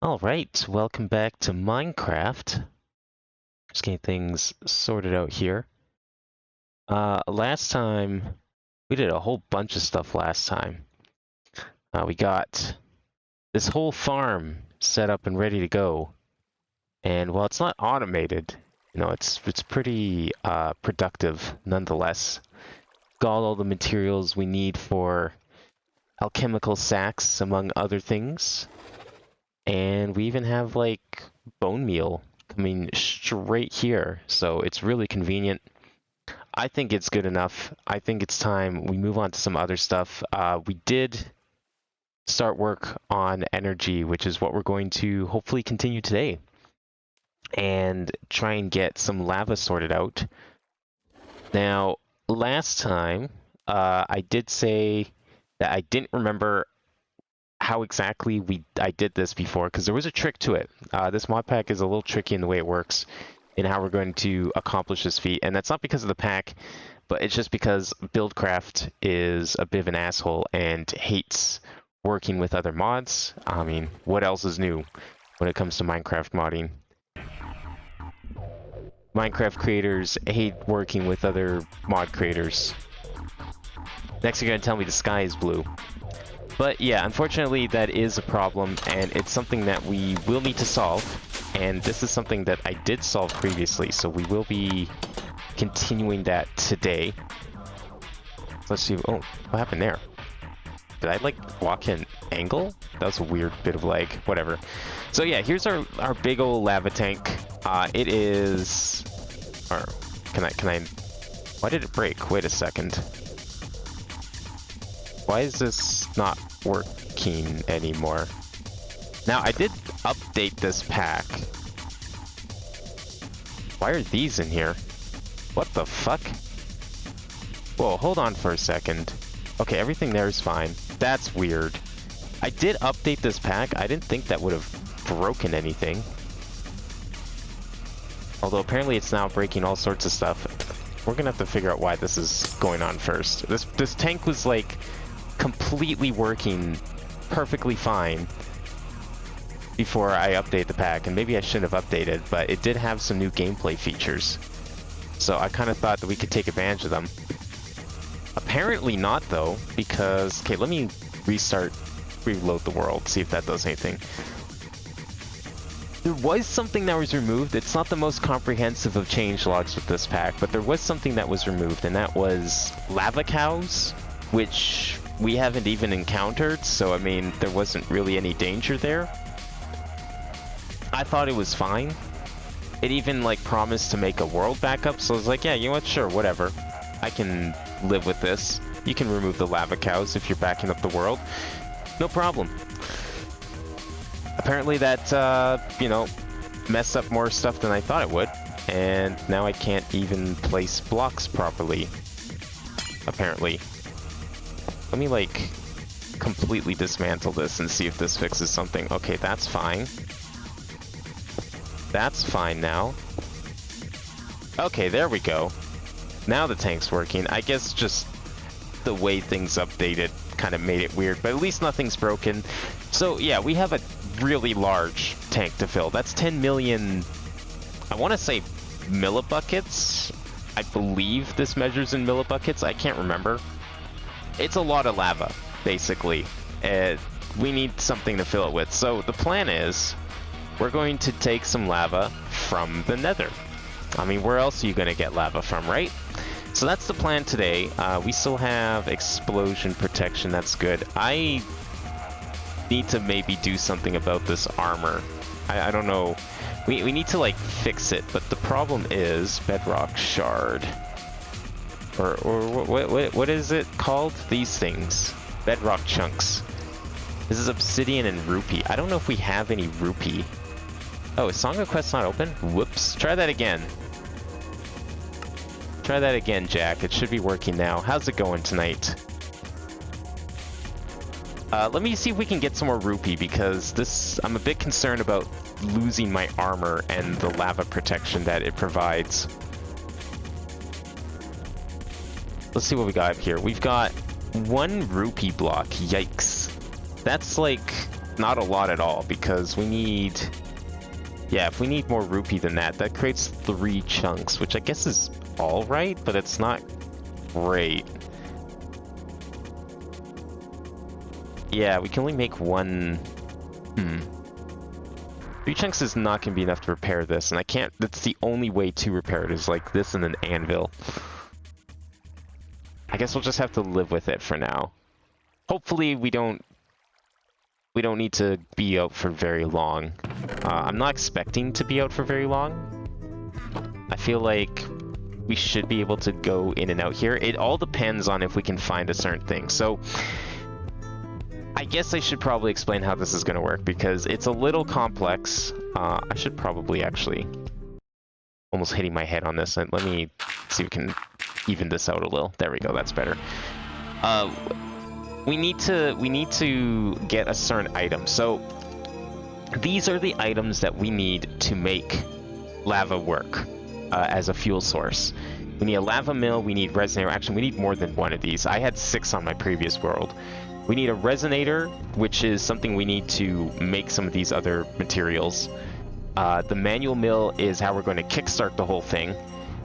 Alright, welcome back to Minecraft. Just getting things sorted out here. Last time, we did a whole bunch of stuff last time. We got this whole farm set up and ready to go. And while it's not automated, it's pretty productive nonetheless. Got all the materials we need for alchemical sacks, among other things. And we even have, like, bone meal coming straight here, so it's really convenient. I think it's good enough. I think it's time we move on to some other stuff. We did start work on energy, which is what we're going to hopefully continue today, and try and get some lava sorted out. Now, last time, I did say that I didn't remember how exactly I did this before, because there was a trick to it. This mod pack is a little tricky in the way it works in how we're going to accomplish this feat, and that's not because of the pack, but it's just because Buildcraft is a bit of an asshole and hates working with other mods. I mean, what else is new when it comes to Minecraft modding? Minecraft creators hate working with other mod creators. Next you're going to tell me the sky is blue. But yeah, unfortunately that is a problem, and it's something that we will need to solve. And this is something that I did solve previously, so we will be continuing that today. Let's see. Oh, what happened there? Did I, like, walk an angle? That was a weird bit of lag. Whatever. So yeah, here's our big old lava tank. It is... Or, can I... Why did it break? Wait a second. Why is this not working anymore? Now, I did update this pack. Why are these in here? What the fuck? Whoa, hold on for a second. Okay, everything there is fine. That's weird. I did update this pack. I didn't think that would have broken anything. Although apparently it's now breaking all sorts of stuff. We're gonna have to figure out why this is going on first. This tank was, like, completely working perfectly fine before I update the pack, and maybe I shouldn't have updated, but it did have some new gameplay features, so I kind of thought that we could take advantage of them. Apparently not, though, because... Okay, let me reload the world, see if that does anything. There was something that was removed. It's not the most comprehensive of changelogs with this pack, but there was something that was removed, and that was lava cows, which we haven't even encountered, so I mean, there wasn't really any danger there. I thought it was fine. It even, like, promised to make a world backup, so I was like, yeah, you know what, sure, whatever. I can live with this. You can remove the lava cows if you're backing up the world. No problem. Apparently that, you know, messed up more stuff than I thought it would, and now I can't even place blocks properly. Apparently. Let me, like, completely dismantle this and see if this fixes something. Okay, that's fine. That's fine now. Okay, there we go. Now the tank's working. I guess just the way things updated kind of made it weird, but at least nothing's broken. So yeah, we have a really large tank to fill. That's 10 million, I want to say millibuckets. I believe this measures in millibuckets. I can't remember. It's a lot of lava, basically. We need something to fill it with. So the plan is, we're going to take some lava from the nether. I mean, where else are you going to get lava from, right? So that's the plan today. We still have explosion protection, that's good. I need to maybe do something about this armor. I don't know. We need to, like, fix it, but the problem is bedrock shard. Or what is it called? These things. Bedrock chunks. This is obsidian and rupee. I don't know if we have any rupee. Oh, is Song of Quest not open? Whoops. Try that again. Try that again, Jack. It should be working now. How's it going tonight? Let me see if we can get some more rupee, because I'm a bit concerned about losing my armor and the lava protection that it provides. Let's see what we got here. We've got 1 rupee block. Yikes. That's like not a lot at all, because we need... Yeah, if we need more rupee than that, that creates 3 chunks, which I guess is alright, but it's not great. Yeah, we can only make 1... 3 chunks is not going to be enough to repair this, and I can't... That's the only way to repair it, is like this and an anvil. I guess we'll just have to live with it for now. Hopefully we don't need to be out for very long. I'm not expecting to be out for very long. I feel like we should be able to go in and out here. It all depends on if we can find a certain thing. So I guess I should probably explain how this is going to work, because it's a little complex. I should probably actually... Almost hitting my head on this. Let me see if we can even this out a little. There we go, that's better. We need to get a certain item. So these are the items that we need to make lava work as a fuel source. We need a lava mill, we need resonator. Actually, we need more than one of these. I had 6 on my previous world. We need a resonator, which is something we need to make some of these other materials. The manual mill is how we're going to kickstart the whole thing.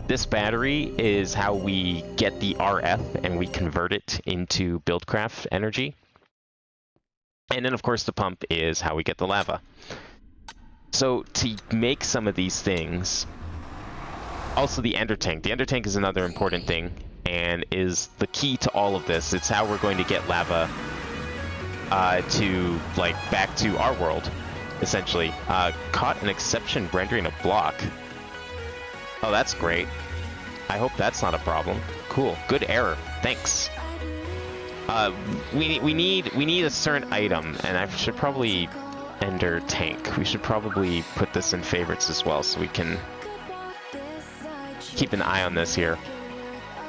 This battery is how we get the RF and we convert it into Buildcraft energy. And then, of course, the pump is how we get the lava. So to make some of these things... Also, the ender tank. The ender tank is another important thing and is the key to all of this. It's how we're going to get lava to, like, back to our world, essentially. Caught an exception rendering a block. Oh, that's great. I hope that's not a problem. Cool. Good error. Thanks. We need a certain item, and I should probably ender tank. We should probably put this in favorites as well, so we can keep an eye on this here.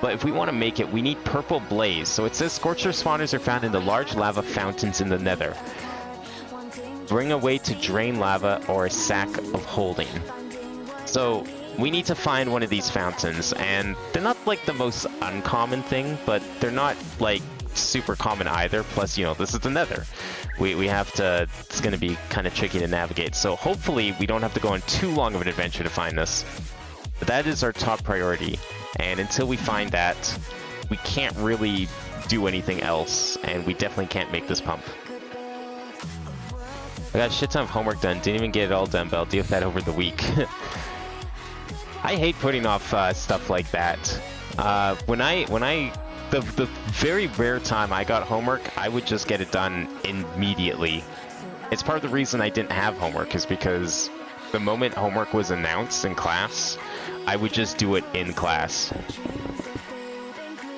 But if we want to make it, we need purple blaze. So it says scorcher spawners are found in the large lava fountains in the nether. Bring a way to drain lava or a sack of holding. So we need to find one of these fountains, and they're not like the most uncommon thing, but they're not like super common either. Plus, you know, this is the nether. We have to, it's going to be kind of tricky to navigate. So hopefully we don't have to go on too long of an adventure to find this. But that is our top priority. And until we find that, we can't really do anything else, and we definitely can't make this pump. I got a shit ton of homework done. Didn't even get it all done, but I'll deal with that over the week. I hate putting off stuff like that. The very rare time I got homework, I would just get it done immediately. It's part of the reason I didn't have homework, is because the moment homework was announced in class, I would just do it in class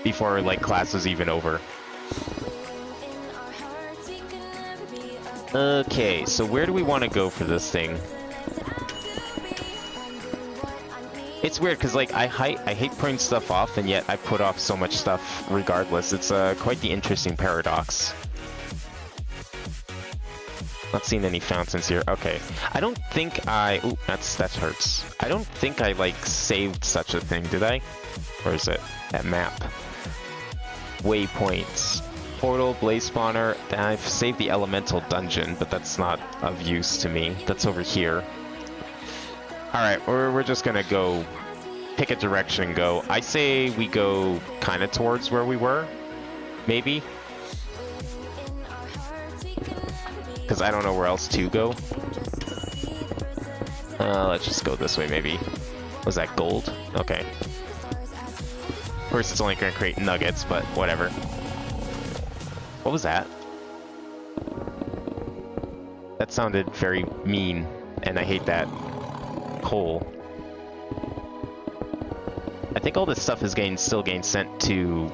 before like class was even over. Okay, so where do we want to go for this thing? It's weird because like I hate putting stuff off, and yet I put off so much stuff regardless. It's quite the interesting paradox. Not seeing any fountains here. Okay, I don't think I... Ooh, that hurts. I don't think I like saved such a thing, did I? Where is it? That map. Waypoints. Portal, blaze spawner. I've saved the elemental dungeon, but that's not of use to me. That's over here. Alright, we're just gonna go pick a direction and go. I say we go kind of towards where we were. Maybe. Because I don't know where else to go. Let's just go this way, maybe. Was that gold? Okay. Of course, it's only going to create nuggets, but whatever. What was that? That sounded very mean, and I hate that. Coal. I think all this stuff is still getting sent to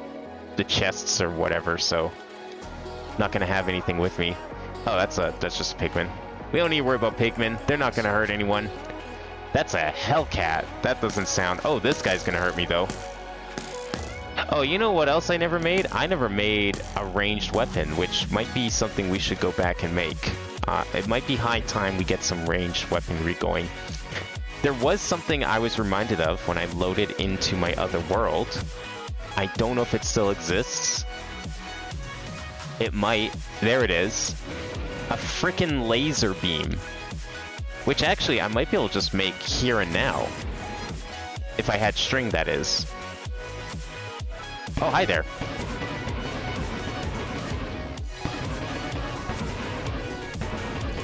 the chests or whatever, so not going to have anything with me. Oh, that's just a pigman. We don't need to worry about pigmen. They're not going to hurt anyone. That's a hellcat. That doesn't sound... Oh, this guy's going to hurt me, though. Oh, you know what else I never made? I never made a ranged weapon, which might be something we should go back and make. It might be high time we get some ranged weaponry going. There was something I was reminded of when I loaded into my other world. I don't know if it still exists. It might. There it is. A frickin' laser beam. Which actually, I might be able to just make here and now. If I had string, that is. Oh, hi there.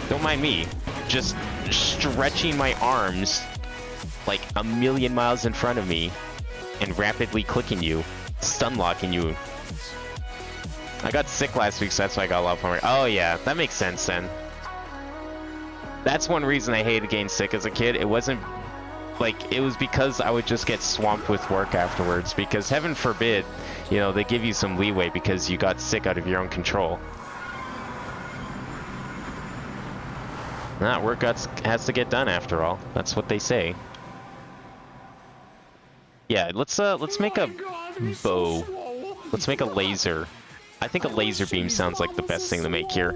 Don't mind me. Just stretching my arms like a million miles in front of me and rapidly clicking you, stun locking you. I got sick last week, so that's why I got a lot of fun. Oh yeah, that makes sense then. That's one reason I hated getting sick as a kid. It wasn't like, it was because I would just get swamped with work afterwards, because heaven forbid, you know, they give you some leeway because you got sick out of your own control. Nah, work has to get done after all. That's what they say. Yeah, let's make a bow. Let's make a laser. I think a laser beam sounds like the best thing to make here.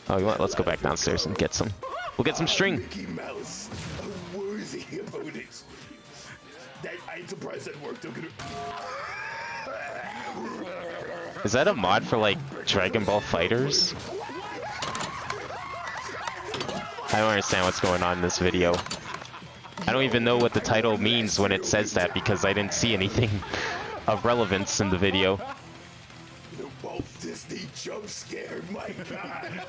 Oh, you want? Let's go back downstairs and get some. We'll get some string. Is that a mod for like Dragon Ball Fighters? I don't understand what's going on in this video. I don't even know what the title means when it says that because I didn't see anything of relevance in the video. The Walt Disney jump scare, my God.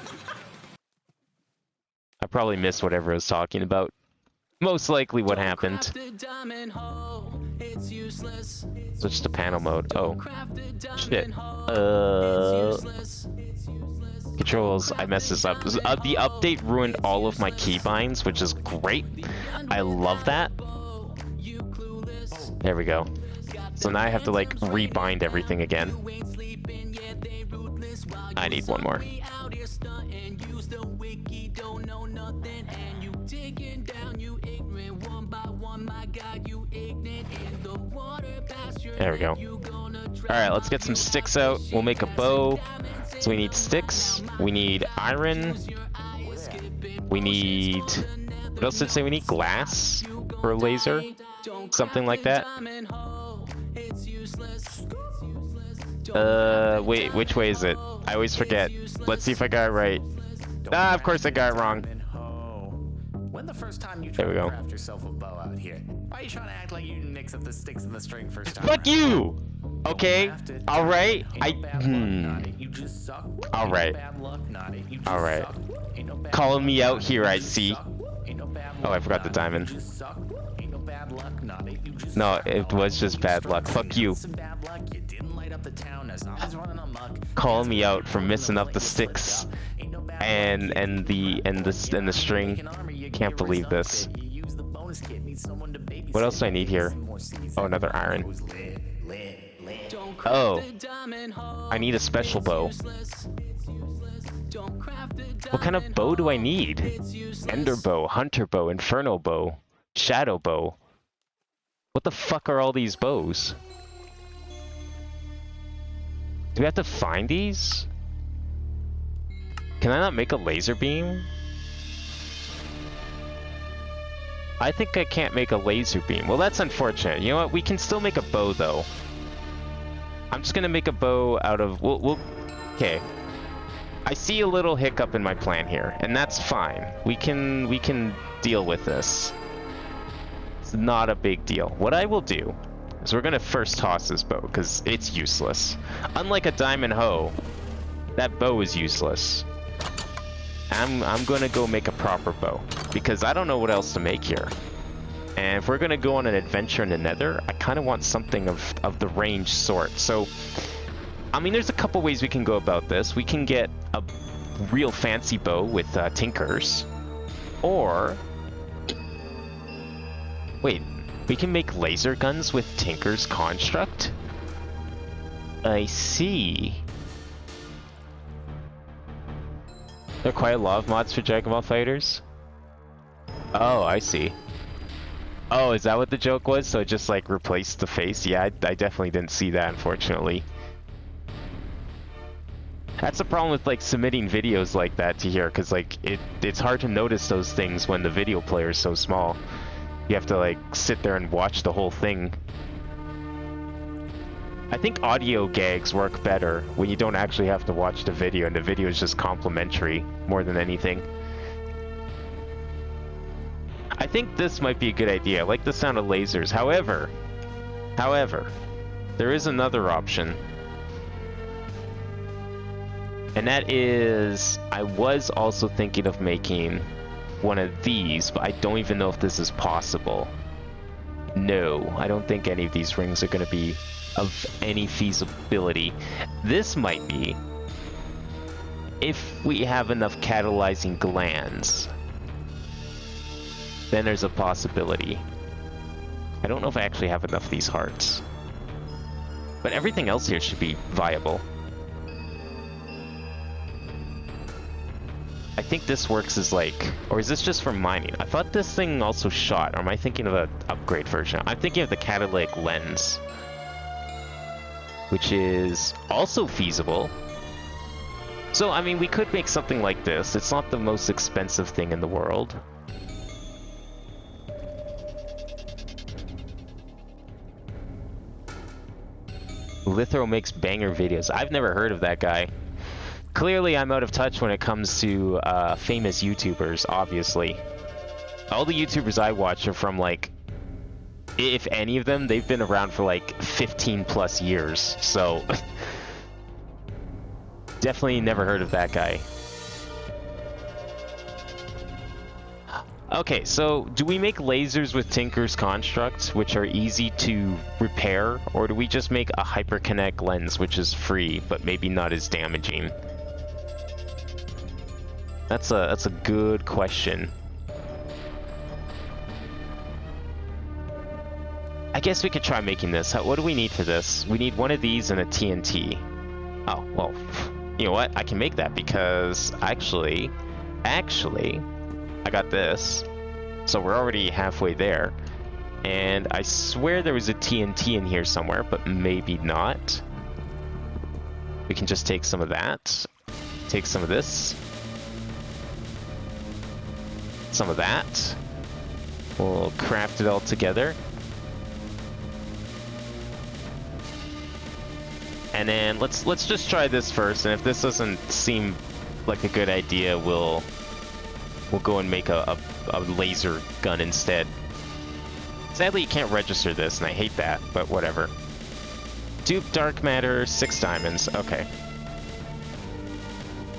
I probably missed whatever I was talking about. Most likely what happened. Switch to panel mode. Oh. Shit. Controls, I messed this up. The update ruined all of my keybinds, which is great. I love that. There we go. So now I have to like rebind everything again. I need one more. There we go. Alright, let's get some sticks out. We'll make a bow. So we need sticks. We need iron. We need... What else did it say? We need glass for a laser? Something like that. Wait, which way is it? I always forget. Let's see if I got it right. Ah, of course I got it wrong. When the first time you There we try to go. craft yourself a bow out here, why are you trying to act like you mix up the sticks and the string first time? Fuck you! Okay, alright. Alright. Alright. Calling me out here, I see. Oh, I forgot the diamond. No, it was just bad luck. Fuck you. Calling me out for messing up the sticks and the string. Can't believe this. What else do I need here? Oh, another iron. Oh, I need a special bow. What kind of bow do I need? Ender bow, hunter bow, inferno bow, shadow bow. What the fuck are all these bows? Do we have to find these? Can I not make a laser beam? I think I can't make a laser beam. Well, that's unfortunate. You know what? We can still make a bow, though. I'm just gonna make a bow out of... Okay. I see a little hiccup in my plan here, and that's fine. We can deal with this. It's not a big deal. What I will do is we're gonna first toss this bow, because it's useless. Unlike a diamond hoe, that bow is useless. I'm gonna go make a proper bow, because I don't know what else to make here. And if we're gonna go on an adventure in the Nether, I kind of want something of the range sort. So, I mean, there's a couple ways we can go about this. We can get a real fancy bow with tinkers, or... Wait, we can make laser guns with Tinker's construct? I see. There are quite a lot of mods for Dragon Ball Fighters? Oh, I see. Oh, is that what the joke was? So it just like replaced the face? Yeah, I definitely didn't see that, unfortunately. That's the problem with like submitting videos like that to here, because like it's hard to notice those things when the video player is so small. You have to like sit there and watch the whole thing. I think audio gags work better when you don't actually have to watch the video, and the video is just complimentary more than anything. I think this might be a good idea. I like the sound of lasers. However, there is another option. And that is, I was also thinking of making one of these, but I don't even know if this is possible. No, I don't think any of these rings are going to be of any feasibility. This might be, if we have enough catalyzing glands, then there's a possibility. I don't know if I actually have enough of these hearts, but everything else here should be viable. I think this works as like, or is this just for mining? I thought this thing also shot, or am I thinking of an upgrade version? I'm thinking of the catalytic lens, which is also feasible. So, I mean, we could make something like this. It's not the most expensive thing in the world. Lithro makes banger videos. I've never heard of that guy. Clearly, I'm out of touch when it comes to famous YouTubers, obviously. All the YouTubers I watch are from, like, if any of them, they've been around for, like, 15 plus years, so... Definitely never heard of that guy. Okay, so do we make lasers with Tinker's constructs, which are easy to repair, or do we just make a hyperkinetic lens, which is free, but maybe not as damaging? That's a good question. I guess we could try making this. What do we need for this? We need one of these and a TNT. Oh, well, you know what? I can make that because actually, I got this. So we're already halfway there. And I swear there was a TNT in here somewhere, but maybe not. We can just take some of that. Take some of this. Some of that. We'll craft it all together. And then let's just try this first, and if this doesn't seem like a good idea, we'll go and make a laser gun instead. Sadly, you can't register this, and I hate that, but whatever. Dupe dark matter, 6 diamonds. Okay.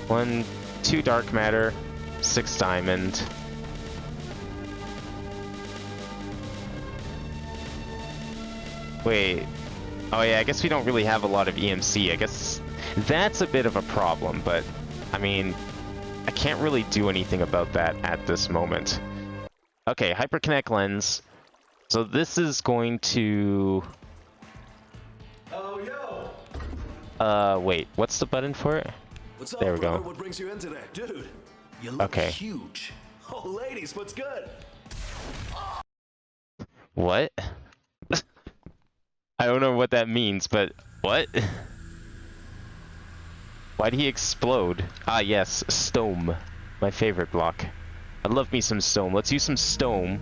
1, 2 dark matter, 6 diamond. Wait. Oh yeah, I guess we don't really have a lot of EMC. I guess that's a bit of a problem, but I mean, I can't really do anything about that at this moment. Okay, hyperkinetic lens. So this is going to... Oh, yo! Wait, what's the button for it? What's up, there we brother? go. What brings you in today? Dude, you look huge. Oh, ladies, what's good? What? I don't know what that means, but what? Why'd he explode? Ah, yes, stone. My favorite block. I love me some stone. Let's use some stone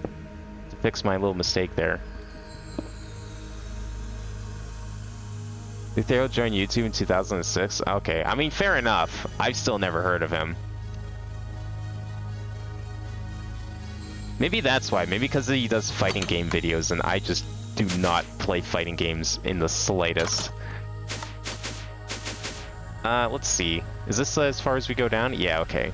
to fix my little mistake there. Did Theo join YouTube in 2006? Okay, I mean, fair enough. I've still never heard of him. Maybe that's why. Maybe because he does fighting game videos and I just do not play fighting games in the slightest. Let's see. Is this as far as we go down? Yeah, okay.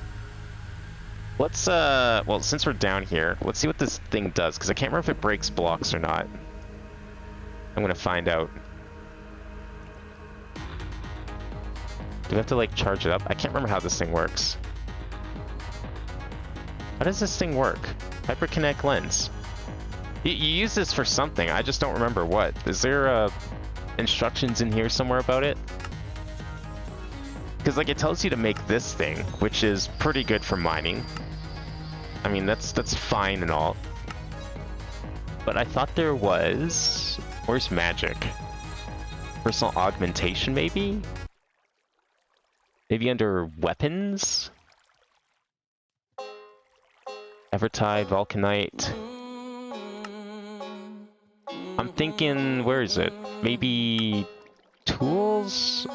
Let's, well, since we're down here, let's see what this thing does, because I can't remember if it breaks blocks or not. I'm gonna find out. Do we have to, like, charge it up? I can't remember how this thing works. How does this thing work? Hyperkinetic lens. You use this for something, I just don't remember what. Is there, instructions in here somewhere about it? Because, like, it tells you to make this thing, which is pretty good for mining. I mean, that's fine and all. But I thought there was... Where's magic? Personal augmentation, maybe? Maybe under weapons? Evertide, Vulcanite. I'm thinking, where is it? Maybe tools?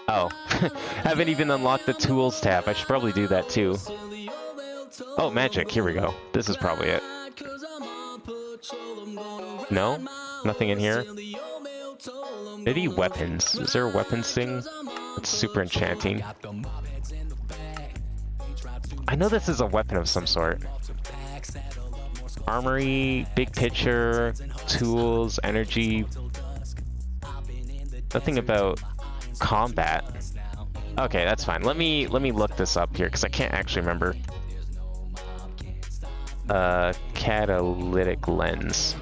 Oh, haven't even unlocked the tools tab. I should probably do that too. Oh, magic. Here we go. This is probably it. No? Nothing in here? Maybe weapons. Is there a weapons thing? It's super enchanting. I know this is a weapon of some sort. Armory, big picture, tools, energy. Nothing about combat. Okay, that's fine. Let me look this up here because I can't actually remember. Catalytic lens.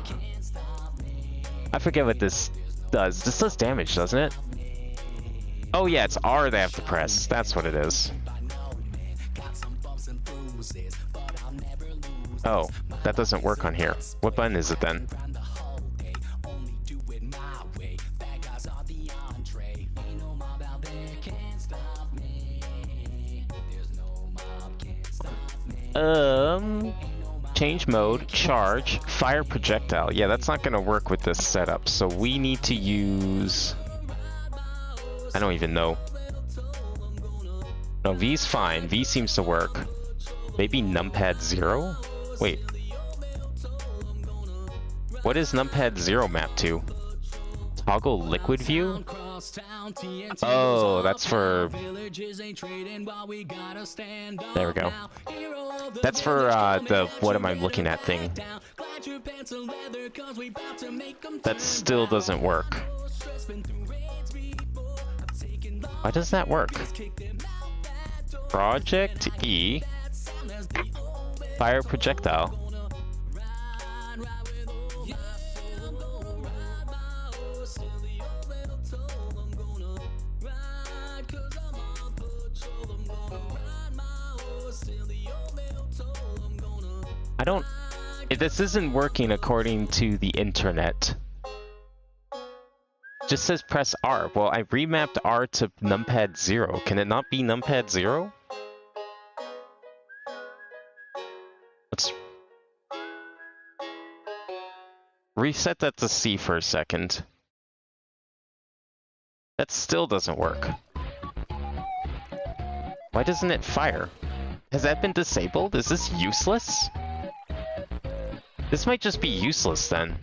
I forget what this does. This does damage, doesn't it? Oh yeah, it's R they have to press. That's what it is. Oh, that doesn't work on here. What button is it then? Change mode, charge, fire projectile. Yeah, that's not gonna work with this setup, so we need to use... I don't even know. No, V's fine. V seems to work. Maybe numpad 0? Wait. What is numpad 0 mapped to? Toggle liquid view? Oh, that's for... There we go. That's for the what am I looking at thing. That still doesn't work. Why does that work? Project E. Fire projectile. I don't... This isn't working according to the internet. Just says press R. Well, I remapped R to numpad 0. Can it not be numpad 0? Let's reset that to C for a second. That still doesn't work. Why doesn't it fire? Has that been disabled? Is this useless? This might just be useless then.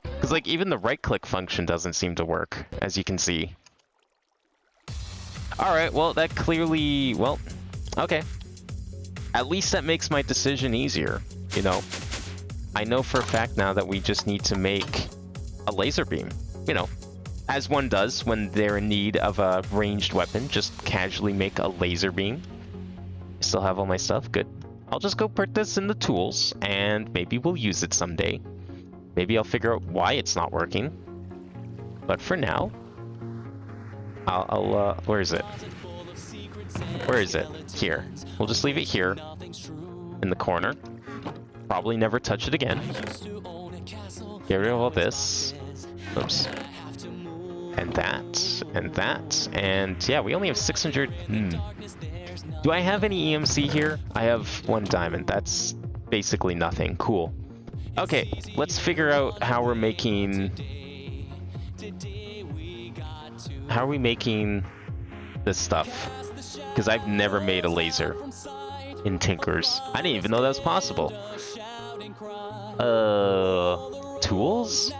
Because like even the right-click function doesn't seem to work, as you can see. Alright, well that clearly, well, okay. At least that makes my decision easier, you know. I know for a fact now that we just need to make a laser beam, you know. As one does when they're in need of a ranged weapon, just casually make a laser beam. Still have all my stuff, good. I'll just go put this in the tools, and maybe we'll use it someday. Maybe I'll figure out why it's not working. But for now, where is it? Where is it? Here. We'll just leave it here, in the corner. Probably never touch it again. Get rid of all this. Oops. And that, and yeah, we only have 600. Do I have any EMC here? I have 1 diamond. That's basically nothing. Cool. Okay, let's figure out how we're making... How are we making this stuff? Because I've never made a laser in Tinkers. I didn't even know that was possible. Tools?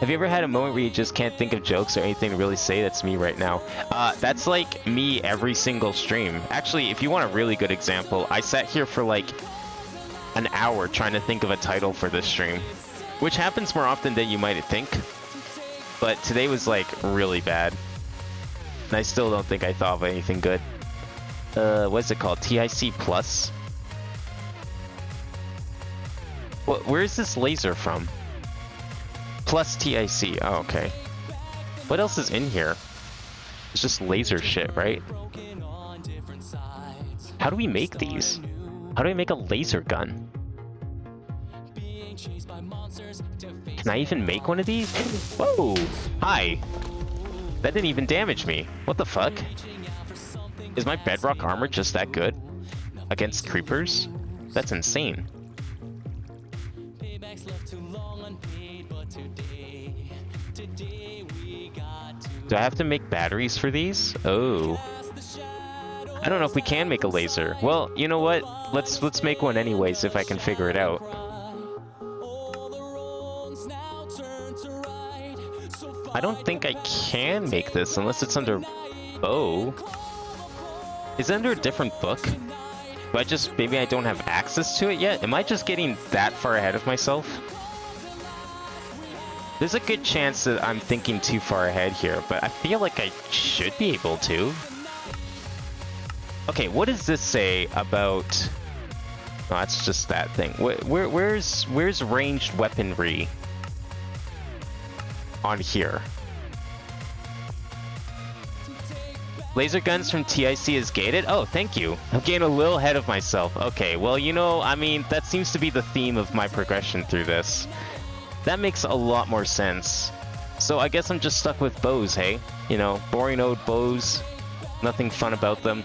Have you ever had a moment where you just can't think of jokes or anything to really say? That's me right now. That's like me every single stream. Actually, if you want a really good example, I sat here for like an hour trying to think of a title for this stream, which happens more often than you might think. But today was like really bad. And I still don't think I thought of anything good. What's it called? TIC Plus? Where's this laser from? Plus TIC. Oh, okay. What else is in here? It's just laser shit, right? How do we make these? How do we make a laser gun? Can I even make one of these? Whoa! Hi! That didn't even damage me. What the fuck? Is my bedrock armor just that good? Against creepers? That's insane. Do I have to make batteries for these? Oh. I don't know if we can make a laser. Well, you know what? Let's make one anyways if I can figure it out. I don't think I can make this unless it's under bow. Is it under a different book? Maybe I don't have access to it yet? Am I just getting that far ahead of myself? There's a good chance that I'm thinking too far ahead here, but I feel like I should be able to. Okay, what does this say about... Oh, that's just that thing. Where's ranged weaponry on here? Laser guns from TIC is gated? Oh, thank you. I'm getting a little ahead of myself. Okay, well, you know, I mean, that seems to be the theme of my progression through this. That makes a lot more sense. So I guess I'm just stuck with bows, hey? You know, boring old bows. Nothing fun about them.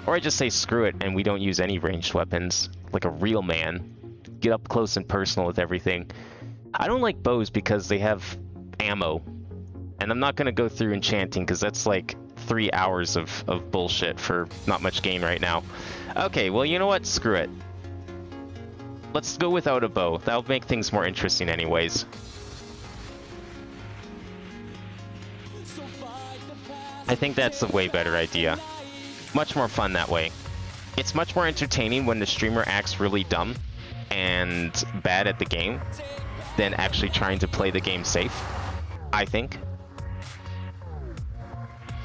Or I just say screw it and we don't use any ranged weapons. Like a real man. Get up close and personal with everything. I don't like bows because they have ammo. And I'm not going to go through enchanting because that's like 3 hours of bullshit for not much gain right now. Okay, well, you know what? Screw it. Let's go without a bow. That'll make things more interesting anyways. I think that's a way better idea. Much more fun that way. It's much more entertaining when the streamer acts really dumb and bad at the game than actually trying to play the game safe, I think.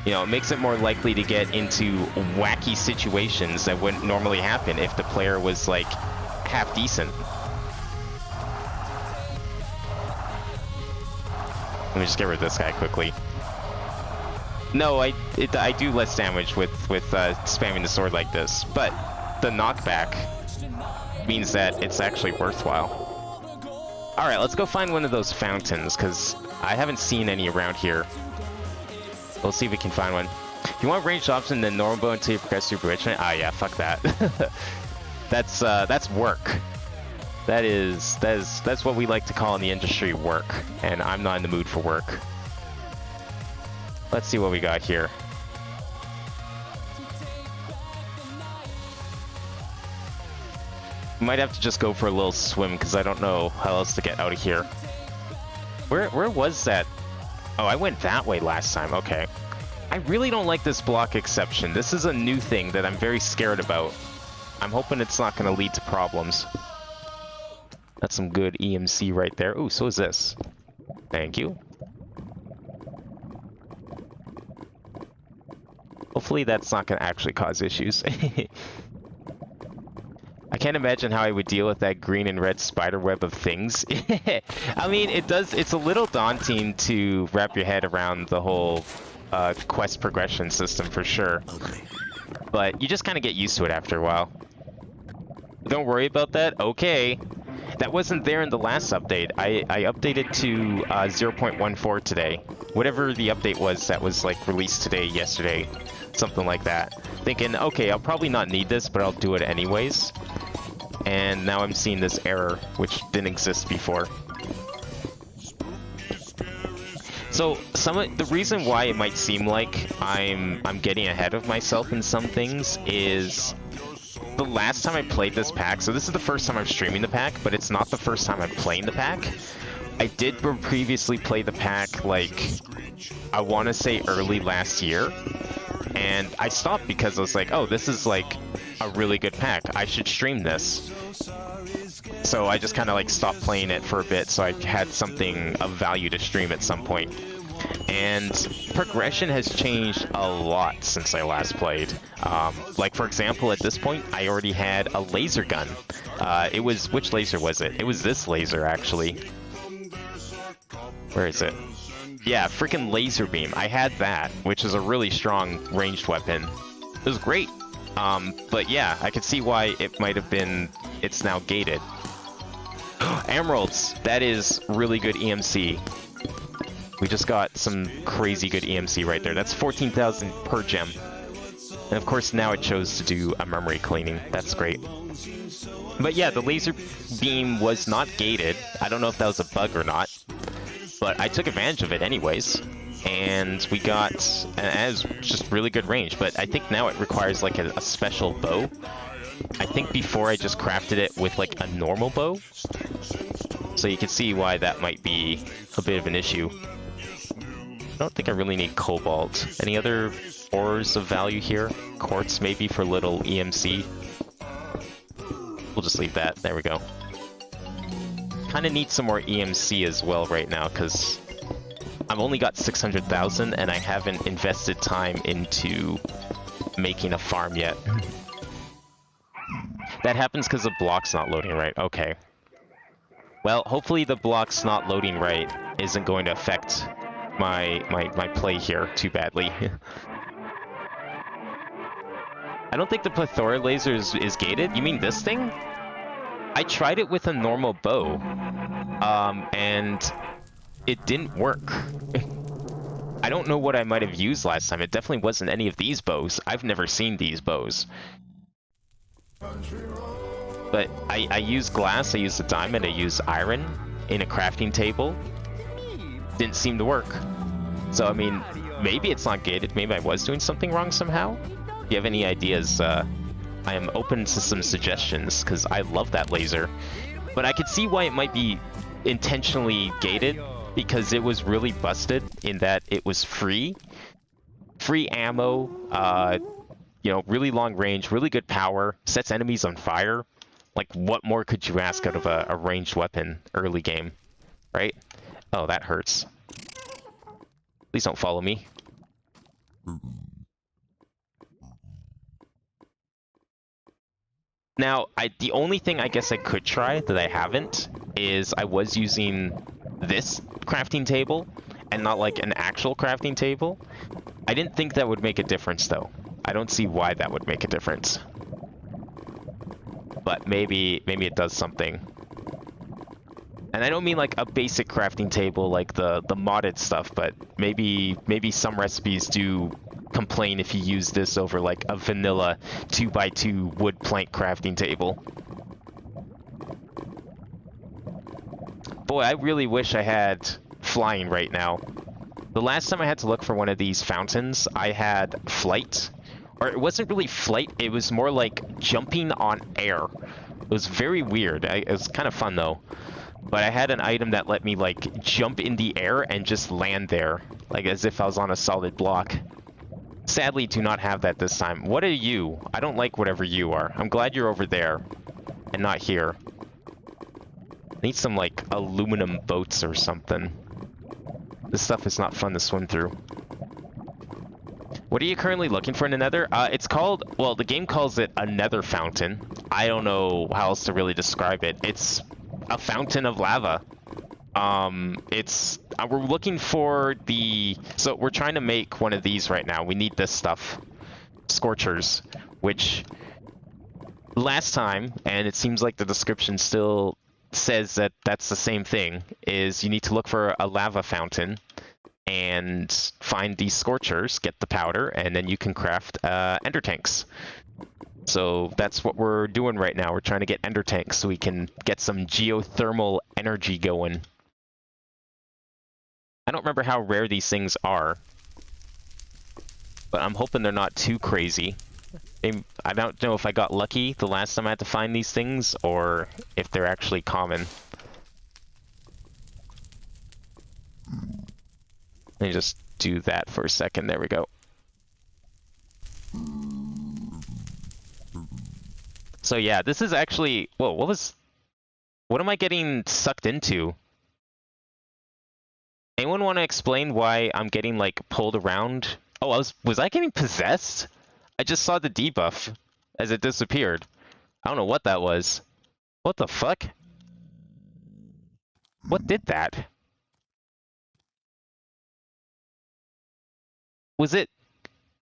You know, it makes it more likely to get into wacky situations that wouldn't normally happen if the player was, like, half decent. Let me just get rid of this guy quickly. No, I do less damage with spamming the sword like this, but the knockback means that it's actually worthwhile. Alright, let's go find one of those fountains, because I haven't seen any around here. We'll see if we can find one. If you want ranged option, then normal bow until you progress through bewitchment. Ah, yeah, fuck that. That's work. That's what we like to call in the industry work, and I'm not in the mood for work. Let's see what we got here. Might have to just go for a little swim because I don't know how else to get out of here. Where was that? Oh, I went that way last time. Okay. I really don't like this block exception. This is a new thing that I'm very scared about. I'm hoping it's not going to lead to problems. That's some good EMC right there. Ooh, so is this. Thank you. Hopefully that's not going to actually cause issues. I can't imagine how I would deal with that green and red spider web of things. I mean, it's a little daunting to wrap your head around the whole quest progression system for sure. But you just kind of get used to it after a while. Don't worry about that. Okay. That wasn't there in the last update. I updated to 0.14 today. Whatever the update was that was like released today, yesterday, something like that. Thinking, okay, I'll probably not need this, but I'll do it anyways. And now I'm seeing this error, which didn't exist before. So the reason why it might seem like I'm getting ahead of myself in some things is the last time I played this pack, so this is the first time I'm streaming the pack, but it's not the first time I'm playing the pack. I did previously play the pack, like, I want to say early last year, and I stopped because I was like, oh, this is like a really good pack. I should stream this. So I just kind of like stopped playing it for a bit, so I had something of value to stream at some point. And progression has changed a lot since I last played. Like, for example, at this point, I already had a laser gun. Which laser was it? It was this laser, actually. Where is it? Yeah, freaking laser beam. I had that, which is a really strong ranged weapon. It was great. But yeah, I could see why it might have been, it's now gated. Emeralds! That is really good EMC. We just got some crazy good EMC right there. That's 14,000 per gem. And of course now it chose to do a memory cleaning. That's great. But yeah, the laser beam was not gated. I don't know if that was a bug or not, but I took advantage of it anyways. And we got, and it has just really good range, but I think now it requires like a special bow. I think before I just crafted it with like a normal bow. So you can see why that might be a bit of an issue. I don't think I really need cobalt. Any other ores of value here? Quartz maybe for little EMC. We'll just leave that. There we go. Kind of need some more EMC as well right now because I've only got 600,000 and I haven't invested time into making a farm yet. That happens because the block's not loading right. Okay. Well, hopefully the block's not loading right isn't going to affect my play here too badly. I don't think the plethora laser is gated. You mean this thing? I tried it with a normal bow, and it didn't work. I don't know what I might have used last time. It definitely wasn't any of these bows. I've never seen these bows. But I use glass, I use a diamond, I use iron in a crafting table. Didn't seem to work. So, I mean, maybe it's not gated. Maybe I was doing something wrong somehow. If you have any ideas, I am open to some suggestions, because I love that laser. But I could see why it might be intentionally gated, because it was really busted in that it was free. Free ammo, you know, really long range, really good power, sets enemies on fire. Like, what more could you ask out of a ranged weapon early game, right? Oh, that hurts. Please don't follow me. Now, the only thing I guess I could try that I haven't is I was using this crafting table and not like an actual crafting table. I didn't think that would make a difference though. I don't see why that would make a difference. But maybe it does something. And I don't mean like a basic crafting table like the modded stuff, but maybe some recipes do complain if you use this over like a vanilla 2x2 wood plank crafting table. Boy, I really wish I had flying right now. The last time I had to look for one of these fountains, I had flight. Or it wasn't really flight, it was more like jumping on air. It was very weird. It was kind of fun though. But I had an item that let me like jump in the air and just land there, like as if I was on a solid block. Sadly, do not have that this time. What are you? I don't like whatever you are. I'm glad you're over there and not here. Need some like aluminum boats or something. This stuff is not fun to swim through. What are you currently looking for in a nether? It's called, well, the game calls it a nether fountain. I don't know how else to really describe it. It's a fountain of lava. We're looking for so we're trying to make one of these right now. We need this stuff. Scorchers, which last time, and it seems like the description still says that that's the same thing, is you need to look for a lava fountain and find these scorchers, get the powder, and then you can craft ender tanks. So that's what we're doing right now. We're trying to get ender tanks so we can get some geothermal energy going. I don't remember how rare these things are, but I'm hoping they're not too crazy. I don't know if I got lucky the last time I had to find these things, or if they're actually common. Let me just do that for a second. There we go. So yeah, this is actually... Whoa, what am I getting sucked into? Anyone want to explain why I'm getting, like, pulled around? Oh, was I getting possessed? I just saw the debuff as it disappeared. I don't know what that was. What the fuck? What did that? Was it...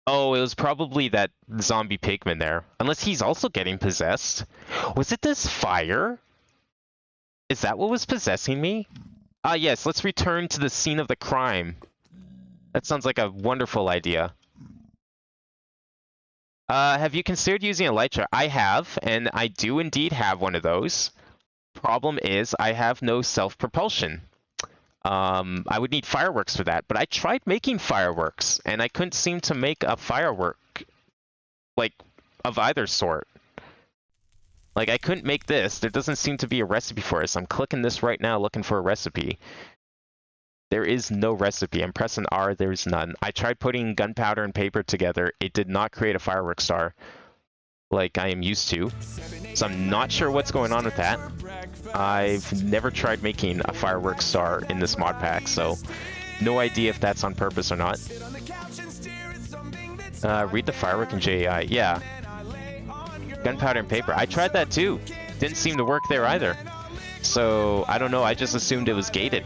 Oh, it was probably that zombie pigman there. Unless he's also getting possessed. Was it this fire? Is that what was possessing me? Ah, yes, let's return to the scene of the crime. That sounds like a wonderful idea. Have you considered using a elytra? I have, and I do indeed have one of those. Problem is, I have no self-propulsion. I would need fireworks for that, but I tried making fireworks, and I couldn't seem to make a firework, like, of either sort. Like, I couldn't make this. There doesn't seem to be a recipe for this. I'm clicking this right now looking for a recipe. There is no recipe. I'm pressing R, there's none. I tried putting gunpowder and paper together. It did not create a firework star like I am used to. So I'm not sure what's going on with that. I've never tried making a fireworks star in this mod pack, so no idea if that's on purpose or not. Read the firework in JAI. Yeah. Gunpowder and paper. I tried that too. Didn't seem to work there either. So I don't know. I just assumed it was gated.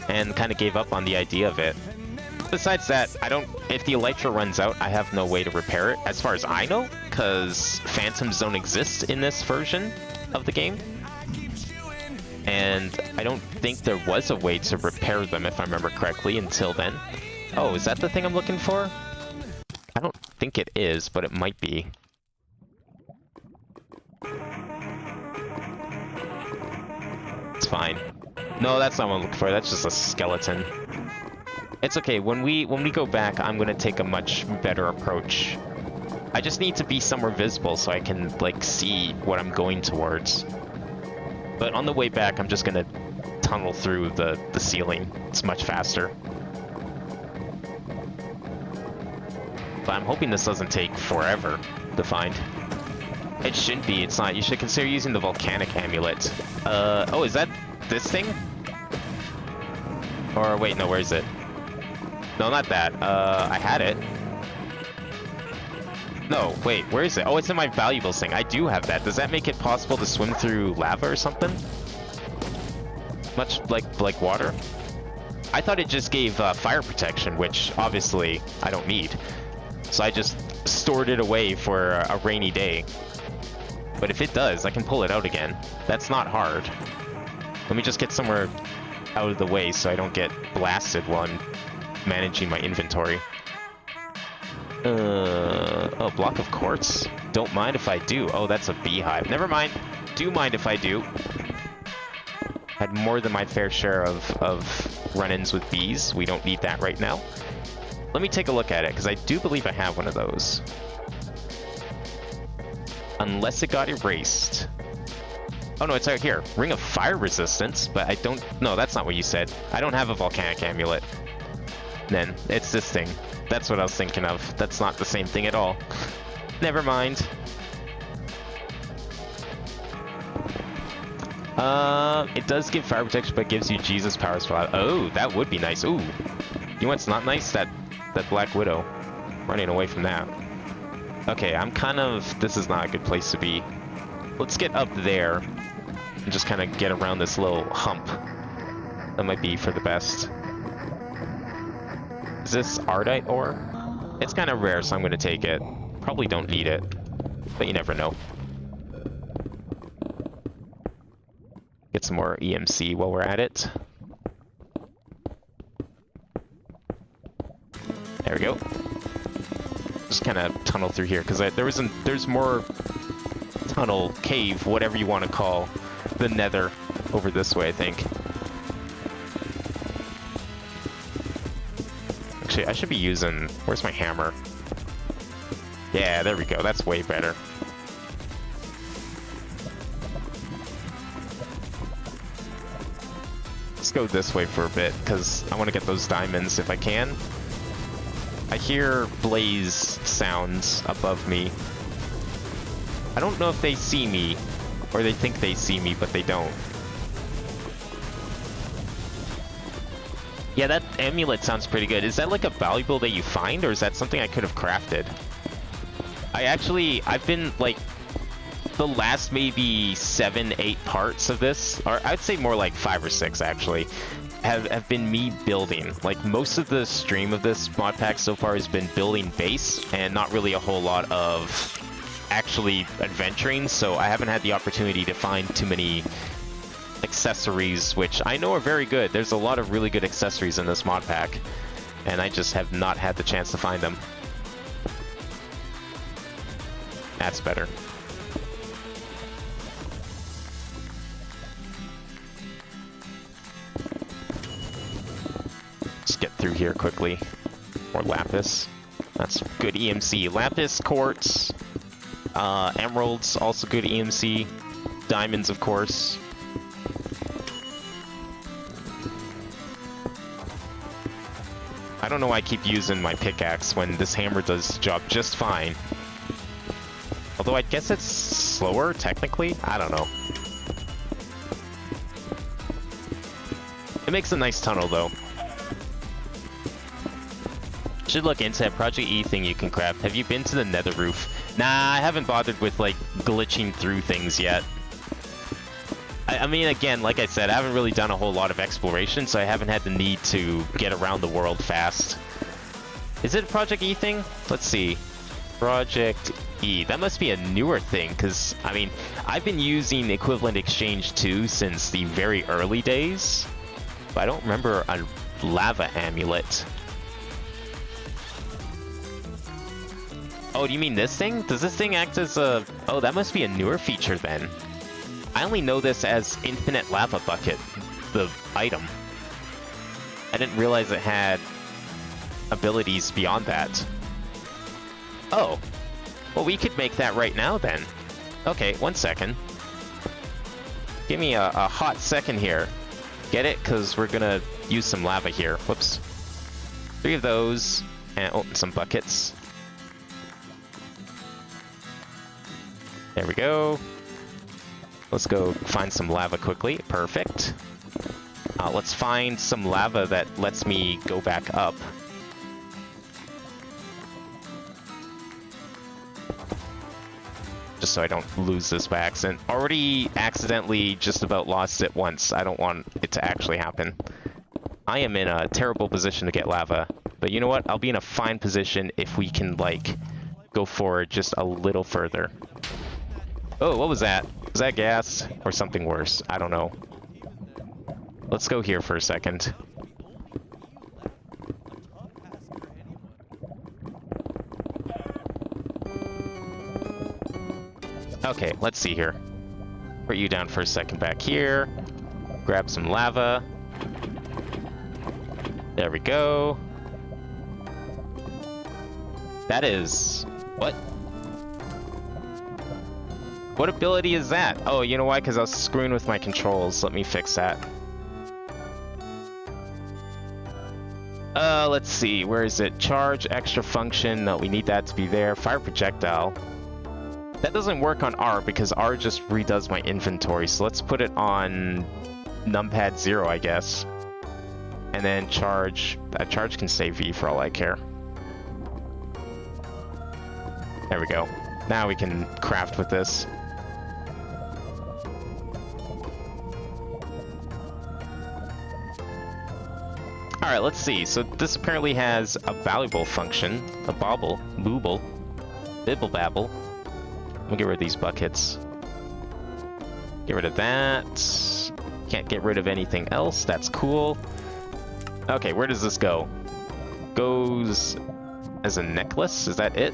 And kind of gave up on the idea of it. Besides that, if the elytra runs out, I have no way to repair it, as far as I know, because phantoms don't exist in this version of the game. And I don't think there was a way to repair them, if I remember correctly, until then. Oh, is that the thing I'm looking for? I don't think it is, but it might be. It's fine. No, that's not what I'm looking for. That's just a skeleton. It's okay. When we go back, I'm gonna take a much better approach. I just need to be somewhere visible so I can like see what I'm going towards. But on the way back, I'm just gonna tunnel through the ceiling. It's much faster. But I'm hoping this doesn't take forever to find. It shouldn't be. It's not. You should consider using the volcanic amulet. Oh, is that this thing? Or wait, no, where is it? No, not that. I had it. No, wait, where is it? Oh, it's in my valuables thing. I do have that. Does that make it possible to swim through lava or something? Much like water. I thought it just gave fire protection, which obviously I don't need. So I just stored it away for a rainy day. But if it does, I can pull it out again. That's not hard. Let me just get somewhere out of the way so I don't get blasted while I'm managing my inventory. Oh, block of quartz. Don't mind if I do. Oh, that's a beehive. Never mind. Do mind if I do. Had more than my fair share of run-ins with bees. We don't need that right now. Let me take a look at it, because I do believe I have one of those. Unless it got erased. Oh no, it's out here. Ring of fire resistance, but I don't... No, that's not what you said. I don't have a volcanic amulet. Then, it's this thing. That's what I was thinking of. That's not the same thing at all. Never mind. It does give fire protection, but gives you Jesus powers for... Oh, that would be nice. Ooh. You know what's not nice? That Black Widow. Running away from that. Okay, I'm kind of... This is not a good place to be. Let's get up there and just kind of get around this little hump. That might be for the best. Is this Ardite ore? It's kind of rare, so I'm going to take it. Probably don't need it, but you never know. Get some more EMC while we're at it. There we go. Just kind of tunnel through here, because there's more tunnel, cave, whatever you want to call the nether over this way, I think. Actually, I should be using... Where's my hammer? Yeah, there we go. That's way better. Let's go this way for a bit, because I want to get those diamonds if I can. I hear blaze sounds above me. I don't know if they see me, or they think they see me, but they don't. Yeah, that amulet sounds pretty good. Is that like a valuable that you find, or is that something I could have crafted? I've been like, the last maybe 7-8 parts of this, or I'd say more like 5 or 6 actually, have been me building. Like, most of the stream of this mod pack so far has been building base, and not really a whole lot of actually adventuring, so I haven't had the opportunity to find too many accessories, which I know are very good. There's a lot of really good accessories in this mod pack. and I just have not had the chance to find them. That's better. Let's get through here quickly. More lapis. That's good EMC. Lapis, quartz, emeralds, also good EMC. Diamonds, of course. I don't know why I keep using my pickaxe when this hammer does the job just fine. Although I guess it's slower, technically? I don't know. It makes a nice tunnel, though. Should look into that Project E thing you can craft. Have you been to the Nether roof? Nah, I haven't bothered with, like, glitching through things yet. I mean, again, like I said, I haven't really done a whole lot of exploration, so I haven't had the need to get around the world fast. Is it a Project E thing? Let's see. Project E. That must be a newer thing, because, I mean, I've been using Equivalent Exchange 2 since the very early days, but I don't remember a lava amulet. Oh, do you mean this thing? Does this thing act as a... Oh, that must be a newer feature then. I only know this as Infinite Lava Bucket, the item. I didn't realize it had abilities beyond that. Oh. Well, we could make that right now then. Okay, 1 second. Give me a hot second here. Get it? Because we're gonna use some lava here. Whoops. 3 of those. And oh, some buckets. There we go. Let's go find some lava quickly. Perfect. Let's find some lava that lets me go back up. Just so I don't lose this by accident. Already accidentally just about lost it once. I don't want it to actually happen. I am in a terrible position to get lava. But you know what? I'll be in a fine position if we can, like, go forward just a little further. Oh, what was that? Was that gas? Or something worse? I don't know. Let's go here for a second. Okay, let's see here. Put you down for a second back here. Grab some lava. There we go. That is... What? What ability is that? Oh, you know why? Because I was screwing with my controls. Let me fix that. Let's see. Where is it? Charge, extra function. No, we need that to be there. Fire projectile. That doesn't work on R because R just redoes my inventory. So let's put it on numpad 0, I guess. And then charge. Charge can stay V for all I care. There we go. Now we can craft with this. Alright, let's see. So this apparently has a valuable function. A bobble. Booble. Bibble babble. Let me get rid of these buckets. Get rid of that. Can't get rid of anything else. That's cool. Okay, where does this go? Goes as a necklace? Is that it?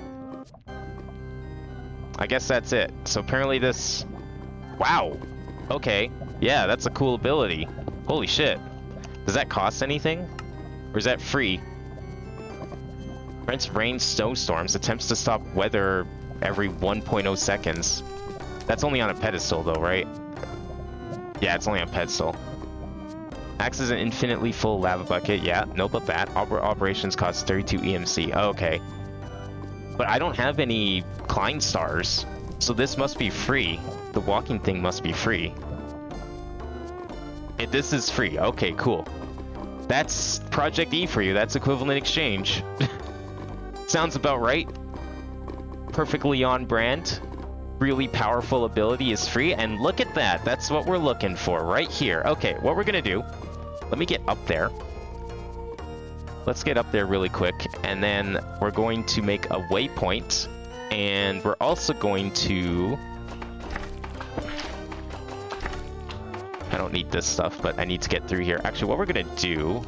I guess that's it. So apparently this... Wow! Okay. Yeah, that's a cool ability. Holy shit. Does that cost anything? Or is that free? Prevents rain snowstorms. Attempts to stop weather every 1.0 seconds. That's only on a pedestal though, right? Yeah, it's only on a pedestal. Acts as an infinitely full lava bucket. Yeah, no, but that. Operations cost 32 EMC. Oh, okay. But I don't have any Klein stars, so this must be free. The walking thing must be free. This is free. Okay, cool. That's Project E for you. That's Equivalent Exchange. Sounds about right. Perfectly on brand. Really powerful ability is free, and look at that. That's what we're looking for right here. Okay, what we're gonna do, let me get up there. Let's get up there really quick, and then we're going to make a waypoint, and we're also going to... I don't need this stuff, but I need to get through here. Actually, what we're gonna do,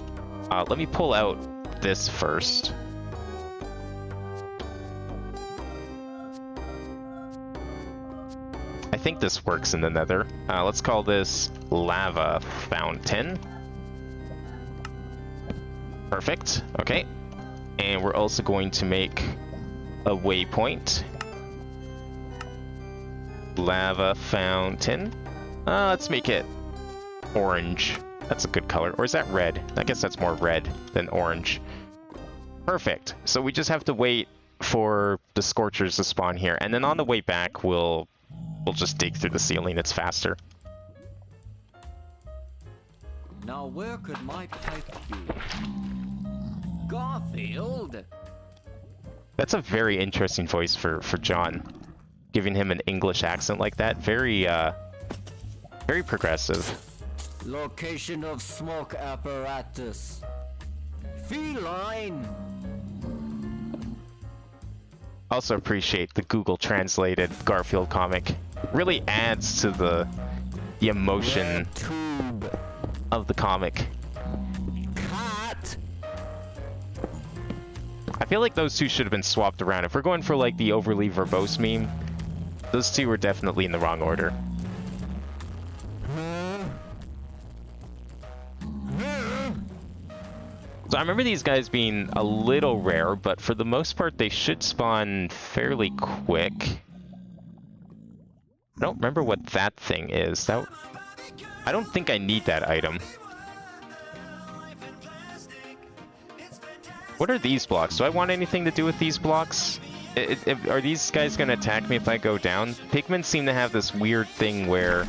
let me pull out this first. I think this works in the nether. Let's call this lava fountain. Perfect. Okay. And we're also going to make a waypoint. Lava fountain. Let's make it orange. That's a good color. Or is that red? I guess that's more red than orange. Perfect. So we just have to wait for the scorchers to spawn here. And then on the way back, we'll just dig through the ceiling. It's faster. Now where could my pipe be? Garfield? That's a very interesting voice for John. Giving him an English accent like that. Very progressive. Location of smoke apparatus. Feline. Also appreciate the Google translated Garfield comic. Really adds to the emotion Red tube. of the comic. Cat. I feel like those two should have been swapped around. If we're going for like the overly verbose meme, those two were definitely in the wrong order. So I remember these guys being a little rare, but for the most part they should spawn fairly quick. I don't remember what that thing is. I don't think I need that item. What are these blocks? Do I want anything to do with these blocks? Are these guys going to attack me if I go down? Pigmen seem to have this weird thing where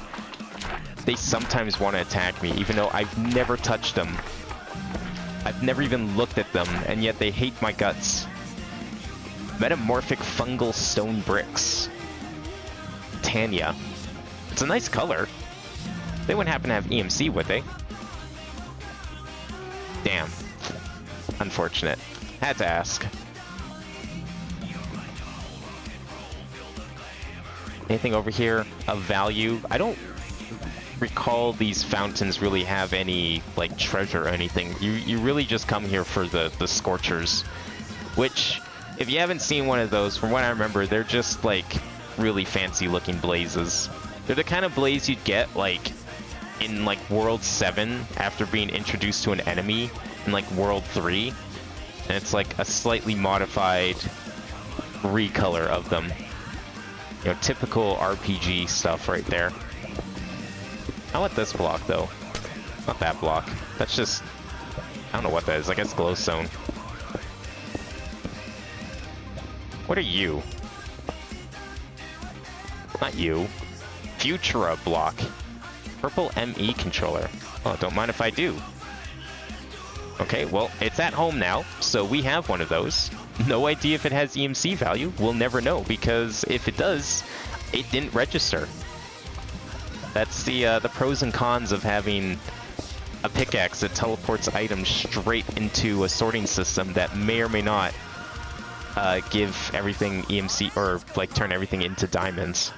they sometimes want to attack me, even though I've never touched them. I've never even looked at them, and yet they hate my guts. Metamorphic fungal stone bricks. Tanya. It's a nice color. They wouldn't happen to have EMC, would they? Damn. Unfortunate. Had to ask. Anything over here of value? I don't recall these fountains really have any like treasure or anything. You really just come here for the scorchers, which if you haven't seen one of those, from what I remember, they're just like really fancy looking blazes. They're the kind of blaze you'd get like in like World 7 after being introduced to an enemy in like World 3, and it's like a slightly modified recolor of them. You know, typical RPG stuff right there. I want this block, though. Not that block. That's just... I don't know what that is. I guess glowstone. What are you? Not you. Futura block. Purple ME controller. Oh, don't mind if I do. Okay, well, it's at home now, so we have one of those. No idea if it has EMC value. We'll never know, because if it does, it didn't register. That's the pros and cons of having a pickaxe that teleports items straight into a sorting system that may or may not give everything EMC, or like turn everything into diamonds.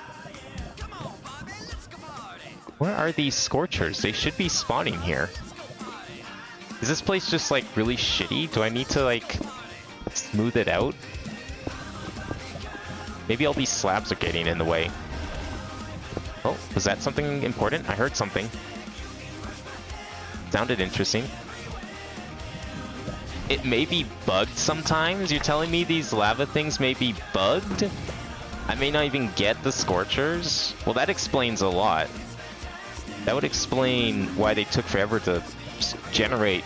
Where are these scorchers? They should be spawning here. Is this place just like really shitty? Do I need to like smooth it out? Maybe all these slabs are getting in the way. Oh, was that something important? I heard something. Sounded interesting. It may be bugged sometimes? You're telling me these lava things may be bugged? I may not even get the scorchers? Well, that explains a lot. That would explain why they took forever to generate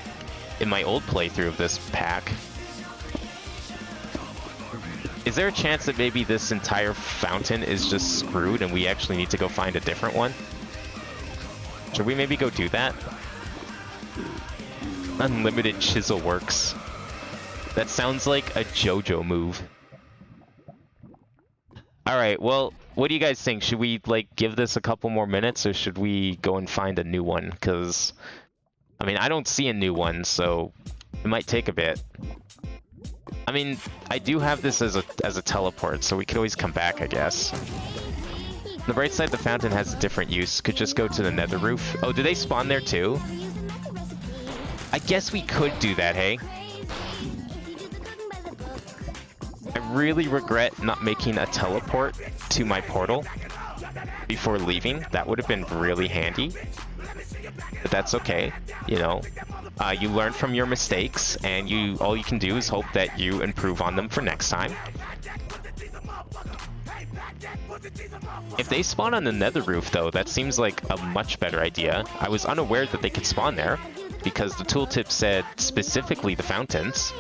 in my old playthrough of this pack. Is there a chance that maybe this entire fountain is just screwed and we actually need to go find a different one? Should we maybe go do that? Unlimited chisel works. That sounds like a JoJo move. Alright, well, what do you guys think? Should we, like, give this a couple more minutes, or should we go and find a new one? Because, I mean, I don't see a new one, so it might take a bit. I mean, I do have this as a teleport, so we could always come back, I guess. The bright side of the fountain has a different use. Could just go to the nether roof. Oh, do they spawn there too? I guess we could do that, hey? really regret not making a teleport to my portal before leaving. That would have been really handy. But that's okay, you know. You learn from your mistakes, and all you can do is hope that you improve on them for next time. If they spawn on the nether roof, though, that seems like a much better idea. I was unaware that they could spawn there, because the tooltip said specifically the fountains.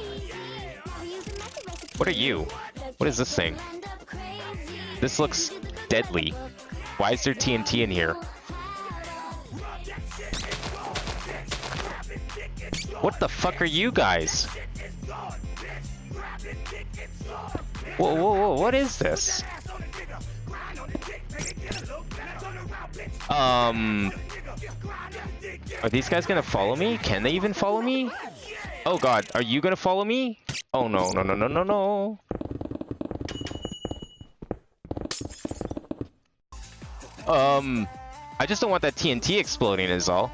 What are you? What is this thing? This looks deadly. Why is there TNT in here? What the fuck are you guys? Whoa, whoa, whoa, what is this? Are these guys gonna follow me? Can they even follow me? Oh god, are you gonna follow me? Oh no, no, no, no, no, no. I just don't want that TNT exploding is all.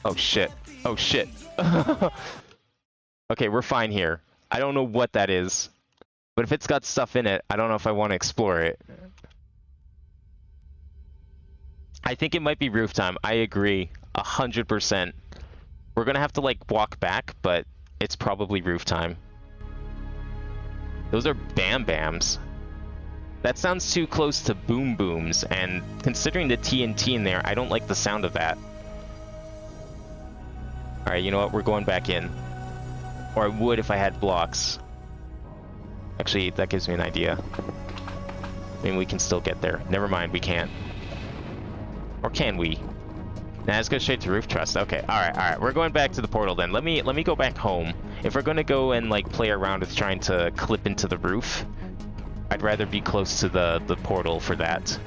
Oh shit. Oh shit. Okay, we're fine here. I don't know what that is. But if it's got stuff in it, I don't know if I want to explore it. I think it might be roof time. I agree. 100%. We're gonna have to, like, walk back, but it's probably roof time. Those are Bam Bams. That sounds too close to Boom Booms, and considering the TNT in there, I don't like the sound of that. Alright, you know what? We're going back in. Or I would if I had blocks. Actually, that gives me an idea. I mean, we can still get there. Never mind, we can't. Or can we? Nah, let's go straight to roof trust. Okay, alright. We're going back to the portal then. Let me go back home. If we're gonna go and, like, play around with trying to clip into the roof, I'd rather be close to the portal for that.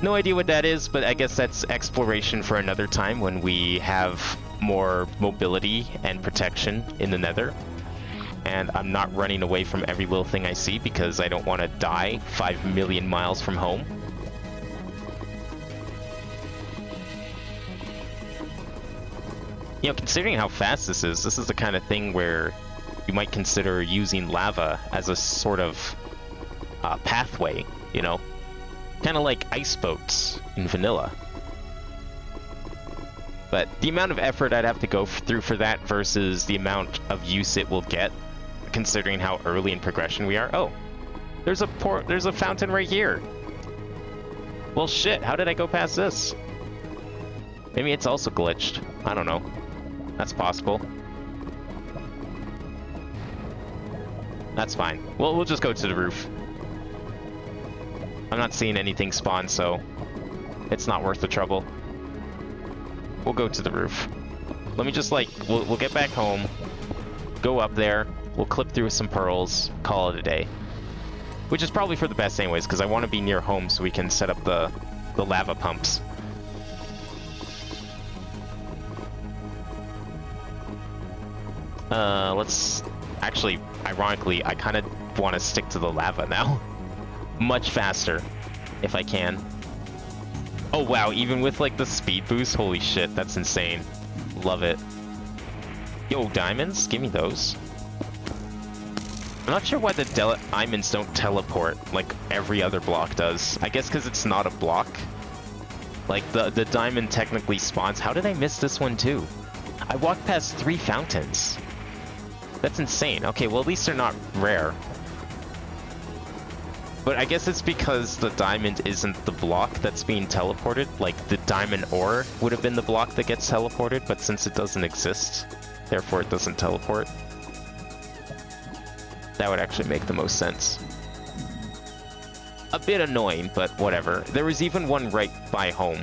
No idea what that is, but I guess that's exploration for another time when we have more mobility and protection in the nether. And I'm not running away from every little thing I see because I don't want to die 5 million miles from home. You know, considering how fast this is the kind of thing where you might consider using lava as a sort of pathway, you know? Kind of like ice boats in vanilla. But the amount of effort I'd have to go through for that versus the amount of use it will get, considering how early in progression we are. Oh, there's a fountain right here. Well, shit, how did I go past this? Maybe it's also glitched. I don't know. That's possible. That's fine. Well, we'll just go to the roof. I'm not seeing anything spawn, so it's not worth the trouble. We'll go to the roof. Let me just, like, we'll get back home, go up there, we'll clip through some pearls, call it a day. Which is probably for the best anyways, because I want to be near home so we can set up the lava pumps. Let's... Actually, ironically, I kind of want to stick to the lava now. Much faster, if I can. Oh wow, even with like the speed boost, holy shit, that's insane. Love it. Yo, diamonds, give me those. I'm not sure why the diamonds don't teleport like every other block does. I guess because it's not a block. Like the diamond technically spawns. How did I miss this one too? I walked past 3 fountains. That's insane. Okay, well at least they're not rare. But I guess it's because the diamond isn't the block that's being teleported. Like, the diamond ore would have been the block that gets teleported, but since it doesn't exist, therefore it doesn't teleport. That would actually make the most sense. A bit annoying, but whatever. There was even one right by home.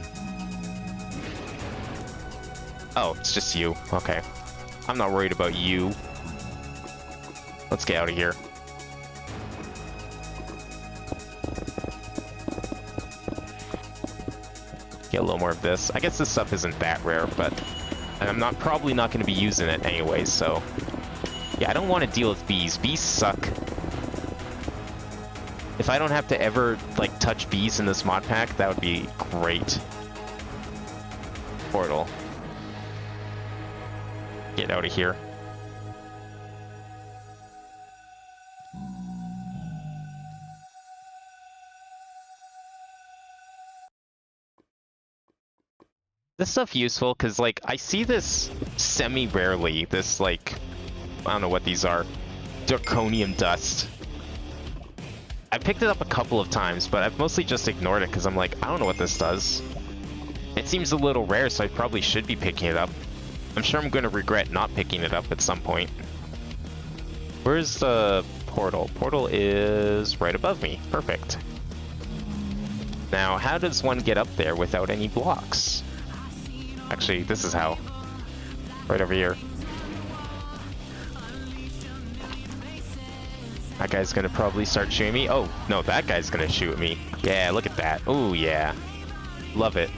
Oh, it's just you. Okay. I'm not worried about you. Let's get out of here. Get a little more of this. I guess this stuff isn't that rare, but I'm probably not going to be using it anyway, so... Yeah, I don't want to deal with bees. Bees suck. If I don't have to ever, like, touch bees in this mod pack, that would be great. Portal. Get out of here. this stuff useful? Because, like, I see this semi-rarely, this, like, I don't know what these are. Zirconium dust. I picked it up a couple of times, but I've mostly just ignored it because I'm like, I don't know what this does. It seems a little rare, so I probably should be picking it up. I'm sure I'm going to regret not picking it up at some point. Where's the portal? Portal is right above me. Perfect. Now, how does one get up there without any blocks? Actually, this is how. Right over here. That guy's gonna probably start shooting me. Oh, no, that guy's gonna shoot me. Yeah, look at that. Oh, yeah. Love it.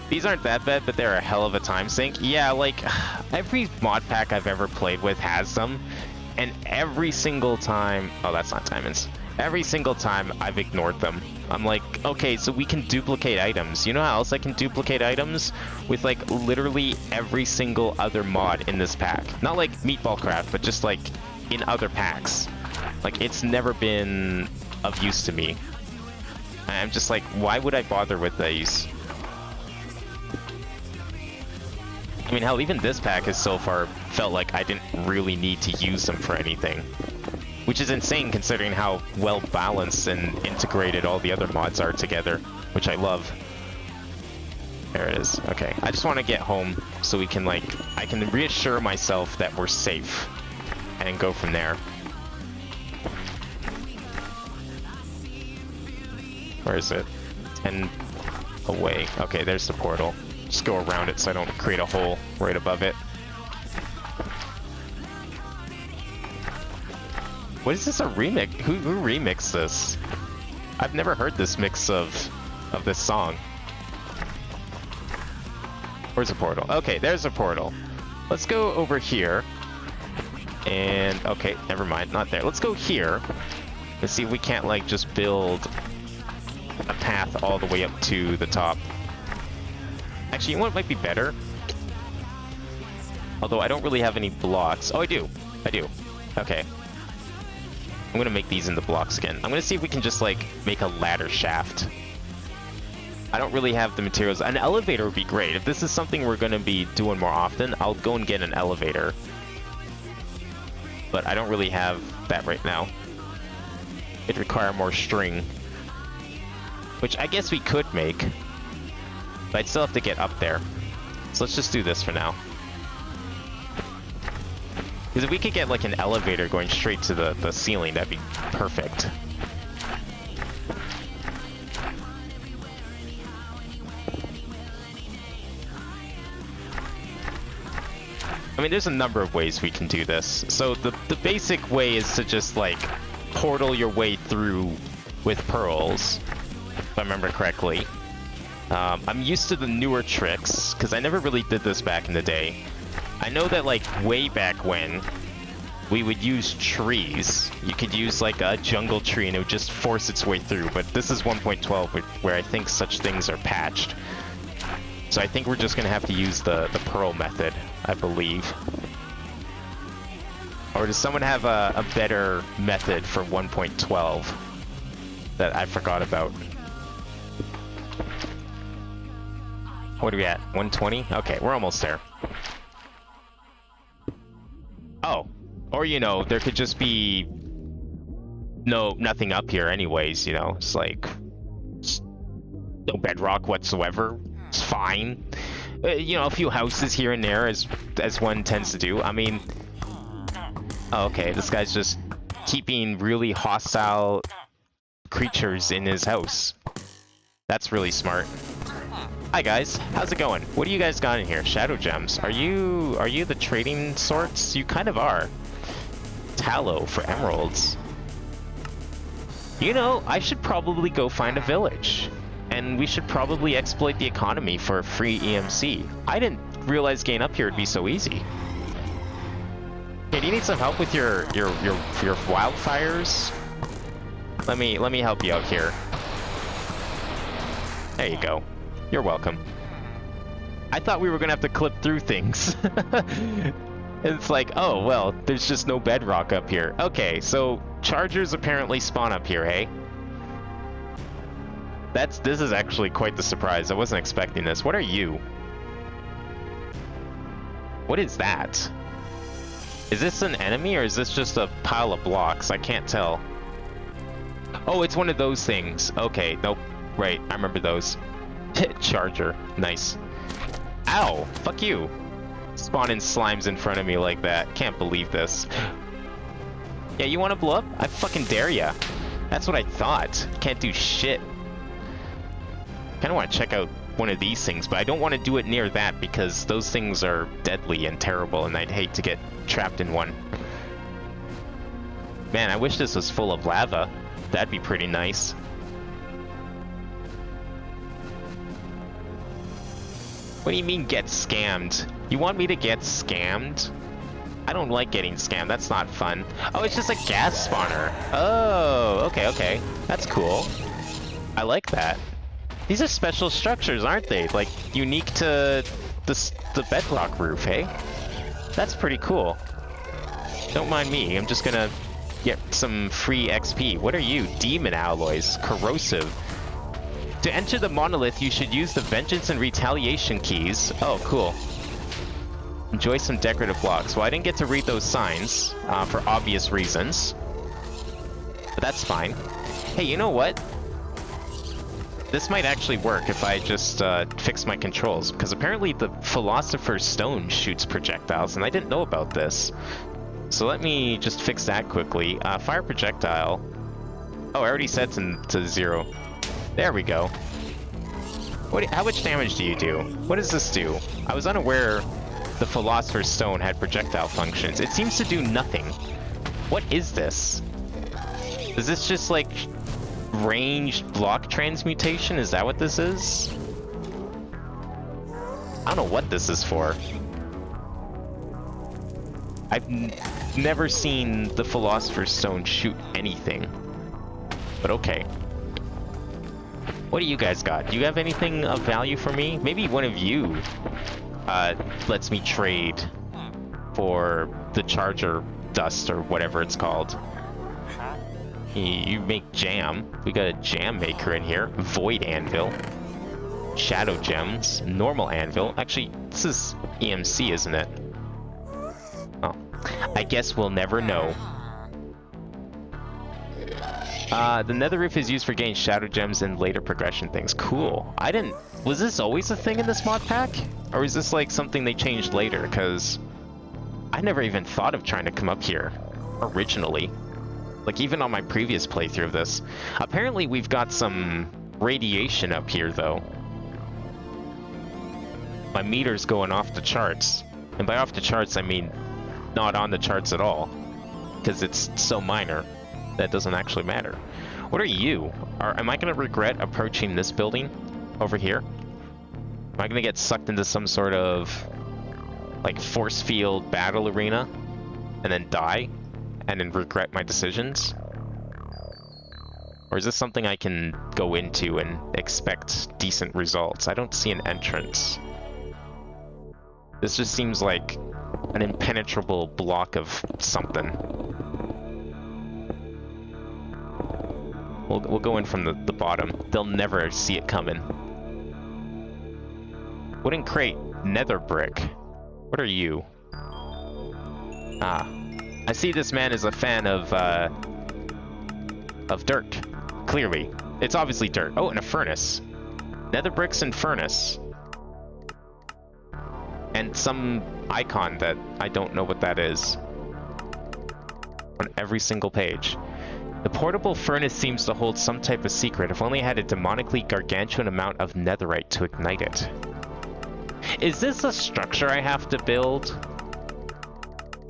These aren't that bad, but they're a hell of a time sink. Yeah, like, every mod pack I've ever played with has them, and every single time... Oh, that's not diamonds. Every single time I've ignored them. I'm like, okay, so we can duplicate items. You know how else I can duplicate items? With, like, literally every single other mod in this pack. Not like Meatballcraft, but just, like, in other packs. Like, it's never been of use to me. I'm just like, why would I bother with these? I mean, hell, even this pack has so far felt like I didn't really need to use them for anything. Which is insane considering how well balanced and integrated all the other mods are together, which I love. There it is. Okay, I just want to get home so we can, like, I can reassure myself that we're safe and go from there. Where is it? 10 away. Okay, there's the portal. Just go around it so I don't create a hole right above it. What is this, a remix? Who remixed this? I've never heard this mix of this song. Where's the portal? Okay, there's a portal. Let's go over here. And, okay, never mind, not there. Let's go here and see if we can't, like, just build a path all the way up to the top. Actually, you know what might be better? Although I don't really have any blocks. Oh, I do. I do. Okay. I'm gonna make these into blocks again. I'm gonna see if we can just, like, make a ladder shaft. I don't really have the materials. An elevator would be great. If this is something we're gonna be doing more often, I'll go and get an elevator. But I don't really have that right now. It'd require more string. Which I guess we could make. But I'd still have to get up there. So let's just do this for now. Because if we could get, like, an elevator going straight to the ceiling, that'd be perfect. I mean, there's a number of ways we can do this. So the basic way is to just, like, portal your way through with pearls, if I remember correctly. I'm used to the newer tricks, because I never really did this back in the day. I know that, like, way back when, we would use trees. You could use, like, a jungle tree and it would just force its way through, but this is 1.12, where I think such things are patched. So I think we're just gonna have to use the pearl method, I believe. Or does someone have a better method for 1.12 that I forgot about? What are we at? 120? Okay, we're almost there. Oh, or, you know, there could just be nothing up here anyways, you know. It's like, no bedrock whatsoever. It's fine. You know, a few houses here and there, as one tends to do. I mean, oh, okay, this guy's just keeping really hostile creatures in his house. That's really smart. Hi guys, how's it going? What do you guys got in here? Shadow gems. Are you the trading sorts? You kind of are. Tallow for emeralds. You know, I should probably go find a village. And we should probably exploit the economy for free EMC. I didn't realize getting up here would be so easy. Hey, do you need some help with your wildfires? Let me help you out here. There you go. You're welcome. I thought we were gonna have to clip through things. It's like, oh, well, there's just no bedrock up here. Okay, so chargers apparently spawn up here, hey? This is actually quite the surprise. I wasn't expecting this. What are you? What is that? Is this an enemy or is this just a pile of blocks? I can't tell. Oh, it's one of those things. Okay, nope. Right, I remember those. Charger. Nice. Ow! Fuck you. Spawning slimes in front of me like that. Can't believe this. Yeah, you want to blow up? I fucking dare ya. That's what I thought. Can't do shit. Kinda want to check out one of these things, but I don't want to do it near that because those things are deadly and terrible and I'd hate to get trapped in one. Man, I wish this was full of lava. That'd be pretty nice. What do you mean get scammed? You want me to get scammed? I don't like getting scammed, that's not fun. Oh, it's just a gas spawner. Oh, okay, okay. That's cool. I like that. These are special structures, aren't they? Like, unique to the bedrock roof, hey? That's pretty cool. Don't mind me, I'm just gonna get some free XP. What are you? Demon alloys. Corrosive. To enter the monolith, you should use the Vengeance and Retaliation keys. Oh, cool. Enjoy some decorative blocks. Well, I didn't get to read those signs, for obvious reasons. But that's fine. Hey, you know what? This might actually work if I just fix my controls, because apparently the Philosopher's Stone shoots projectiles, and I didn't know about this. So let me just fix that quickly. Fire projectile. Oh, I already set to 0. There we go. How much damage do you do? What does this do? I was unaware the Philosopher's Stone had projectile functions. It seems to do nothing. What is this? Is this just like ranged block transmutation? Is that what this is? I don't know what this is for. I've never seen the Philosopher's Stone shoot anything. But okay. What do you guys got? Do you have anything of value for me? Maybe one of you lets me trade for the charger dust or whatever it's called. You make jam. We got a jam maker in here. Void anvil. Shadow gems. Normal anvil. Actually, this is EMC, isn't it? Oh. I guess we'll never know. The nether roof is used for getting shadow gems and later progression things. Cool. Was this always a thing in this mod pack? Or is this like something they changed later? Because I never even thought of trying to come up here originally. Like even on my previous playthrough of this. Apparently we've got some radiation up here though. My meter's going off the charts. And by off the charts I mean not on the charts at all. Because it's so minor. That doesn't actually matter. What are you? Am I going to regret approaching this building over here? Am I going to get sucked into some sort of like force field battle arena and then die and then regret my decisions? Or is this something I can go into and expect decent results? I don't see an entrance. This just seems like an impenetrable block of something. We'll go in from the bottom. They'll never see it coming. Wooden crate, nether brick. What are you? Ah. I see this man is a fan of dirt. Clearly. It's obviously dirt. Oh, and a furnace. Nether bricks and furnace. And some icon that I don't know what that is. On every single page. The portable furnace seems to hold some type of secret. If only I had a demonically gargantuan amount of netherite to ignite it. Is this a structure I have to build?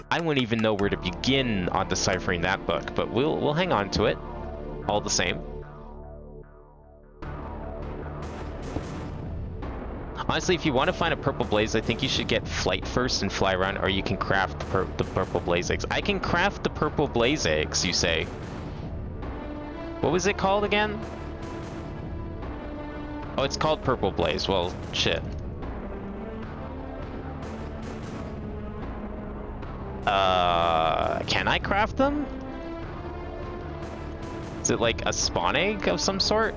I wouldn't even know where to begin on deciphering that book, but we'll hang on to it. All the same. Honestly, if you want to find a purple blaze, I think you should get flight first and fly around, or you can craft the purple blaze eggs. I can craft the purple blaze eggs, you say? What was it called again? Oh, it's called Purple Blaze. Well, shit. Can I craft them? Is it like a spawn egg of some sort?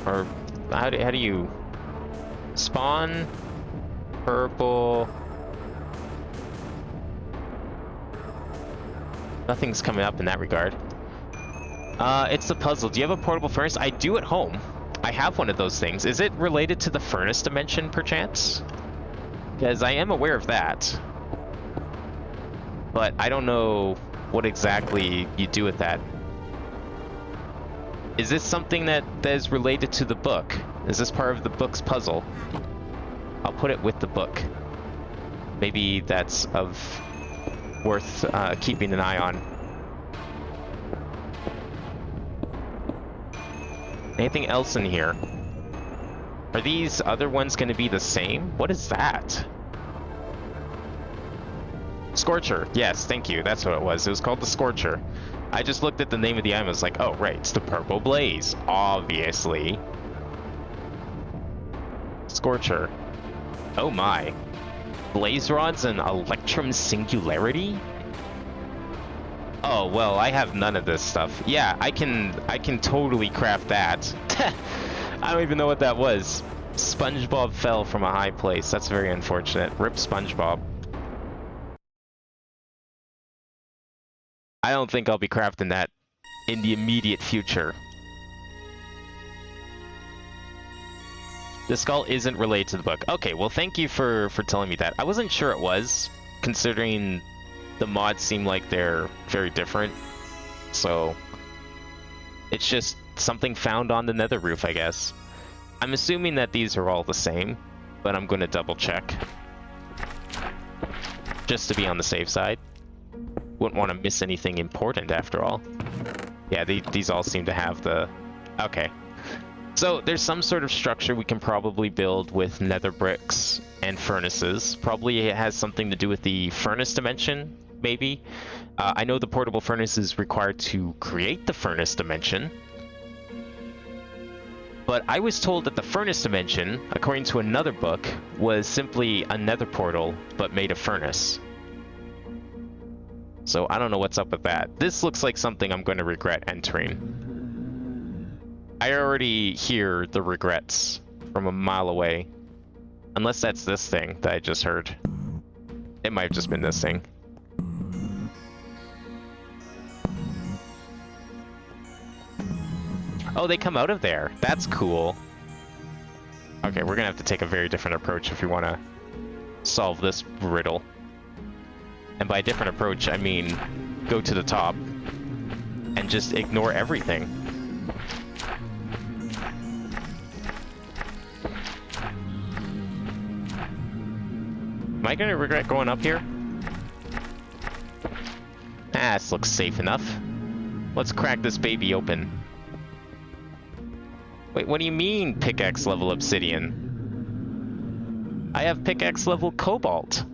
Or how do you spawn purple? Nothing's coming up in that regard. It's the puzzle. Do you have a portable furnace? I do at home. I have one of those things. Is it related to the furnace dimension, perchance? Because I am aware of that. But I don't know what exactly you do with that. Is this something that is related to the book? Is this part of the book's puzzle? I'll put it with the book. Maybe that's worth keeping an eye on. Anything else in here? Are these other ones going to be the same? What is that? Scorcher. Yes, thank you. That's what it was. It was called the Scorcher. I just looked at the name of the item. I was like, oh, right. It's the Purple Blaze. Obviously. Scorcher. Oh my. Blaze rods and Electrum Singularity? Oh, well, I have none of this stuff. Yeah, I can totally craft that. I don't even know what that was. SpongeBob fell from a high place. That's very unfortunate. Rip SpongeBob. I don't think I'll be crafting that in the immediate future. The skull isn't related to the book. Okay, well, thank you for telling me that. I wasn't sure it was, considering the mods seem like they're very different. So it's just something found on the nether roof, I guess. I'm assuming that these are all the same, but I'm going to double check just to be on the safe side. Wouldn't want to miss anything important after all. Yeah, these all seem to have the... Okay. So there's some sort of structure we can probably build with nether bricks and furnaces. Probably it has something to do with the furnace dimension, maybe. I know the portable furnace is required to create the furnace dimension. But I was told that the furnace dimension, according to another book, was simply a nether portal, but made of furnace. So I don't know what's up with that. This looks like something I'm going to regret entering. I already hear the regrets from a mile away. Unless that's this thing that I just heard. It might have just been this thing. Oh, they come out of there. That's cool. Okay, we're gonna have to take a very different approach if we want to solve this riddle. And by different approach, I mean go to the top and just ignore everything. Am I gonna regret going up here? Ah, this looks safe enough. Let's crack this baby open. Wait, what do you mean pickaxe level obsidian? I have pickaxe level cobalt.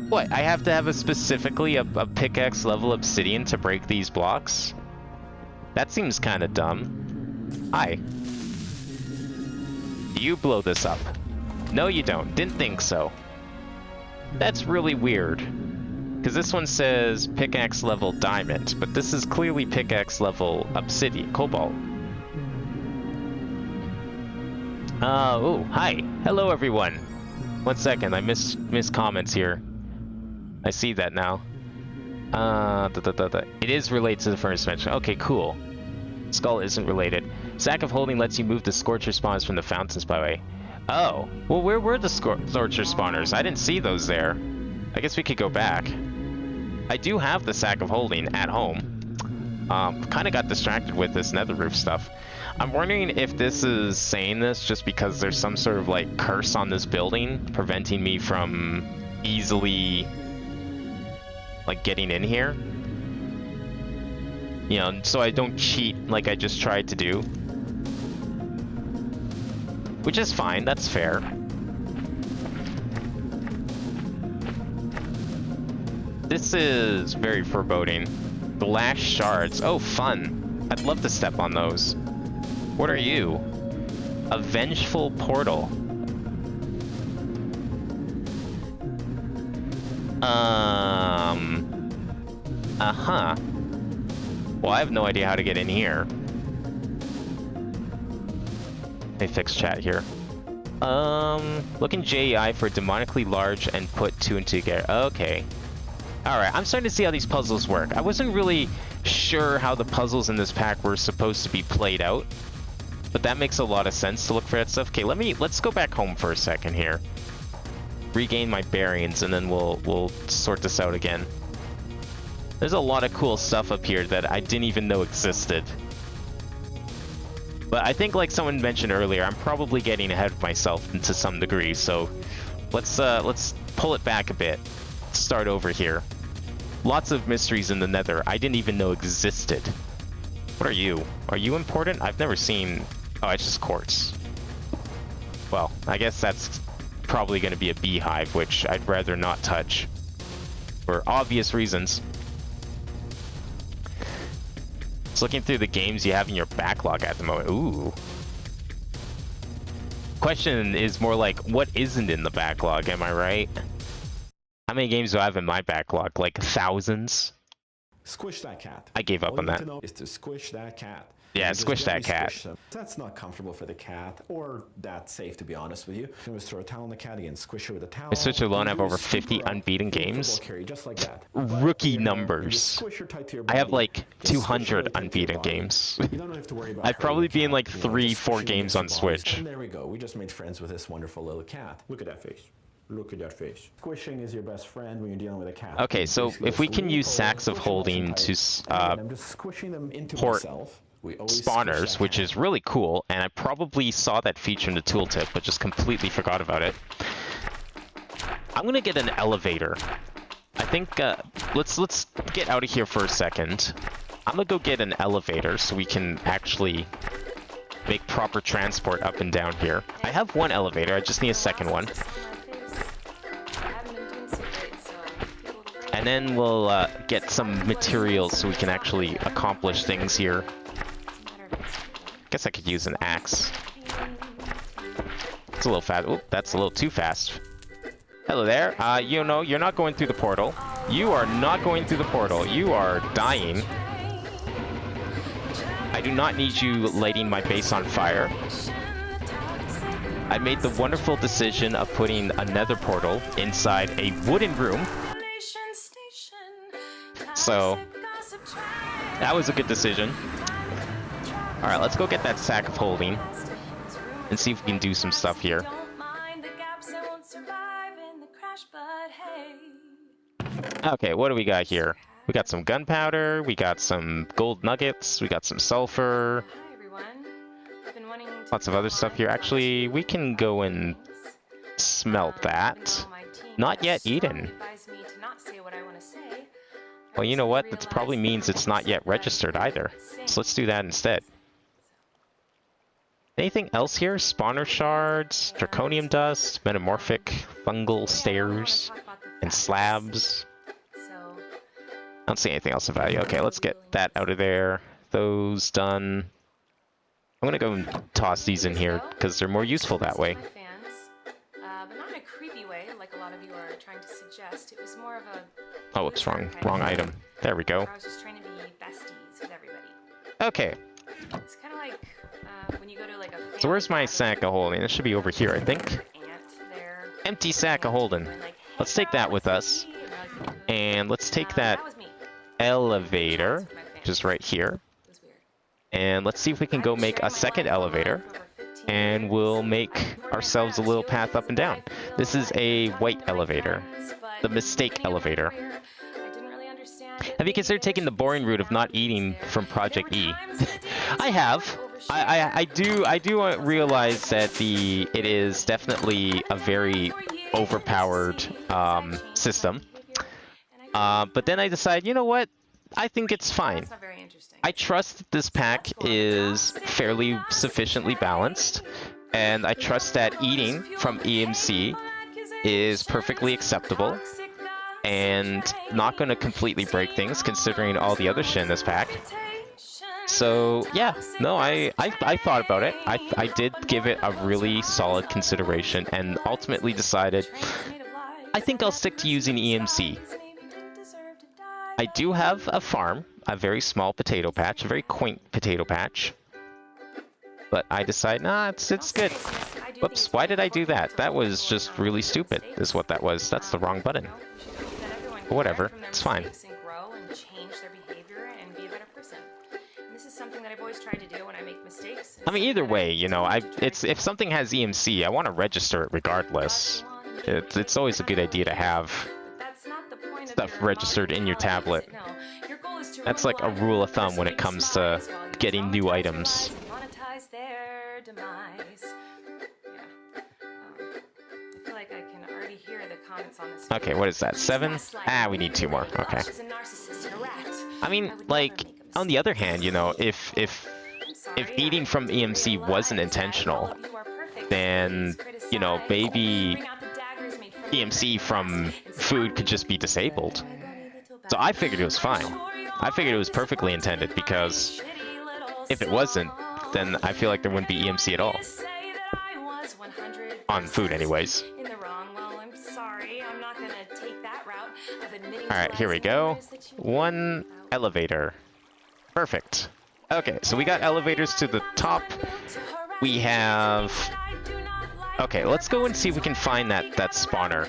What, I have to have a specifically a pickaxe level obsidian to break these blocks? That seems kind of dumb. Hi. You blow this up. No, you don't. Didn't think so. That's really weird. Because this one says pickaxe level diamond, but this is clearly pickaxe level obsidian, cobalt. Oh, hi. Hello, everyone. 1 second, I missed comments here. I see that now. It is related to the furnace dimension. Okay, cool. Skull isn't related. Sack of holding lets you move the scorcher spawns from the fountains, by the way. Oh, well, where were the scorcher spawners? I didn't see those there. I guess we could go back. I do have the sack of holding at home. Kind of got distracted with this nether roof stuff. I'm wondering if this is saying this just because there's some sort of like curse on this building preventing me from easily like getting in here. You know, so I don't cheat like I just tried to do. Which is fine, that's fair. This is very foreboding. Glass shards. Oh, fun. I'd love to step on those. What are you? A vengeful portal. Uh-huh. Well, I have no idea how to get in here. Let me fix chat here. Look in JEI for demonically large and put 2 and 2 together. Okay. Alright, I'm starting to see how these puzzles work. I wasn't really sure how the puzzles in this pack were supposed to be played out, but that makes a lot of sense to look for that stuff. Okay, let's go back home for a second here. Regain my bearings, and then we'll sort this out again. There's a lot of cool stuff up here that I didn't even know existed. But I think, like someone mentioned earlier, I'm probably getting ahead of myself to some degree, so let's pull it back a bit. Start over here. Lots of mysteries in the Nether I didn't even know existed. What are you? Are you important? I've never seen... Oh, it's just quartz. Well, I guess that's probably going to be a beehive, which I'd rather not touch. For obvious reasons. Just looking through the games you have in your backlog at the moment. Ooh. Question is more like, what isn't in the backlog, am I right? How many games do I have in my backlog? Like thousands? Squish that cat. I gave up All on you that. need to know is to squish that cat. Yeah, You just squish that gently cat. squish them. That's not comfortable for the cat, or that safe, to be honest with you. You can just throw a towel on the cat again, squish her with a towel. My Switch alone, I have You over scoop 50 her up, unbeaten do a football games. carry, just like that. Rookie But, you know, you numbers. squish her tight to your I have body. like Just squish her 200 really tight to your unbeaten body. games. You don't have to worry about I'd probably hurting the be in cat, like you know, 3, just 4 squishing games against on your bodies. Switch. And there we go. We just made friends with this wonderful little cat. Look at that face. Look at that face. Squishing is your best friend when you're dealing with a cat. Okay, so Basically, if we just can lean use forward, sacks of squish them nice and holding tight. to And again, I'm just squishing them into port myself. We always squish spawners, that which cat. is really cool, and I probably saw that feature in the tooltip, but just completely forgot about it. I'm gonna get an elevator. I think, let's get out of here for a second. I'm gonna go get an elevator so we can actually make proper transport up and down here. I have one elevator, I just need a second one. And then we'll get some materials so we can actually accomplish things here. Guess I could use an axe. It's a little fast. Oh, that's a little too fast. Hello there. You know, you're not going through the portal. You are not going through the portal. You are dying. I do not need you lighting my base on fire. I made the wonderful decision of putting a nether portal inside a wooden room. So, that was a good decision. Alright, let's go get that sack of holding and see if we can do some stuff here. Okay, what do we got here? We got some gunpowder, we got some gold nuggets, we got some sulfur, lots of other stuff here. Actually, we can go and smelt that. Not yet eaten. Well, you know what? That probably means it's not yet registered either. So let's do that instead. Anything else here? Spawner shards, draconium dust, metamorphic fungal stairs, and slabs. I don't see anything else of value. Okay, let's get that out of there. Those done. I'm gonna go and toss these in here because they're more useful that way. But not in a creepy way, like a lot of you are trying to suggest. It was more of a... Oh, whoops, wrong item. There we go. I was just trying to be besties with everybody. Okay, It's kind of like when you go to like a... so where's my sack of holding? It should be over here, I think. Empty sack of holding. Let's take that with us. And let's take that elevator, which is right here. And let's see if we can go make a second elevator. And we'll make ourselves a little path up and down. This is a white elevator. The mistake elevator. Have you considered taking the boring route of not eating from Project E? I have. I do realize that it is definitely a very overpowered system. But then I decide, you know what? I think it's fine. I trust that this pack is fairly sufficiently balanced, and I trust that eating from EMC is perfectly acceptable and not going to completely break things considering all the other shit in this pack. So yeah, no, I thought about it. I did give it a really solid consideration and ultimately decided I think I'll stick to using EMC. I do have a farm, a very small potato patch, a very quaint potato patch. But I decide, nah, it's good. Whoops, why did I do that? That was just really stupid, is what that was. That's the wrong button. But whatever, it's fine. Grow and change their behavior and be a better person. And this is something that I've always tried to do when I make mistakes. I mean, either way, you know, if something has EMC, I want to register it regardless. It's always a good idea to have stuff registered in your tablet. That's like a rule of thumb when it comes to getting new items. Monetize their demise. Yeah. I feel like I can already hear the comments on this. Okay, what is that? 7? Ah, we need 2 more. Okay. She's a narcissist and a rat. I mean, like, on the other hand, you know, if eating from EMC wasn't intentional, then, you know, maybe EMC from food could just be disabled. So I figured it was fine. I figured it was perfectly intended, because if it wasn't, then I feel like there wouldn't be EMC at all. On food anyways. Alright, here we go. 1 elevator. Perfect. Okay, so we got elevators to the top. We have... Okay, let's go and see if we can find that spawner.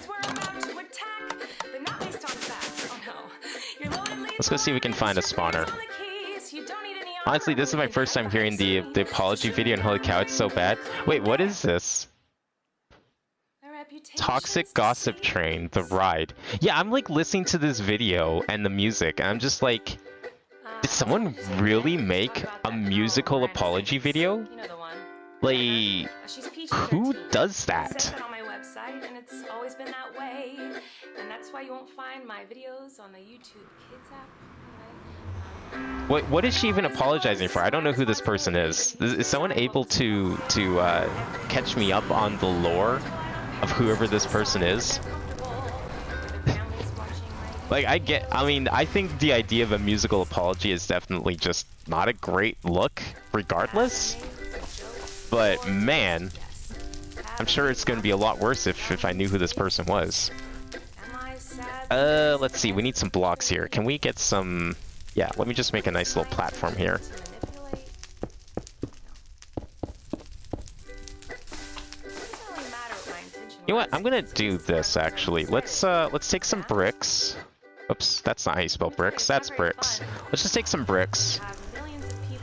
Let's go see if we can find a spawner. Honestly, this is my first time hearing the apology video, and holy cow, it's so bad. Wait, what is this? Toxic Gossip Train, the ride. Yeah, I'm like listening to this video and the music, and I'm just like, did someone really make a musical apology video? Like, who does that? Why you won't find my videos on the YouTube Kids app. What is she even apologizing for? I don't know who this person is. Is someone able to catch me up on the lore of whoever this person is? Like, I mean, I think the idea of a musical apology is definitely just not a great look, regardless. But man, I'm sure it's going to be a lot worse if I knew who this person was. Let's see, we need some blocks here. Can we get some... Yeah, let me just make a nice little platform here. You know what? I'm gonna do this, actually. Let's take some bricks. Oops, that's not how you spell bricks. That's bricks. Let's just take some bricks.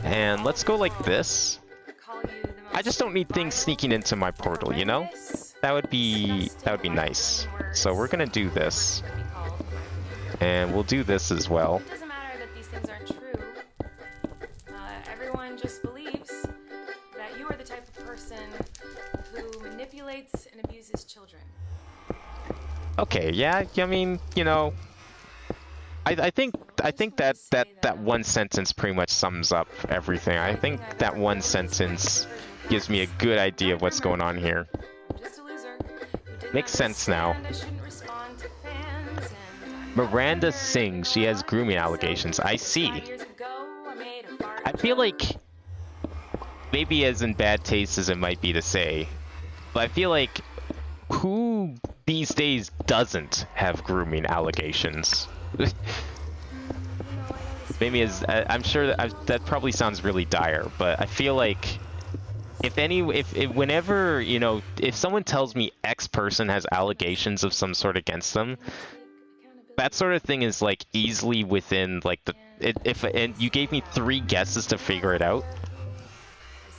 And let's go like this. I just don't need things sneaking into my portal, you know? That would be nice. So we're gonna do this. And we'll do this as well. It doesn't matter that these things aren't true. Everyone just believes that you are the type of person who manipulates and abuses children. Okay, yeah, I mean, you know, I think that one sentence pretty much sums up everything. I think that one sentence gives me a good idea of what's going on here. Makes sense now. Miranda sings. She has grooming allegations. I see. I feel like maybe as in bad taste as it might be to say, but I feel like who these days doesn't have grooming allegations? Maybe as I'm sure that probably sounds really dire, but I feel like if whenever, you know, if someone tells me X person has allegations of some sort against them, that sort of thing is like easily within like and you gave me 3 guesses to figure it out,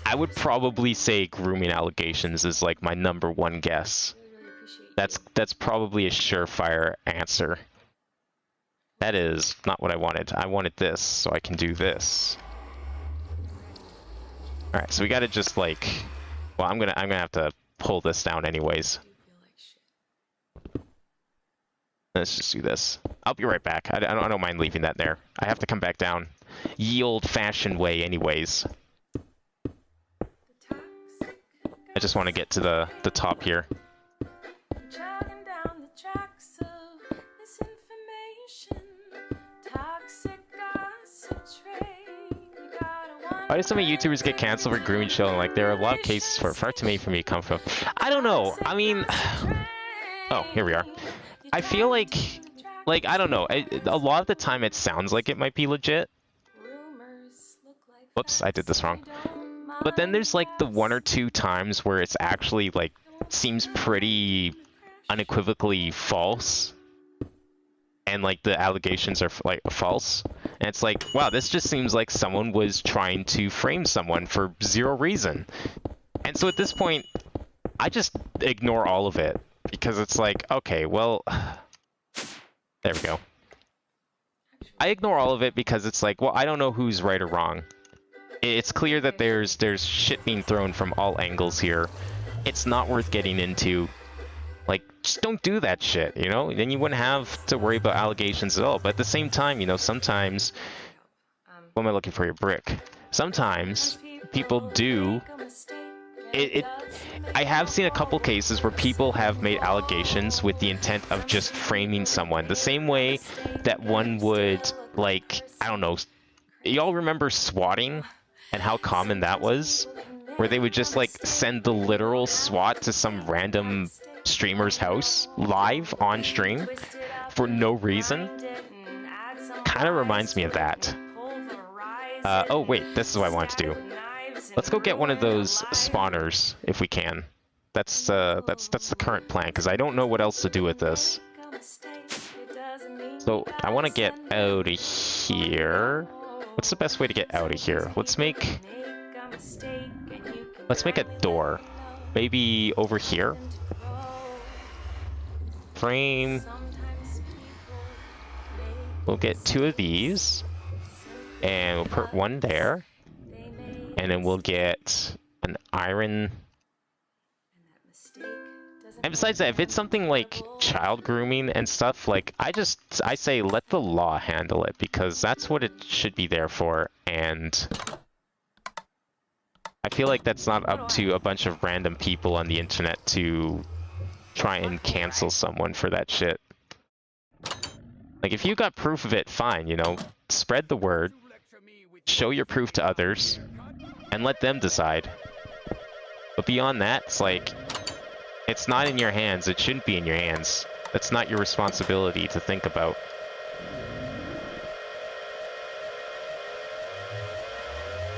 I would probably say grooming allegations is like my #1 guess. That's probably a surefire answer. That is not what I wanted. I wanted this, so I can do this. All right, so we got to just like, well, I'm gonna have to pull this down anyways. Let's just do this. I'll be right back. I don't mind leaving that there. I have to come back down. Ye old-fashioned way anyways. I just want to get to the top here. Why do so many YouTubers get canceled for grooming children? Like, there are a lot of cases for far too many for me to come from. I don't know. I mean... Oh, here we are. I feel like I don't know. A lot of the time it sounds like it might be legit. Whoops, I did this wrong. But then there's like the 1 or 2 times where it's actually like seems pretty unequivocally false, and like the allegations are like false, and it's like, wow, this just seems like someone was trying to frame someone for zero reason. And so at this point, I just ignore all of it because it's like, okay, well, there we go. I ignore all of it because it's like, well, I don't know who's right or wrong. It's clear that there's shit being thrown from all angles here. It's not worth getting into. Like, just don't do that shit, you know? Then you wouldn't have to worry about allegations at all. But at the same time, you know, sometimes... What am I looking for? Your brick. Sometimes people do... I have seen a couple cases where people have made allegations with the intent of just framing someone. The same way that one would, like, I don't know... Y'all remember swatting? And how common that was? Where they would just, like, send the literal SWAT to some random streamer's house live on stream for no reason. Kind of reminds me of that. Oh wait, this is what I wanted to do. Let's go get one of those spawners if we can. That's the current plan, because I don't know what else to do with this. So I want to get out of here. What's the best way to get out of here? Let's make a door. Maybe over here. Frame. We'll get 2 of these, and we'll put 1 there, and then we'll get an iron. And besides that, if it's something like child grooming and stuff, like, I say let the law handle it, because that's what it should be there for. And I feel like that's not up to a bunch of random people on the internet to try and cancel someone for that shit. Like, if you got proof of it, fine, you know, spread the word, show your proof to others, and let them decide. But beyond that, it's like, it's not in your hands. It shouldn't be in your hands. That's not your responsibility to think about.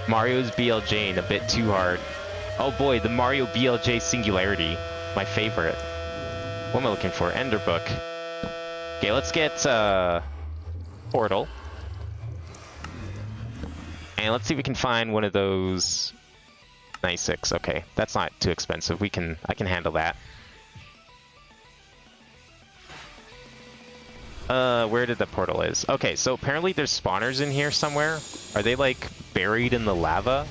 Mario's BLJing a bit too hard. Oh boy, the Mario BLJ singularity. My favorite. What am I looking for? Ender Book. Okay, let's get Portal. And let's see if we can find one of those 96. Okay, that's not too expensive. I can handle that. Where did the portal is? Okay, so apparently there's spawners in here somewhere. Are they like buried in the lava?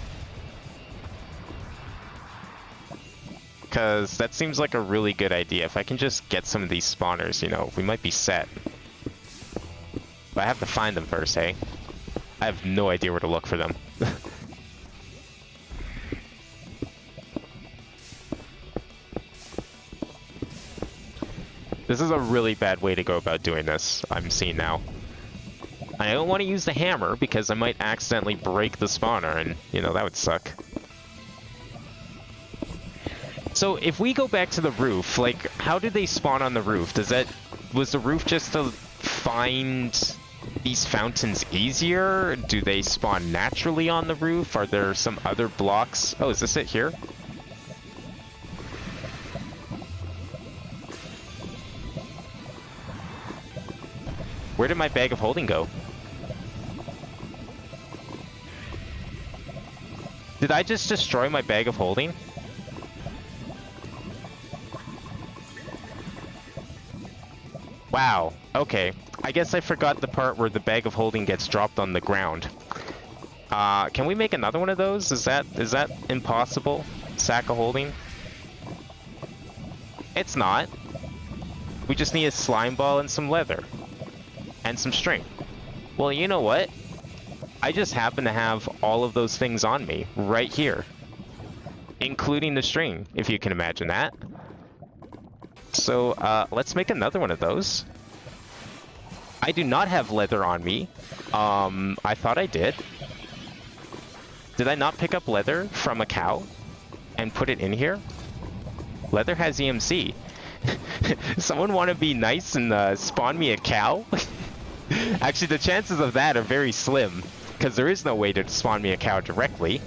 Because that seems like a really good idea. If I can just get some of these spawners, you know, we might be set. But I have to find them first, hey? I have no idea where to look for them. This is a really bad way to go about doing this, I'm seeing now. I don't want to use the hammer because I might accidentally break the spawner, and, you know, that would suck. So if we go back to the roof, like, how did they spawn on the roof? Was the roof just to find these fountains easier? Do they spawn naturally on the roof? Are there some other blocks? Oh, is this it here? Where did my bag of holding go? Did I just destroy my bag of holding? Wow, okay. I guess I forgot the part where the bag of holding gets dropped on the ground. Can we make another one of those? Is that impossible? Sack of holding? It's not. We just need a slime ball and some leather. And some string. Well, you know what? I just happen to have all of those things on me, right here. Including the string, if you can imagine that. So, let's make another one of those. I do not have leather on me. I thought I did. Did I not pick up leather from a cow and put it in here? Leather has EMC. Someone want to be nice and spawn me a cow? Actually, the chances of that are very slim, because there is no way to spawn me a cow directly.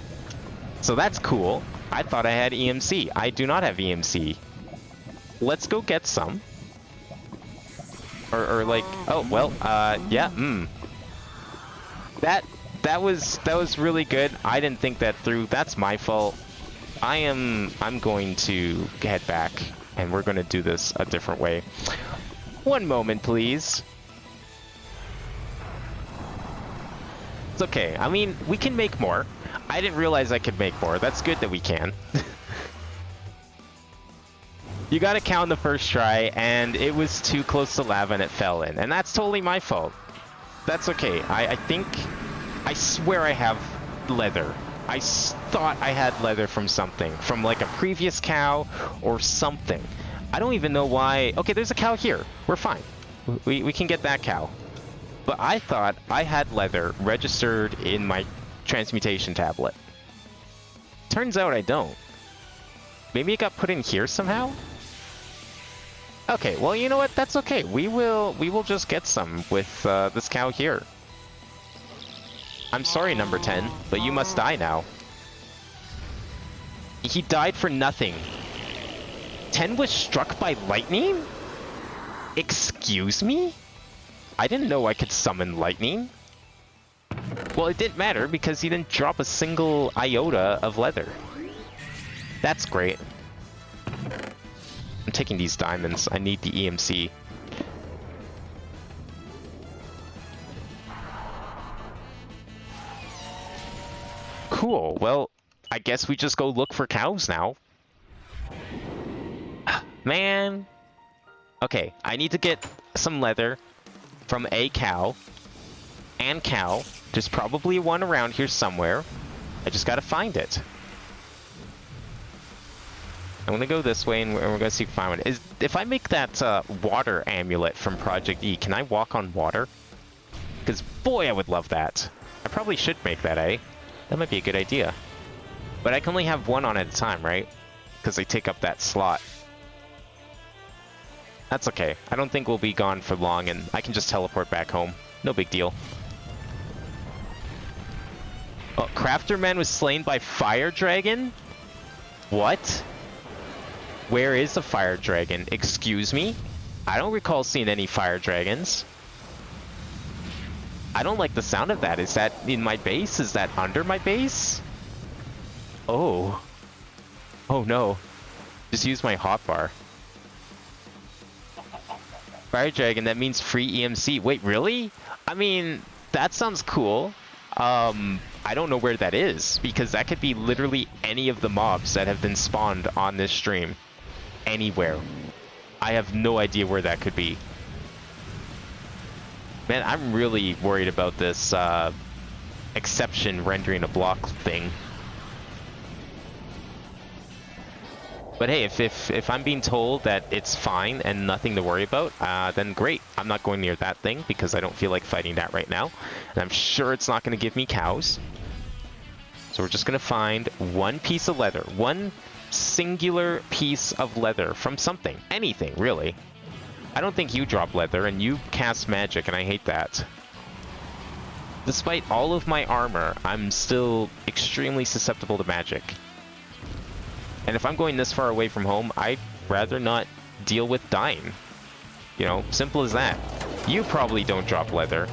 So that's cool. I thought I had EMC. I do not have EMC. Let's go get some. Or like, oh, well, yeah, That was really good. I didn't think that through. That's my fault. I'm going to head back, and we're going to do this a different way. One moment, please. It's okay. I mean, we can make more. I didn't realize I could make more. That's good that we can. You gotta count the first try, and it was too close to lava and it fell in. And that's totally my fault. That's okay. I think... I swear I have leather. I thought I had leather from something. From like a previous cow or something. I don't even know why... Okay, there's a cow here. We're fine. We can get that cow. But I thought I had leather registered in my transmutation tablet. Turns out I don't. Maybe it got put in here somehow? Okay, well, you know what? That's okay. We will just get some with this cow here. I'm sorry, number 10, but you must die now. He died for nothing. 10 was struck by lightning? Excuse me? I didn't know I could summon lightning. Well, it didn't matter because he didn't drop a single iota of leather. That's great. I'm taking these diamonds. I need the EMC. Cool. Well, I guess we just go look for cows now. Man. Okay, I need to get some leather from a cow. And cow. There's probably one around here somewhere. I just gotta find it. I'm gonna go this way, and we're gonna see if I find one. If I make that water amulet from Project E, can I walk on water? Because boy, I would love that. I probably should make that, eh? That might be a good idea. But I can only have one on at a time, right? Because they take up that slot. That's okay. I don't think we'll be gone for long, and I can just teleport back home. No big deal. Oh, Crafter Man was slain by Fire Dragon? What? Where is the fire dragon? Excuse me? I don't recall seeing any fire dragons. I don't like the sound of that. Is that in my base? Is that under my base? Oh. Oh no. Just use my hotbar. Fire dragon, that means free EMC. Wait, really? I mean, that sounds cool. I don't know where that is, because that could be literally any of the mobs that have been spawned on this stream. Anywhere. I have no idea where that could be. Man, I'm really worried about this exception rendering a block thing. But hey, if I'm being told that it's fine and nothing to worry about, then great. I'm not going near that thing because I don't feel like fighting that right now. And I'm sure it's not going to give me cows. So we're just going to find one piece of leather. One singular piece of leather from something. Anything, really. I don't think you drop leather, and you cast magic, and I hate that. Despite all of my armor, I'm still extremely susceptible to magic. And if I'm going this far away from home, I'd rather not deal with dying. You know, simple as that. You probably don't drop leather.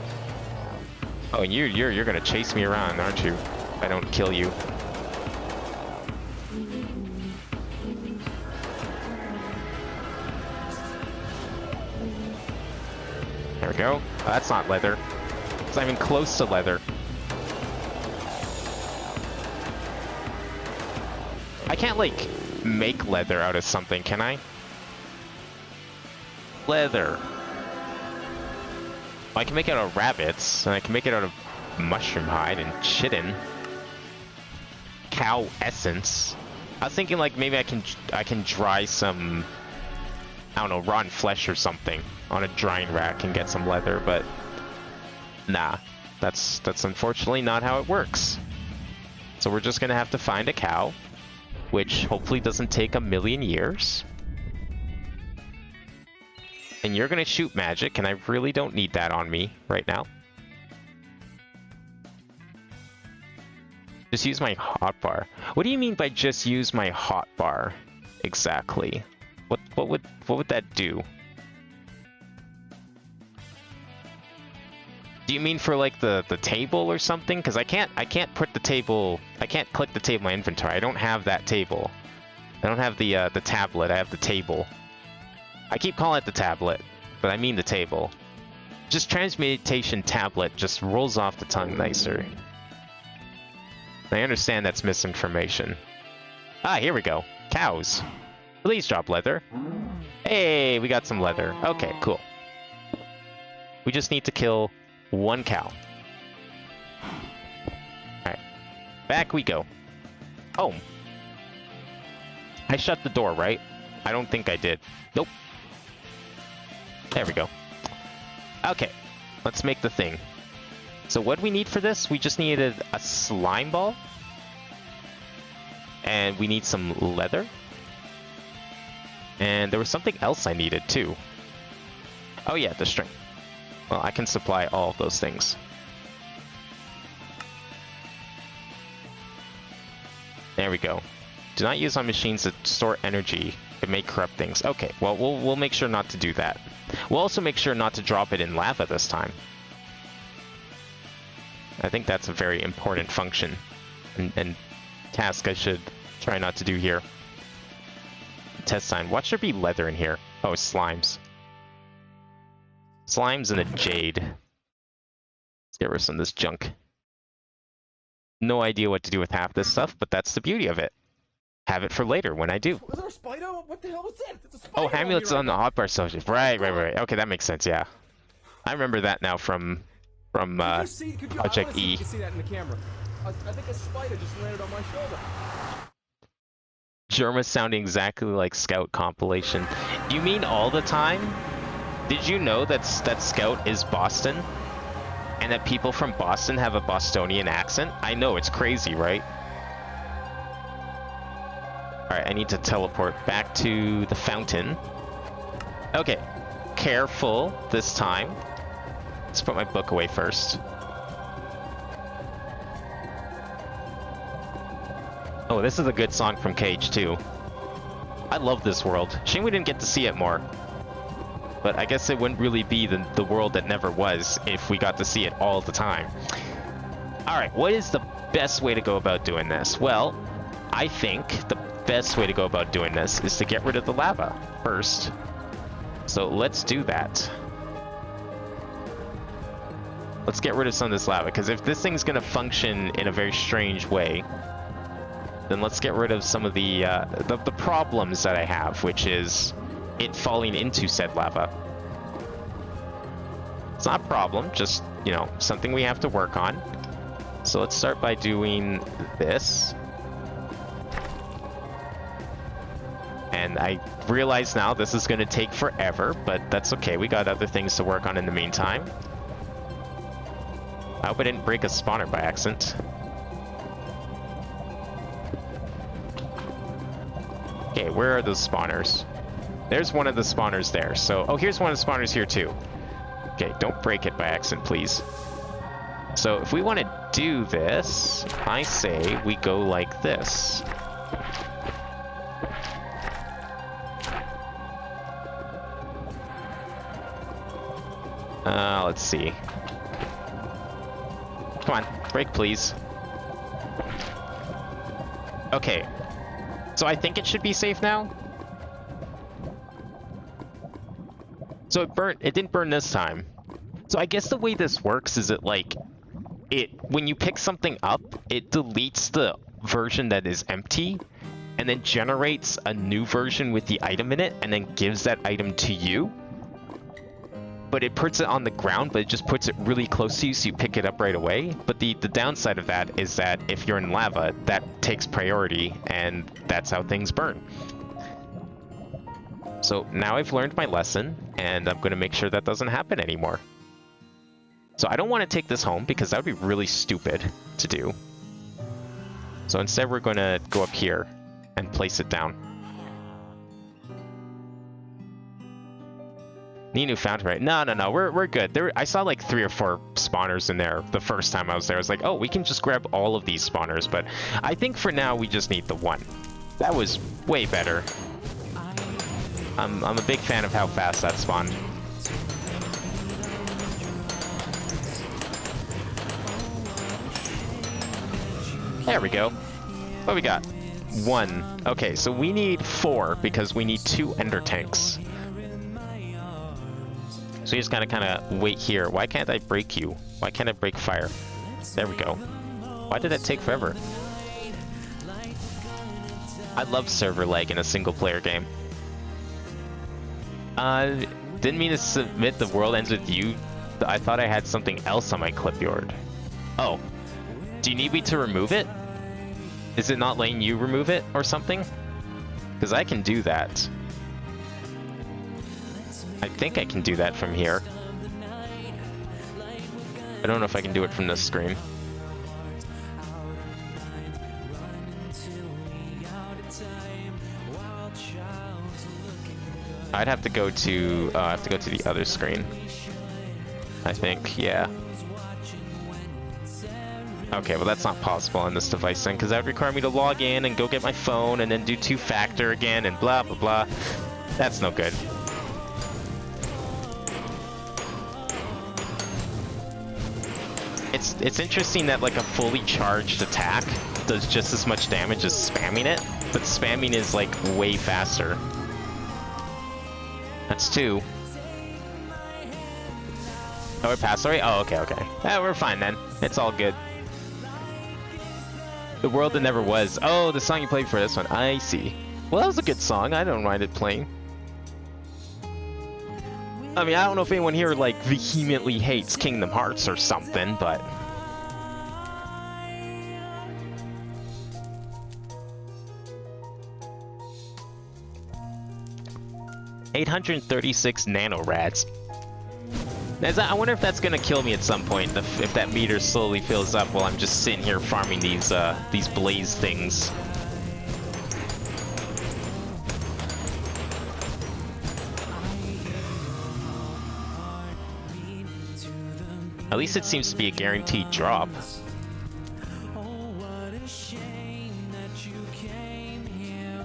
Oh, and you're gonna chase me around, aren't you? If I don't kill you. There we go. Oh, that's not leather. It's not even close to leather. I can't, like, make leather out of something, can I? Leather. I can make it out of rabbits, and I can make it out of mushroom hide and chitin. Cow essence. I was thinking, like, maybe I can dry some, I don't know, rotten flesh or something on a drying rack and get some leather, but nah, that's unfortunately not how it works. So we're just gonna have to find a cow, which hopefully doesn't take 1,000,000 years. And you're gonna shoot magic, and I really don't need that on me right now. Just use my hotbar. What do you mean by just use my hotbar? Exactly. What would that do? Do you mean for like the table or something? Because I can't put the table. I can't click the table in my inventory. I don't have that table. I don't have the tablet. I have the table. I keep calling it the tablet, but I mean the table. Just transmutation tablet just rolls off the tongue nicer. I understand that's misinformation. Ah, here we go. Cows. Please drop leather. Hey, we got some leather. Okay, cool. We just need to kill one cow. Alright. Back we go. Home. I shut the door, right? I don't think I did. Nope. There we go. Okay. Let's make the thing. So what do we need for this? We just needed a slime ball. And we need some leather. And there was something else I needed too. Oh yeah, the string. Well, I can supply all of those things. There we go. Do not use on machines that store energy. It may corrupt things. Okay, well, we'll make sure not to do that. We'll also make sure not to drop it in lava this time. I think that's a very important function and task I should try not to do here. Test sign. Watch there be leather in here. Oh, slimes. Slimes and a jade. Let's get rid of some of this junk. No idea what to do with half this stuff, but that's the beauty of it. Have it for later when I do. Was there a spider? What the hell was that? There's a spider Oh, amulets on the hotbar subject. Right. Okay, that makes sense. Yeah, I remember that now from Project E. You can see that in the camera. I think a spider just landed on my shoulder. Germa sounding exactly like Scout compilation. You mean all the time? Did you know that Scout is Boston? And that people from Boston have a Bostonian accent? I know, it's crazy, right? Alright, I need to teleport back to the fountain. Okay, careful this time. Let's put my book away first. Oh, this is a good song from Cage, too. I love this world. Shame we didn't get to see it more. But I guess it wouldn't really be the world that never was if we got to see it all the time. Alright, what is the best way to go about doing this? Well, I think the best way to go about doing this is to get rid of the lava first. So let's do that. Let's get rid of some of this lava, because if this thing's going to function in a very strange way, then let's get rid of some of the problems that I have, which is it falling into said lava. It's not a problem, just, you know, something we have to work on. So let's start by doing this. And I realize now this is going to take forever, but that's okay. We got other things to work on in the meantime. I hope I didn't break a spawner by accident. Okay, where are those spawners? There's one of the spawners there. So, oh, here's one of the spawners here too. Okay, don't break it by accident, please. So if we want to do this, I say we go like this. Let's see. Come on, break please. Okay. So I think it should be safe now. So it didn't burn this time. So I guess the way this works is when you pick something up, it deletes the version that is empty and then generates a new version with the item in it and then gives that item to you. But it puts it on the ground, but it just puts it really close to you so you pick it up right away. But the downside of that is that if you're in lava, that takes priority and that's how things burn. So now I've learned my lesson and I'm going to make sure that doesn't happen anymore. So I don't want to take this home because that would be really stupid to do. So instead we're going to go up here and place it down. Need new fountain, right? No, no, no. We're good. I saw like 3 or 4 spawners in there the first time I was there. I was like, oh, we can just grab all of these spawners. But I think for now we just need the one. That was way better. I'm a big fan of how fast that spawned. There we go. What we got? 1. Okay, so we need 4 because we need 2 ender tanks. So you just gotta kind of wait here. Why can't I break you? Why can't I break fire? There we go. Why did that take forever? I love server lag in a single player game. Didn't mean to submit the world ends with you. I thought I had something else on my clipboard. Oh. Do you need me to remove it? Is it not letting you remove it or something? Because I can do that. I think I can do that from here. I don't know if I can do it from this screen. I'd have to go to the other screen. I think, yeah. Okay, well that's not possible on this device then, because that would require me to log in and go get my phone and then do 2-factor again and blah blah blah. That's no good. It's interesting that like a fully charged attack does just as much damage as spamming it, but spamming is like way faster. That's 2. Oh, we're past already? Oh, okay, okay. Yeah, we're fine then. It's all good. The World That Never Was. Oh, the song you played for this one. I see. Well, that was a good song. I don't mind it playing. I mean, I don't know if anyone here, like, vehemently hates Kingdom Hearts or something, but... $836 nanorats. I wonder if that's gonna kill me at some point, if that meter slowly fills up while I'm just sitting here farming these blaze things. At least it seems to be a guaranteed drop.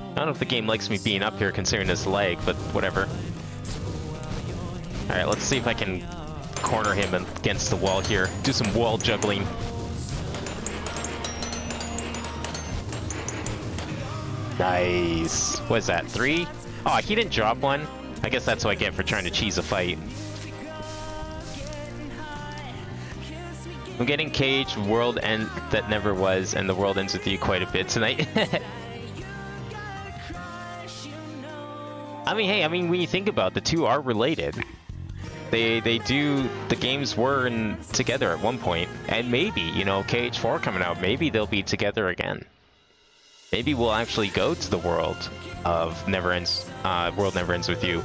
I don't know if the game likes me being up here considering this lag, but whatever. Alright, let's see if I can corner him against the wall here. Do some wall juggling. Nice. What is that, 3? Oh, he didn't drop one. I guess that's what I get for trying to cheese a fight. I'm getting Cage, World End That Never Was, and The World Ends With You quite a bit tonight. I mean, hey, when you think about it, the two are related. The games were together at one point, and maybe, you know, KH4 coming out, maybe they'll be together again. Maybe we'll actually go to the world of World Never Ends With You.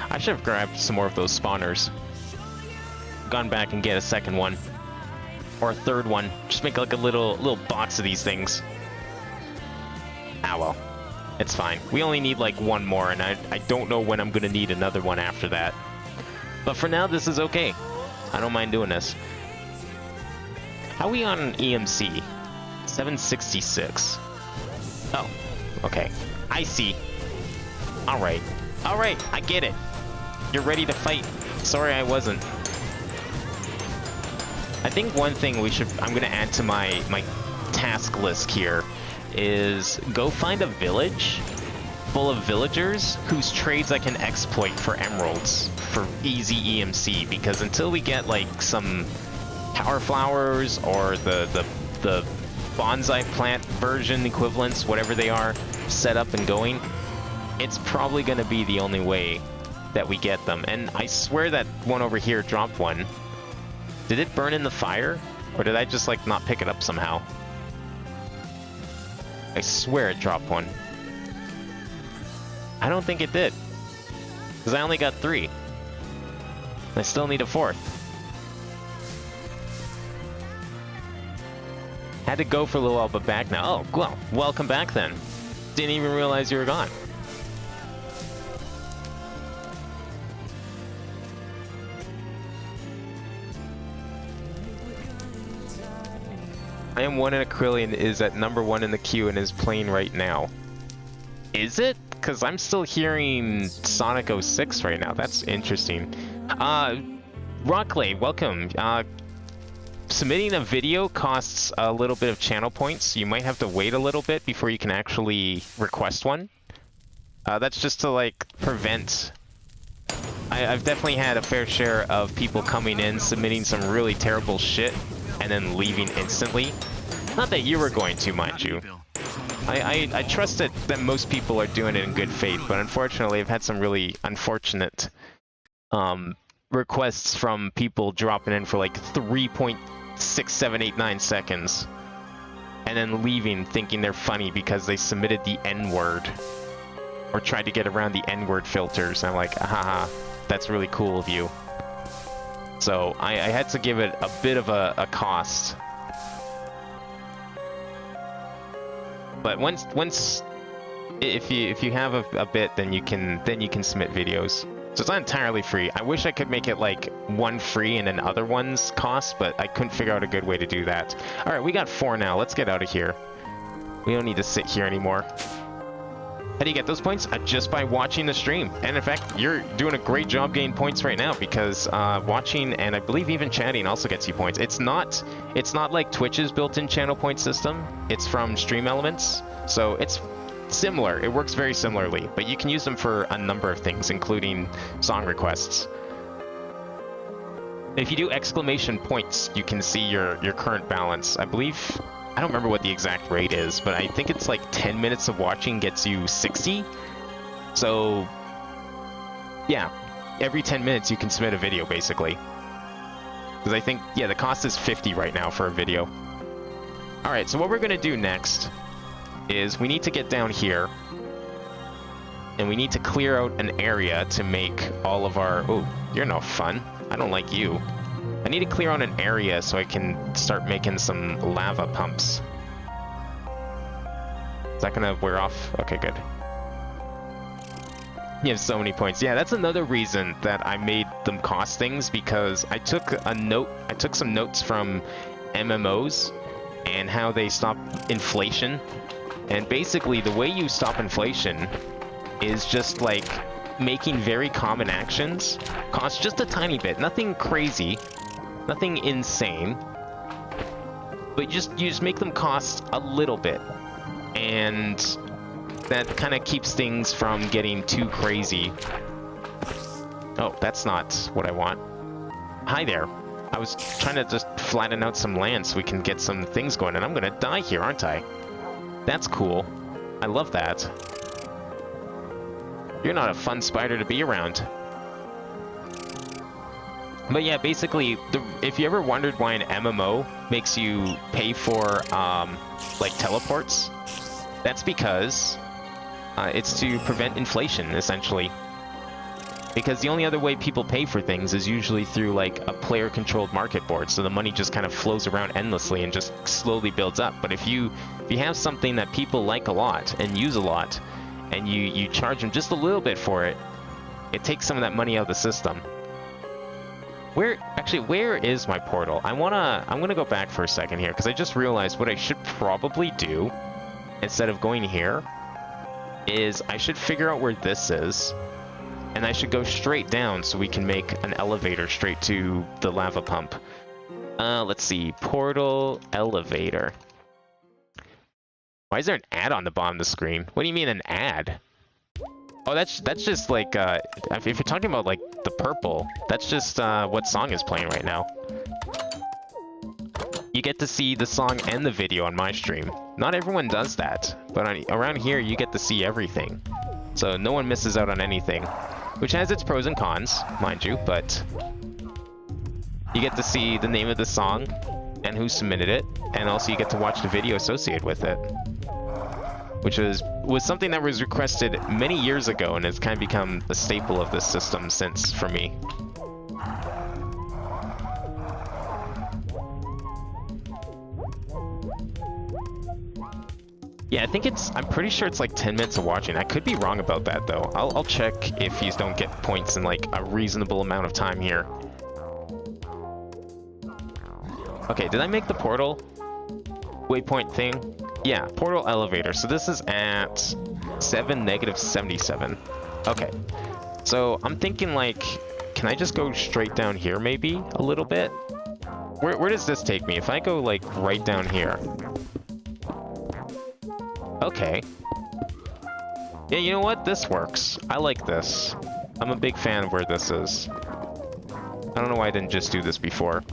I should have grabbed some more of those spawners. Gone back and get a second one. Or a third one. Just make like a little box of these things. Ah well. It's fine. We only need like one more, and I don't know when I'm gonna need another one after that. But for now, this is okay. I don't mind doing this. How are we on EMC? 766. Oh, okay. I see. Alright. Alright, I get it. You're ready to fight. Sorry I wasn't. I think one thing I'm gonna add to my task list here is go find a village full of villagers whose trades I can exploit for emeralds for easy EMC, because until we get like some power flowers or the bonsai plant version equivalents, whatever they are, set up and going, it's probably going to be the only way that we get them. And I swear that one over here dropped one. Did it burn in the fire, or did I just like not pick it up somehow? I swear it dropped one. I don't think it did, because I only got 3. I still need a 4th. Had to go for a little while, but back now. Oh, well, welcome back then. Didn't even realize you were gone. I Am One in a Quillion is at #1 in the queue and is playing right now. Is it? Because I'm still hearing Sonic 06 right now. That's interesting. Rockley, welcome. Submitting a video costs a little bit of channel points. You might have to wait a little bit before you can actually request one. That's just to like prevent. I've definitely had a fair share of people coming in, submitting some really terrible shit, and then leaving instantly. Not that you were going to, mind you. I trust that most people are doing it in good faith, but unfortunately I've had some really unfortunate requests from people dropping in for like 3.6789 seconds and then leaving thinking they're funny because they submitted the N-word or tried to get around the N-word filters. And I'm like, haha, that's really cool of you. So I had to give it a bit of a cost. But once if you have a bit, then you can submit videos. So it's not entirely free. I wish I could make it like one free and then other ones cost, but I couldn't figure out a good way to do that. All right, we got 4 now. Let's get out of here. We don't need to sit here anymore. How do you get those points? Just by watching the stream. And in fact, you're doing a great job getting points right now because watching and I believe even chatting also gets you points. It's not like Twitch's built-in channel point system. It's from Stream Elements, so it's similar. It works very similarly, but you can use them for a number of things, including song requests. If you do exclamation points, you can see your current balance. I believe, I don't remember what the exact rate is, but I think it's like 10 minutes of watching gets you 60. So yeah, every 10 minutes you can submit a video basically. Because I think, yeah, the cost is 50 right now for a video. All right, so what we're gonna do next is we need to get down here and we need to clear out an area to make all of our... Oh, you're no fun. I don't like you. I need to clear out an area so I can start making some lava pumps. Is that gonna wear off? Okay, good. You have so many points. Yeah, that's another reason that I made them cost things, because I took some notes from MMOs and how they stop inflation. And basically, the way you stop inflation is just like making very common actions cost just a tiny bit. Nothing crazy, nothing insane, but you just make them cost a little bit, and that kind of keeps things from getting too crazy. Oh, that's not what I want. Hi there. I was trying to just flatten out some land so we can get some things going, and I'm gonna die here, aren't I? That's cool. I love that. You're not a fun spider to be around. But yeah, basically, if you ever wondered why an MMO makes you pay for, like, teleports, that's because it's to prevent inflation, essentially. Because the only other way people pay for things is usually through, like, a player-controlled market board, so the money just kind of flows around endlessly and just slowly builds up. But if you have something that people like a lot and use a lot, and you charge them just a little bit for it, it takes some of that money out of the system. Where is my portal? I'm gonna go back for a second here, because I just realized what I should probably do instead of going here is I should figure out where this is, and I should go straight down so we can make an elevator straight to the lava pump. Let's see, portal elevator. Why is there an ad on the bottom of the screen? What do you mean an ad? Oh, that's just like, if you're talking about like the purple, that's just what song is playing right now. You get to see the song and the video on my stream. Not everyone does that, but around here you get to see everything. So no one misses out on anything, which has its pros and cons, mind you, but you get to see the name of the song and who submitted it, and also you get to watch the video associated with it, which was something that was requested many years ago and has kind of become a staple of this system since, for me. Yeah, I'm pretty sure it's like 10 minutes of watching. I could be wrong about that though. I'll check if you don't get points in like a reasonable amount of time here. Okay, did I make the portal? waypoint thing. Yeah, portal elevator. So this is at 7, -77. Okay. So I'm thinking like, can I just go straight down here maybe a little bit? Where does this take me? If I go like right down here. Okay. Yeah, you know what? This works. I like this. I'm a big fan of where this is. I don't know why I didn't just do this before.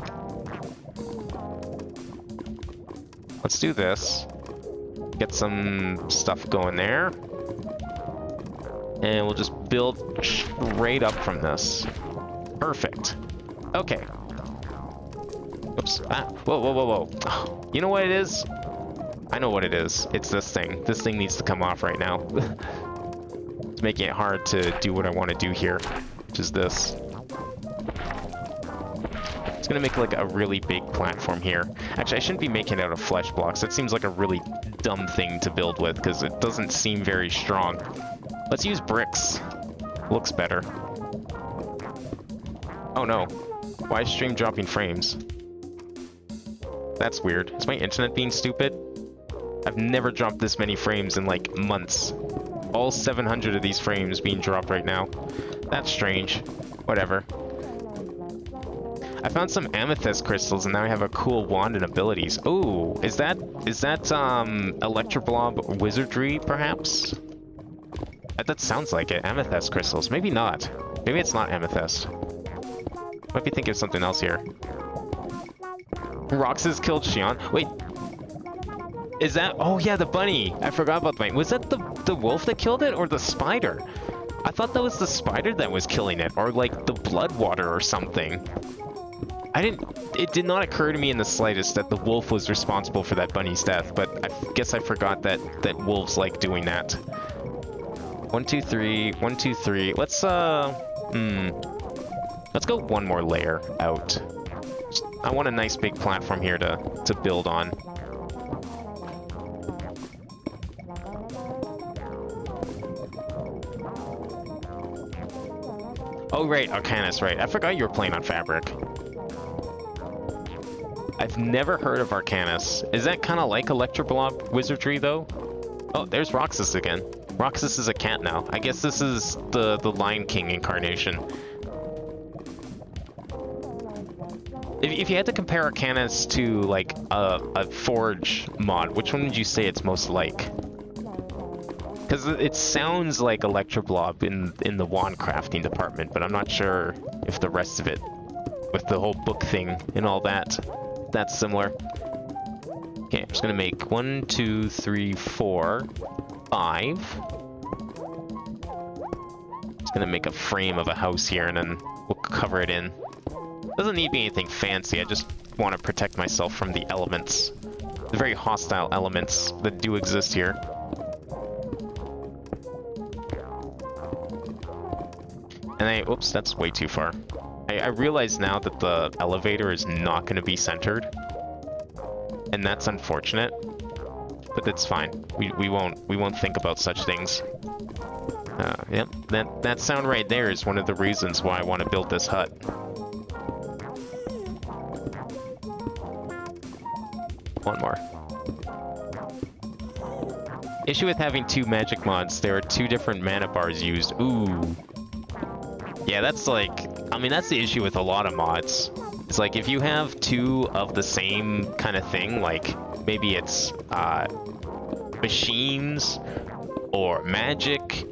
Let's do this. Get some stuff going there. And we'll just build straight up from this. Perfect. Okay. Oops. Ah. Whoa, whoa, whoa, whoa. You know what it is? I know what it is. It's this thing. This thing needs to come off right now. It's making it hard to do what I want to do here, which is this. It's gonna make like a really big platform here. Actually, I shouldn't be making it out of flesh blocks. That seems like a really dumb thing to build with because it doesn't seem very strong. Let's use bricks. Looks better. Oh no. Why is stream dropping frames? That's weird. Is my internet being stupid? I've never dropped this many frames in like months. All 700 of these frames being dropped right now. That's strange. Whatever. I found some amethyst crystals and now I have a cool wand and abilities. Oh, is that Electroblob wizardry perhaps? That sounds like it. Amethyst crystals. Maybe not. Maybe it's not amethyst. Might be thinking of something else here. Roxas killed Xion. Wait. Is that... Oh yeah, the bunny. I forgot about the bunny. Was that the wolf that killed it or the spider? I thought that was the spider that was killing it, or like the blood water or something. It did not occur to me in the slightest that the wolf was responsible for that bunny's death, but I guess I forgot that wolves like doing that. 1, 2, 3, 1, 2, 3. Let's go one more layer out. I want a nice big platform here to build on. Oh right, Arcanus, right. I forgot you were playing on Fabric. I've never heard of Arcanus. Is that kind of like Electroblob wizardry though? Oh, there's Roxas again. Roxas is a cat now. I guess this is the Lion King incarnation. If you had to compare Arcanus to like a Forge mod, which one would you say it's most like? Because it sounds like Electroblob in the wand crafting department, but I'm not sure if the rest of it, with the whole book thing and all that, that's similar. Okay, I'm just gonna make 1, 2, 3, 4, 5. Just gonna make a frame of a house here, and then we'll cover it in. Doesn't need to be anything fancy. I just want to protect myself from the elements, the very hostile elements that do exist here. And oops, that's way too far. I realize now that the elevator is not going to be centered, and that's unfortunate. But that's fine. We won't think about such things. Yep, that sound right there is one of the reasons why I want to build this hut. One more. Issue with having 2 magic mods, there are 2 different mana bars used. Ooh. Yeah, that's like, I mean, that's the issue with a lot of mods. It's like if you have 2 of the same kind of thing, like maybe it's machines or magic,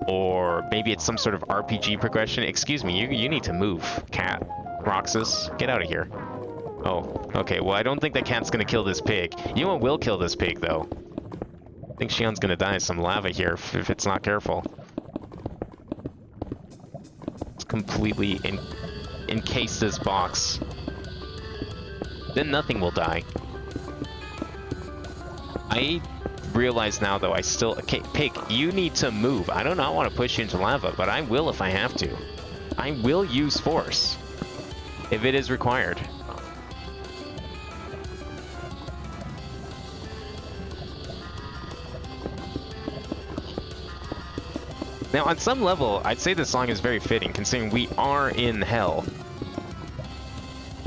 or maybe it's some sort of RPG progression. Excuse me, you need to move, cat. Roxas, get out of here. Oh, okay, well I don't think that cat's gonna kill this pig. You know what will kill this pig though? I think Shion's gonna die of some lava here if it's not careful. It's completely encase this box. Then nothing will die. I realize now though I still... Okay, pig, you need to move. I do not want to push you into lava, but I will if I have to. I will use force if it is required. Now, on some level, I'd say this song is very fitting, considering we are in hell.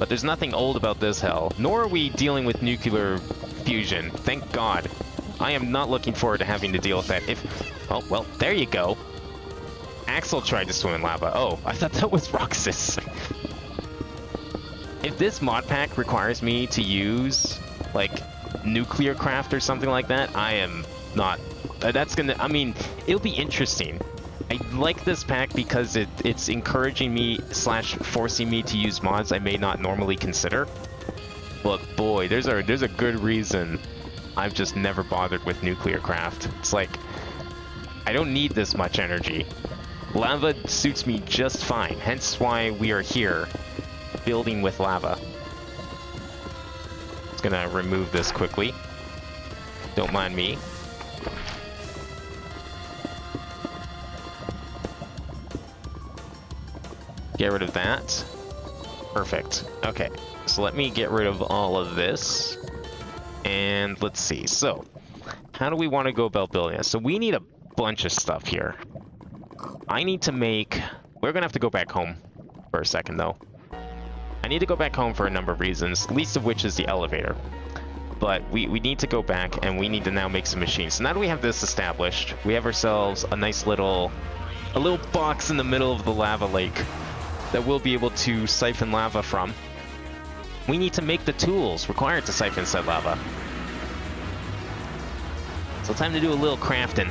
But there's nothing old about this hell. Nor are we dealing with nuclear fusion. Thank God. I am not looking forward to having to deal with that. Oh, well, there you go. Axel tried to swim in lava. Oh, I thought that was Roxas. If this mod pack requires me to use, like, nuclear craft or something like that, I am not... That's gonna... I mean, it'll be interesting. I like this pack because it's encouraging me / forcing me to use mods I may not normally consider. But boy, there's a good reason I've just never bothered with nuclear craft. It's like, I don't need this much energy. Lava suits me just fine, hence why we are here, building with lava. Just gonna remove this quickly. Don't mind me. Get rid of that. Perfect. Okay, so let me get rid of all of this. And let's see. So, how do we want to go about building this? So we need a bunch of stuff here. I need to make... We're going to have to go back home for a second, though. I need to go back home for a number of reasons, least of which is the elevator. But we need to go back, and we need to now make some machines. So now that we have this established, we have ourselves a nice little... a little box in the middle of the lava lake that we'll be able to siphon lava from. We need to make the tools required to siphon said lava. So time to do a little crafting.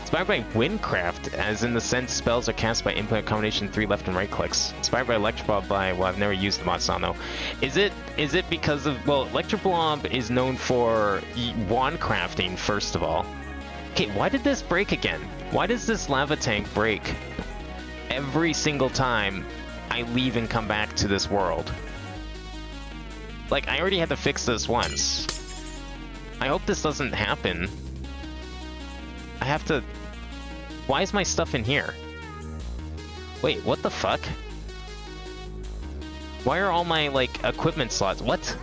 Inspired by Windcraft, as in the sense spells are cast by input combination 3 left and right clicks. Inspired by Electroblob by, well, I've never used the mod, so I don't know. Is it because of, well, Electroblob is known for wand crafting, first of all. Okay, why did this break again? Why does this lava tank break every single time I leave and come back to this world? Like, I already had to fix this once. I hope this doesn't happen. I have to... Why is my stuff in here? Wait, what the fuck? Why are all my, like, equipment slots... What?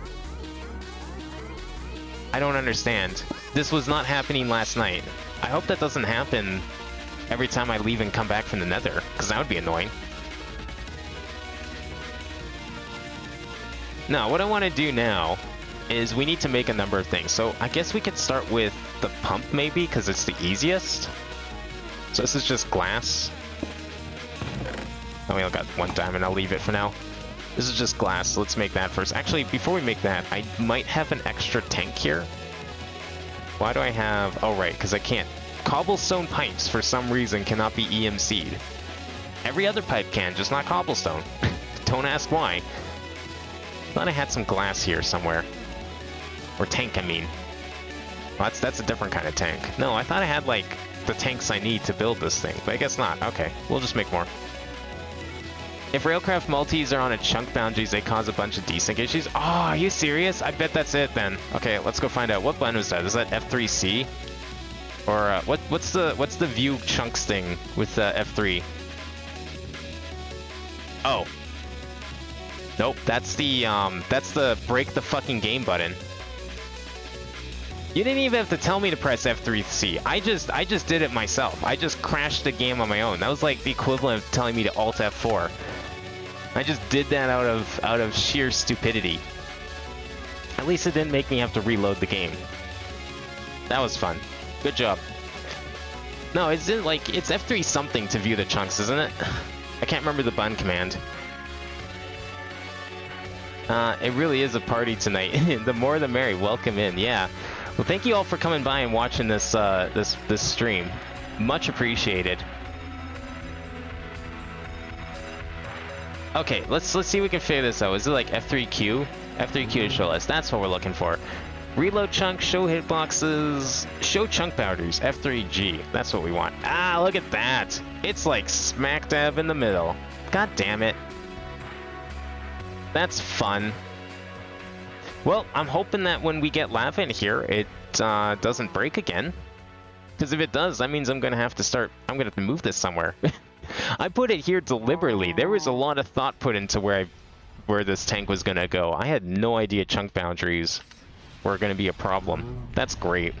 I don't understand. This was not happening last night. I hope that doesn't happen every time I leave and come back from the nether, because that would be annoying. Now, what I want to do now is we need to make a number of things. So I guess we could start with the pump maybe, because it's the easiest. So this is just glass. I only got one diamond, I'll leave it for now. This is just glass, so let's make that first. Actually, before we make that, I might have an extra tank here. Why do I have... Oh, right, because I can't. Cobblestone pipes, for some reason, cannot be EMC'd. Every other pipe can, just not cobblestone. Don't ask why. Thought I had some glass here somewhere. Or tank, I mean. Well, that's a different kind of tank. No, I thought I had, like, the tanks I need to build this thing, but I guess not. Okay, we'll just make more. If Railcraft multis are on a chunk boundaries, they cause a bunch of desync issues. Oh, are you serious? I bet that's it then. Okay, let's go find out. What button was that? Is that F3C? Or what's the view chunks thing with F3? Oh. Nope, that's the break the fucking game button. You didn't even have to tell me to press F3C. I just did it myself. I just crashed the game on my own. That was like the equivalent of telling me to Alt F4. I just did that out of sheer stupidity. At least it didn't make me have to reload the game. That was fun. Good job. No, it's F3 something to view the chunks, isn't it? I can't remember the button command. It really is a party tonight. The more the merry. Welcome in. Yeah. Well, thank you all for coming by and watching this this stream. Much appreciated. Okay, let's see if we can figure this out. Is it like F3Q? F3Q to show us. That's what we're looking for. Reload chunk, show hitboxes, show chunk boundaries, F3G. That's what we want. Ah, look at that. It's like smack dab in the middle. God damn it. That's fun. Well, I'm hoping that when we get lava in here, it doesn't break again. Because if it does, that means I'm going to have to move this somewhere. I put it here deliberately. There was a lot of thought put into where this tank was going to go. I had no idea chunk boundaries were going to be a problem. That's great.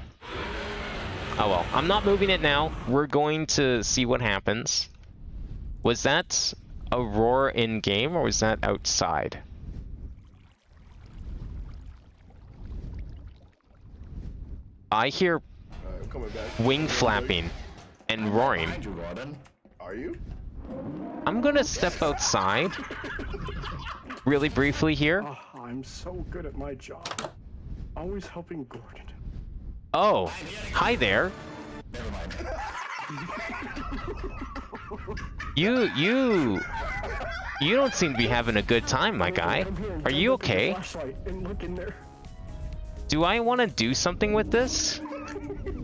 Oh well, I'm not moving it now. We're going to see what happens. Was that... a roar in game, or was that outside? I hear I'm coming back. wing flapping and roaring. Behind you, Gordon. Are you? I'm gonna step outside really briefly here. Oh, I'm so good at my job. Always helping Gordon. Oh, hi there. Never mind. You don't seem to be having a good time, my guy. I'm here. Are you okay? Flashlight and look in there. Do I want to do something with this?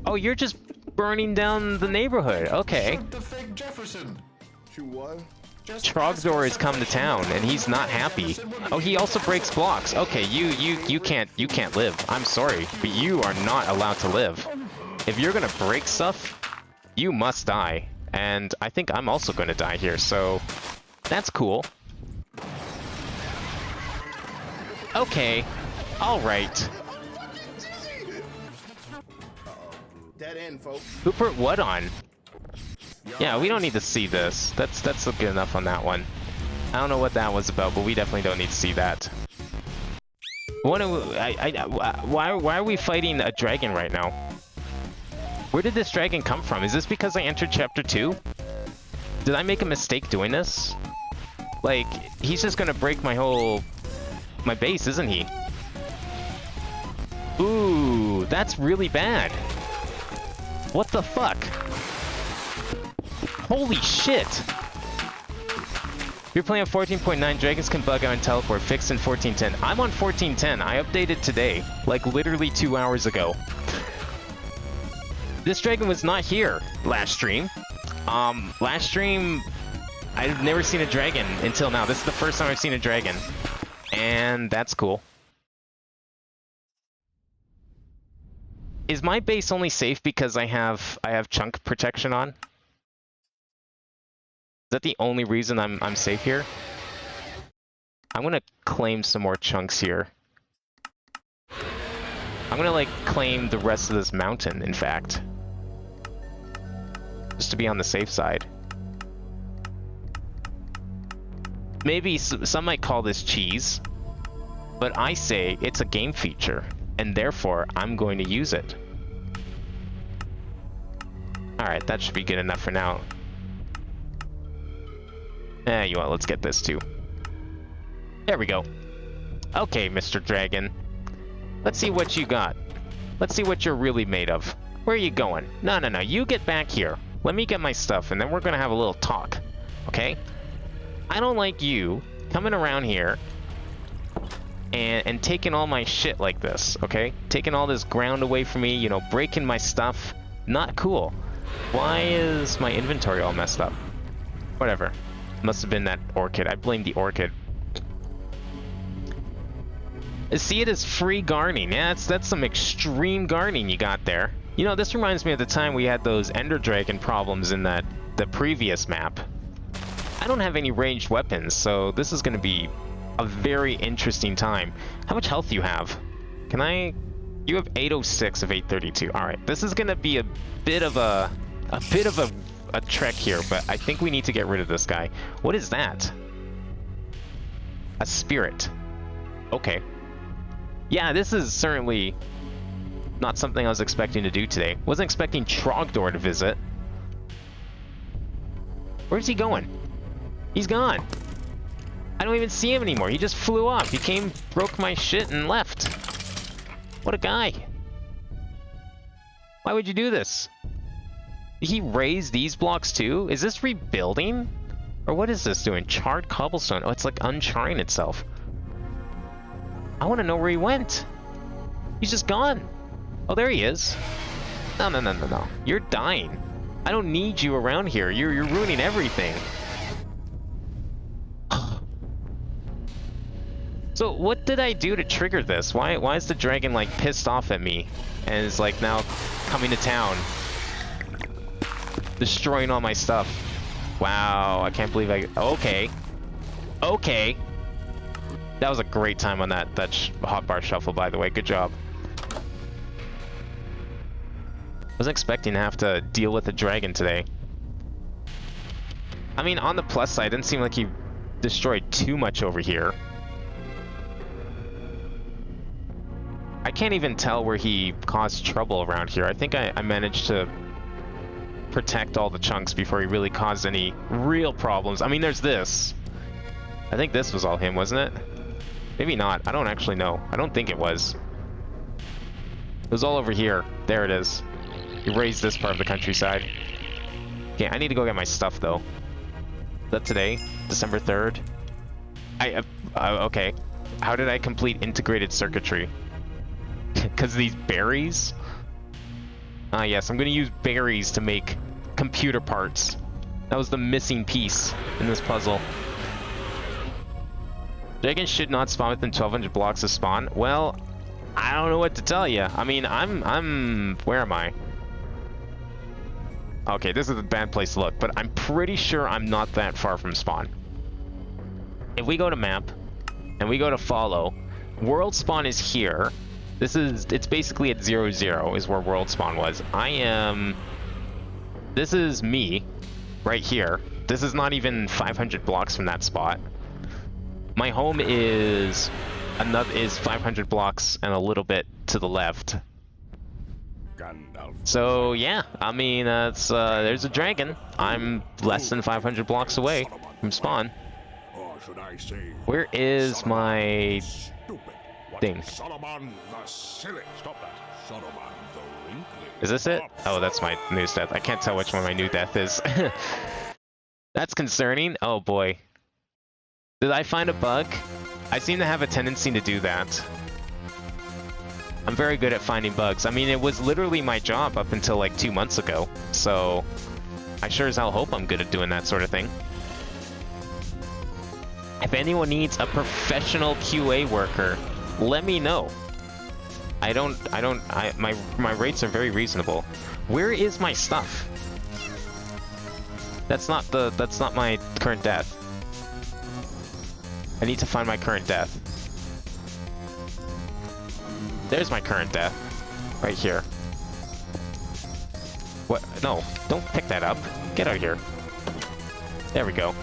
Oh, you're just burning down the neighborhood. Okay. Shoot the fake Jefferson. Shoot one. Just Trogdor has come to town and he's not happy. Oh, he also breaks blocks. Okay, you can't live. I'm sorry, but you are not allowed to live. If you're gonna break stuff, you must die. And I think I'm also gonna die here, so that's cool. Okay, all right. Dead end, folks. Who put what on? Yeah, we don't need to see this. That's good enough on that one. I don't know what that was about, but we definitely don't need to see that. Why are we fighting a dragon right now? Where did this dragon come from? Is this because I entered chapter 2? Did I make a mistake doing this? Like, he's just gonna break my base, isn't he? Ooh, that's really bad. What the fuck? Holy shit! You're playing on 14.9, dragons can bug out and teleport, fixed in 14.10. I'm on 14.10, I updated today, like literally 2 hours ago. This dragon was not here last stream. Last stream, I've never seen a dragon until now. This is the first time I've seen a dragon. And that's cool. Is my base only safe because I have chunk protection on? Is that the only reason I'm safe here? I'm gonna claim some more chunks here. I'm gonna like claim the rest of this mountain, in fact. Just to be on the safe side. Maybe some might call this cheese, but I say it's a game feature, and therefore I'm going to use it. Alright, that should be good enough for now. You know what, let's get this too. There we go. Okay, Mr. Dragon. Let's see what you got. Let's see what you're really made of. Where are you going? No, you get back here. Let me get my stuff, and then we're gonna have a little talk. Okay? I don't like you coming around here and taking all my shit like this, okay? Taking all this ground away from me, you know, breaking my stuff. Not cool. Why is my inventory all messed up? Whatever. Must have been that orchid. I blame the orchid. See it as free gardening. Yeah, that's some extreme gardening you got there. You know, this reminds me of the time we had those Ender Dragon problems in the previous map. I don't have any ranged weapons, so this is going to be a very interesting time. How much health do you have? Can I... You have 806 of 832. All right, this is going to be a bit of a trek here, but I think we need to get rid of this guy. What is that? A spirit. Okay. Yeah, this is certainly not something I was expecting to do today. Wasn't expecting Trogdor to visit. Where's he going? He's gone. I don't even see him anymore. He just flew off. He came, broke my shit, and left. What a guy. Why would you do this? Did he raise these blocks too? Is this rebuilding? Or what is this doing? Charred cobblestone. Oh, it's like uncharring itself. I want to know where he went. He's just gone. Oh, there he is. No. You're dying. I don't need you around here. You're ruining everything. So what did I do to trigger this? Why is the dragon like pissed off at me and is like now coming to town, destroying all my stuff? Wow, I can't believe okay. That was a great time on that hotbar shuffle, by the way. Good job. Wasn't expecting to have to deal with a dragon today. I mean, on the plus side, it didn't seem like he destroyed too much over here. I can't even tell where he caused trouble around here. I think I managed to protect all the chunks before he really caused any real problems. I mean, there's this. I think this was all him, wasn't it? Maybe not. I don't actually know. I don't think it was. It was all over here. There it is. He raised this part of the countryside. Okay, I need to go get my stuff, though. Is that today? December 3rd? Okay. How did I complete integrated circuitry? Because these berries? Yes, I'm going to use berries to make computer parts. That was the missing piece in this puzzle. Dragons should not spawn within 1,200 blocks of spawn. Well, I don't know what to tell you. I mean, where am I? Okay, this is a bad place to look, but I'm pretty sure I'm not that far from spawn. If we go to map, and we go to follow, world spawn is here. It's basically at 0, 0 is where world spawn was. This is me, right here. This is not even 500 blocks from that spot. My home is 500 blocks and a little bit to the left. So yeah, I mean, there's a dragon. I'm less than 500 blocks away from spawn. Where is my thing? Is this it? Oh, that's my new death. I can't tell which one my new death is. That's concerning. Oh boy. Did I find a bug? I seem to have a tendency to do that. I'm very good at finding bugs. I mean, it was literally my job up until like 2 months ago. So I sure as hell hope I'm good at doing that sort of thing. If anyone needs a professional QA worker, let me know. My rates are very reasonable. Where is my stuff? That's not my current death. I need to find my current death. There's my current death. Right here. What? No, don't pick that up. Get out of here. There we go.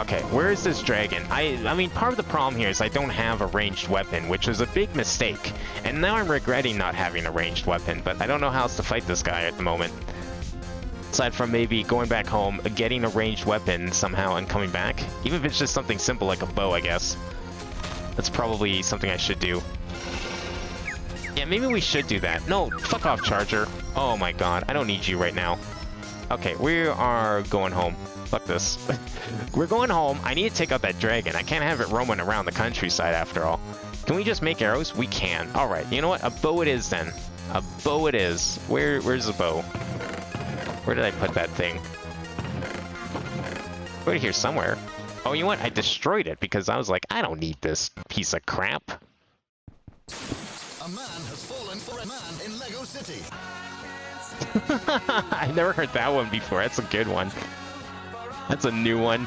Okay, where is this dragon? I mean, part of the problem here is I don't have a ranged weapon, which was a big mistake. And now I'm regretting not having a ranged weapon, but I don't know how else to fight this guy at the moment. Aside from maybe going back home, getting a ranged weapon somehow and coming back. Even if it's just something simple like a bow, I guess. That's probably something I should do. Yeah, maybe we should do that. No, fuck off, Charger. Oh my god, I don't need you right now. Okay, we are going home. Fuck this. We're going home. I need to take out that dragon. I can't have it roaming around the countryside after all. Can we just make arrows? We can. Alright, you know what? A bow it is then. A bow it is. Where's the bow? Where did I put that thing? Right here somewhere. Oh, you know what? I destroyed it because I was like, I don't need this piece of crap. A man has fallen for a man in Lego City. I never heard that one before. That's a good one. That's a new one.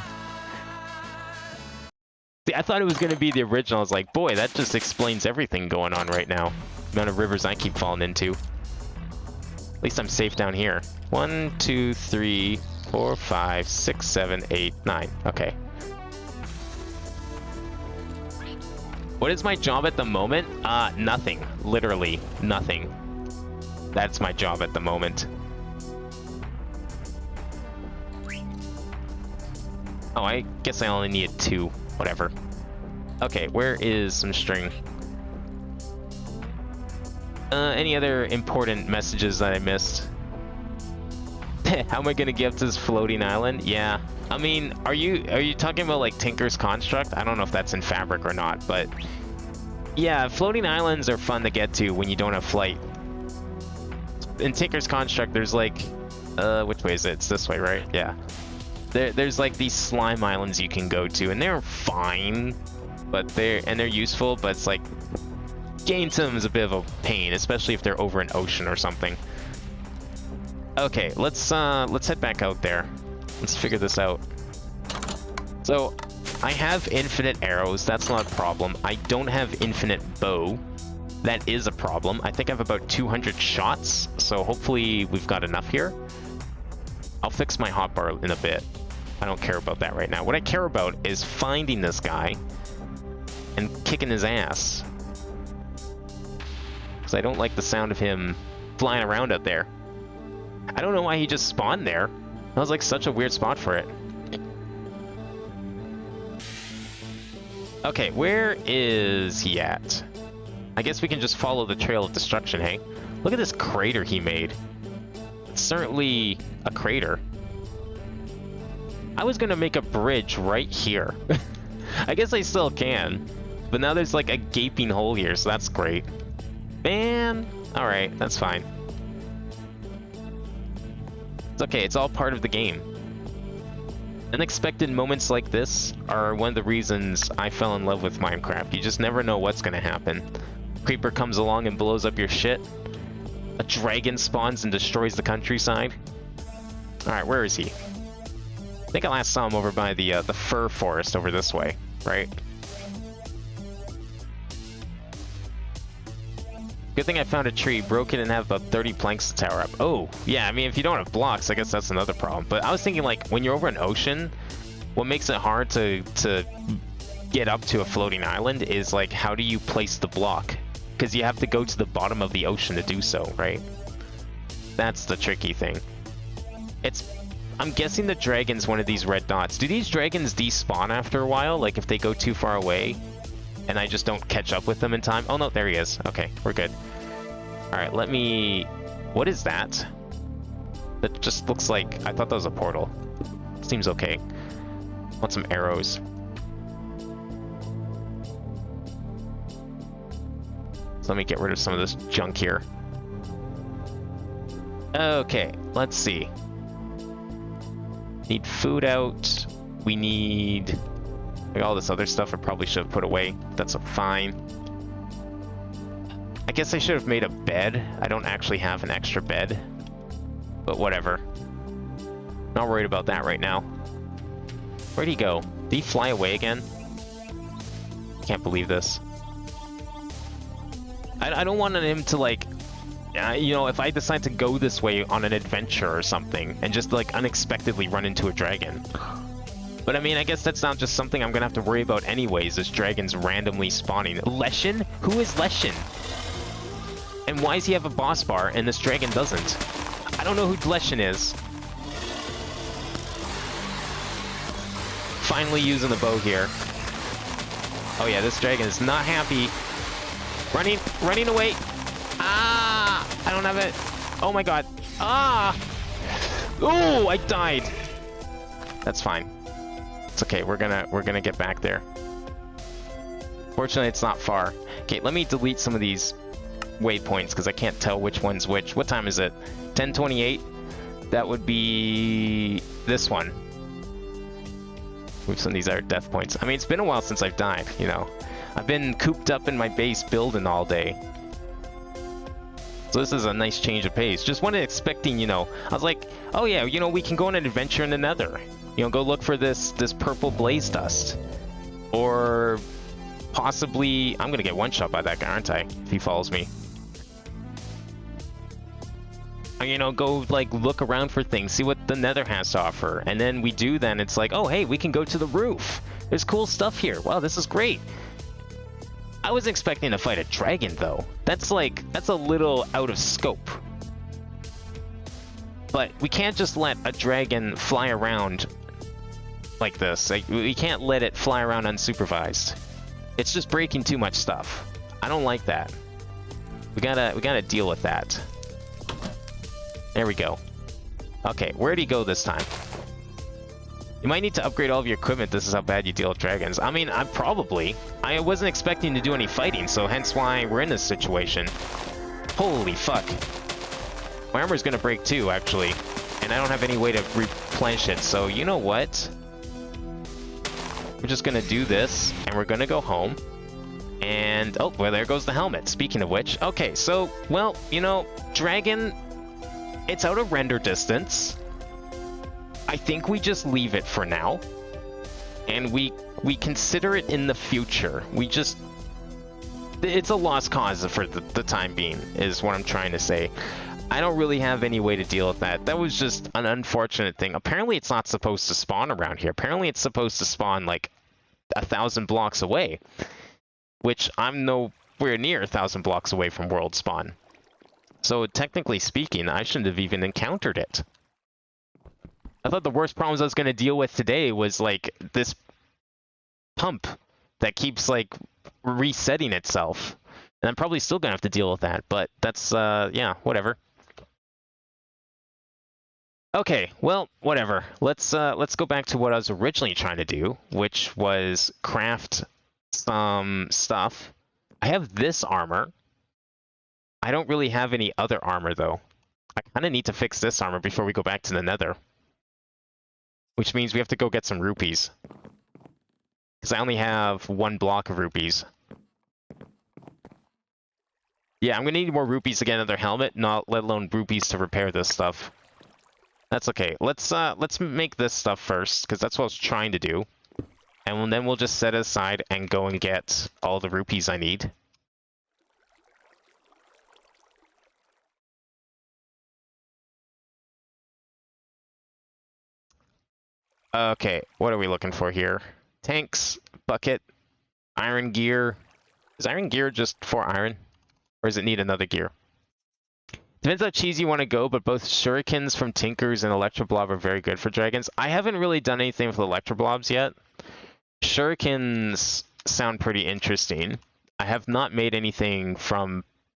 See, I thought it was going to be the original. I was like, boy, that just explains everything going on right now. The amount of rivers I keep falling into. At least I'm safe down here. 1, 2, 3, 4, 5, 6, 7, 8, 9. Okay. What is my job at the moment? Nothing. Literally nothing. That's my job at the moment. Oh, I guess I only needed 2. Whatever. Okay, where is some string? Any other important messages that I missed? How am I gonna get to this floating island? Yeah. I mean, are you talking about like Tinker's Construct? I don't know if that's in Fabric or not, but yeah, floating islands are fun to get to when you don't have flight. In Tinker's Construct, there's like, which way is it? It's this way, right? Yeah. There's like these slime islands you can go to, and they're fine, but they're useful. But it's like getting to them is a bit of a pain, especially if they're over an ocean or something. Okay, let's head back out there. Let's figure this out. So, I have infinite arrows. That's not a problem. I don't have infinite bow. That is a problem. I think I have about 200 shots, so hopefully we've got enough here. I'll fix my hotbar in a bit. I don't care about that right now. What I care about is finding this guy and kicking his ass. Because I don't like the sound of him flying around out there. I don't know why he just spawned there. That was like such a weird spot for it. Okay, where is he at? I guess we can just follow the trail of destruction, hey? Look at this crater he made. It's certainly a crater. I was gonna make a bridge right here. I guess I still can. But now there's like a gaping hole here, so that's great. Man! Alright, that's fine. It's okay, it's all part of the game. Unexpected moments like this are one of the reasons I fell in love with Minecraft. You just never know what's gonna happen. Creeper comes along and blows up your shit. A dragon spawns and destroys the countryside. Alright, where is he? I think I last saw him over by the fir forest over this way, right? Good thing I found a tree, broke it, and have about 30 planks to tower up. Oh, yeah, I mean, if you don't have blocks, I guess that's another problem. But I was thinking, like, when you're over an ocean, what makes it hard to get up to a floating island is, like, how do you place the block? Because you have to go to the bottom of the ocean to do so, right? That's the tricky thing. I'm guessing the dragon's one of these red dots. Do these dragons despawn after a while? Like, if they go too far away? And I just don't catch up with them in time? Oh no, there he is. Okay, we're good. Alright, let me... What is that? That just looks like... I thought that was a portal. Seems okay. Want some arrows. So let me get rid of some of this junk here. Okay, let's see. Need food out. We need... Like all this other stuff I probably should have put away. That's fine. I guess I should have made a bed. I don't actually have an extra bed. But whatever. Not worried about that right now. Where'd he go? Did he fly away again? Can't believe this. I don't want him to like... you know, if I decide to go this way on an adventure or something and just like unexpectedly run into a dragon. But I mean, I guess that's not just something I'm gonna have to worry about anyways, is dragons randomly spawning. Leshen? Who is Leshen? And why does he have a boss bar and this dragon doesn't? I don't know who Leshen is. Finally using the bow here. Oh yeah, this dragon is not happy. Running away. Ah! I don't have it. Oh my god. Ah! Oh, I died. That's fine. It's okay, we're gonna get back there. Fortunately, it's not far. Okay, let me delete some of these waypoints because I can't tell which one's which. What time is it? 10:28? That would be this one. Oops, some of these are death points. I mean, it's been a while since I've died, you know. I've been cooped up in my base building all day. So this is a nice change of pace. Just wasn't expecting, you know, I was like, oh yeah, you know, we can go on an adventure in the Nether. You know, go look for this purple blaze dust. Or possibly, I'm gonna get one shot by that guy, aren't I? If he follows me. Or, you know, go like look around for things, see what the Nether has to offer. And then we do, then it's like, oh hey, we can go to the roof. There's cool stuff here. Wow, this is great. I was expecting to fight a dragon though. That's a little out of scope. But we can't just let a dragon fly around like this. Like, we can't let it fly around unsupervised. It's just breaking too much stuff. I don't like that. We gotta deal with that. There we go. Okay, where'd he go this time? You might need to upgrade all of your equipment. This is how bad you deal with dragons. I mean, I wasn't expecting to do any fighting, so hence why we're in this situation. Holy fuck. My armor's gonna break too, actually. And I don't have any way to replenish it, so you know what? We're just gonna do this, and we're gonna go home. And, oh, well, there goes the helmet. Speaking of which, okay, so, well, you know, dragon, it's out of render distance. I think we just leave it for now. And we consider it in the future. It's a lost cause for the time being, is what I'm trying to say. I don't really have any way to deal with that. That was just an unfortunate thing. Apparently it's not supposed to spawn around here. Apparently it's supposed to spawn like 1,000 blocks away, which I'm nowhere near 1,000 blocks away from world spawn. So technically speaking, I shouldn't have even encountered it. I thought the worst problems I was going to deal with today was like this pump that keeps like resetting itself. And I'm probably still going to have to deal with that, but that's, yeah, whatever. Okay, well, whatever. Let's go back to what I was originally trying to do, which was craft some stuff. I have this armor. I don't really have any other armor, though. I kind of need to fix this armor before we go back to the nether. Which means we have to go get some rupees. Because I only have 1 block of rupees. Yeah, I'm going to need more rupees to get another helmet, not let alone rupees to repair this stuff. That's okay. Let's make this stuff first, because that's what I was trying to do. And then we'll just set it aside and go and get all the rupees I need. Okay, what are we looking for here? Tanks, bucket, iron gear. Is iron gear just for iron? Or does it need another gear? Depends how cheesy you want to go, but both shurikens from Tinkers and Electroblob are very good for dragons. I haven't really done anything with Electroblobs yet. Shurikens sound pretty interesting. I have not made anything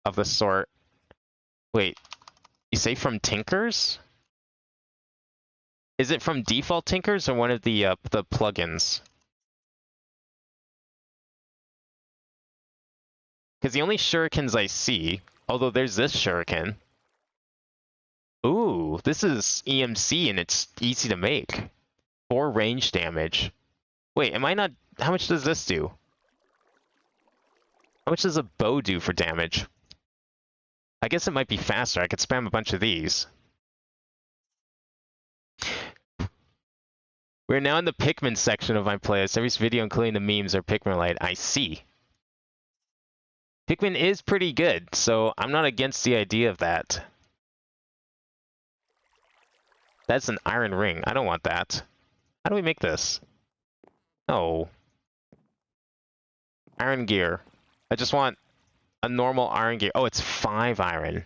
of the sort. Wait, you say from Tinkers? Is it from default Tinkers or one of the plugins? Because the only shurikens I see, although there's this shuriken. Ooh, this is EMC and it's easy to make. 4 range damage. Wait, am I not... How much does this do? How much does a bow do for damage? I guess it might be faster. I could spam a bunch of these. We're now in the Pikmin section of my playlist. Every video including the memes are Pikmin related. I see. Pikmin is pretty good, so I'm not against the idea of that. That's an iron ring. I don't want that. How do we make this? Oh. Iron gear. I just want a normal iron gear. Oh, it's 5 iron.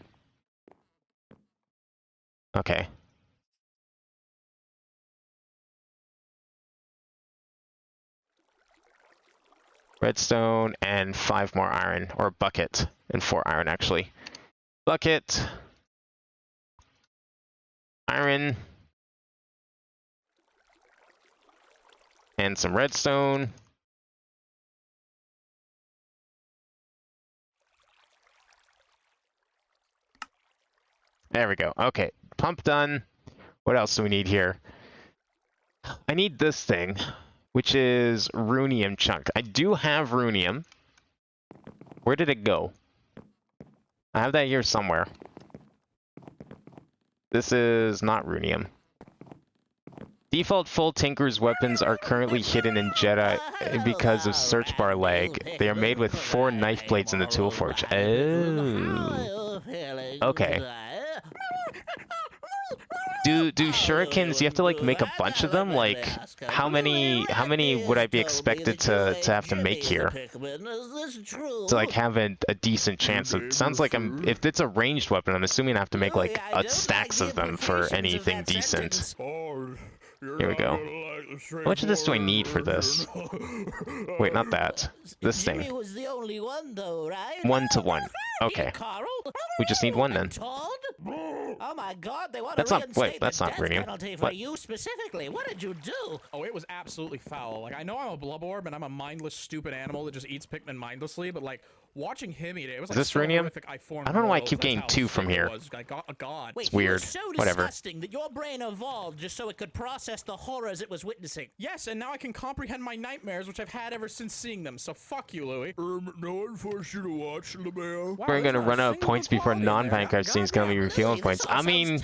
Okay. Redstone and 5 more iron, or a bucket and 4 iron actually. Bucket, iron, and some redstone. There we go. Okay, pump done. What else do we need here? I need this thing, which is runium chunk. I do have runium. Where did it go? I have that here somewhere. This is not runium. Default full Tinker's weapons are currently hidden in Jedi because of search bar lag. They are made with 4 knife blades in the tool forge. Oh. Okay. Do shurikens, you have to like make a bunch of them? Like how many would I be expected to have to make here to like have a decent chance? It sounds like if it's a ranged weapon, I'm assuming I have to make like stacks of them for anything decent. Here we go. How much of this do I need for this? Wait, not that. This thing. 1 to 1. Okay. We just need 1 then. Oh my God! They want That's to not. Wait, that's not runium. What? You specifically. What did you do? Oh, it was absolutely foul. Like, I know I'm a blub orb and I'm a mindless, stupid animal that just eats Pikmin mindlessly, but like, watching him eat it, it was like Is this so runium? horrific. I don't know why I keep getting 2 from here. God. Wait, It's weird. It was so Whatever. disgusting that your brain evolved just so it could process the horrors it was witnessing. Yes, and now I can comprehend my nightmares, which I've had ever since seeing them. So fuck you, Louis. No one forced you to watch, LeMail. Wow, We're there's gonna not a run out of single points before quality there. non-Minecraft scenes can be revealing points. I mean,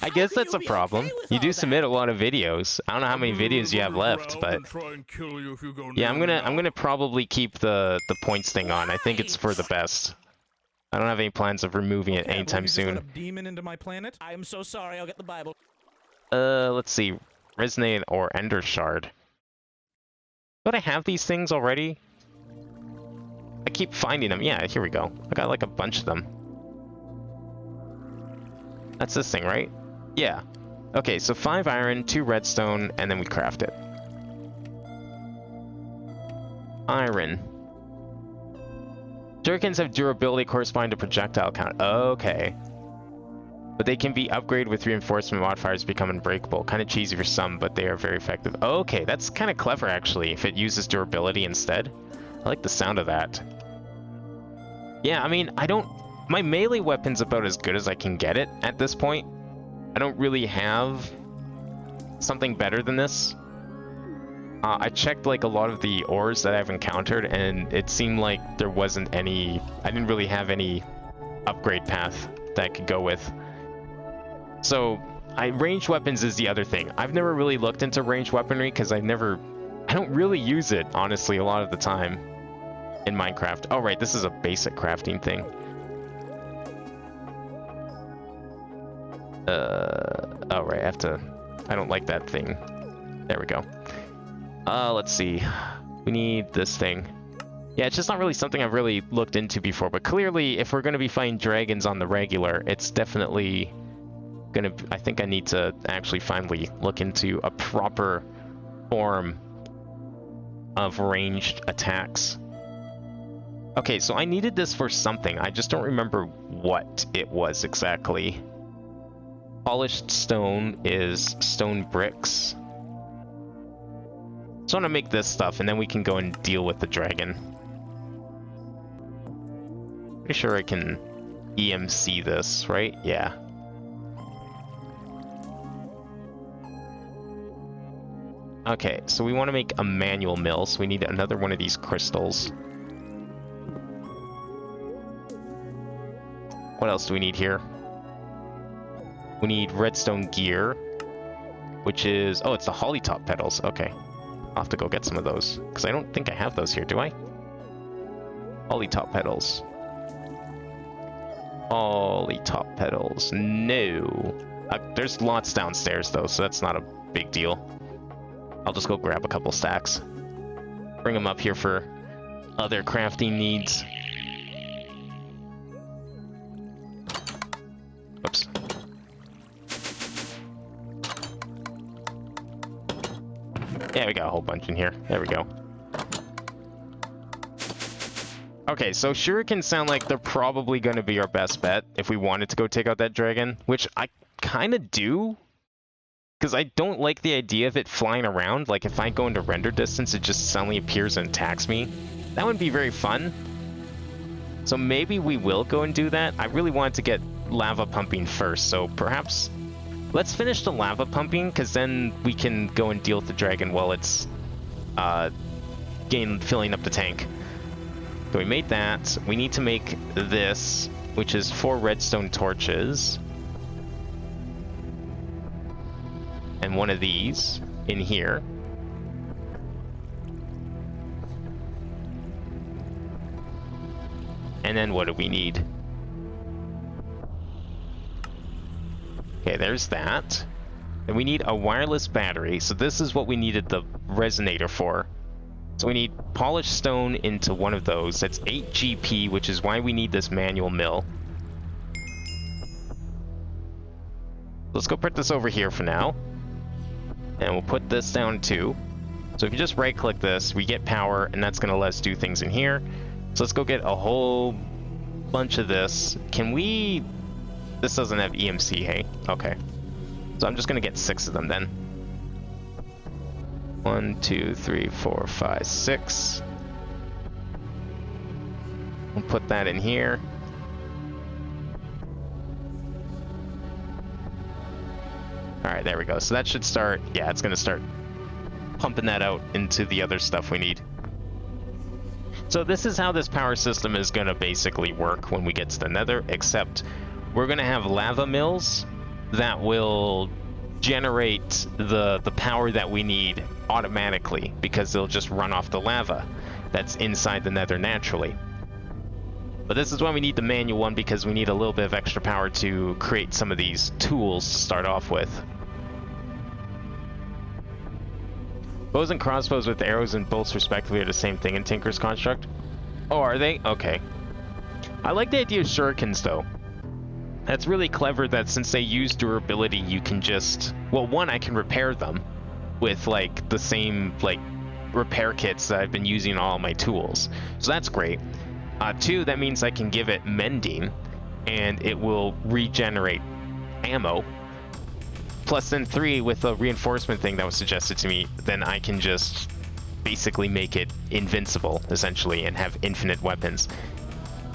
I guess can that's you a be problem. okay with You do all submit that? a lot of videos. I don't know how many videos you have left, but yeah, I'm gonna probably keep the points thing on. I think it's for the best. I don't have any plans of removing it Okay, I believe anytime you just let soon. a demon into my planet. I am so sorry. I'll get the Bible. Let's see. Resonate or Ender Shard. Don't I have these things already? I keep finding them. Yeah, here we go. I got like a bunch of them. That's this thing, right? Yeah. Okay, so 5 iron, 2 redstone, and then we craft it. Iron. Shurikens have durability corresponding to projectile count. Okay. But they can be upgraded with reinforcement modifiers to become unbreakable. Kind of cheesy for some, but they are very effective. Okay, that's kind of clever actually, if it uses durability instead. I like the sound of that. Yeah, I mean, my melee weapon's about as good as I can get it at this point. I don't really have something better than this. I checked like a lot of the ores that I've encountered, and it seemed like there wasn't any... I didn't really have any upgrade path that I could go with. So, ranged weapons is the other thing. I've never really looked into ranged weaponry because I don't really use it, honestly, a lot of the time in Minecraft. Oh, right, this is a basic crafting thing. Oh, right, I don't like that thing. There we go. Let's see. We need this thing. Yeah, it's just not really something I've really looked into before, but clearly, if we're going to be fighting dragons on the regular, it's definitely... I think I need to actually finally look into a proper form of ranged attacks. Okay, so I needed this for something. I just don't remember what it was exactly. Polished stone is stone bricks. Just want to make this stuff, and then we can go and deal with the dragon. Pretty sure I can EMC this, right? Yeah. Okay, so we want to make a manual mill, so we need another one of these crystals. What else do we need here? We need redstone gear, which is... Oh, it's the holly top petals. Okay. I'll have to go get some of those, because I don't think I have those here, do I? Holly top petals. Holly top petals. No. There's lots downstairs, though, so that's not a big deal. I'll just go grab a couple stacks. Bring them up here for other crafting needs. Oops. Yeah, we got a whole bunch in here. There we go. Okay, so shurikens sound like they're probably going to be our best bet if we wanted to go take out that dragon, which I kind of do. Because I don't like the idea of it flying around. Like, if I go into render distance, it just suddenly appears and attacks me. That wouldn't be very fun. So maybe we will go and do that. I really wanted to get lava pumping first, so perhaps... Let's finish the lava pumping, because then we can go and deal with the dragon while it's filling up the tank. So we made that. We need to make this, which is 4 redstone torches. And one of these in here. And then what do we need? Okay, there's that. And we need a wireless battery. So this is what we needed the resonator for. So we need polished stone into one of those. That's 8 GP, which is why we need this manual mill. Let's go put this over here for now. And we'll put this down too. So if you just right click this, we get power, and that's gonna let us do things in here. So let's go get a whole bunch of this. Can we... This doesn't have EMC, hey? Okay. So I'm just gonna get 6 of them then. 1, 2, 3, 4, 5, 6. We'll put that in here. Alright, there we go. So that should start... Yeah, it's gonna start pumping that out into the other stuff we need. So this is how this power system is gonna basically work when we get to the nether, except we're gonna have lava mills that will generate the power that we need automatically, because they'll just run off the lava that's inside the nether naturally. But this is why we need the manual one, because we need a little bit of extra power to create some of these tools to start off with. Bows and crossbows with arrows and bolts respectively are the same thing in Tinker's Construct. Oh, are they? Okay. I like the idea of shurikens though. That's really clever that since they use durability, you can just... Well, one, I can repair them with like the same like repair kits that I've been using on all my tools. So that's great. Two, that means I can give it mending and it will regenerate ammo. Plus then three, with the reinforcement thing that was suggested to me, then I can just basically make it invincible, essentially, and have infinite weapons.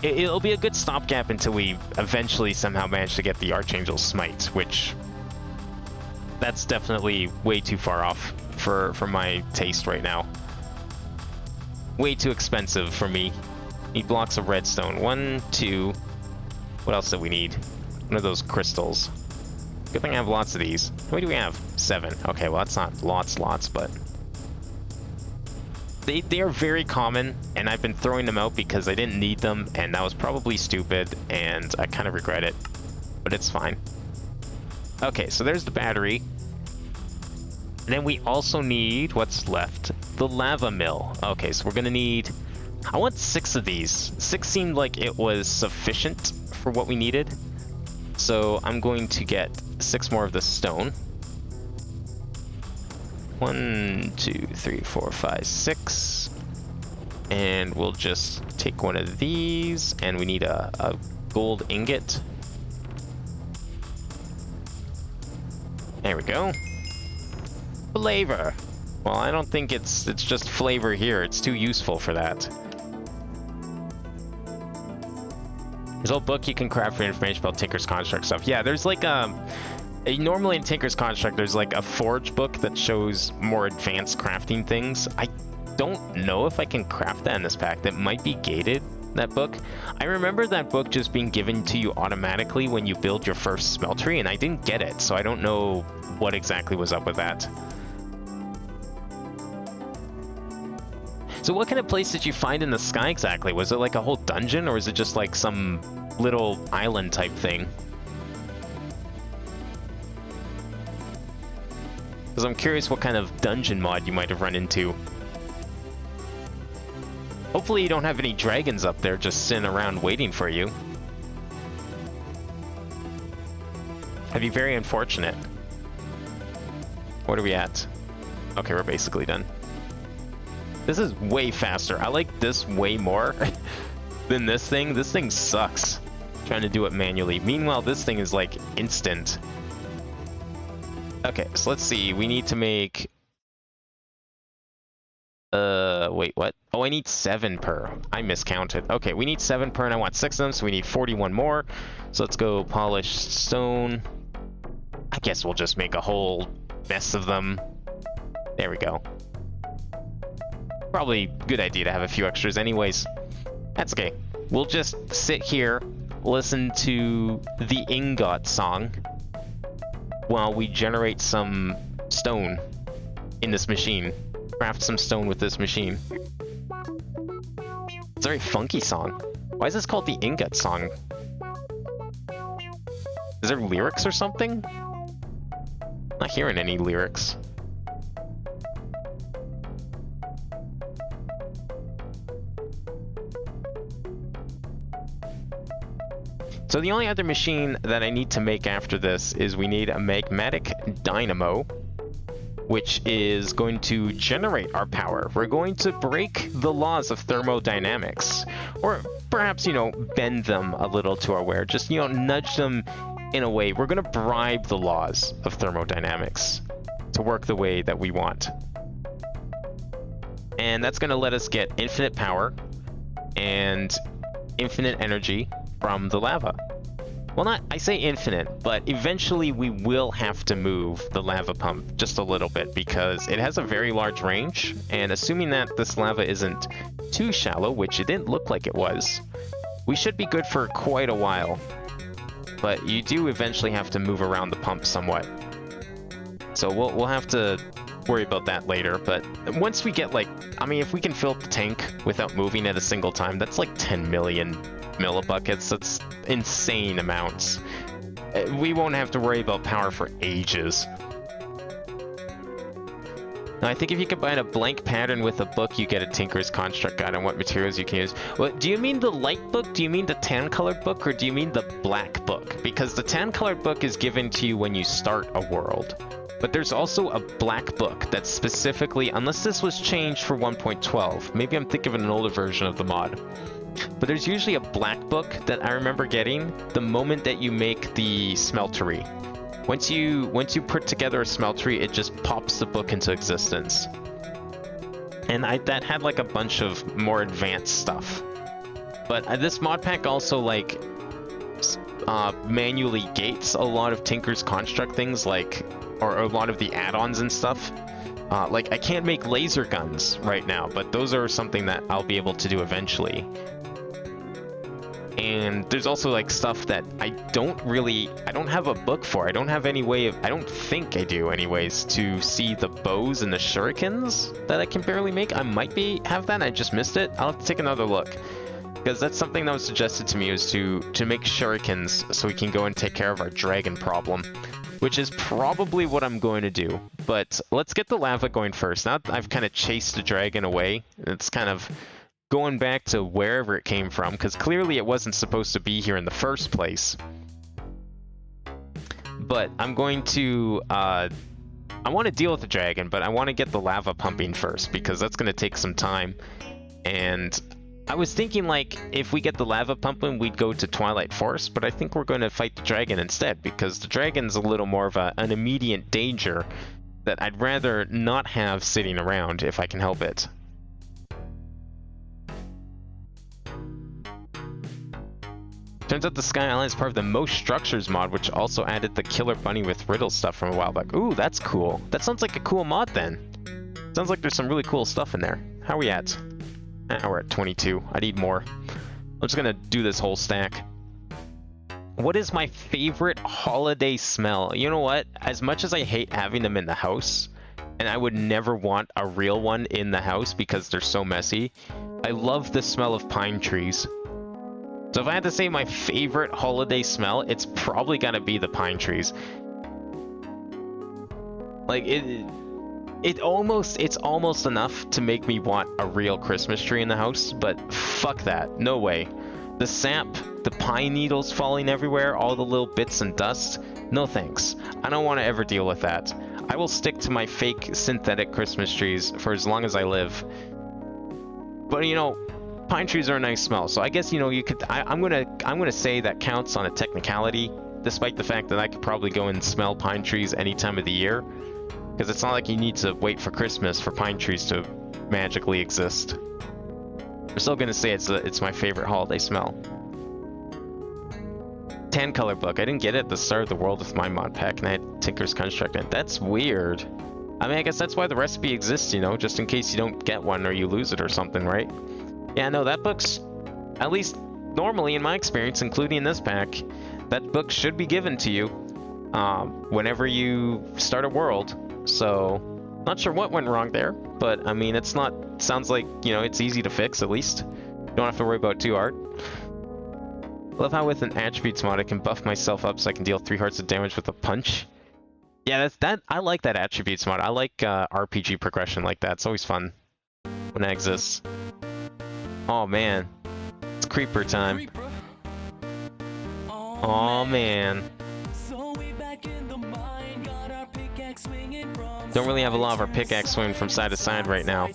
It'll be a good stopgap until we eventually somehow manage to get the Archangel's Smite, which... That's definitely way too far off for my taste right now. Way too expensive for me. Need blocks of redstone. 1, 2... What else do we need? One of those crystals. Good thing I have lots of these. How many do we have? 7. Okay, well that's not lots, but... They are very common, and I've been throwing them out because I didn't need them, and that was probably stupid, and I kind of regret it. But it's fine. Okay, so there's the battery. And then we also need, what's left? The lava mill. Okay, so we're gonna need... I want 6 of these. 6 seemed like it was sufficient for what we needed. So I'm going to get 6 more of the stone. 1, 2, 3, 4, 5, 6. And we'll just take one of these, and we need a gold ingot. There we go. Flavor. Well, I don't think it's just flavor here. It's too useful for that. There's a whole book you can craft for information about Tinker's Construct stuff. Yeah, there's like normally in Tinker's Construct, there's like a forge book that shows more advanced crafting things. I don't know if I can craft that in this pack. That might be gated, that book. I remember that book just being given to you automatically when you build your first smeltery, and I didn't get it, so I don't know what exactly was up with that. So what kind of place did you find in the sky exactly? Was it like a whole dungeon, or is it just like some little island type thing? Because I'm curious what kind of dungeon mod you might have run into. Hopefully you don't have any dragons up there just sitting around waiting for you. That'd be very unfortunate. What are we at? Okay, we're basically done. This is way faster. I like this way more than this thing. This thing sucks. Trying to do it manually. Meanwhile, this thing is like instant. Okay, so let's see. We need to make... wait, what? Oh, I need 7 per. I miscounted. Okay, we need 7 per, and I want 6 of them, so we need 41 more. So let's go polished stone. I guess we'll just make a whole mess of them. There we go. Probably a good idea to have a few extras anyways. That's okay. We'll just sit here, listen to the ingot song while we generate some stone in this machine. Craft some stone with this machine. It's a very funky song. Why is this called the ingot song? Is there lyrics or something? Not hearing any lyrics. So the only other machine that I need to make after this is we need a magmatic dynamo, which is going to generate our power. We're going to break the laws of thermodynamics, or perhaps, you know, bend them a little to our wear. Just, you know, nudge them in a way. We're going to bribe the laws of thermodynamics to work the way that we want. And that's going to let us get infinite power and infinite energy from the lava. Well, not, I say infinite, but eventually we will have to move the lava pump just a little bit because it has a very large range, and assuming that this lava isn't too shallow, which it didn't look like it was, we should be good for quite a while. But you do eventually have to move around the pump somewhat. So we'll have to worry about that later, but once we get like, I mean, if we can fill up the tank without moving at a single time, that's like 10 million millibuckets. That's insane amounts. We won't have to worry about power for ages. Now, I think if you combine a blank pattern with a book, you get a Tinker's Construct Guide on what materials you can use. What, do you mean the light book? Do you mean the tan-colored book? Or do you mean the black book? Because the tan-colored book is given to you when you start a world. But there's also a black book that's specifically, unless this was changed for 1.12, maybe I'm thinking of an older version of the mod. But there's usually a black book that I remember getting the moment that you make the smeltery. Once you put together a smeltery, it just pops the book into existence. And that had like a bunch of more advanced stuff. But this mod pack also like manually gates a lot of Tinker's Construct things, like, or a lot of the add-ons and stuff. Like I can't make laser guns right now, but those are something that I'll be able to do eventually. And there's also like stuff that I don't have a book for. I don't have any way of, I don't think I do anyways, to see the bows and the shurikens that I can barely make. I might have that and I just missed it. I'll have to take another look. Because that's something that was suggested to me, is to make shurikens so we can go and take care of our dragon problem. Which is probably what I'm going to do. But let's get the lava going first. Now I've kind of chased the dragon away. It's kind of going back to wherever it came from, because clearly it wasn't supposed to be here in the first place. But I'm going to, I want to deal with the dragon, but I want to get the lava pumping first, because that's going to take some time. And I was thinking, like, if we get the lava pumping, we'd go to Twilight Forest, but I think we're going to fight the dragon instead, because the dragon's a little more of an immediate danger that I'd rather not have sitting around if I can help it. Turns out the Sky Island is part of the Most Structures mod, which also added the Killer Bunny with Riddle stuff from a while back. Ooh, that's cool. That sounds like a cool mod then. Sounds like there's some really cool stuff in there. How are we at? We're at 22. I need more. I'm just gonna do this whole stack. What is my favorite holiday smell? You know what? As much as I hate having them in the house, and I would never want a real one in the house because they're so messy, I love the smell of pine trees. So if I had to say my favorite holiday smell, it's probably gotta be the pine trees. Like it's almost enough to make me want a real Christmas tree in the house, but fuck that, no way. The sap, the pine needles falling everywhere, all the little bits and dust, no thanks. I don't want to ever deal with that. I will stick to my fake synthetic Christmas trees for as long as I live. But you know, pine trees are a nice smell, so I guess, you know, you could. I'm gonna say that counts on a technicality, despite the fact that I could probably go and smell pine trees any time of the year, because it's not like you need to wait for Christmas for pine trees to magically exist. I'm still gonna say it's my favorite holiday smell. Tan color book. I didn't get it at the start of the world with my mod pack, and I had Tinker's Construct in it. That's weird. I mean, I guess that's why the recipe exists, you know, just in case you don't get one or you lose it or something, right? Yeah, no, that book's, at least normally in my experience, including in this pack, that book should be given to you whenever you start a world. So, not sure what went wrong there, but I mean, it's not, sounds like, you know, it's easy to fix at least. You don't have to worry about it too hard. I love how with an attributes mod I can buff myself up so I can deal 3 hearts of damage with a punch. Yeah, I like that attributes mod. I like RPG progression like that. It's always fun when that exists. Oh man, it's creeper time. Oh man. Don't really have a lot of our pickaxe swinging from side to side right now.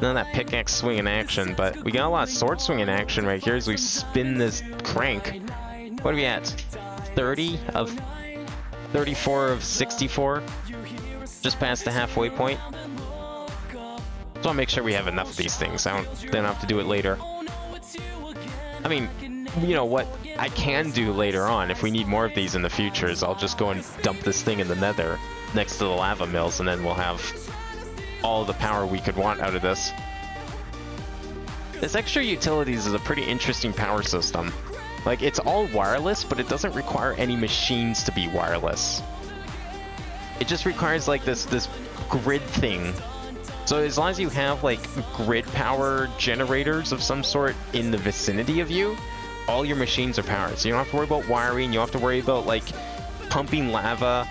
None of that pickaxe swing in action, but we got a lot of sword swing in action right here as we spin this crank. What are we at? 30 of 34 of 64? Just past the halfway point. So I'll make sure we have enough of these things. I don't have to do it later. I mean, you know what I can do later on if we need more of these in the future is I'll just go and dump this thing in the nether next to the lava mills, and then we'll have all the power we could want out of this. This extra utilities is a pretty interesting power system. Like, it's all wireless, but it doesn't require any machines to be wireless. It just requires like this grid thing. So as long as you have like grid power generators of some sort in the vicinity of you, all your machines are powered. So you don't have to worry about wiring, you don't have to worry about like pumping lava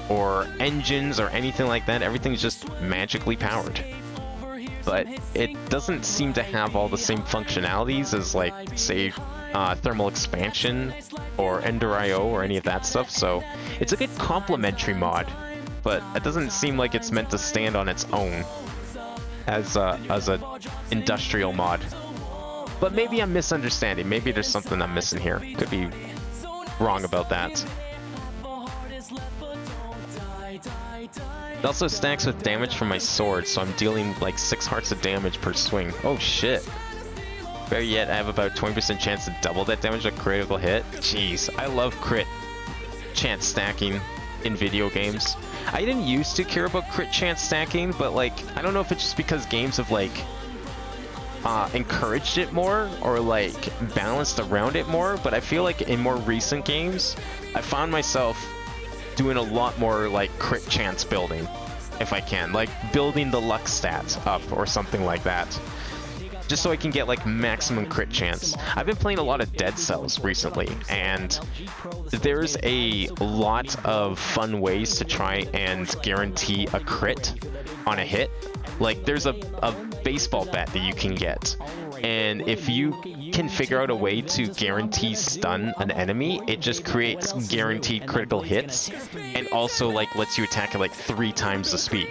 or engines or anything like that. Everything's just magically powered. But it doesn't seem to have all the same functionalities as like, say, thermal expansion or Ender IO or any of that stuff. So it's a good complementary mod, but it doesn't seem like it's meant to stand on its own as a industrial mod. But maybe I'm misunderstanding. Maybe there's something I'm missing here. Could be wrong about that. It also stacks with damage from my sword, so I'm dealing like 6 hearts of damage per swing. Oh shit. Better yet, I have about 20% chance to double that damage with a critical hit. Jeez, I love crit chance stacking in video games. I didn't used to care about crit chance stacking, but like, I don't know if it's just because games have like encouraged it more or like balanced around it more, but I feel like in more recent games, I found myself doing a lot more like crit chance building, if I can, like building the luck stats up or something like that, just so I can get like maximum crit chance. I've been playing a lot of Dead Cells recently, and there's a lot of fun ways to try and guarantee a crit on a hit. Like there's a baseball bat that you can get, and if you can figure out a way to guarantee stun an enemy, it just creates guaranteed critical hits and also like lets you attack at like 3 times the speed.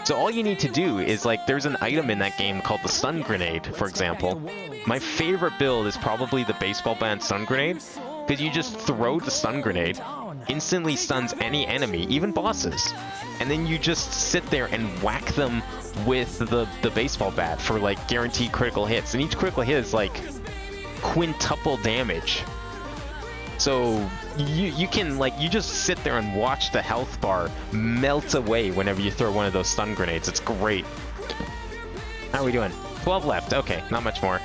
So all you need to do is like, there's an item in that game called the stun grenade, for example. My favorite build is probably the baseball bat stun grenade, because you just throw the stun grenade, instantly stuns any enemy, even bosses, and then you just sit there and whack them with the baseball bat for like guaranteed critical hits, and each critical hit is like quintuple damage. So you can like, you just sit there and watch the health bar melt away whenever you throw one of those stun grenades. It's great. How are we doing? 12 left. Okay, not much more.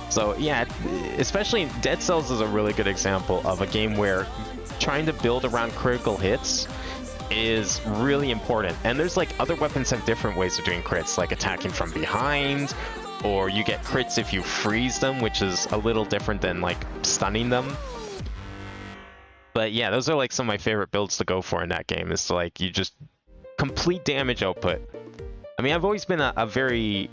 So yeah, especially Dead Cells is a really good example of a game where trying to build around critical hits is really important. And there's like, other weapons have different ways of doing crits, like attacking from behind, or you get crits if you freeze them, which is a little different than like stunning them. But yeah, those are like some of my favorite builds to go for in that game, is to like, you just complete damage output. I mean, I've always been a very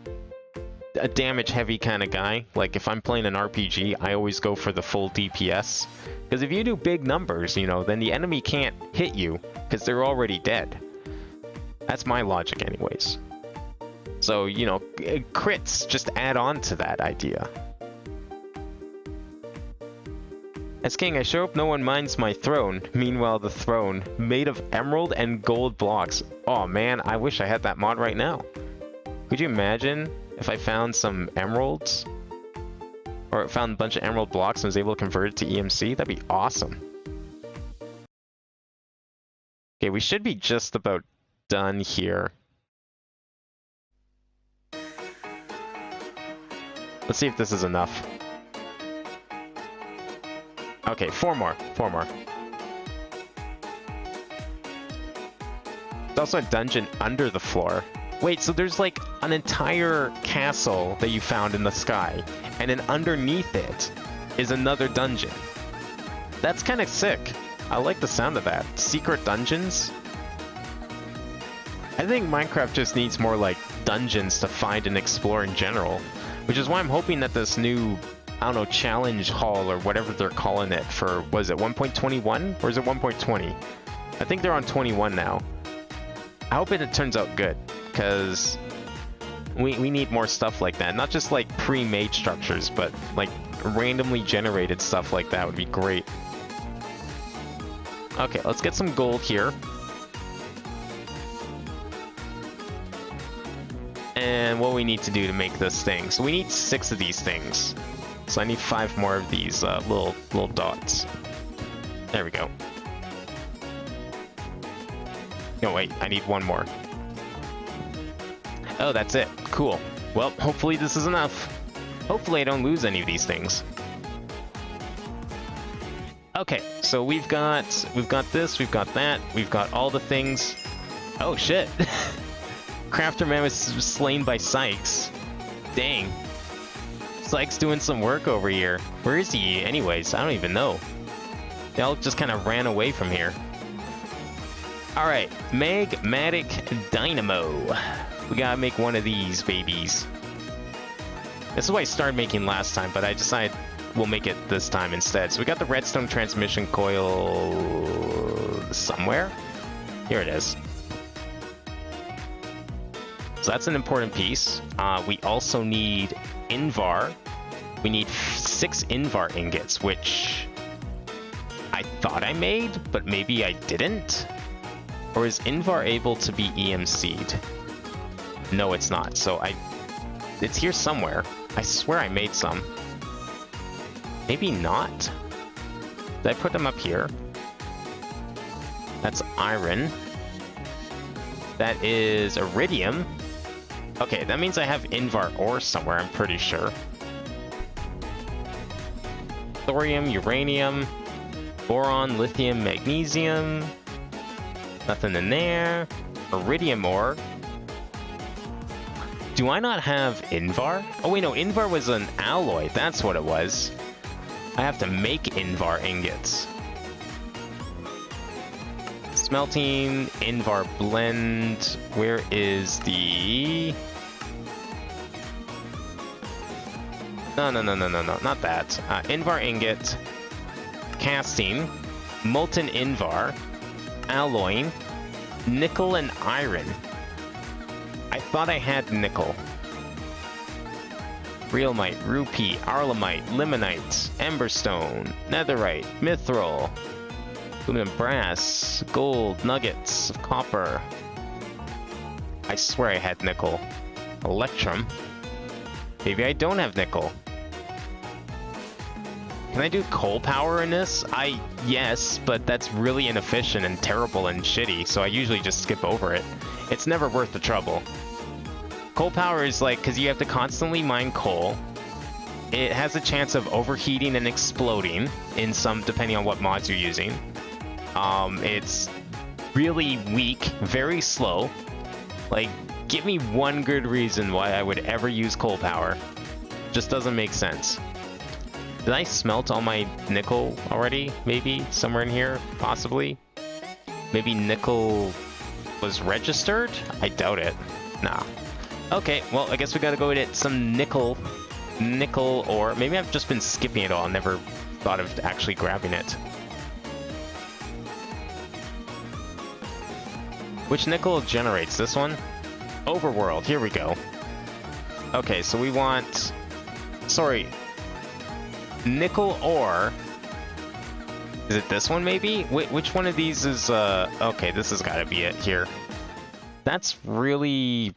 damage heavy kind of guy. Like if I'm playing an RPG, I always go for the full DPS. Because if you do big numbers, you know, then the enemy can't hit you because they're already dead. That's my logic anyways. So, you know, crits just add on to that idea. As king, I sure hope no one minds my throne. Meanwhile, the throne, made of emerald and gold blocks. Oh man, I wish I had that mod right now. Could you imagine if I found some emeralds? Or found a bunch of emerald blocks and was able to convert it to EMC? That'd be awesome. Okay, we should be just about done here. Let's see if this is enough. Okay, 4 more. 4 more. There's also a dungeon under the floor. Wait, so there's like an entire castle that you found in the sky, and then underneath it is another dungeon. That's kind of sick. I like the sound of that. Secret dungeons? I think Minecraft just needs more like dungeons to find and explore in general, which is why I'm hoping that this new, I don't know, challenge hall or whatever they're calling it for, was it 1.21 or is it 1.20? I think they're on 21 now. I hope it turns out good, because we need more stuff like that. Not just like pre-made structures, but like randomly generated stuff like that would be great. Okay, let's get some gold here. And what we need to do to make this thing. So we need 6 of these things. So I need 5 more of these little dots. There we go. No, wait, I need 1 more. Oh, that's it. Cool. Well, hopefully this is enough. Hopefully I don't lose any of these things. Okay, so we've got this, we've got that, we've got all the things. Oh shit. Crafter Man was slain by Sykes. Dang. Sykes doing some work over here. Where is he anyways? I don't even know. They all just kind of ran away from here. Alright, Magmatic Dynamo. We gotta make one of these babies. This is what I started making last time, but I decided we'll make it this time instead. So we got the redstone transmission coil somewhere. Here it is. So that's an important piece. We also need Invar. We need 6 Invar ingots, which I thought I made, but maybe I didn't. Or is Invar able to be EMC'd? No, it's not. So it's here somewhere. I swear I made some. Maybe not. Did I put them up here? That's iron. That is iridium. Okay, that means I have Invar ore somewhere, I'm pretty sure. Thorium, uranium, boron, lithium, magnesium. Nothing in there. Iridium ore. Do I not have Invar? Oh wait, no, Invar was an alloy. That's what it was. I have to make Invar ingots. Smelting, Invar blend. Where is the... No, not that. Invar ingot, casting, molten Invar, alloying, nickel and iron. I thought I had nickel. Realmite, rupee, arlemite, limonite, emberstone, netherite, mithril, aluminum, brass, gold, nuggets of copper. I swear I had nickel. Electrum. Maybe I don't have nickel. Can I do coal power in this? Yes, but that's really inefficient and terrible and shitty, so I usually just skip over it. It's never worth the trouble. Coal power is like, because you have to constantly mine coal. It has a chance of overheating and exploding in some, depending on what mods you're using. It's really weak, very slow. Like, give me one good reason why I would ever use coal power. Just doesn't make sense. Did I smelt all my nickel already? Maybe? Somewhere in here? Possibly? Maybe nickel was registered? I doubt it. Nah. Okay, well, I guess we gotta go get some nickel ore. Maybe I've just been skipping it all and never thought of actually grabbing it. Which nickel generates? This one? Overworld, here we go. Okay, so we want... Sorry. Nickel ore. Is it this one, maybe? Which one of these is, Okay, this has gotta be it here. That's really...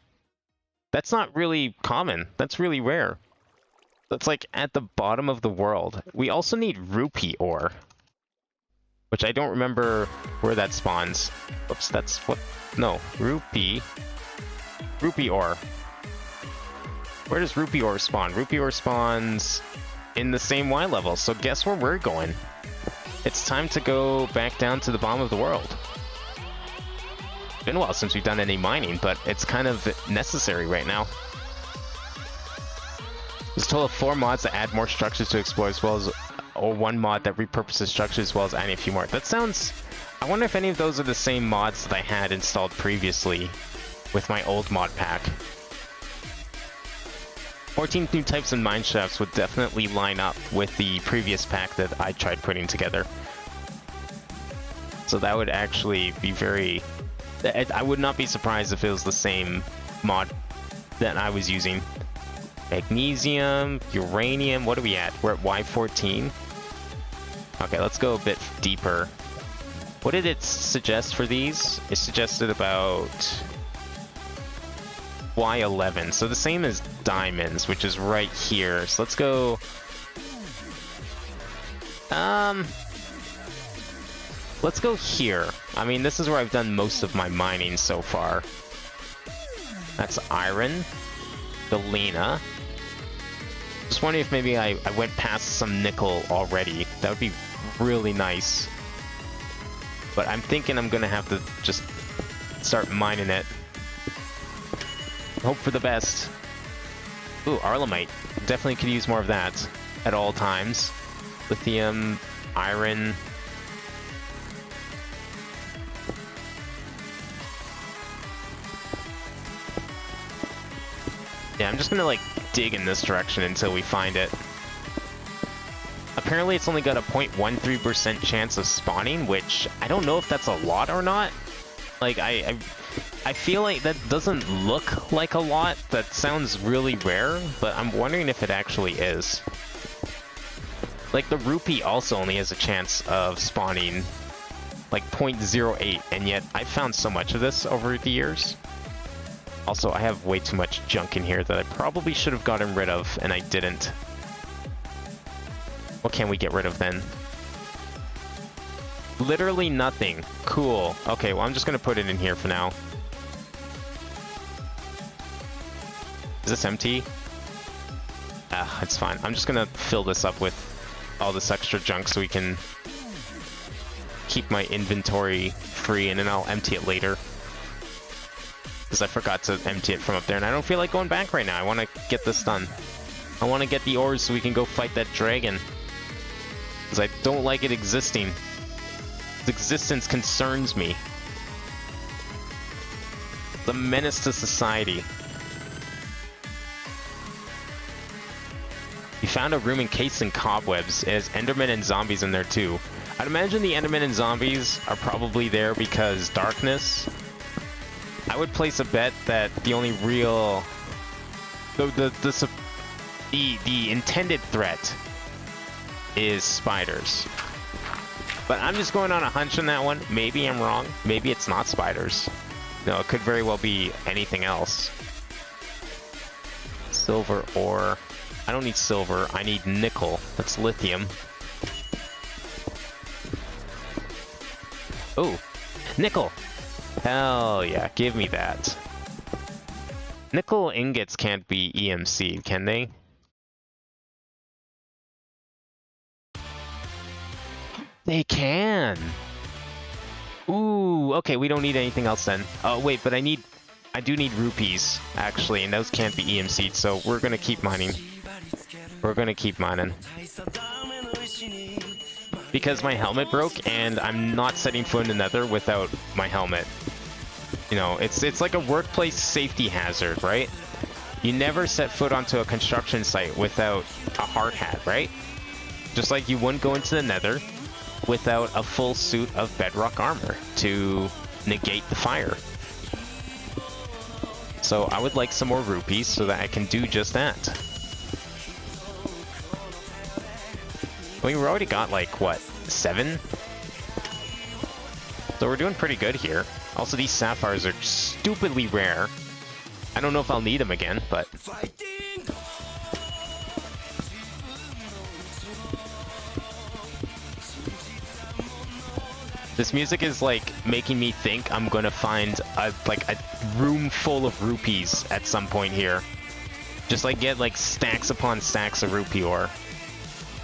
That's not really common. That's really rare. That's like at the bottom of the world. We also need rupee ore. Which I don't remember where that spawns. Oops, that's what... No, rupee ore. Where does rupee ore spawn? Rupee ore spawns in the same Y level, so guess where we're going? It's time to go back down to the bottom of the world. It's been a while since we've done any mining, but it's kind of necessary right now. There's a total of 4 mods that add more structures to explore, as well as or 1 mod that repurposes structures, as well as adding a few more. That sounds... I wonder if any of those are the same mods that I had installed previously with my old mod pack. 14 new types of mine shafts would definitely line up with the previous pack that I tried putting together. So that would actually be very... I would not be surprised if it was the same mod that I was using. Magnesium, uranium, what are we at? We're at Y14. Okay, let's go a bit deeper. What did it suggest for these? It suggested about Y11, so the same as diamonds, which is right here. So let's go... Let's go here. I mean, this is where I've done most of my mining so far. That's iron. Galena. Just wondering if maybe I went past some nickel already. That would be really nice. But I'm thinking I'm gonna have to just start mining it. Hope for the best. Ooh, arlemite. definitely could use more of that at all times. Lithium, iron. Yeah, I'm just gonna like dig in this direction until we find it. Apparently it's only got a 0.13% chance of spawning, which I don't know if that's a lot or not. Like, I feel like that doesn't look like a lot. That sounds really rare, but I'm wondering if it actually is. Like, the rupee also only has a chance of spawning like 0.08, and yet I found so much of this over the years. Also, I have way too much junk in here that I probably should have gotten rid of, and I didn't. What can we get rid of then? Literally nothing. Cool. Okay, well, I'm just gonna put it in here for now. Is this empty? Ah, it's fine. I'm just gonna fill this up with all this extra junk so we can keep my inventory free, and then I'll empty it later. Because I forgot to empty it from up there, and I don't feel like going back right now. I want to get this done. I want to get the ores so we can go fight that dragon. Because I don't like it existing. Its existence concerns me. The menace to society. You found a room encased in cobwebs. It has Endermen and zombies in there too. I'd imagine the Endermen and zombies are probably there because darkness. I would place a bet that the only real... The intended threat is spiders. But I'm just going on a hunch on that one. Maybe I'm wrong. Maybe it's not spiders. No, it could very well be anything else. Silver ore. I don't need silver. I need nickel. That's lithium. Oh, nickel. Hell yeah, give me that. Nickel ingots can't be EMC, can they? They can! Ooh, okay, we don't need anything else then. Oh, wait, but I do need rupees, actually, and those can't be EMC'd, so we're gonna keep mining. We're gonna keep mining. Because my helmet broke, and I'm not setting foot in the nether without my helmet. You know, it's like a workplace safety hazard, right? You never set foot onto a construction site without a hard hat, right? Just like you wouldn't go into the nether without a full suit of bedrock armor to negate the fire. So I would like some more rupees so that I can do just that. I mean, we already got like, what, 7? So we're doing pretty good here. Also, these sapphires are stupidly rare. I don't know if I'll need them again, but... This music is like making me think I'm gonna find a room full of rupees at some point here. Just like get like stacks upon stacks of rupee ore.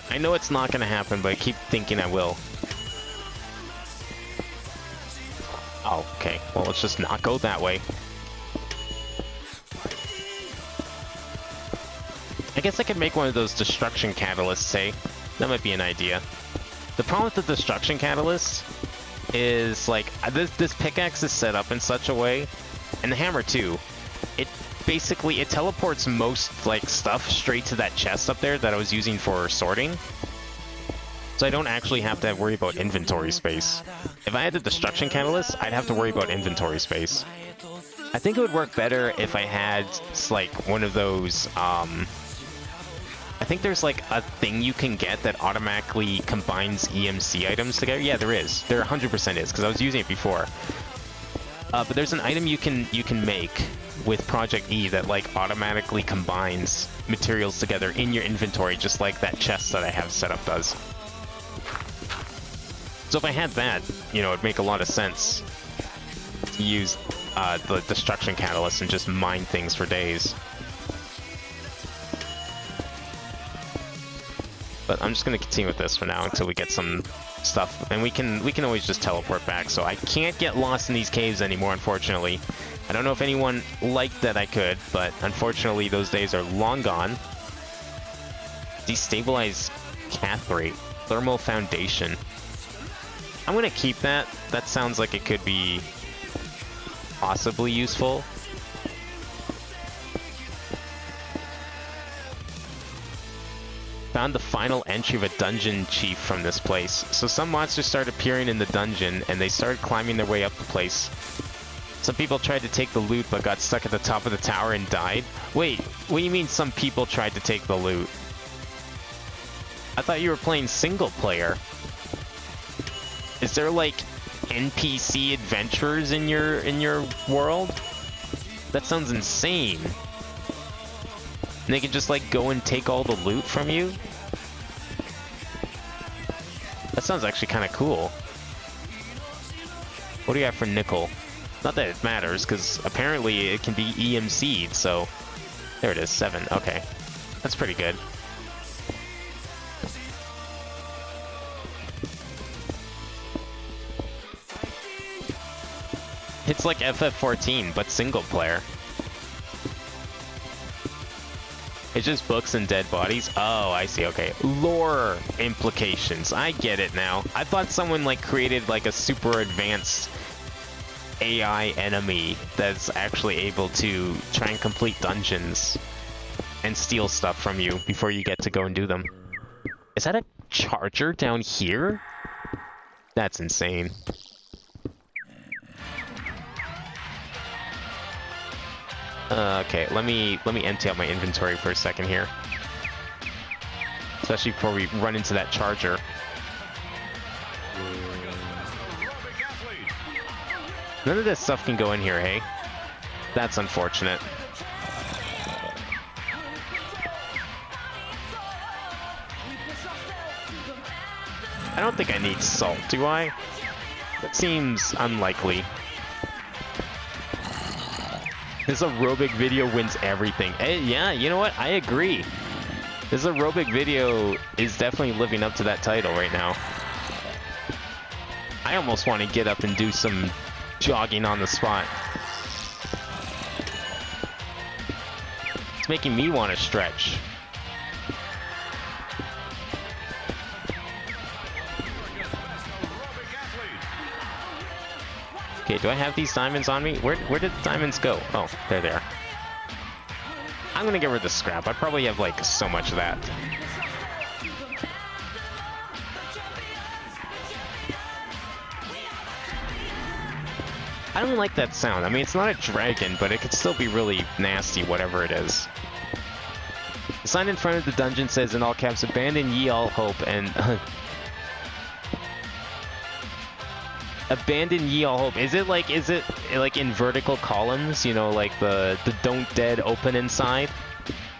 I know it's not gonna happen, but I keep thinking I will. Oh, okay. Well, let's just not go that way. I guess I could make one of those destruction catalysts, hey? That might be an idea. The problem with the destruction catalyst is, like, this pickaxe is set up in such a way, and the hammer too, it teleports most, like, stuff straight to that chest up there that I was using for sorting. So I don't actually have to worry about inventory space. If I had the destruction catalyst, I'd have to worry about inventory space. I think it would work better if I had, like, one of those, I think there's, like, a thing you can get that automatically combines EMC items together. Yeah, there is. There 100% is, because I was using it before. But there's an item you can make with Project E that, like, automatically combines materials together in your inventory, just like that chest that I have set up does. So if I had that, you know, it'd make a lot of sense to use the destruction catalyst and just mine things for days. But I'm just gonna continue with this for now until we get some stuff, and we can always just teleport back. So I can't get lost in these caves anymore, unfortunately. I don't know if anyone liked that I could, but unfortunately those days are long gone. Destabilize cath rate. Thermal foundation. I'm gonna keep that. That sounds like it could be possibly useful. Found the final entry of a dungeon chief from this place. So some monsters started appearing in the dungeon and they started climbing their way up the place. Some people tried to take the loot but got stuck at the top of the tower and died. Wait, what do you mean some people tried to take the loot? I thought you were playing single player. Is there like NPC adventurers in your world? That sounds insane. And they can just like go and take all the loot from you? That sounds actually kind of cool. What do you have for nickel? Not that it matters, because apparently it can be EMC'd, so... There it is, 7. Okay. That's pretty good. It's like FF14, but single player. It's just books and dead bodies? Oh, I see, okay. Lore implications. I get it now. I thought someone like created like a super advanced AI enemy that's actually able to try and complete dungeons and steal stuff from you before you get to go and do them. Is that a charger down here? That's insane. Okay, let me empty out my inventory for a second here. Especially before we run into that charger. None of this stuff can go in here, hey? That's unfortunate. I don't think I need salt, do I? That seems unlikely. This aerobic video wins everything. Hey, yeah, you know what? I agree. This aerobic video is definitely living up to that title right now. I almost want to get up and do some jogging on the spot. It's making me want to stretch. Okay, do I have these diamonds on me? Where did the diamonds go? Oh, there they are. I'm gonna get rid of the scrap. I probably have like so much of that. I don't like that sound. I mean, it's not a dragon, but it could still be really nasty, whatever it is. The sign in front of the dungeon says in all caps, "Abandon ye all hope," and abandon ye all hope. Is it like in vertical columns? You know, like the don't dead open inside?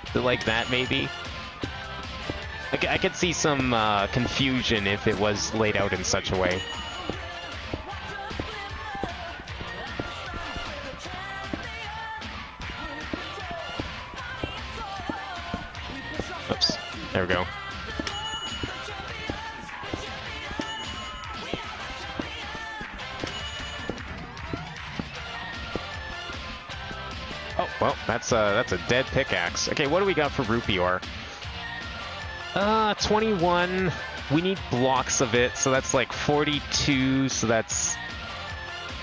Is it like that, maybe? I could see some confusion if it was laid out in such a way. Oops. There we go. Oh, well, that's a dead pickaxe. Okay, what do we got for rupee ore? 21. We need blocks of it, so that's like 42, so that's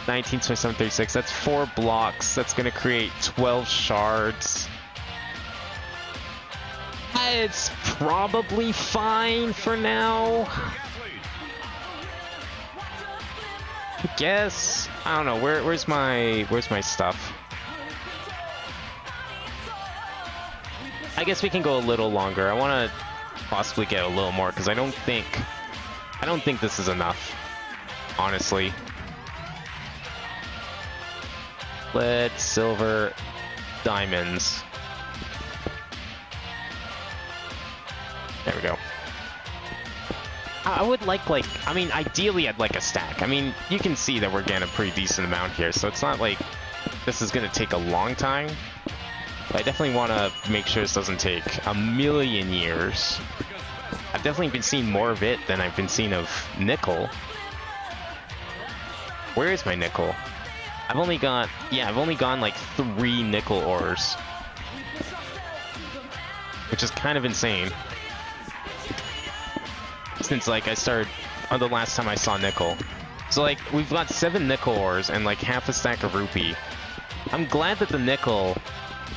19, 27, 36. That's 4 blocks. That's gonna create 12 shards. It's probably fine for now. I guess. I don't know. Where's my stuff? I guess we can go a little longer. I want to possibly get a little more because I don't think this is enough, honestly. Lead, silver, diamonds. There we go. I would like, I mean, ideally I'd like a stack. I mean, you can see that we're getting a pretty decent amount here, so it's not like this is going to take a long time. But I definitely want to make sure this doesn't take a million years. I've definitely been seeing more of it than I've been seeing of nickel. Where is my nickel? I've only gone like 3 nickel ores. Which is kind of insane. since like I started on the last time I saw nickel. So like we've got 7 nickel ores and like half a stack of rupee. I'm glad that the nickel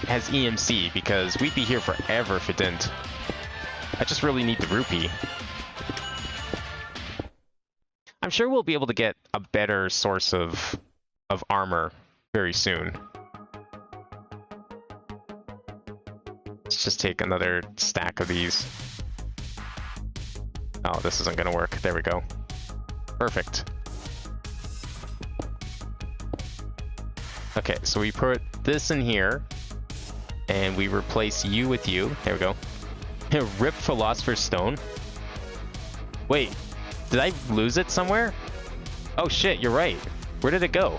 has EMC because we'd be here forever if it didn't. I just really need the rupee. I'm sure we'll be able to get a better source of armor very soon. Let's just take another stack of these. Oh, this isn't gonna work. There we go. Perfect. Okay, so we put this in here, and we replace you with you. There we go. Rip Philosopher's Stone. Wait, did I lose it somewhere? Oh shit, you're right. Where did it go?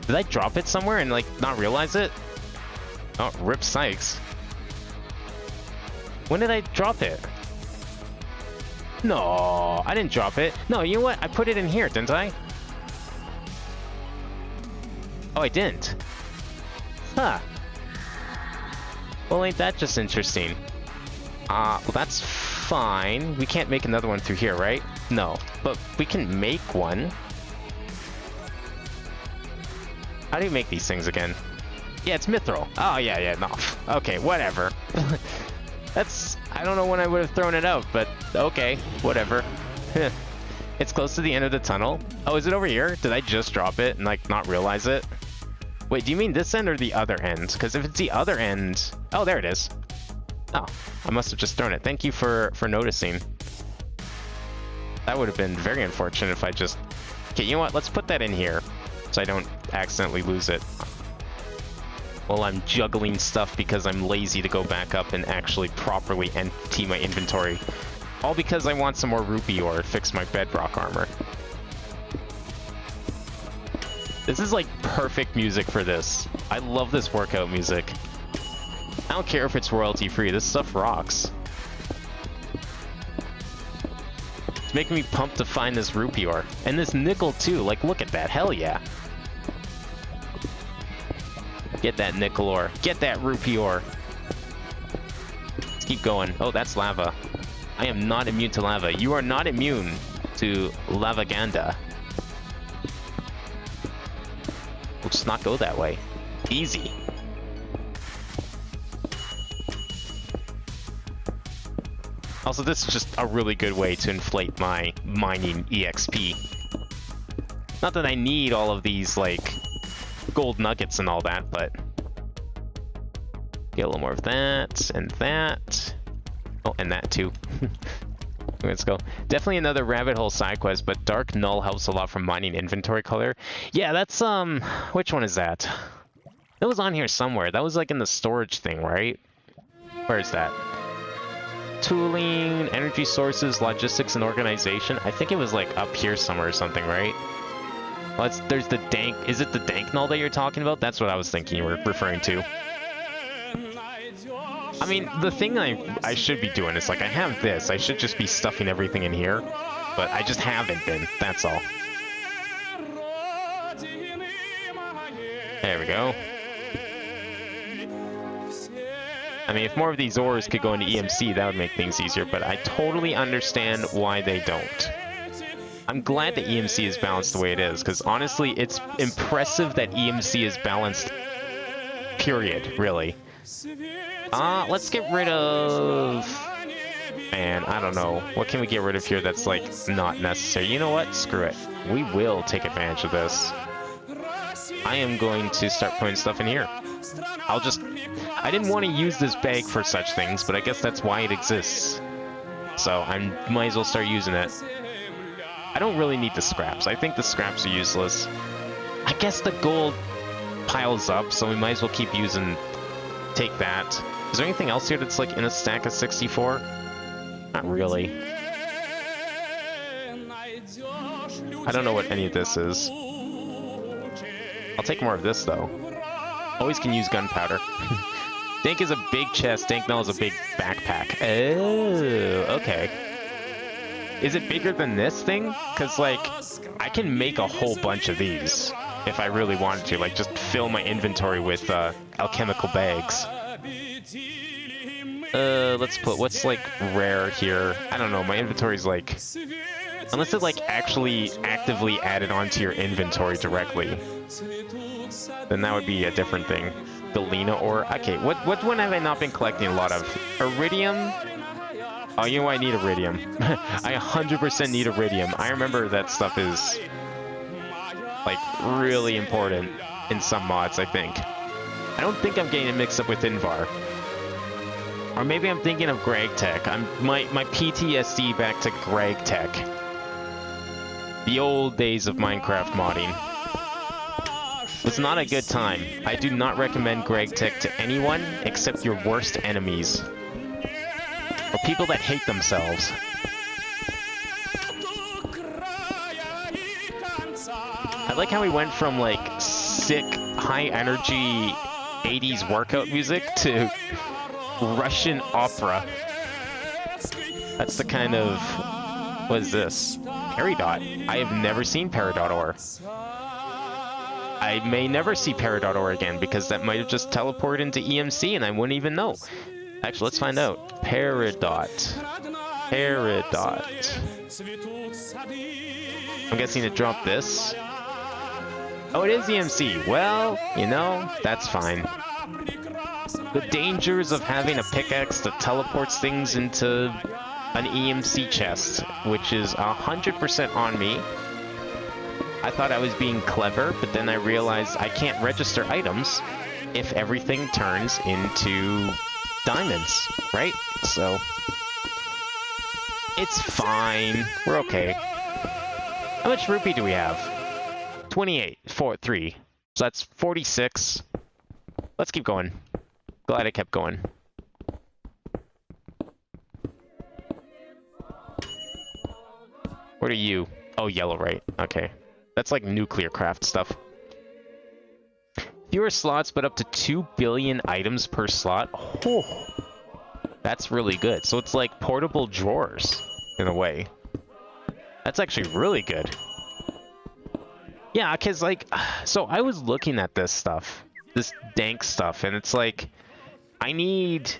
Did I drop it somewhere and like not realize it? Oh, Rip Sykes. When did I drop it? No, I didn't drop it. No, you know what? I put it in here, didn't I? Oh, I didn't. Huh. Well, ain't that just interesting? Well, that's fine. We can't make another one through here, right? No, but we can make one. How do you make these things again? Yeah, it's mithril. Oh, yeah, no. Okay, whatever. I don't know when I would have thrown it out, but okay, whatever. It's close to the end of the tunnel. Oh, is it over here? Did I just drop it and like not realize it? Wait, do you mean this end or the other end? Because if it's the other end... Oh, there it is. Oh, I must have just thrown it. Thank you for noticing. That would have been very unfortunate if I just... Okay, you know what? Let's put that in here so I don't accidentally lose it. Well, I'm juggling stuff because I'm lazy to go back up and actually properly empty my inventory. All because I want some more rupee ore to fix my bedrock armor. This is like perfect music for this. I love this workout music. I don't care if it's royalty free, this stuff rocks. It's making me pumped to find this rupee ore. And this nickel too, like look at that, hell yeah. Get that nickel ore, get that rupee ore. Let's keep going. Oh, that's lava. I am not immune to lava. You are not immune to lavaganda. We'll just not go that way. Easy. Also, this is just a really good way to inflate my mining EXP. Not that I need all of these, like, gold nuggets and all that, but... Get a little more of that, and that. Oh, and that too. Let's go. Definitely another rabbit hole side quest, but Dark Null helps a lot from mining inventory color. Yeah, that's, which one is that? It was on here somewhere. That was like in the storage thing, right? Where is that? Tooling, energy sources, logistics, and organization. I think it was like up here somewhere or something, right? Well, there's the dank. Is it the dank null that you're talking about? That's what I was thinking you were referring to. I mean, the thing I should be doing is like I have this. I should just be stuffing everything in here, but I just haven't been. That's all. There we go. I mean, if more of these ores could go into EMC, that would make things easier, but I totally understand why they don't. I'm glad that EMC is balanced the way it is, because honestly, it's impressive that EMC is balanced, period, really. Let's get rid of... Man, I don't know. What can we get rid of here that's, like, not necessary? You know what? Screw it. We will take advantage of this. I am going to start putting stuff in here. I didn't want to use this bag for such things, but I guess that's why it exists. So I might as well start using it. I don't really need the scraps. I think the scraps are useless. I guess the gold piles up, so we might as well keep using... Take that. Is there anything else here that's like in a stack of 64? Not really. I don't know what any of this is. I'll take more of this though. Always can use gunpowder. Dank is a big chest, Dank Null is a big backpack. Oh, okay. Is it bigger than this thing? Because, like, I can make a whole bunch of these if I really wanted to. Like, just fill my inventory with alchemical bags. Let's put what's like rare here. I don't know. My inventory's like, unless it like actually actively added onto your inventory directly, then that would be a different thing. Galena ore. Okay, what one have I not been collecting a lot of? Iridium. Oh, you know what? I need iridium. I 100% need iridium. I remember that stuff is like really important in some mods, I think. I don't think I'm getting it mixed up with Invar. Or maybe I'm thinking of Greg Tech. My PTSD back to Greg Tech. The old days of Minecraft modding. It's not a good time. I do not recommend Greg Tech to anyone except your worst enemies. Or people that hate themselves. I like how we went from like sick, high energy 80s workout music to Russian opera. That's the kind of... What is this? Peridot. I have never seen Peridot ore. I may never see Peridot ore again because that might have just teleported into EMC and I wouldn't even know. Actually, let's find out. Peridot. Peridot. I'm guessing it dropped this. Oh, it is EMC. Well, you know, that's fine. The dangers of having a pickaxe that teleports things into an EMC chest, which is 100% on me. I thought I was being clever, but then I realized I can't register items if everything turns into diamonds, right? So it's fine. We're okay. How much rupee do we have? 28, 4, 3. So that's 46. Let's keep going. Glad I kept going. What are you? Oh, yellow, right. Okay. That's like nuclear craft stuff. Fewer slots, but up to 2 billion items per slot. Oh, that's really good. So it's like portable drawers, in a way. That's actually really good. Yeah, because like, so I was looking at this stuff, this dank stuff, and it's like, I need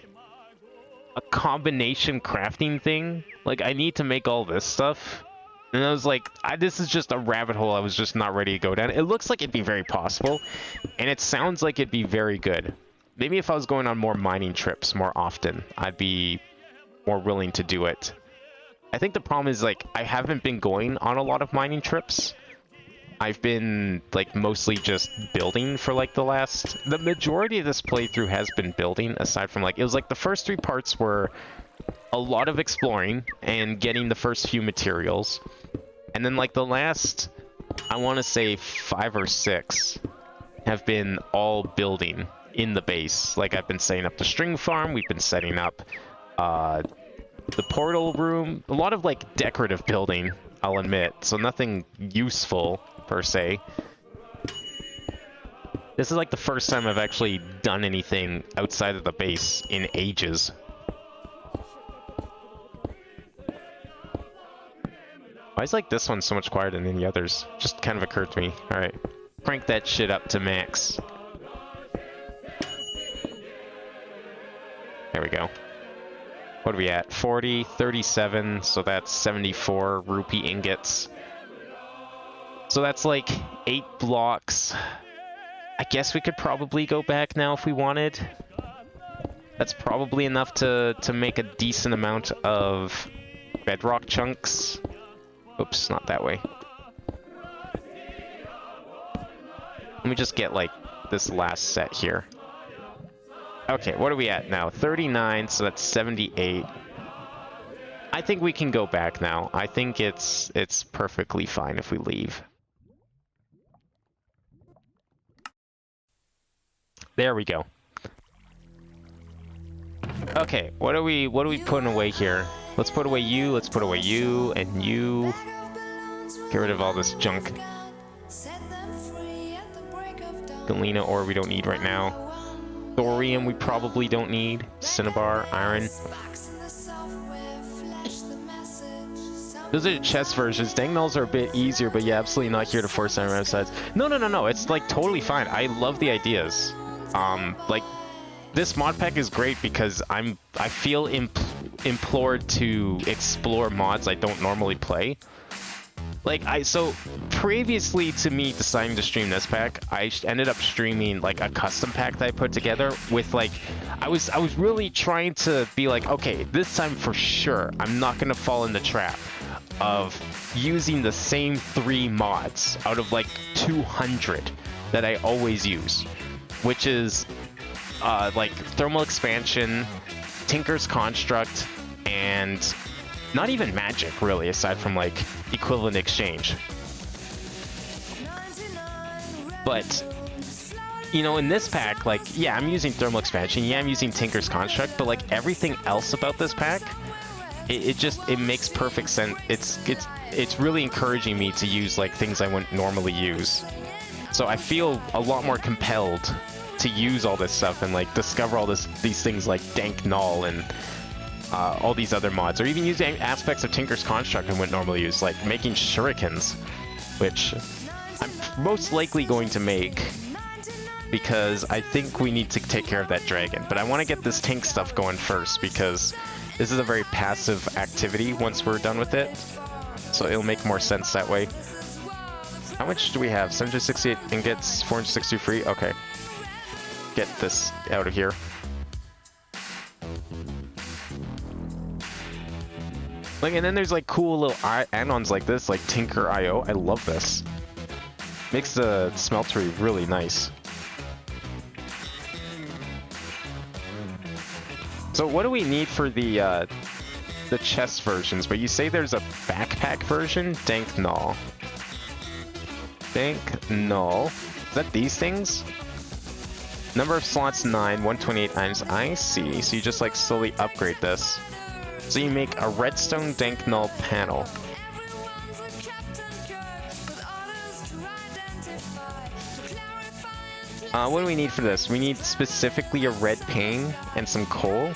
a combination crafting thing. Like, I need to make all this stuff. And I was like, this is just a rabbit hole I was just not ready to go down. It looks like it'd be very possible, and it sounds like it'd be very good. Maybe if I was going on more mining trips more often, I'd be more willing to do it. I think the problem is, like, I haven't been going on a lot of mining trips. I've been, like, mostly just building for, like, the majority of this playthrough has been building, aside from, like, it was, like, the first 3 parts were a lot of exploring and getting the first few materials. And then, like, the last, I want to say 5 or 6 have been all building in the base. Like, I've been setting up the string farm, we've been setting up the portal room, a lot of, like, decorative building, I'll admit, so nothing useful per se. This is like the first time I've actually done anything outside of the base in ages. Why is like this one so much quieter than the others? Just kind of occurred to me. Alright. Crank that shit up to max. There we go. What are we at? 40, 37, so that's 74 rupee ingots. So that's like 8 blocks. I guess we could probably go back now if we wanted. That's probably enough to make a decent amount of bedrock chunks. Oops, not that way. Let me just get like this last set here. Okay, what are we at now? 39, so that's 78. I think we can go back now. I think it's perfectly fine if we leave. There we go. Okay, what are we putting away here? Let's put away you, let's put away you, and you. Get rid of all this junk. Galena ore we don't need right now. Thorium we probably don't need. Cinnabar, iron. Those are chest versions. Dangnulls are a bit easier, but yeah, absolutely not here to force iron sides. No. It's like totally fine. I love the ideas. Like this mod pack is great because I feel implored to explore mods I don't normally play. Like so previously to me deciding to stream this pack, I ended up streaming like a custom pack that I put together with like I was really trying to be like, okay, this time for sure I'm not gonna fall in the trap of using the same 3 mods out of like 200 that I always use, which is like thermal expansion, Tinker's Construct, and not even magic really, aside from like equivalent exchange. But you know, in this pack, like, yeah, I'm using thermal expansion, yeah, I'm using Tinker's Construct, but like everything else about this pack, it makes perfect sense. It's really encouraging me to use like things I wouldn't normally use. So I feel a lot more compelled to use all this stuff and like discover all these things like Dank Null and all these other mods, or even using aspects of Tinker's Construct I wouldn't normally use, like making shurikens, which I'm most likely going to make because I think we need to take care of that dragon. But I want to get this tank stuff going first because this is a very passive activity once we're done with it, so it'll make more sense that way. How much do we have? 768 ingots, 460 free? Okay. Get this out of here. Like, and then there's like cool little add-ons like this, like Tinker IO. I love this. Makes the smeltery really nice. So what do we need for the chest versions? But you say there's a backpack version? Dank Null. Dank Null. Is that these things? Number of slots 9, 128 items. I see. So you just like slowly upgrade this. So you make a redstone Dank Null panel. What do we need for this? We need specifically a red pane and some coal.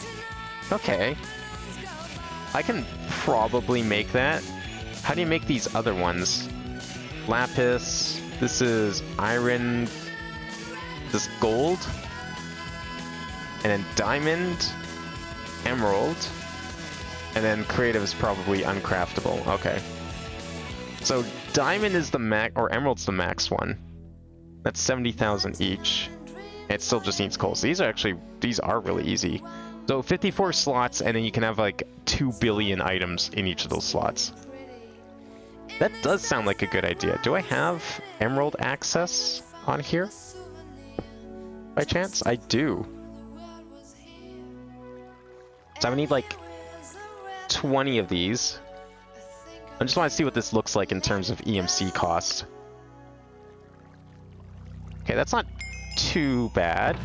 Okay. I can probably make that. How do you make these other ones? Lapis. This is iron. This gold. And then diamond. Emerald. And then creative is probably uncraftable. Okay. So diamond is the max, or emerald's the max one. That's 70,000 each. It still just needs coal. So these are really easy. So 54 slots, and then you can have like 2 billion items in each of those slots. That does sound like a good idea. Do I have emerald access on here? By chance? I do. So I would need like 20 of these. I just want to see what this looks like in terms of EMC cost. Okay, that's not too bad.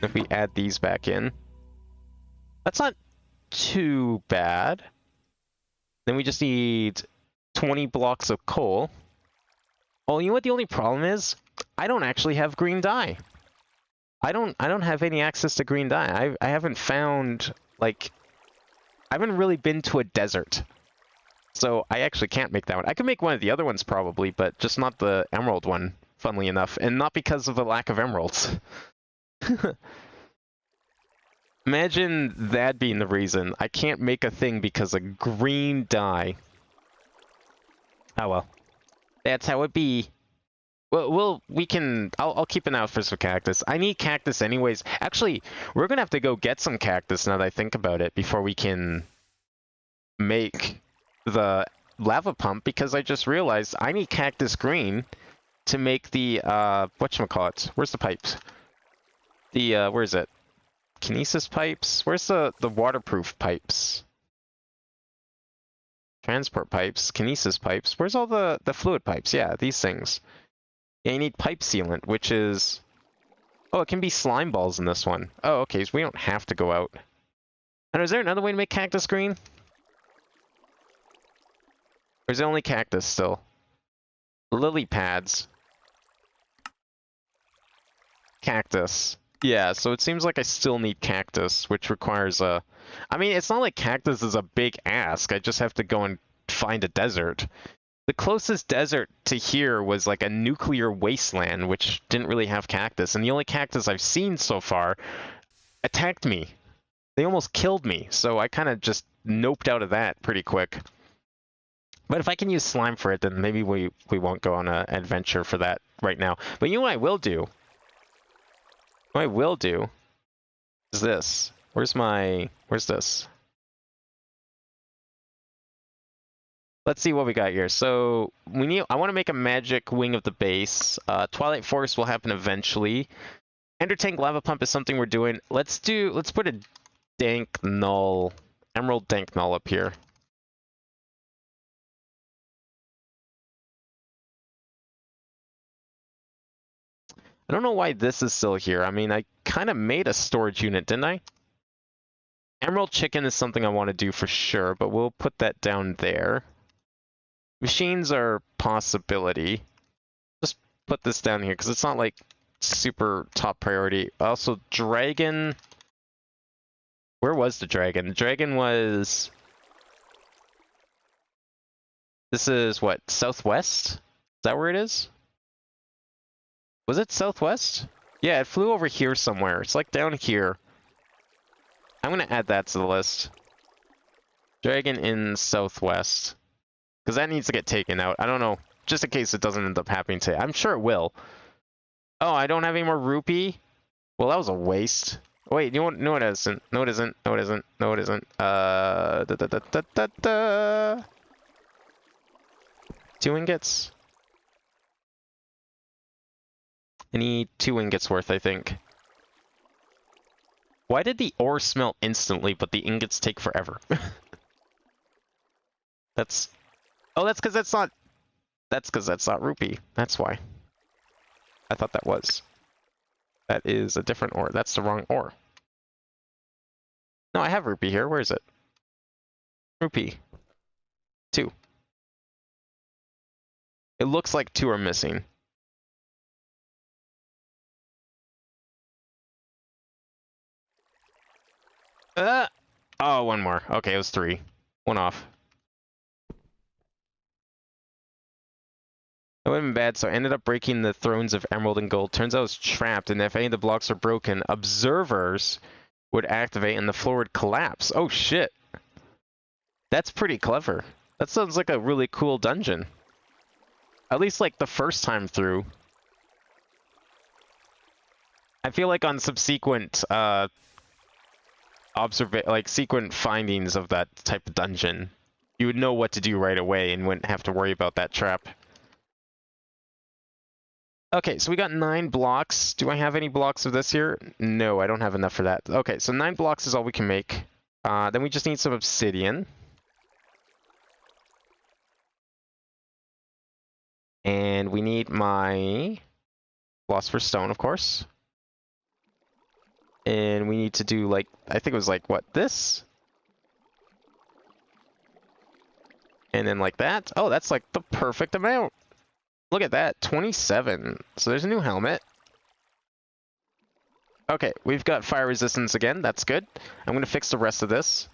If we add these back in, that's not too bad. Then we just need 20 blocks of coal. Oh, you know what the only problem is? I don't actually have green dye. I don't have any access to green dye. I haven't found, like, I haven't really been to a desert. So I actually can't make that one. I could make one of the other ones probably, but just not the emerald one, funnily enough. And not because of the lack of emeralds. Imagine that being the reason. I can't make a thing because of green dye. Oh well. That's how it be. Well, we can... I'll keep an eye out for some cactus. I need cactus anyways. Actually, we're gonna have to go get some cactus now that I think about it before we can make the lava pump, because I just realized I need cactus green to make the, whatchamacallit? Where's the pipes? The, where is it? Kinesis pipes? Where's the waterproof pipes? Transport pipes, kinesis pipes. Where's all the fluid pipes? Yeah, these things. Yeah, you need pipe sealant, which is... Oh, it can be slime balls in this one. Oh, okay, so we don't have to go out. And is there another way to make cactus green? Or is it only cactus still? Lily pads. Cactus. Yeah, so it seems like I still need cactus, which requires a... I mean, it's not like cactus is a big ask. I just have to go and find a desert. The closest desert to here was like a nuclear wasteland, which didn't really have cactus. And the only cactus I've seen so far attacked me. They almost killed me, so I kind of just noped out of that pretty quick. But if I can use slime for it, then maybe we won't go on an adventure for that right now. But you know what I will do? What I will do is this. Where's this? Let's see what we got here. So I want to make a magic wing of the base. Twilight Forest will happen eventually. Ender Tank Lava Pump is something we're doing. Let's put a dank null, emerald dank null up here. I don't know why this is still here. I mean, I kind of made a storage unit, didn't I? Emerald Chicken is something I want to do for sure, but we'll put that down there. Machines are a possibility. Just put this down here, because it's not like super top priority. Also, dragon. Where was the dragon? The dragon was... This is what? Southwest? Is that where it is? Was it southwest? Yeah, it flew over here somewhere. It's like down here. I'm going to add that to the list. Dragon in southwest. Because that needs to get taken out. I don't know. Just in case it doesn't end up happening today. I'm sure it will. Oh, I don't have any more rupee? Well, that was a waste. Wait, you know what? No, it isn't. No, it isn't. No, it isn't. No, it isn't. Two ingots? I need 2 ingots worth, I think. Why did the ore smelt instantly, but the ingots take forever? That's... Oh, that's because that's not... That's because that's not rupee. That's why. I thought that was. That is a different ore. That's the wrong ore. No, I have rupee here. Where is it? Rupee. 2. It looks like 2 are missing. Oh, 1 more. Okay, it was 3. 1 off. It would have been bad, so I ended up breaking the thrones of emerald and gold. Turns out I was trapped, and if any of the blocks are broken, observers would activate and the floor would collapse. Oh shit. That's pretty clever. That sounds like a really cool dungeon. At least like the first time through. I feel like on subsequent sequent findings of that type of dungeon, you would know what to do right away and wouldn't have to worry about that trap. Okay, so we got 9 blocks. Do I have any blocks of this here? No, I don't have enough for that. Okay, so 9 blocks is all we can make. Then we just need some obsidian. And we need my philosopher's stone, of course. And we need to do like, I think it was like, what, this? And then like that. Oh, that's like the perfect amount. Look at that, 27. So there's a new helmet. Okay, we've got fire resistance again. That's good. I'm going to fix the rest of this.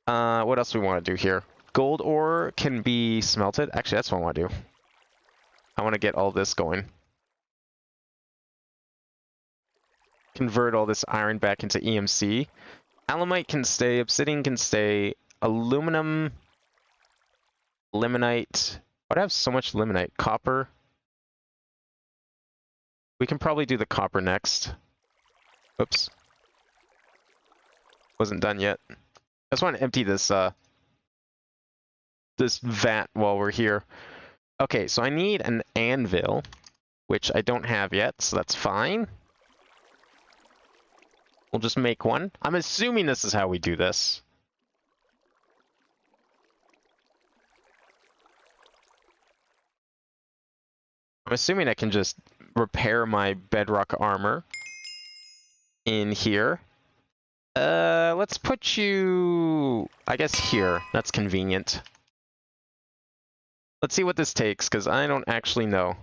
What else do we want to do here? Gold ore can be smelted. Actually, that's what I want to do. I want to get all this going. Convert all this iron back into EMC. Alamite can stay. Obsidian can stay. Aluminum. Limonite. Why do I have so much limonite? Copper. We can probably do the copper next. Oops. Wasn't done yet. I just want to empty this this vat while we're here. Okay, so I need an anvil, which I don't have yet, so that's fine. We'll just make one. I'm assuming this is how we do this. I'm assuming I can just repair my bedrock armor in here. Let's put you, I guess, here. That's convenient. Let's see what this takes, because I don't actually know.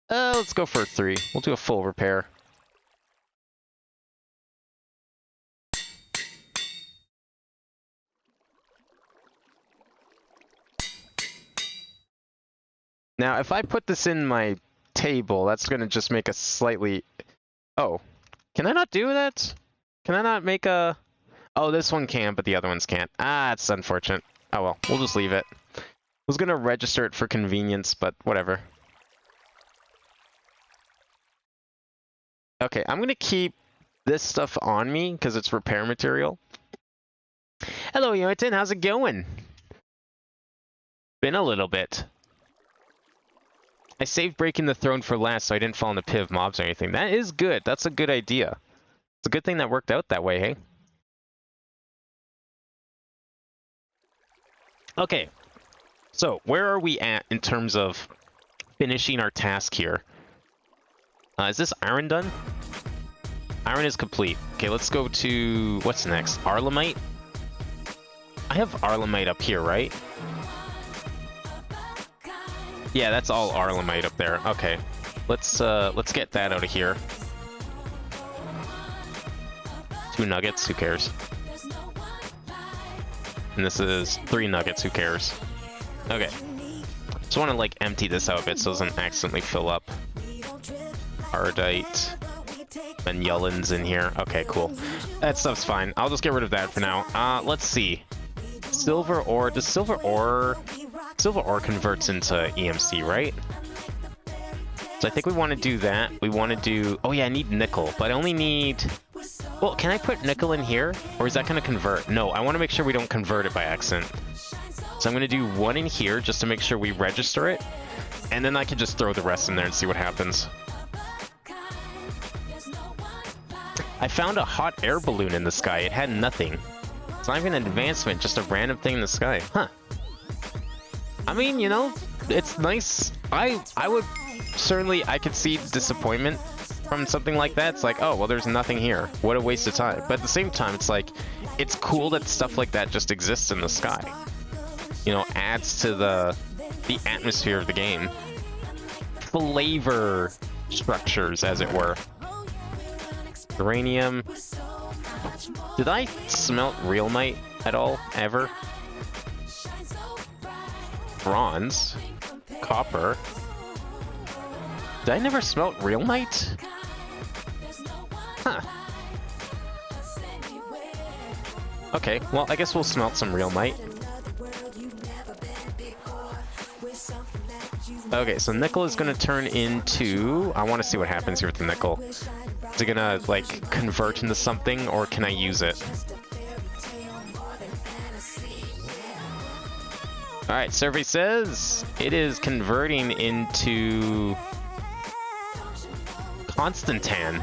Let's go for 3. We'll do a full repair. Now, if I put this in my table, that's going to just make a slightly... Oh, can I not do that? Can I not make a... Oh, this one can, but the other ones can't. Ah, it's unfortunate. Oh well, we'll just leave it. I was gonna register it for convenience, but whatever. Okay, I'm gonna keep this stuff on me because it's repair material. Hello, Yoitin, how's it going? Been a little bit. I saved breaking the throne for last so I didn't fall in the pit of mobs or anything. That is good. That's a good idea. It's a good thing that worked out that way, hey? Okay. So, where are we at in terms of finishing our task here? Is this iron done? Iron is complete. Okay, let's go to... What's next? Arlemite? I have Arlemite up here, right? Yeah, that's all Arlemite up there. Okay. Let's get that out of here. 2 nuggets, who cares? And this is 3 nuggets, who cares? Okay. Just want to like empty this out a bit so it doesn't accidentally fill up. Ardite. And Yullin's in here. Okay, cool. That stuff's fine. I'll just get rid of that for now. Let's see. Silver ore. Does silver ore converts into EMC, right? So I think we want to do that. We want to do... Oh yeah, I need nickel, but I only need... Well, can I put nickel in here? Or is that going to convert? No, I want to make sure we don't convert it by accident. So I'm going to do 1 in here just to make sure we register it. And then I can just throw the rest in there and see what happens. I found a hot air balloon in the sky. It had nothing. It's not even an advancement, just a random thing in the sky. Huh. I mean, you know, it's nice. I would certainly, I could see disappointment from something like that. It's like, oh, well, there's nothing here. What a waste of time. But at the same time, it's like, it's cool that stuff like that just exists in the sky. You know, adds to the atmosphere of the game. Flavor structures, as it were. Uranium. Did I smelt realmite at all, ever? Bronze. Copper. Did I never smelt realmite? Huh. Okay, well, I guess we'll smelt some realmite. Okay, so nickel is going to turn into... I want to see what happens here with the nickel. Is it going to, like, convert into something, or can I use it? Alright, survey says it is converting into... Constantan.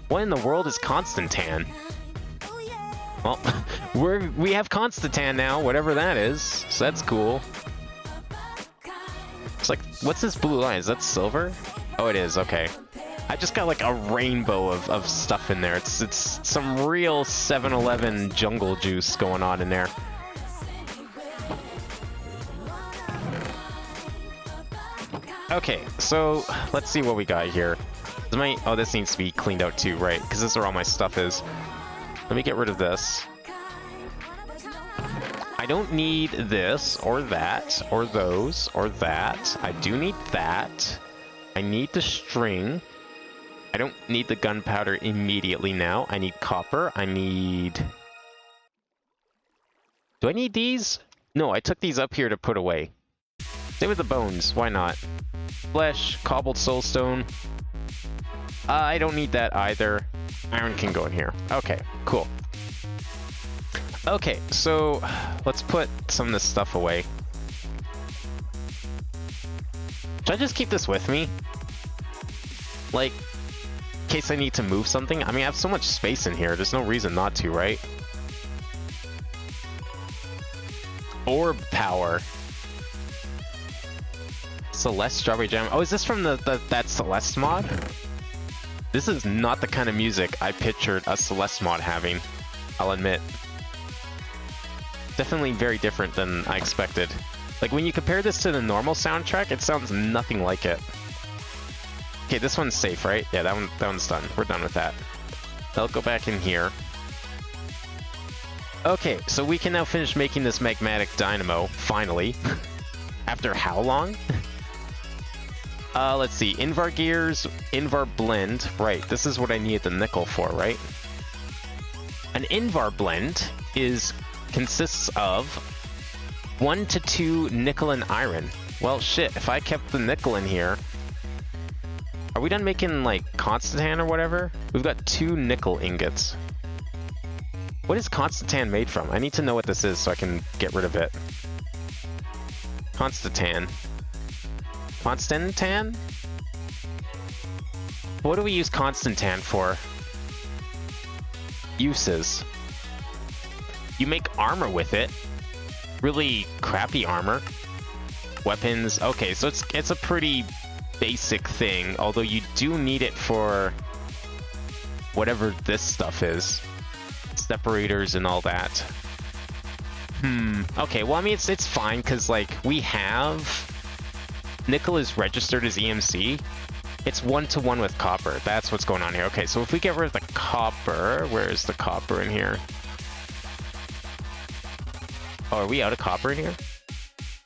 What in the world is Constantan? Well, we have Constantan now, whatever that is, so that's cool. It's like, what's this blue line? Is that silver? Oh, it is, okay. I just got like a rainbow of stuff in there. It's some real 7-Eleven jungle juice going on in there. Okay, so let's see what we got here. Oh, this needs to be cleaned out too, right? Because this is where all my stuff is. Let me get rid of this. I don't need this, or that, or those, or that. I do need that. I need the string. I don't need the gunpowder immediately now. I need copper. I need... Do I need these? No, I took these up here to put away. Same with the bones. Why not? Flesh, cobbled soulstone. I don't need that either. Iron can go in here. Okay, cool. Okay, so let's put some of this stuff away. Should I just keep this with me? Like, in case I need to move something? I mean, I have so much space in here. There's no reason not to, right? Orb power. Celeste Strawberry Jam. Oh, is this from that Celeste mod? This is not the kind of music I pictured a Celeste mod having, I'll admit. Definitely very different than I expected. Like, when you compare this to the normal soundtrack, it sounds nothing like it. Okay, this one's safe, right? Yeah, that one's done. We're done with that. I'll go back in here. Okay, so we can now finish making this magmatic dynamo, finally. After how long? Let's see. Invar gears, Invar blend. Right, this is what I need the nickel for, right? An Invar blend consists of 1 to 2 nickel and iron. Well, shit, if I kept the nickel in here... Are we done making, like, Constantan or whatever? We've got 2 nickel ingots. What is Constantan made from? I need to know what this is so I can get rid of it. Constantan. Constantan? What do we use Constantan for? Uses. You make armor with it. Really crappy armor. Weapons. Okay, so it's a pretty basic thing, although you do need it for whatever this stuff is. Separators and all that. Okay, well, I mean, it's fine, because, like, we have... Nickel is registered as EMC. It's 1-to-1 with copper. That's what's going on here. Okay, so if we get rid of the copper... Where is the copper in here? Oh, are we out of copper in here?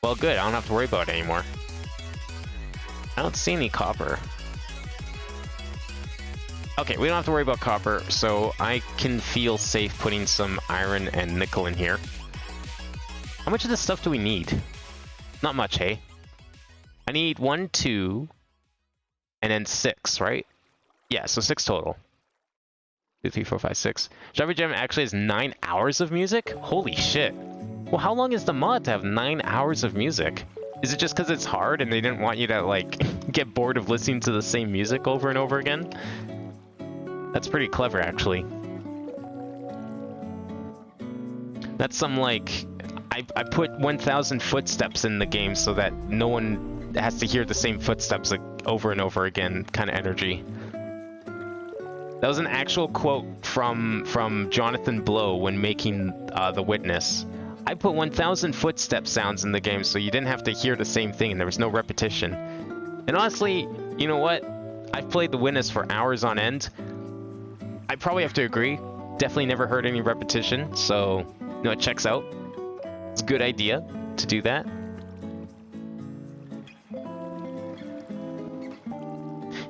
Well, good. I don't have to worry about it anymore. I don't see any copper. Okay, we don't have to worry about copper, so I can feel safe putting some iron and nickel in here. How much of this stuff do we need? Not much, hey? I need 1, 2, and then 6, right? Yeah, so 6 total. 2, 3, 4, 5, 6. Java Jam actually has 9 hours of music? Holy shit. Well, how long is the mod to have 9 hours of music? Is it just because it's hard and they didn't want you to, like, get bored of listening to the same music over and over again? That's pretty clever, actually. That's some, like... I put 1,000 footsteps in the game so that no one has to hear the same footsteps over and over again kind of energy. That was an actual quote from Jonathan Blow when making The Witness. I put 1,000 footstep sounds in the game so you didn't have to hear the same thing and there was no repetition. And honestly, you know what? I've played The Witness for hours on end. I probably have to agree. Definitely never heard any repetition, so you know, it checks out. It's a good idea to do that.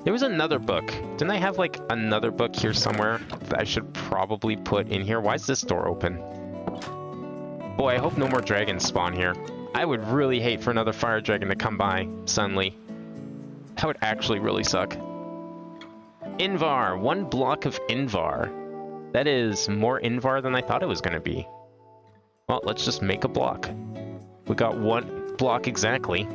There was another book. Didn't I have like another book here somewhere that I should probably put in here? Why is this door open? Boy, I hope no more dragons spawn here. I would really hate for another fire dragon to come by suddenly. That would actually really suck. Invar. 1 block of Invar. That is more Invar than I thought it was going to be. Well, let's just make a block. We got 1 block exactly.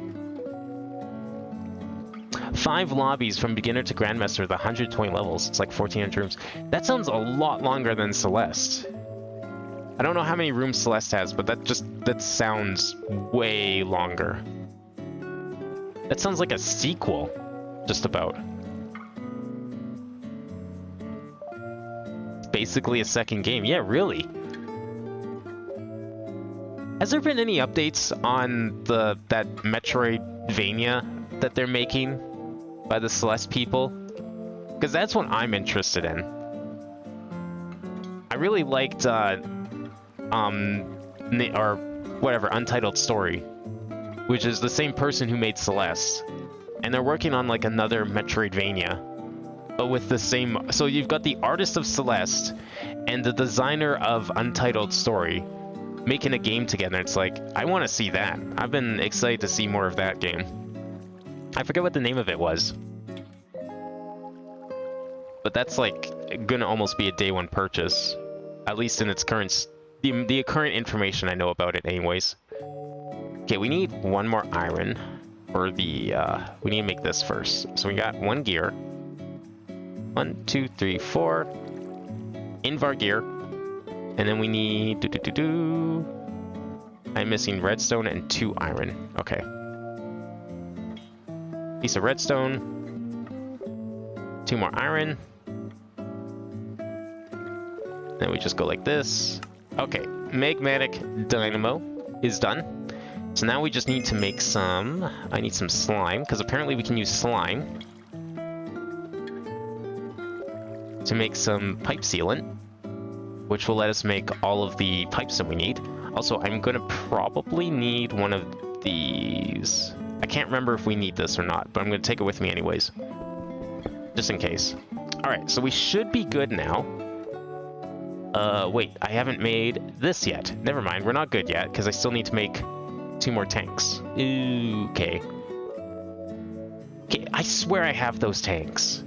5 lobbies from beginner to grandmaster with 120 levels. It's like 1,400 rooms. That sounds a lot longer than Celeste. I don't know how many rooms Celeste has, but that sounds way longer. That sounds like a sequel, just about. It's basically a second game. Yeah, really. Has there been any updates on that Metroidvania that they're making by the Celeste people? Because that's what I'm interested in. I really liked, or whatever, Untitled Story, which is the same person who made Celeste. And they're working on, like, another Metroidvania, but with the same... So you've got the artist of Celeste and the designer of Untitled Story making a game together. It's like, I want to see that. I've been excited to see more of that game. I forget what the name of it was. But that's like gonna almost be a day one purchase. At least in its current... The current information I know about it anyways. Okay, we need 1 more iron for the... we need to make this first. So we got 1 gear. 1, 2, 3, 4. Invar gear. And then we need... I'm missing redstone and 2 iron. Okay. Piece of redstone. 2 more iron. Then we just go like this. Okay. Magmatic dynamo is done. So now we just need to make some... I need some slime, because apparently we can use slime to make some pipe sealant, which will let us make all of the pipes that we need. Also, I'm going to probably need one of these. I can't remember if we need this or not, but I'm going to take it with me anyways. Just in case. Alright, so we should be good now. Wait, I haven't made this yet. Never mind, we're not good yet, because I still need to make 2 more tanks. Okay. Okay, I swear I have those tanks.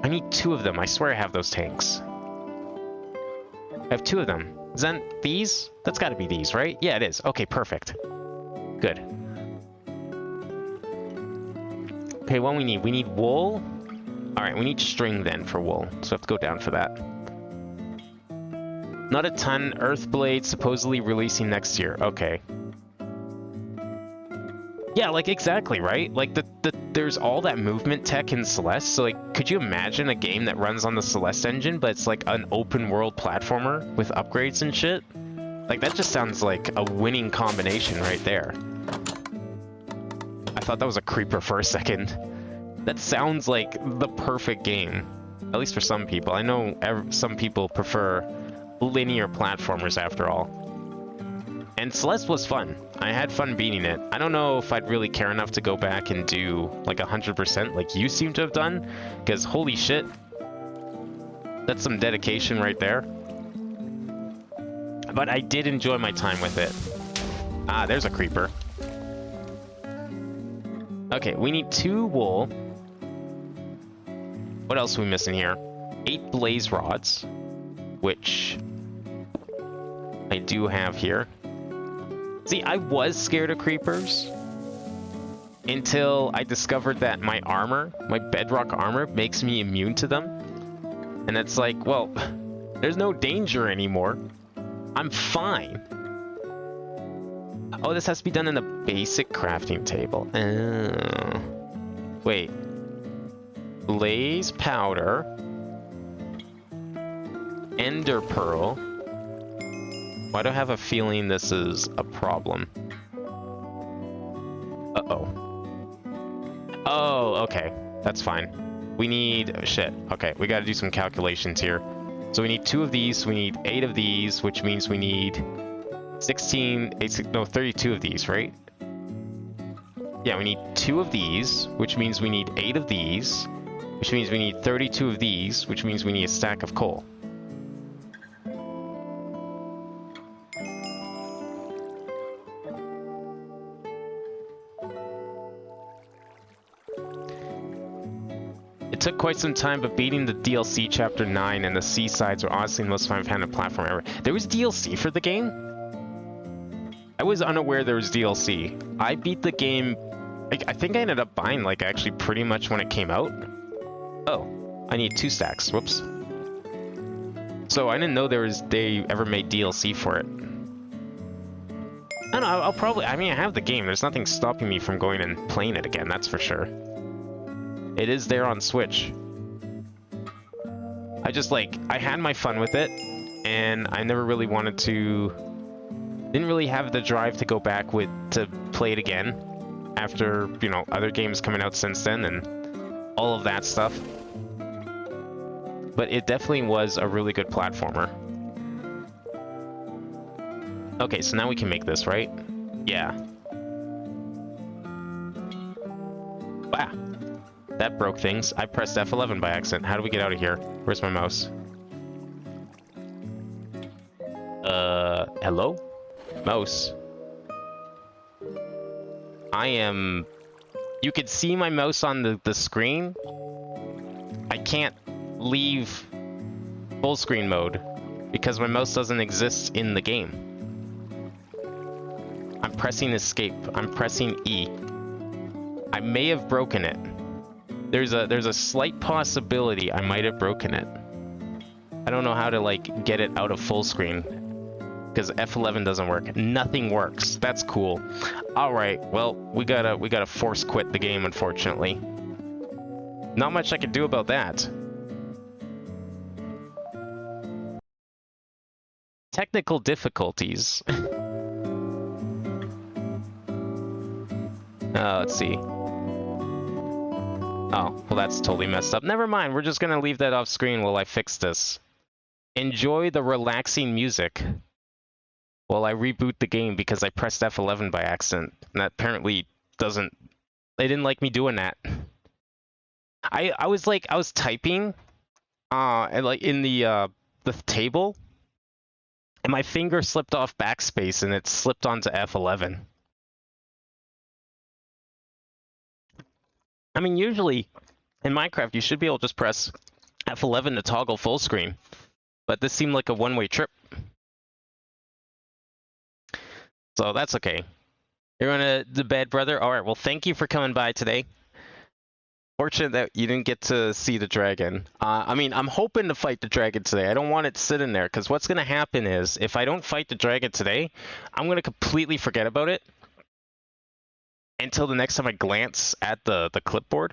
I need 2 of them. I swear I have those tanks. I have 2 of them. Is that these? That's got to be these, right? Yeah, it is. Okay, perfect. Good. Okay, what we need? We need wool. All right, we need string then for wool. So I have to go down for that. Not a ton. Earth blade supposedly releasing next year. Okay. Yeah, like exactly, right? Like there's all that movement tech in Celeste. So like, could you imagine a game that runs on the Celeste engine, but it's like an open world platformer with upgrades and shit? Like that just sounds like a winning combination right there. I thought that was a creeper for a second. That sounds like the perfect game, at least for some people. I know some people prefer linear platformers after all. And Celeste was fun. I had fun beating it. I don't know if I'd really care enough to go back and do like 100% like you seem to have done, because holy shit, that's some dedication right there. But I did enjoy my time with it. Ah, there's a creeper. Okay, we need 2 wool. What else are we missing here? 8 blaze rods, which I do have here. See, I was scared of creepers until I discovered that my armor, my bedrock armor, makes me immune to them. And it's like, well, there's no danger anymore. I'm fine. Oh, this has to be done in a basic crafting table. Oh. Wait. Blaze powder. Ender pearl. Why do I have a feeling this is a problem? Uh-oh. Oh, okay. That's fine. We need... oh, shit. Okay, we gotta do some calculations here. So we need 2 of these, we need 8 of these, which means we need 32 of these, right? Yeah, we need 2 of these, which means we need 8 of these, which means we need 32 of these, which means we need a stack of coal. It took quite some time, but beating the DLC Chapter 9 and the Seasides were honestly the most fun I've had in a platform ever. There was DLC for the game? I was unaware there was DLC. I beat the game... I think I ended up buying, like, actually pretty much when it came out. Oh, I need 2 stacks. Whoops. So I didn't know they ever made DLC for it. I don't know, I'll probably... I mean, I have the game. There's nothing stopping me from going and playing it again, that's for sure. It is there on Switch. I just, like, I had my fun with it, and I never really wanted to... Didn't really have the drive to go back to play it again after, you know, other games coming out since then and all of that stuff. But it definitely was a really good platformer. Okay, so now we can make this, right? Yeah. Wow. That broke things. I pressed F11 by accident. How do we get out of here? Where's my mouse? Hello? Mouse. I am... You could see my mouse on the screen. I can't leave full screen mode because my mouse doesn't exist in the game. I'm pressing escape. I'm pressing E. I may have broken it. There's a slight possibility I might have broken it. I don't know how to like get it out of full screen because F11 doesn't work. Nothing works. That's cool. All right. Well, we gotta force quit the game, unfortunately. Not much I can do about that. Technical difficulties. Let's see. Oh, well that's totally messed up. Never mind, we're just gonna leave that off screen while I fix this. Enjoy the relaxing music while I reboot the game because I pressed F11 by accident. And that apparently doesn't. They didn't like me doing that. I was typing, and like in the table, and my finger slipped off backspace and it slipped onto F11. I mean, usually in Minecraft you should be able to just press F11 to toggle full screen, but this seemed like a one-way trip. So that's okay. You're going to bed, brother? Alright, well thank you for coming by today. Fortunate that you didn't get to see the dragon. I mean, I'm hoping to fight the dragon today. I don't want it sitting there, because what's going to happen is, if I don't fight the dragon today, I'm going to completely forget about it until the next time I glance at the clipboard,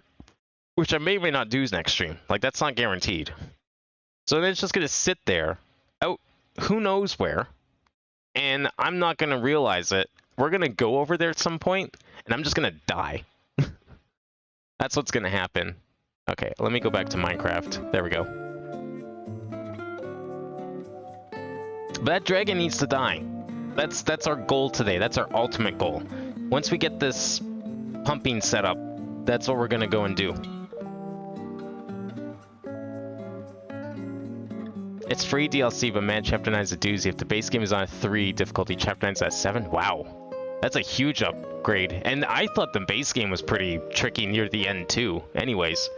which I may or may not do next stream. Like, that's not guaranteed. So then it's just going to sit there, out who knows where, and I'm not going to realize it. We're going to go over there at some point, and I'm just going to die. That's what's gonna happen. Okay, let me go back to Minecraft. There we go. But that dragon needs to die. That's our goal today. That's our ultimate goal. Once we get this pumping set up, that's what we're gonna go and do. It's free DLC, but man, Chapter 9 is a doozy. If the base game is on a 3 difficulty, Chapter 9 is at 7. Wow. That's a huge upgrade. And I thought the base game was pretty tricky near the end too. Anyways.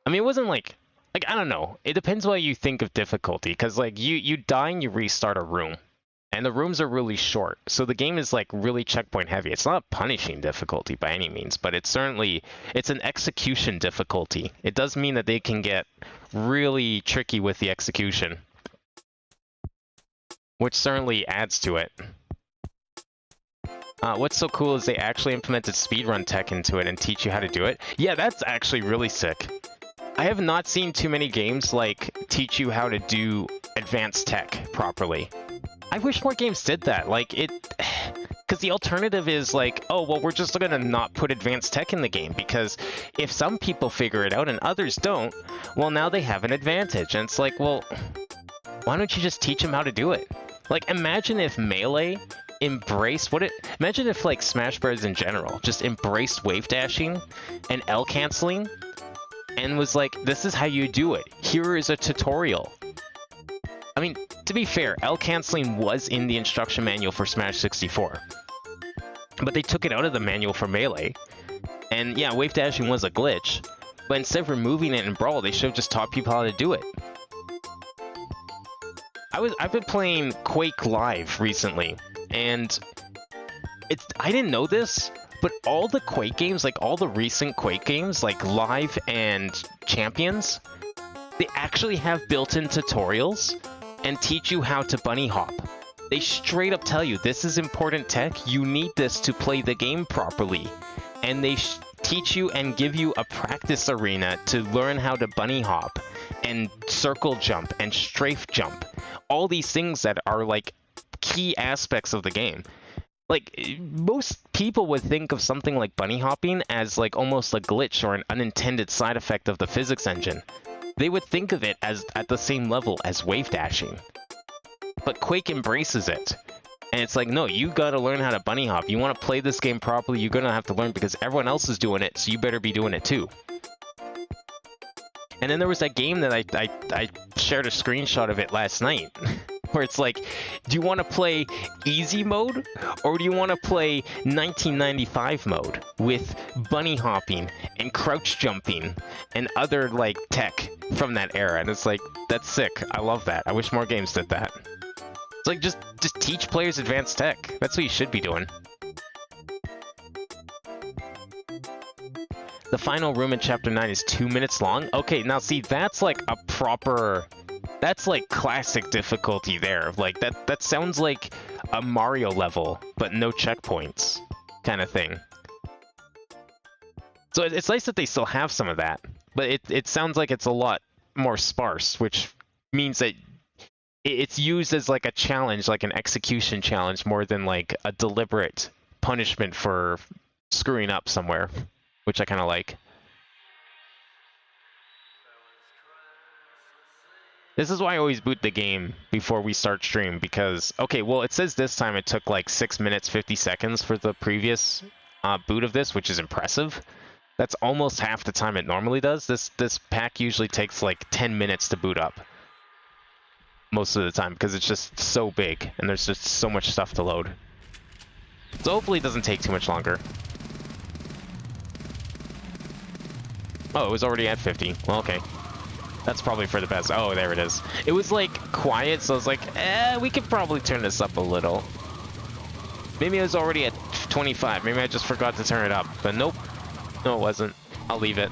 I mean, it wasn't like I don't know. It depends what you think of difficulty. Because like you die and you restart a room. And the rooms are really short. So the game is like really checkpoint heavy. It's not punishing difficulty by any means. But it's certainly, it's an execution difficulty. It does mean that they can get really tricky with the execution. Which certainly adds to it. What's so cool is they actually implemented speedrun tech into it and teach you how to do it. Yeah, that's actually really sick. I have not seen too many games like teach you how to do advanced tech properly. I wish more games did that. Like it, because the alternative is like, oh, well, we're just gonna not put advanced tech in the game because if some people figure it out and others don't, well, now they have an advantage. And it's like, well, why don't you just teach them how to do it? Like, imagine if Melee embraced imagine if like Smash Bros in general just embraced wave dashing and L canceling and was like, this is how you do it, here is a tutorial. I mean, to be fair, L canceling was in the instruction manual for Smash 64, but they took it out of the manual for Melee. And yeah, wave dashing was a glitch, but instead of removing it in Brawl, they should have just taught people how to do it. I've been playing Quake Live recently, and I didn't know this, but all the Quake games, like all the recent Quake games, like Live and Champions, they actually have built-in tutorials and teach you how to bunny hop. They straight up tell you, this is important tech, you need this to play the game properly. And they teach you and give you a practice arena to learn how to bunny hop and circle jump and strafe jump. All these things that are like key aspects of the game. Like, most people would think of something like bunny hopping as like almost a glitch or an unintended side effect of the physics engine. They would think of it as at the same level as wave dashing. But Quake embraces it. And it's like, no, you gotta learn how to bunny hop. You want to play this game properly, you're gonna have to learn because everyone else is doing it, so you better be doing it too. And then there was that game that I shared a screenshot of it last night, where it's like, do you want to play easy mode, or do you want to play 1995 mode with bunny hopping and crouch jumping and other like tech from that era? And it's like, that's sick. I love that. I wish more games did that. It's like, just teach players advanced tech. That's what you should be doing. The final room in Chapter 9 is 2 minutes long? Okay, now see, that's like a proper... That's like classic difficulty there. Like, that sounds like a Mario level, but no checkpoints kind of thing. So it's nice that they still have some of that, but it sounds like it's a lot more sparse, which means that it's used as like a challenge, like an execution challenge, more than like a deliberate punishment for screwing up somewhere, which I kind of like. This is why I always boot the game before we start stream, because, okay, well, it says this time it took like 6 minutes, 50 seconds for the previous boot of this, which is impressive. That's almost half the time it normally does. This pack usually takes like 10 minutes to boot up. Most of the time, because it's just so big, and there's just so much stuff to load. So hopefully it doesn't take too much longer. Oh, it was already at 50. Well, okay. That's probably for the best. Oh, there it is. It was like quiet, so I was like, we could probably turn this up a little. Maybe it was already at 25. Maybe I just forgot to turn it up. But nope. No, it wasn't. I'll leave it.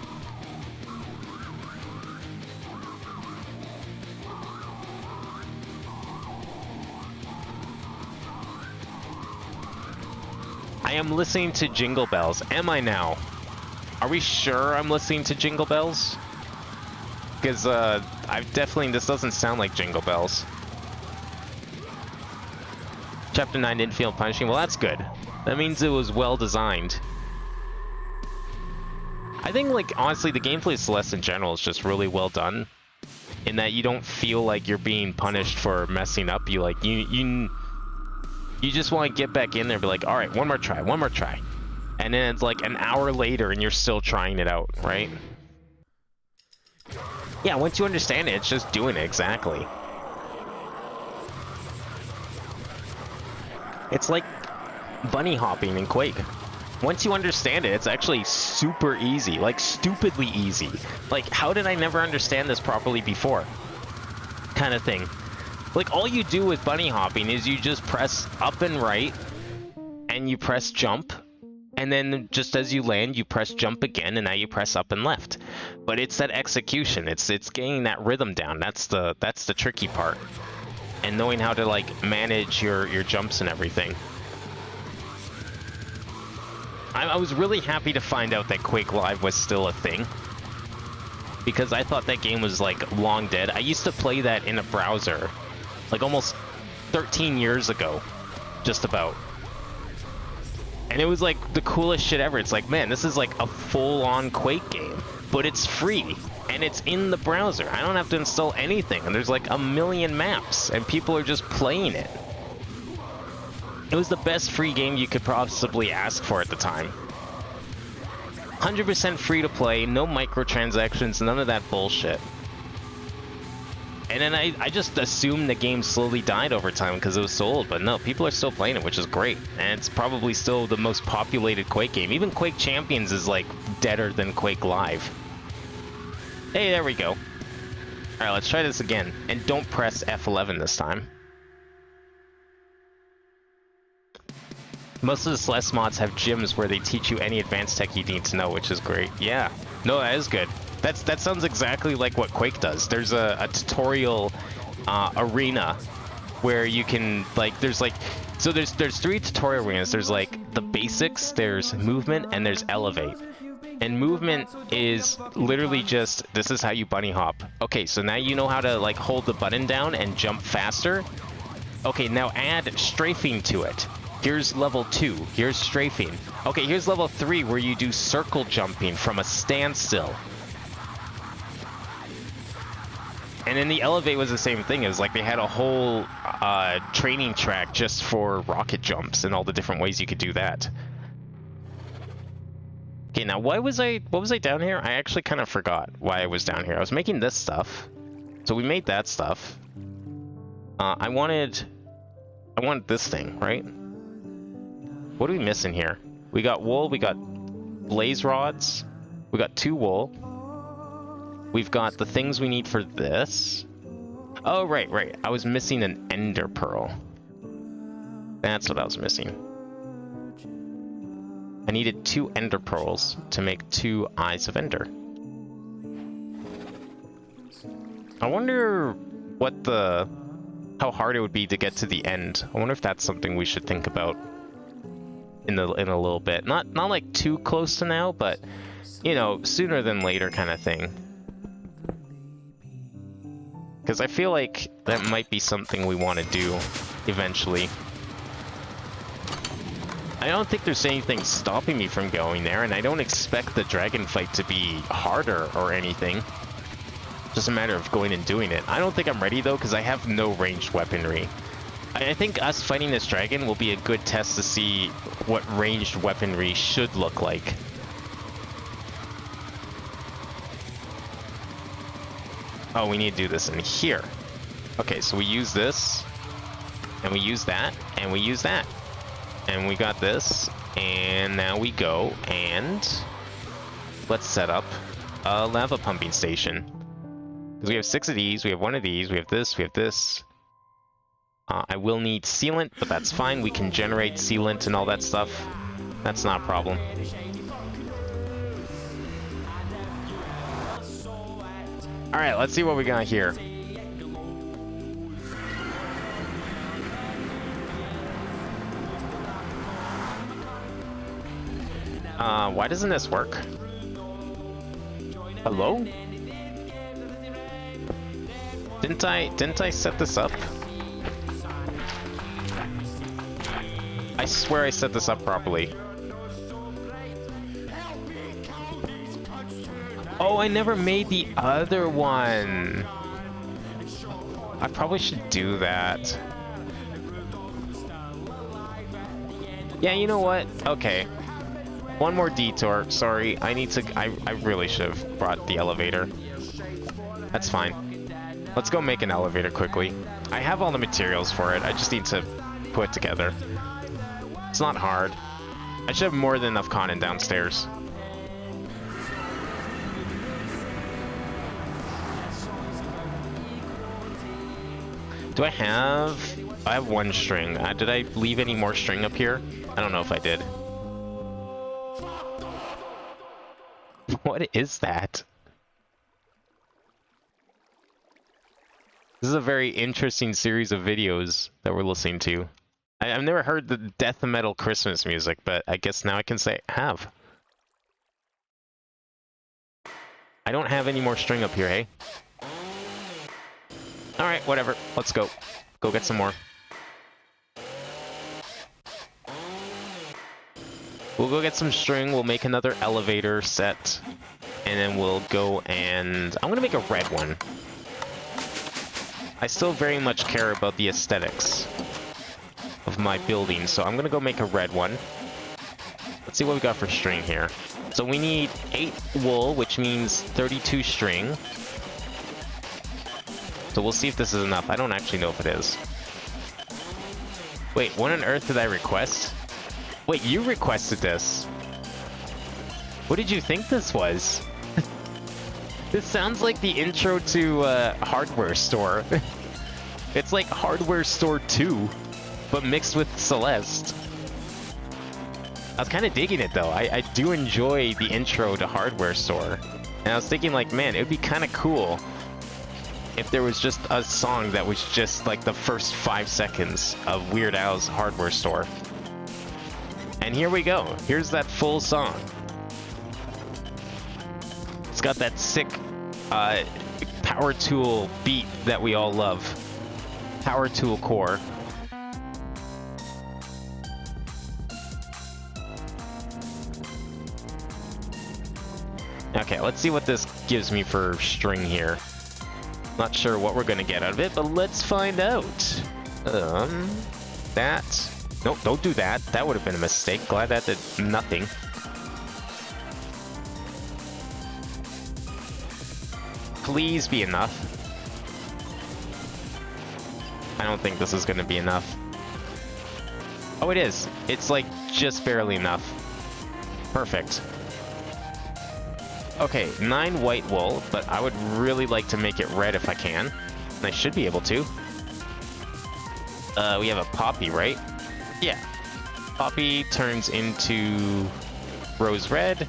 I am listening to Jingle Bells. Am I now? Are we sure I'm listening to Jingle Bells? Because I've definitely, this doesn't sound like Jingle Bells. Chapter 9 didn't feel punishing. Well, that's good. That means it was well designed. I think, like, honestly, the gameplay of Celeste in general is just really well done. In that you don't feel like you're being punished for messing up. You, like, you just want to get back in there and be like, all right, one more try. And then it's like an hour later and you're still trying it out, right? Yeah, once you understand it, it's just doing it exactly. It's like bunny hopping in Quake. Once you understand it, it's actually super easy, like stupidly easy. Like, how did I never understand this properly before? Kind of thing. Like, all you do with bunny hopping is you just press up and right, and you press jump, and then just as you land, you press jump again, and now you press up and left. But it's that execution. It's getting that rhythm down. That's the tricky part. And knowing how to, like, manage your jumps and everything. I was really happy to find out that Quake Live was still a thing. Because I thought that game was, like, long dead. I used to play that in a browser, like, almost 13 years ago. Just about. And it was, like, the coolest shit ever. It's like, man, this is, like, a full-on Quake game. But it's free. And it's in the browser. I don't have to install anything. And there's, like, a million maps. And people are just playing it. It was the best free game you could possibly ask for at the time. 100% free to play, no microtransactions, none of that bullshit. And then I just assumed the game slowly died over time because it was so old, but no, people are still playing it, which is great. And it's probably still the most populated Quake game. Even Quake Champions is, like, deader than Quake Live. Hey, there we go. Alright, let's try this again. And don't press F11 this time. Most of the Celeste mods have gyms where they teach you any advanced tech you need to know, which is great. Yeah. No, that is good. That sounds exactly like what Quake does. There's a tutorial arena where you can, like, there's three tutorial arenas. There's, like, the basics, there's movement, and there's elevate. And movement is literally just, this is how you bunny hop. Okay, so now you know how to, like, hold the button down and jump faster. Okay, now add strafing to it. Here's level 2. Here's strafing. Okay, here's level 3 where you do circle jumping from a standstill. And then the elevate was the same thing. It was like they had a whole training track just for rocket jumps and all the different ways you could do that. Okay, now what was I down here? I actually kind of forgot why I was down here. I was making this stuff. So we made that stuff. I wanted this thing, right? What are we missing here? We got wool, we got blaze rods, we got 2 wool. We've got the things we need for this. Oh, right. I was missing an ender pearl. That's what I was missing. I needed 2 ender pearls to make 2 eyes of ender. I wonder how hard it would be to get to the end. I wonder if that's something we should think about in a little bit. Not like too close to now, but, you know, sooner than later kind of thing. Because I feel like that might be something we want to do eventually. I don't think there's anything stopping me from going there, and I don't expect the dragon fight to be harder or anything. Just a matter of going and doing it. I don't think I'm ready though, because I have no ranged weaponry. I think us fighting this dragon will be a good test to see what ranged weaponry should look like. Oh, we need to do this in here. Okay, so we use this, and we use that, and we use that. And we got this, and now we go, and let's set up a lava pumping station. Because we have 6 of these, we have 1 of these, we have this, we have this. I will need sealant, but that's fine. We can generate sealant and all that stuff. That's not a problem. Alright, let's see what we got here. Why doesn't this work? Hello? Didn't I set this up? I swear I set this up properly. Oh, I never made the other one. I probably should do that. Yeah, you know what? Okay. One more detour. Sorry, I really should have brought the elevator. That's fine. Let's go make an elevator quickly. I have all the materials for it. I just need to put it together. It's not hard. I should have more than enough content downstairs. Do I have... I have 1 string. Did I leave any more string up here? I don't know if I did. What is that? This is a very interesting series of videos that we're listening to. I've never heard the death metal Christmas music, but I guess now I can say I have. I don't have any more string up here, hey? Alright, whatever. Let's go. Go get some more. We'll go get some string, we'll make another elevator set, and then we'll go and... I'm gonna make a red one. I still very much care about the aesthetics of my building, so I'm gonna go make a red one. Let's see what we got for string here. So we need 8 wool, which means 32 string. So we'll see if this is enough. I don't actually know if it is. Wait, what on earth did I request? Wait, you requested this. What did you think this was? This sounds like the intro to Hardware Store. It's like Hardware Store 2, but mixed with Celeste. I was kind of digging it though. I do enjoy the intro to Hardware Store. And I was thinking like, man, it would be kind of cool if there was just a song that was just like the first 5 seconds of Weird Al's Hardware Store. And here we go. Here's that full song. It's got that sick power tool beat that we all love. Power tool core. Okay, let's see what this gives me for string here. Not sure what we're gonna get out of it, but let's find out. That. Nope, don't do that. That would have been a mistake. Glad that did nothing. Please be enough. I don't think this is going to be enough. Oh, it is. It's like just barely enough. Perfect. Okay, 9 white wool, but I would really like to make it red if I can. And I should be able to. We have a poppy, right? Yeah. Poppy turns into rose red.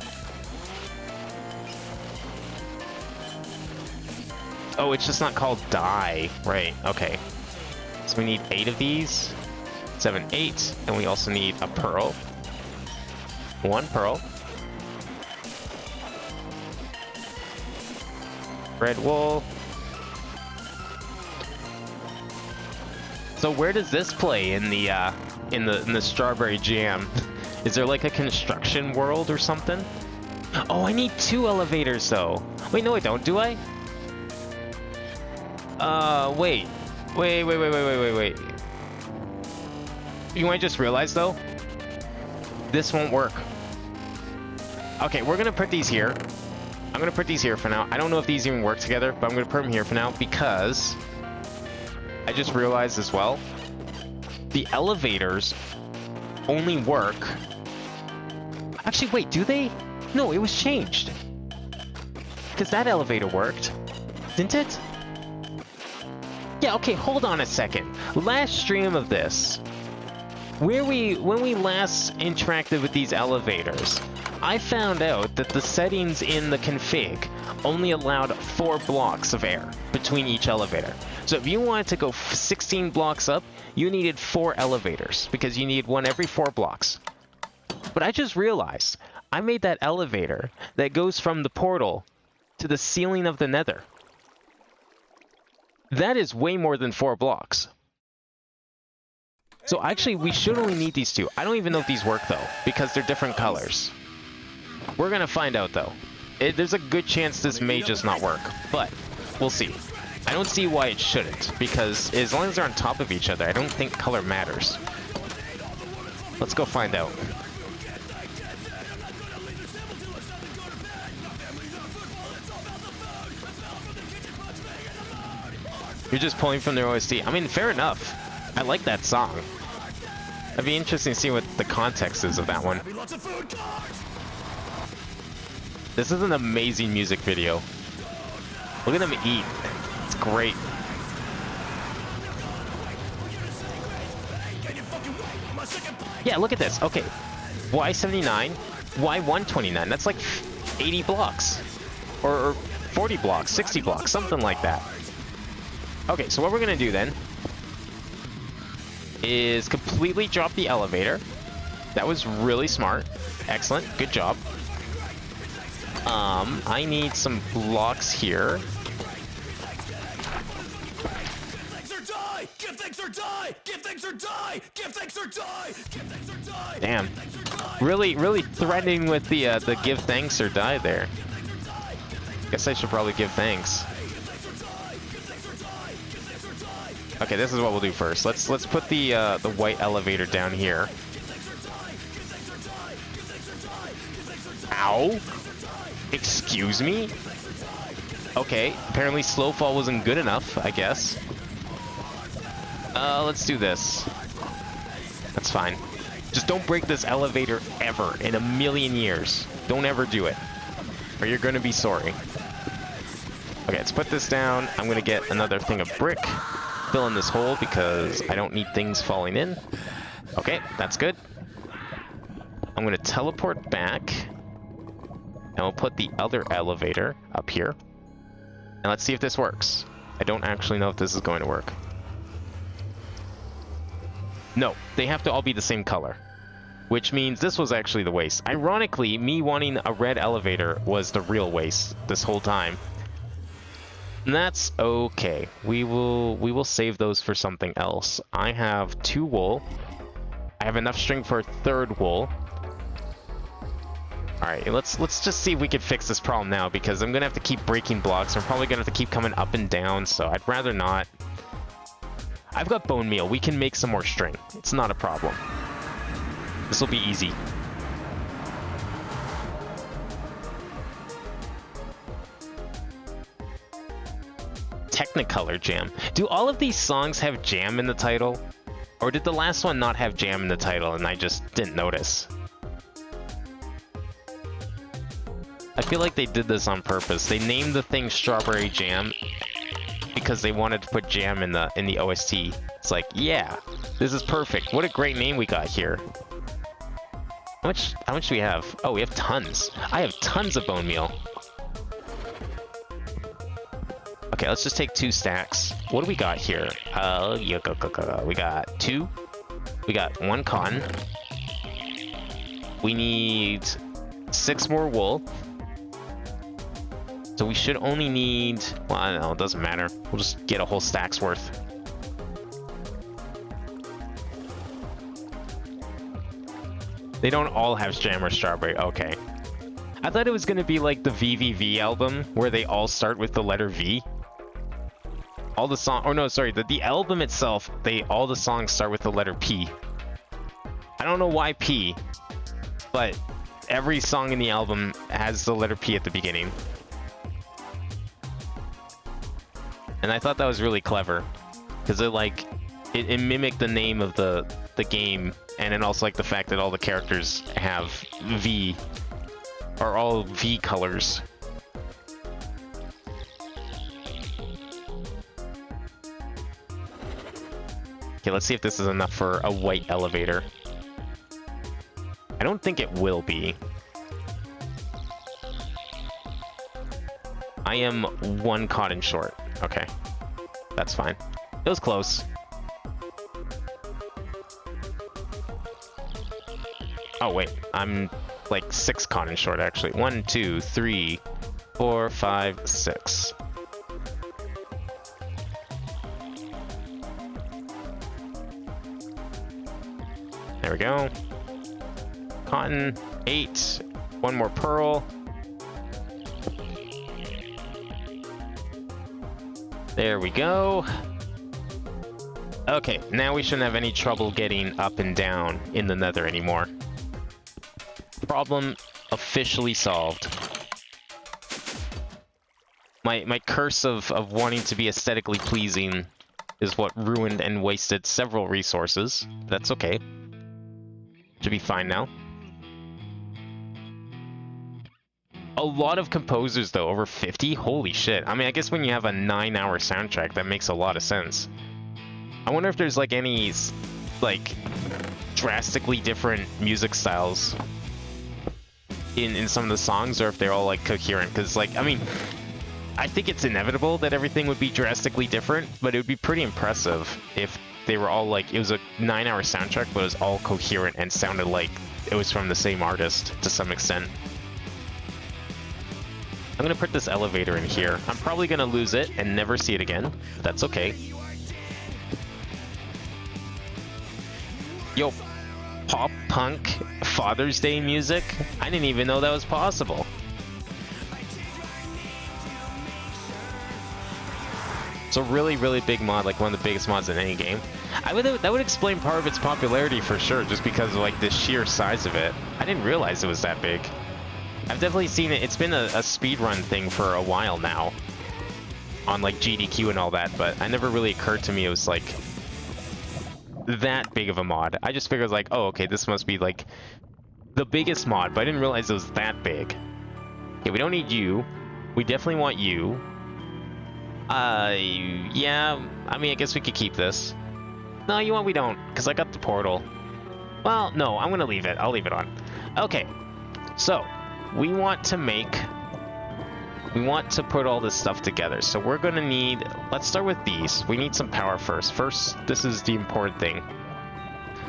Oh, it's just not called dye. Right, okay. So we need 8 of these. 7, 8. And we also need a pearl. 1 pearl. Red wool. So where does this play in the strawberry jam? Is there like a construction world or something? Oh, I need 2 elevators though. Wait, no I don't, do I? Wait. You know what I just realized though? This won't work. Okay, we're gonna put these here. I'm gonna put these here for now. I don't know if these even work together, but I'm gonna put them here for now because I just realized as well, the elevators only work. Actually, wait, do they? No, it was changed. Because that elevator worked, didn't it? Yeah, okay, hold on a second. Last stream of this, when we last interacted with these elevators, I found out that the settings in the config only allowed 4 blocks of air between each elevator. So if you wanted to go 16 blocks up, you needed 4 elevators because you need one every 4 blocks. But I just realized I made that elevator that goes from the portal to the ceiling of the nether. That is way more than 4 blocks. So actually, we should only need these 2. I don't even know if these work though, because they're different colors. We're gonna find out though. There's a good chance this may just not work, but we'll see. I don't see why it shouldn't, because as long as they're on top of each other, I don't think color matters. Let's go find out. You're just pulling from their OST. I mean, fair enough. I like that song. It'd be interesting to see what the context is of that one. This is an amazing music video. Look at them eat. It's great. Yeah, look at this. Okay. Y79, Y129. That's like 80 blocks. Or 40 blocks, 60 blocks, something like that. Okay, so what we're gonna do then is completely drop the elevator. That was really smart. Excellent, good job. I need some blocks here. Damn. Really threatening with the give thanks or die there. Guess I should probably give thanks. Okay, this is what we'll do first. Let's put the white elevator down here. Ow! Excuse me? Okay, apparently slow fall wasn't good enough, I guess. Let's do this. That's fine. Just don't break this elevator ever in a million years. Don't ever do it, or you're gonna be sorry. Okay, let's put this down. I'm gonna get another thing of brick. Fill in this hole because I don't need things falling in. Okay, that's good. I'm gonna teleport back. And we'll put the other elevator up here. And let's see if this works. I don't actually know if this is going to work. No, they have to all be the same color. Which means this was actually the waste. Ironically, me wanting a red elevator was the real waste this whole time. And that's okay. We will save those for something else. I have 2 wool. I have enough string for a 3rd wool. Alright, let's just see if we can fix this problem now, because I'm gonna have to keep breaking blocks. I'm probably gonna have to keep coming up and down, so I'd rather not. I've got bone meal. We can make some more string. It's not a problem. This will be easy. Technicolor Jam. Do all of these songs have jam in the title? Or did the last one not have jam in the title and I just didn't notice? I feel like they did this on purpose. They named the thing Strawberry Jam because they wanted to put jam in the OST. It's like, yeah, this is perfect. What a great name we got here. How much do we have? Oh, we have tons. I have tons of bone meal. Okay, let's just take 2 stacks. What do we got here? We got 2. We got 1 cotton. We need 6 more wool. So we should only need, well, I don't know, it doesn't matter. We'll just get a whole stack's worth. They don't all have jam or strawberry. Okay. I thought it was going to be like the VVV album, where they all start with the letter V. All the song, or no, sorry, the album itself, all the songs start with the letter P. I don't know why P, but every song in the album has the letter P at the beginning. And I thought that was really clever, because it mimicked the name of the game, and then also like the fact that all the characters have V, are all V colors. Okay, let's see if this is enough for a white elevator. I don't think it will be. I am one cotton short. Okay, that's fine. It was close. Oh wait, I'm like 6 cotton short actually. 1, 2, 3, 4, 5, 6. There we go. Cotton, 8. 1 more pearl. There we go. Okay, now we shouldn't have any trouble getting up and down in the nether anymore. Problem officially solved. My curse of wanting to be aesthetically pleasing is what ruined and wasted several resources. That's okay. Should be fine now. A lot of composers though, over 50? Holy shit. I mean, I guess when you have a 9-hour soundtrack, that makes a lot of sense. I wonder if there's like any, like, drastically different music styles in some of the songs, or if they're all like coherent, because like, I mean, I think it's inevitable that everything would be drastically different, but it would be pretty impressive if they were all like, it was a 9-hour soundtrack, but it was all coherent and sounded like it was from the same artist to some extent. I'm gonna put this elevator in here. I'm probably gonna lose it and never see it again. That's okay. Yo, pop punk Father's Day music? I didn't even know that was possible. It's a really, really big mod, like one of the biggest mods in any game. That would explain part of its popularity for sure, just because of like the sheer size of it. I didn't realize it was that big. I've definitely seen it. It's been a speedrun thing for a while now on like GDQ and all that, but it never really occurred to me it was like that big of a mod. I just figured like, oh, okay, this must be like the biggest mod, but I didn't realize it was that big. Okay, we don't need you. We definitely want you. Yeah, I mean, I guess we could keep this. No, you know what? We don't, because I got the portal. Well, no, I'm gonna leave it. I'll leave it on. Okay, so we want to put all this stuff together. So we're gonna need, let's start with these. We need some power first. First, this is the important thing.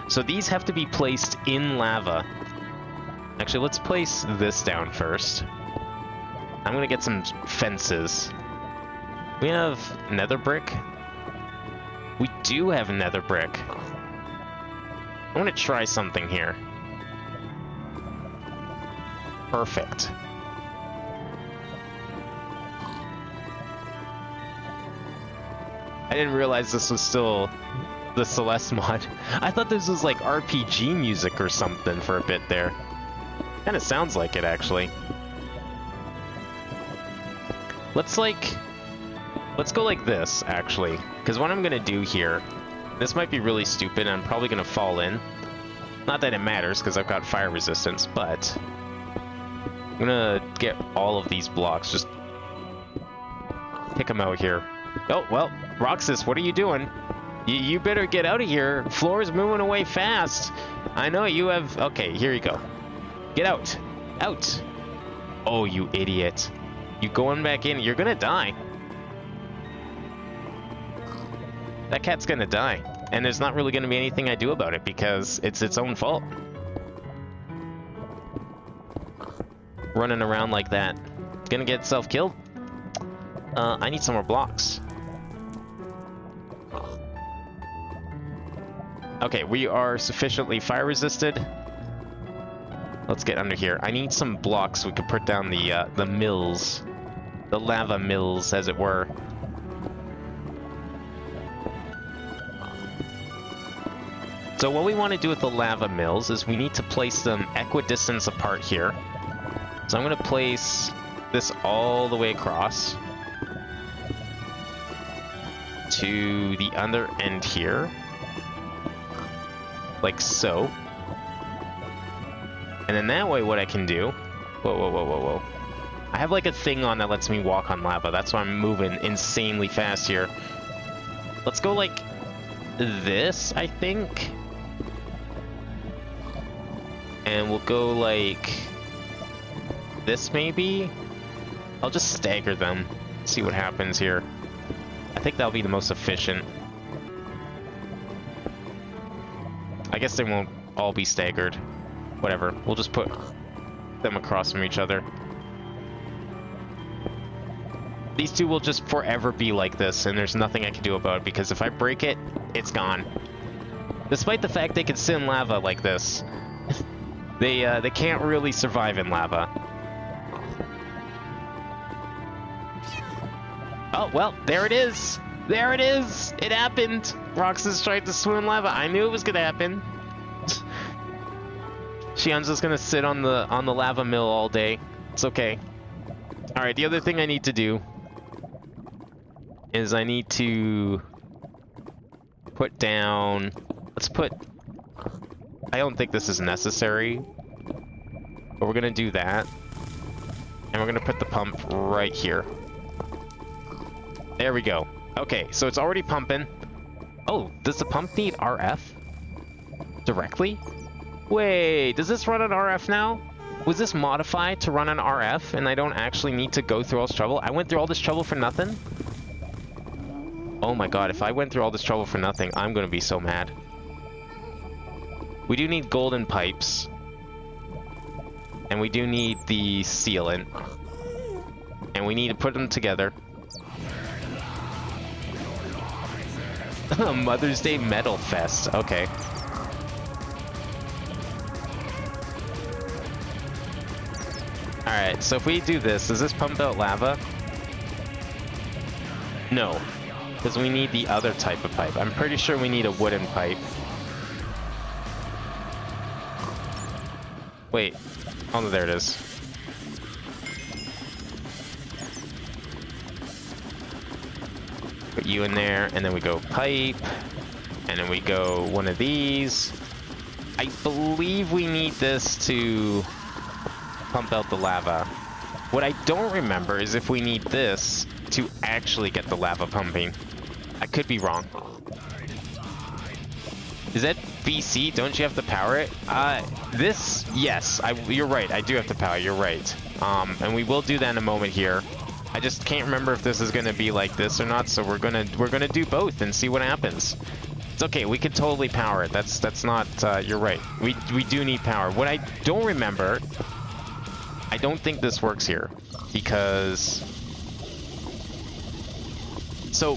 So these have to be placed in lava. Actually, let's place this down first. I'm gonna get some fences. We have nether brick. We do have nether brick. I want to try something here. Perfect. I didn't realize this was still the Celeste mod. I thought this was like RPG music or something for a bit there. Kind of sounds like it, actually. Let's go like this, actually. Because what I'm going to do here, this might be really stupid, and I'm probably going to fall in. Not that it matters, because I've got fire resistance, but I'm going to get all of these blocks. Just pick them out here. Oh, well, Roxas, what are you doing? You better get out of here. Floor is moving away fast. I know you have... Okay, here you go. Get out. Out. Oh, you idiot. You going back in, you're going to die. That cat's gonna die, and there's not really gonna be anything I do about it because it's its own fault. Running around like that, it's gonna get itself killed. I need some more blocks. Okay, we are sufficiently fire resisted. Let's get under here. I need some blocks we could put down the mills, the lava mills, as it were. So what we want to do with the lava mills is we need to place them equidistance apart here. So I'm going to place this all the way across to the other end here, like so. And then that way what I can do... Whoa. I have like a thing on that lets me walk on lava. That's why I'm moving insanely fast here. Let's go like this, I think. And we'll go like this maybe. I'll just stagger them, see what happens here. I think that'll be the most efficient. I guess they won't all be staggered. Whatever, we'll just put them across from each other. These two will just forever be like this, and there's nothing I can do about it, because if I break it, it's gone. Despite the fact they can sit in lava like this, they can't really survive in lava. Oh, well, there it is! There it is! It happened! Roxas tried to swim in lava. I knew it was gonna happen. Xian's just gonna sit on the lava mill all day. It's okay. Alright, the other thing I need to do is I need to put down... Let's put... I don't think this is necessary, but we're gonna do that. And we're gonna put the pump right here. There we go. Okay, so it's already pumping. Oh, does the pump need RF? Directly? Wait, does this run on RF now? Was this modified to run on RF and I don't actually need to go through all this trouble? I went through all this trouble for nothing? Oh my god, if I went through all this trouble for nothing, I'm gonna be so mad. We do need golden pipes. And we do need the sealant. And we need to put them together. Mother's Day Metal Fest. Okay. Alright, so if we do this, does this pump out lava? No. Because we need the other type of pipe. I'm pretty sure we need a wooden pipe. Wait. Oh, there it is. Put you in there, and then we go pipe, and then we go one of these. I believe we need this to pump out the lava. What I don't remember is if we need this to actually get the lava pumping. I could be wrong. Is that BC? Don't you have to power it? This, yes, you're right. I do have to power. You're right. And we will do that in a moment here. I just can't remember if this is going to be like this or not, so we're gonna do both and see what happens. It's okay. We could totally power it. That's not. You're right. We do need power. What I don't remember. I don't think this works here because. So,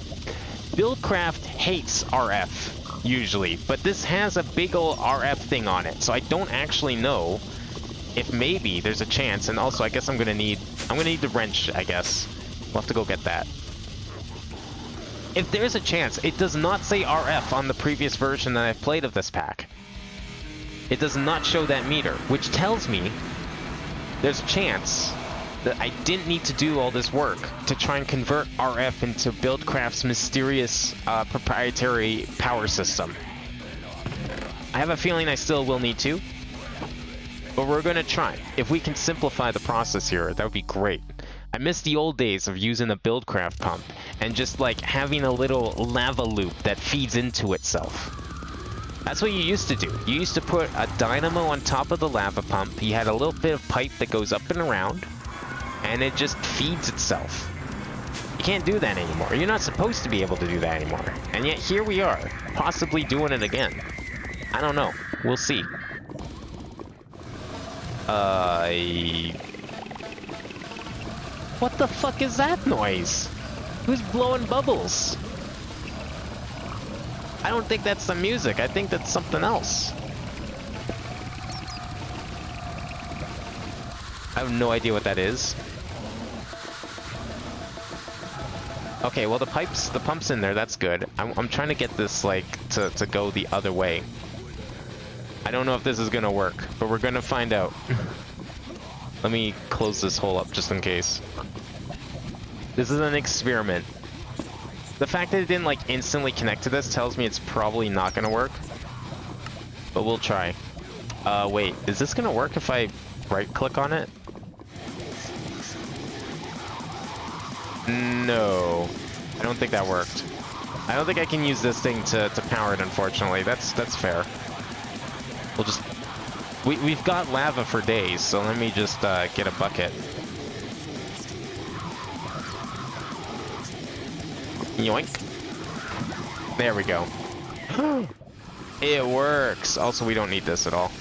Buildcraft hates RF usually, but this has a big ol' RF thing on it, so I don't actually know if maybe there's a chance. And also, I guess I'm gonna need the wrench. I guess we'll have to go get that. If there's a chance, it does not say RF on the previous version that I've played of this pack. It does not show that meter, which tells me there's a chance that I didn't need to do all this work to try and convert RF into Buildcraft's mysterious proprietary power system. I have a feeling I still will need to, but we're gonna try. If we can simplify the process here, that would be great. I miss the old days of using a Buildcraft pump and just like having a little lava loop that feeds into itself. That's what you used to do. You used to put a dynamo on top of the lava pump. You had a little bit of pipe that goes up and around, and it just feeds itself. You can't do that anymore. You're not supposed to be able to do that anymore. And yet here we are, possibly doing it again. I don't know. We'll see. What the fuck is that noise? Who's blowing bubbles? I don't think that's the music. I think that's something else. I have no idea what that is. Okay, well the pump's in there. That's good. I'm trying to get this like to go the other way. I don't know if this is gonna work, but we're gonna find out. Let me close this hole up just in case. This is an experiment. The fact that it didn't like instantly connect to this tells me it's probably not gonna work. But we'll try. Wait, is this gonna work if I right click on it? No, I don't think that worked. I don't think I can use this thing to power it, unfortunately. That's fair. We'll just... We've got lava for days, so let me just get a bucket. Yoink. There we go. It works. Also, we don't need this at all.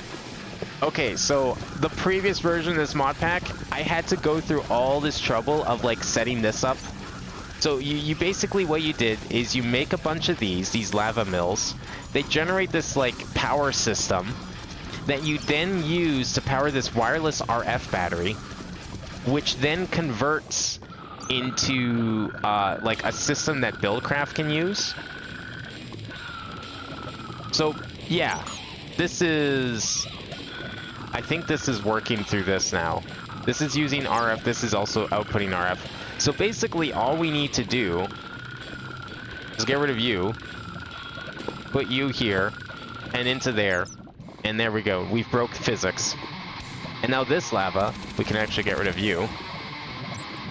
Okay, so the previous version of this mod pack, I had to go through all this trouble of like setting this up. So you basically, what you did is you make a bunch of these lava mills. They generate this like power system that you then use to power this wireless RF battery, which then converts into like a system that Buildcraft can use. So yeah, this is... I think this is working through this now. This is using RF, this is also outputting RF. So basically all we need to do is get rid of you, put you here, and into there, and there we go. We've broke physics. And now this lava, we can actually get rid of you.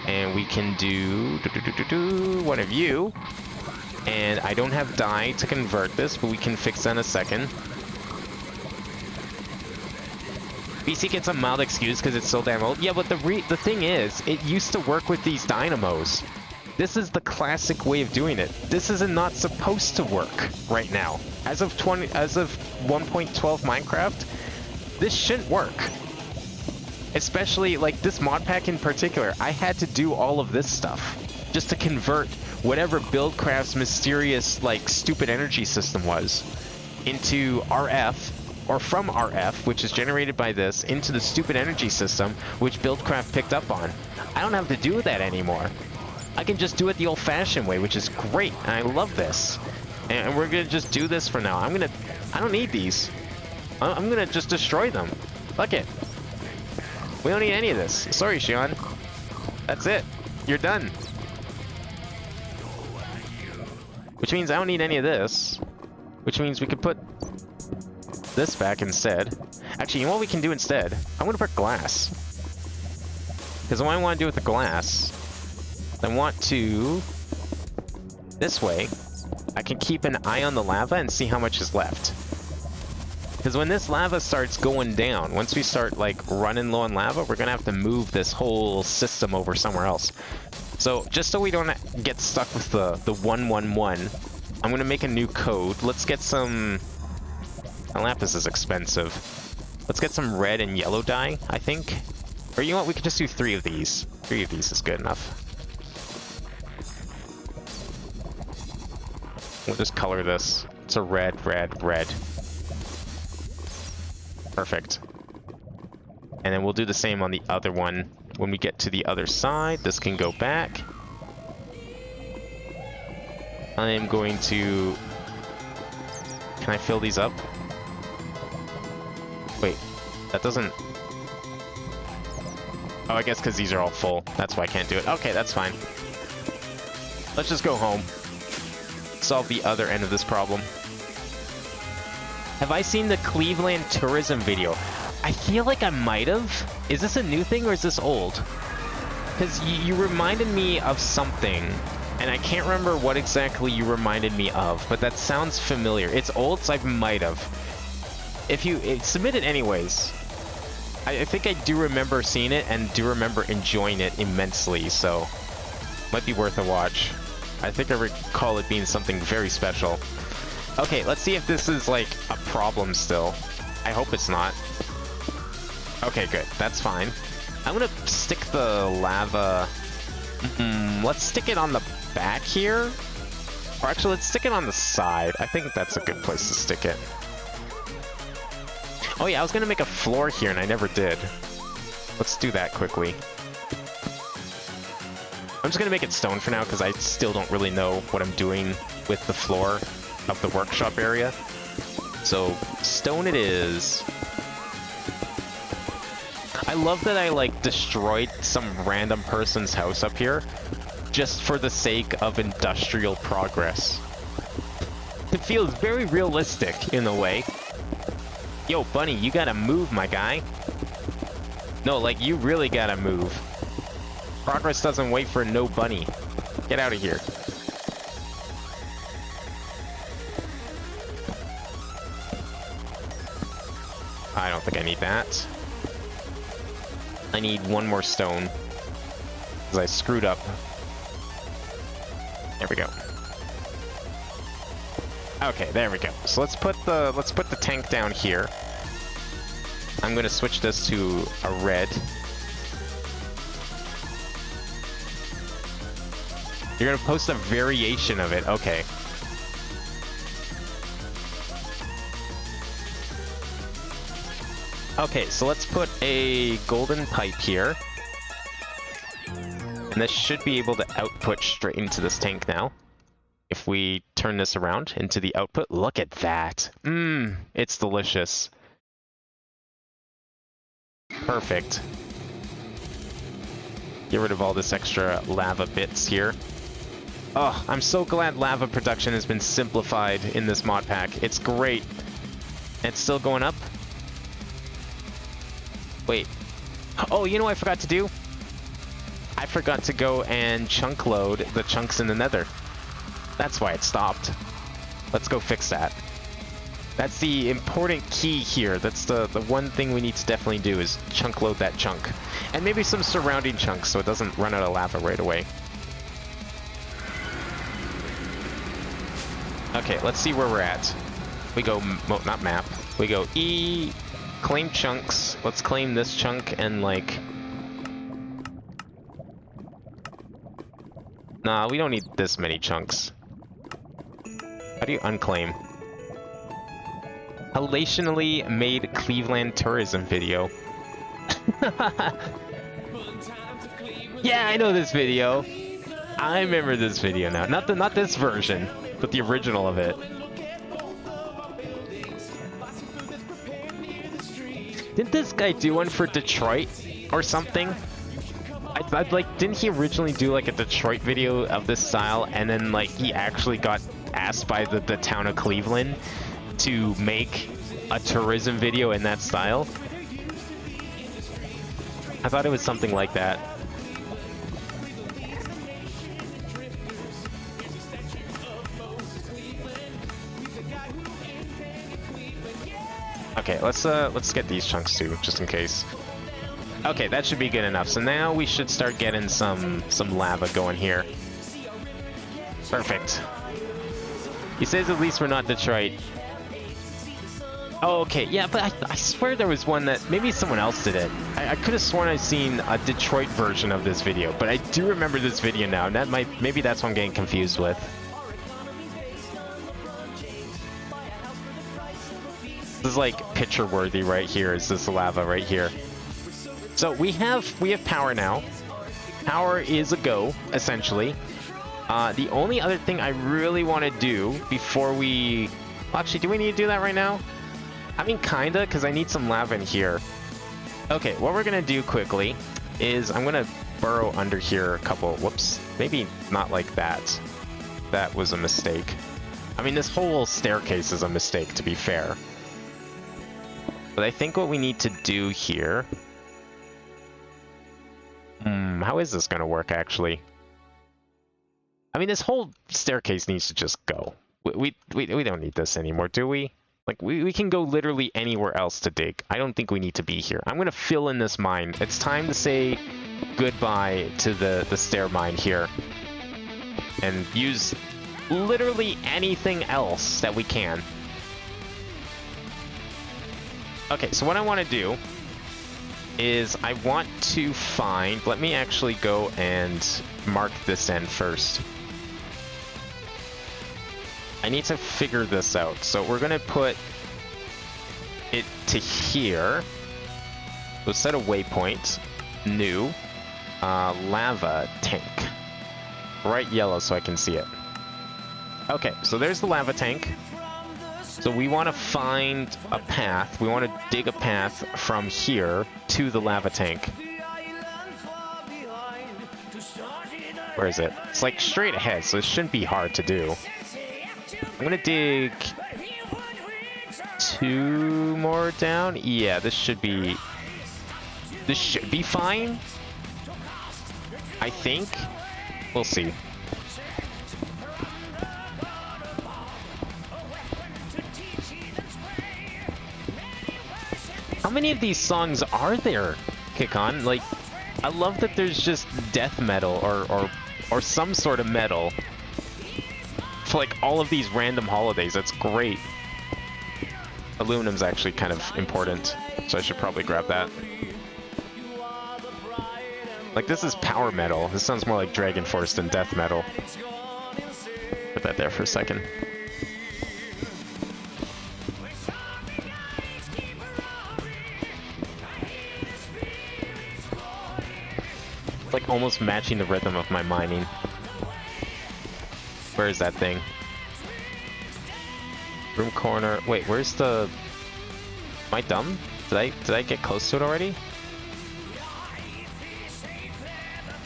And we can do one of you. And I don't have dye to convert this, but we can fix that in a second. BC gets a mild excuse because it's so damn old. Yeah, but the thing is, it used to work with these dynamos. This is the classic way of doing it. This is not supposed to work right now. As of 1.12 Minecraft, this shouldn't work. Especially like this mod pack in particular. I had to do all of this stuff just to convert whatever Buildcraft's mysterious like stupid energy system was into RF, or from RF, which is generated by this, into the stupid energy system which Buildcraft picked up on. I don't have to do that anymore. I can just do it the old-fashioned way, which is great, and I love this. And we're gonna just do this for now. I don't need these. I'm gonna just destroy them. Fuck it. We don't need any of this. Sorry, Shion. That's it. You're done. Which means I don't need any of this. Which means we could put this back instead. Actually, you know what we can do instead? I'm gonna put glass. Because what I want to do with the glass, I want to... This way, I can keep an eye on the lava and see how much is left. Because when this lava starts going down, once we start like running low on lava, we're gonna have to move this whole system over somewhere else. So just so we don't get stuck with the 111, I'm gonna make a new code. Let's get some... Lapis is expensive. Let's get some red and yellow dye, I think. Or you know what, we could just do 3 of these. 3 of these is good enough. We'll just color this. It's a red, red, red. Perfect. And then we'll do the same on the other one. When we get to the other side, this can go back. I am going to... Can I fill these up? Wait, that doesn't... Oh, I guess because these are all full. That's why I can't do it. Okay, that's fine. Let's just go home. Solve the other end of this problem. Have I seen the Cleveland tourism video? I feel like I might have. Is this a new thing or is this old? Because you reminded me of something, and I can't remember what exactly you reminded me of, but that sounds familiar. It's old, so I might have. If you submit it anyways. I think I do remember seeing it and do remember enjoying it immensely, so might be worth a watch. I think I recall it being something very special. Okay, let's see if this is like a problem still. I hope it's not. Okay, good. That's fine. I'm gonna stick the lava... let's stick it on the back here. Or actually, let's stick it on the side. I think that's a good place to stick it. Oh yeah, I was gonna make a floor here and I never did. Let's do that quickly. I'm just gonna make it stone for now because I still don't really know what I'm doing with the floor of the workshop area. So stone it is. I love that I like destroyed some random person's house up here just for the sake of industrial progress. It feels very realistic in a way. Yo, Bunny, you gotta move, my guy. No, like, you really gotta move. Progress doesn't wait for no bunny. Get out of here. I don't think I need that. I need one more stone. Because I screwed up. There we go. Okay, there we go. So let's put the tank down here. I'm gonna switch this to a red. You're gonna post a variation of it. Okay. Okay, so let's put a golden pipe here. And this should be able to output straight into this tank now. If we turn this around into the output, look at that. Mmm, it's delicious. Perfect. Get rid of all this extra lava bits here. Oh, I'm so glad lava production has been simplified in this mod pack. It's great. It's still going up. Wait. Oh, you know what I forgot to do? I forgot to go and chunk load the chunks in the nether. That's why it stopped. Let's go fix that. That's the important key here. That's the one thing we need to definitely do is chunk load that chunk. And maybe some surrounding chunks so it doesn't run out of lava right away. Okay, let's see where we're at. We go, not map. We go E, claim chunks. Let's claim this chunk and like... Nah, we don't need this many chunks. How do you unclaim? Halationally made Cleveland tourism video. Yeah, I know this video. I remember this video now. Not this version, but the original of it. Didn't this guy do one for Detroit or something? I'd like, didn't he originally do like a Detroit video of this style, and then like he actually got asked by the town of Cleveland to make a tourism video in that style? I thought it was something like that. Okay, let's get these chunks too, just in case. Okay, that should be good enough. So now we should start getting some lava going here. Perfect. He says at least we're not Detroit. Oh, okay, yeah, but I swear there was one that maybe someone else did it. I could have sworn I've seen a Detroit version of this video, but I do remember this video now, and that maybe that's what I'm getting confused with. This is like picture worthy right here. Is this lava right here? So we have power now. Power is a go, essentially. The only other thing I really want to do before we... Actually, do we need to do that right now? I mean, kinda, because I need some lava in here. Okay, what we're going to do quickly is I'm going to burrow under here a couple... Whoops. Maybe not like that. That was a mistake. I mean, this whole staircase is a mistake, to be fair. But I think what we need to do here... how is this going to work, actually? I mean, this whole staircase needs to just go. We don't need this anymore, do we? Like, we can go literally anywhere else to dig. I don't think we need to be here. I'm going to fill in this mine. It's time to say goodbye to the stair mine here. And use literally anything else that we can. Okay, so what I want to do is I want to find... Let me actually go and mark this end first. I need to figure this out. So we're going to put it to here. So set a waypoint. New. Lava tank. Bright yellow so I can see it. Okay, so there's the lava tank. So we want to find a path. We want to dig a path from here to the lava tank. Where is it? It's like straight ahead, so it shouldn't be hard to do. I'm gonna dig 2 more down. Yeah, this should be fine. I think. We'll see. How many of these songs are there, Kikon? Like, I love that there's just death metal or some sort of metal for like all of these random holidays. That's great. Aluminum's actually kind of important, so I should probably grab that. Like, this is power metal. This sounds more like Dragon Force than death metal. Put that there for a second. It's like almost matching the rhythm of my mining. Where is that thing? Room corner. Wait, where's the... Am I dumb? Did I get close to it already?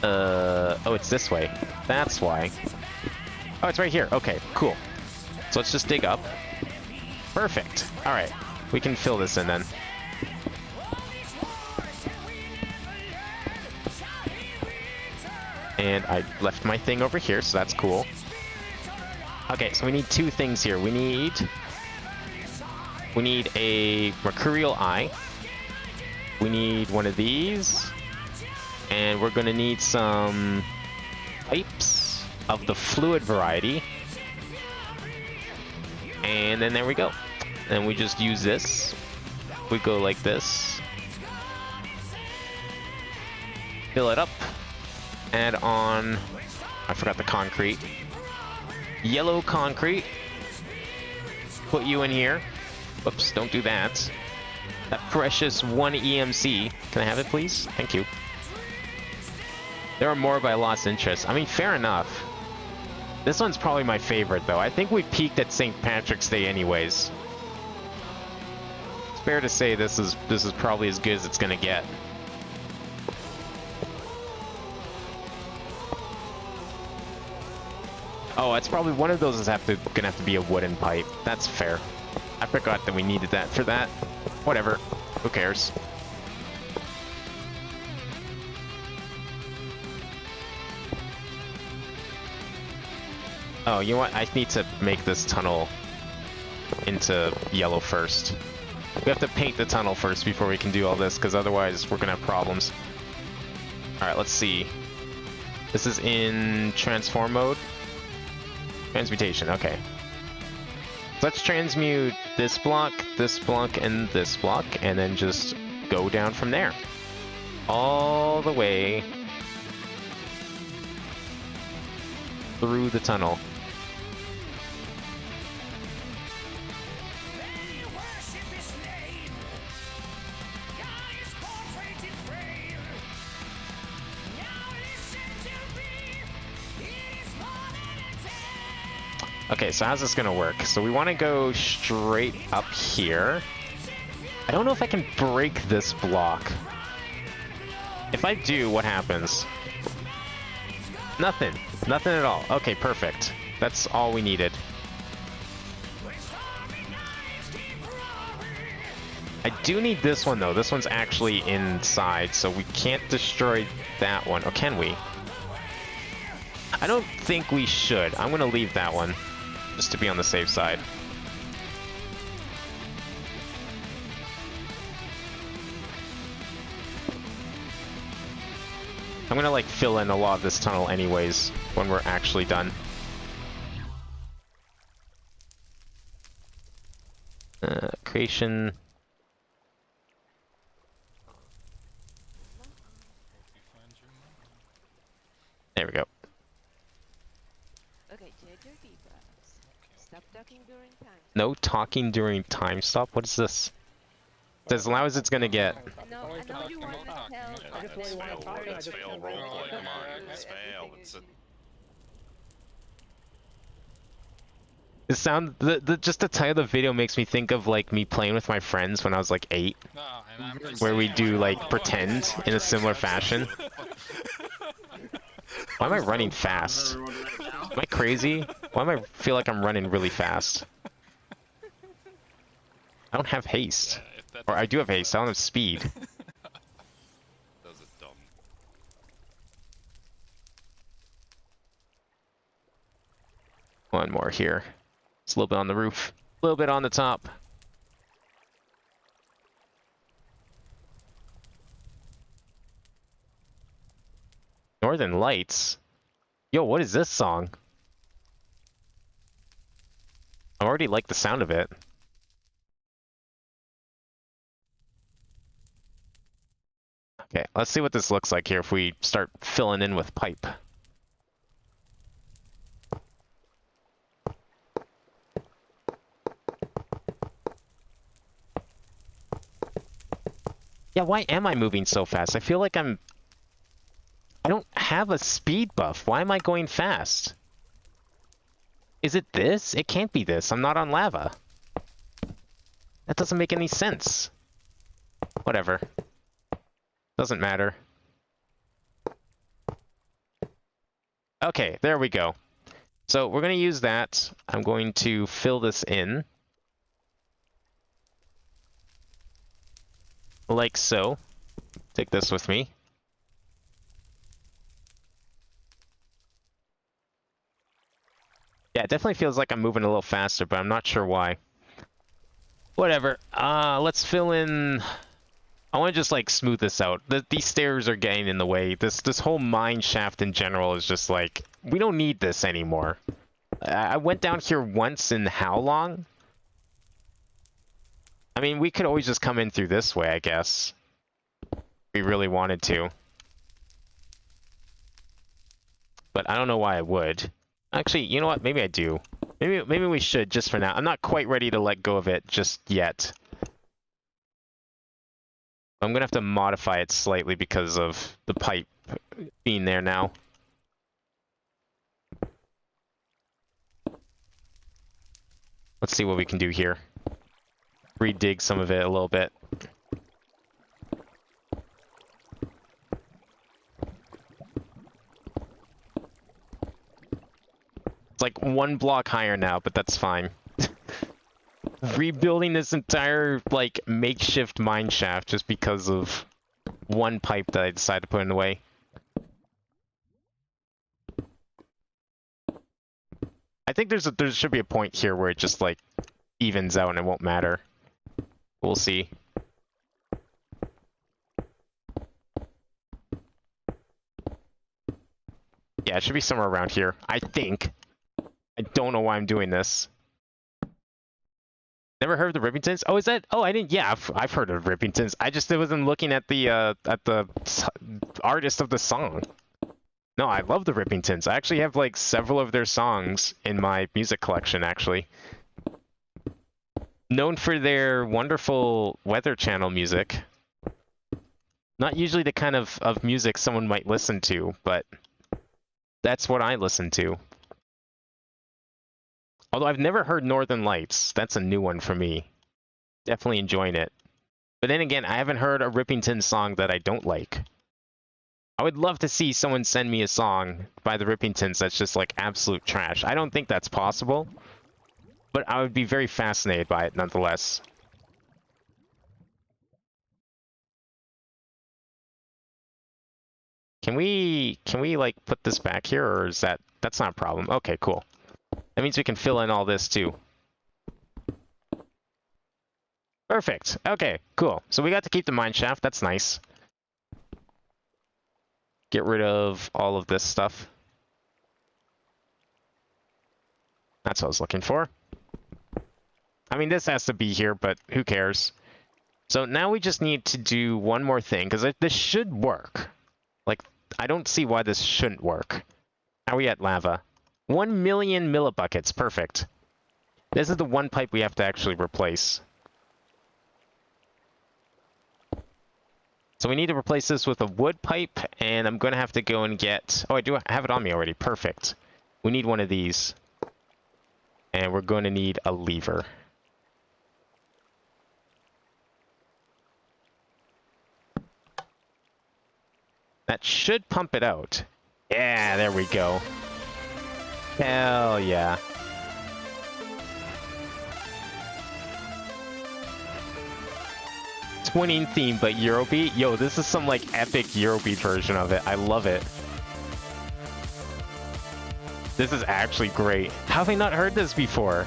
Oh, it's this way. That's why. Oh, it's right here. Okay, cool. So let's just dig up. Perfect. All right, we can fill this in then. And I left my thing over here, so that's cool. Okay, so we need 2 things here. We need a mercurial eye. We need one of these. And we're gonna need some pipes of the fluid variety. And then there we go. And we just use this. We go like this. Fill it up. Add on, I forgot the concrete. Yellow concrete. Put you in here. Whoops, don't do that. That precious 1 EMC. Can I have it, please? Thank you. There are more, but I lost interest. I mean, fair enough. This one's probably my favorite, though. I think we peaked at St. Patrick's Day anyways. It's fair to say this is probably as good as it's gonna get. Oh, it's probably one of those is gonna have to be a wooden pipe. That's fair. I forgot that we needed that for that. Whatever. Who cares? Oh, you know what? I need to make this tunnel into yellow first. We have to paint the tunnel first before we can do all this, because otherwise we're gonna have problems. Alright, let's see. This is in transform mode. Transmutation, okay. So let's transmute this block, and this block, and then just go down from there. All the way through the tunnel. Okay, so how's this gonna work? So we want to go straight up here. I don't know if I can break this block. If I do, what happens? Nothing. Nothing at all. Okay, perfect. That's all we needed. I do need this one, though. This one's actually inside, so we can't destroy that one. Or can we? I don't think we should. I'm gonna leave that one, just to be on the safe side. I'm gonna like fill in a lot of this tunnel anyways when we're actually done. Creation. There we go. Okay, change your deep breaths. Stop talking during time. No talking during time stop? What is this? It's as loud as it's gonna get. No, I know you want to tell. It's fail roleplay, come on. It's fail. It's a... The sound, just the title of the video makes me think of like me playing with my friends when I was like 8, And I'm just where we saying, do like I don't know pretend why in a it's similar expensive. fashion. Why am I running fast? Am I crazy? Why am I feel like I'm running really fast? I don't have haste. Yeah, if that Or I doesn't do have make haste, I don't have sense. speed. Those are dumb. One more here. It's a little bit on the roof. A little bit on the top. Northern Lights? Yo, what is this song? I already like the sound of it. Okay, let's see what this looks like here if we start filling in with pipe. Yeah, why am I moving so fast? I feel like I don't have a speed buff. Why am I going fast? Is it this? It can't be this. I'm not on lava. That doesn't make any sense. Whatever. Doesn't matter. Okay, there we go. So we're going to use that. I'm going to fill this in. Like so. Take this with me. Yeah, it definitely feels like I'm moving a little faster, but I'm not sure why. Whatever. Let's fill in... I want to just like smooth this out. These stairs are getting in the way. This whole mine shaft in general is just like, we don't need this anymore. I went down here once in how long? I mean, we could always just come in through this way, I guess. If we really wanted to. But I don't know why I would. Actually, you know what? Maybe I do. Maybe we should, just for now. I'm not quite ready to let go of it just yet. I'm gonna have to modify it slightly because of the pipe being there now. Let's see what we can do here. Redig some of it a little bit. It's like one block higher now, but that's fine. Rebuilding this entire, like, makeshift mine shaft just because of one pipe that I decided to put in the way. I think there should be a point here where it just, like, evens out and it won't matter. We'll see. Yeah, it should be somewhere around here, I think. I don't know why I'm doing this. Never heard of the Rippingtons? Oh, is that? Oh, I didn't. Yeah, I've heard of Rippingtons. I just wasn't looking at the artist of the song. No, I love the Rippingtons. I actually have like several of their songs in my music collection, actually. Known for their wonderful Weather Channel music. Not usually the kind of music someone might listen to, but that's what I listen to. Although I've never heard Northern Lights. That's a new one for me. Definitely enjoying it. But then again, I haven't heard a Rippington song that I don't like. I would love to see someone send me a song by the Rippingtons that's just like absolute trash. I don't think that's possible, but I would be very fascinated by it nonetheless. Can we like put this back here, or is that's not a problem? Okay, cool. That means we can fill in all this too. Perfect. Okay, cool. So we got to keep the mine shaft. That's nice. Get rid of all of this stuff. That's what I was looking for. I mean, this has to be here, but who cares? So now we just need to do one more thing, because this should work. Like, I don't see why this shouldn't work. How are we at lava? 1 million millibuckets. Perfect. This is the one pipe we have to actually replace. So we need to replace this with a wood pipe, and I'm going to have to go and get... Oh, I do have it on me already. Perfect. We need one of these. And And we're going to need a lever. That should pump it out. Yeah, there we go. Hell yeah. Twinning theme, but Eurobeat? Yo, this is some like epic Eurobeat version of it. I love it. This is actually great. How have I not heard this before?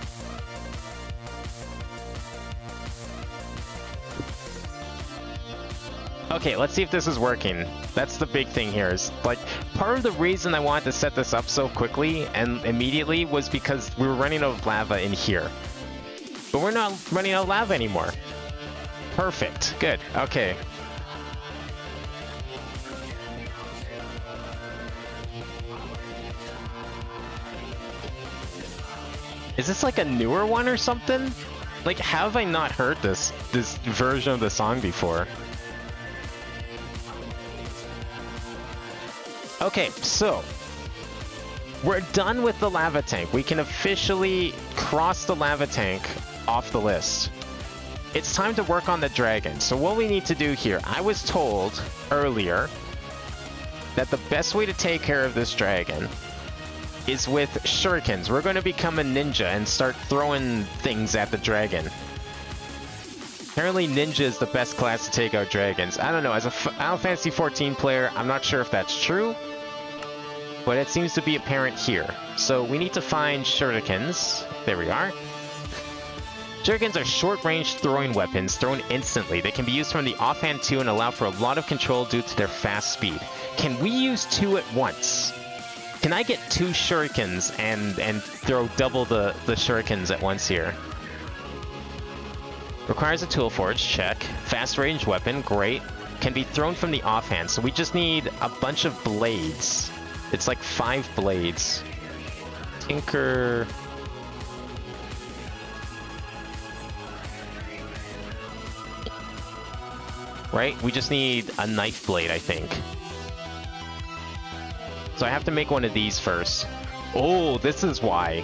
Okay, let's see if this is working. That's the big thing here. Is like part of the reason I wanted to set this up so quickly and immediately was because we were running out of lava in here. But we're not running out of lava anymore. Perfect. Good. Okay. Is this like a newer one or something? Like, how have I not heard this version of the song before? Okay, so we're done with the lava tank. We can officially cross the lava tank off the list. It's time to work on the dragon. So what we need to do here, I was told earlier that the best way to take care of this dragon is with shurikens. We're going to become a ninja and start throwing things at the dragon. Apparently ninja is the best class to take out dragons. I don't know, as a Final Fantasy 14 player, I'm not sure if that's true, but it seems to be apparent here. So we need to find shurikens. There we are. Shurikens are short-range throwing weapons thrown instantly. They can be used from the offhand too and allow for a lot of control due to their fast speed. Can we use two at once? Can I get two shurikens and throw double the shurikens at once here? Requires a tool forge, check. Fast range weapon, great. Can be thrown from the offhand, so we just need a bunch of blades. It's like 5 blades. Tinker... Right? We just need a knife blade, I think. So I have to make one of these first. Oh, this is why.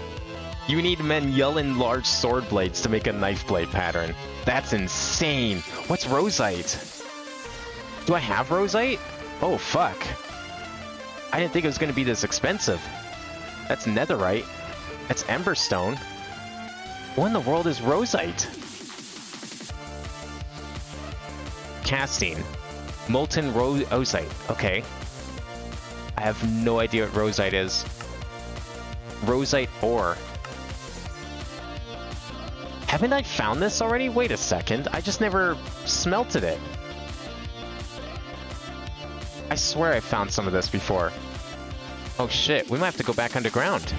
You need Menyelin large sword blades to make a knife blade pattern. That's insane. What's rosite? Do I have rosite? Oh, fuck. I didn't think it was going to be this expensive. That's netherite. That's emberstone. What in the world is rosite? Casting. Molten rosite. Okay. I have no idea what rosite is. Rosite ore. Haven't I found this already? Wait a second. I just never smelted it. I swear I found some of this before. Oh shit, we might have to go back underground.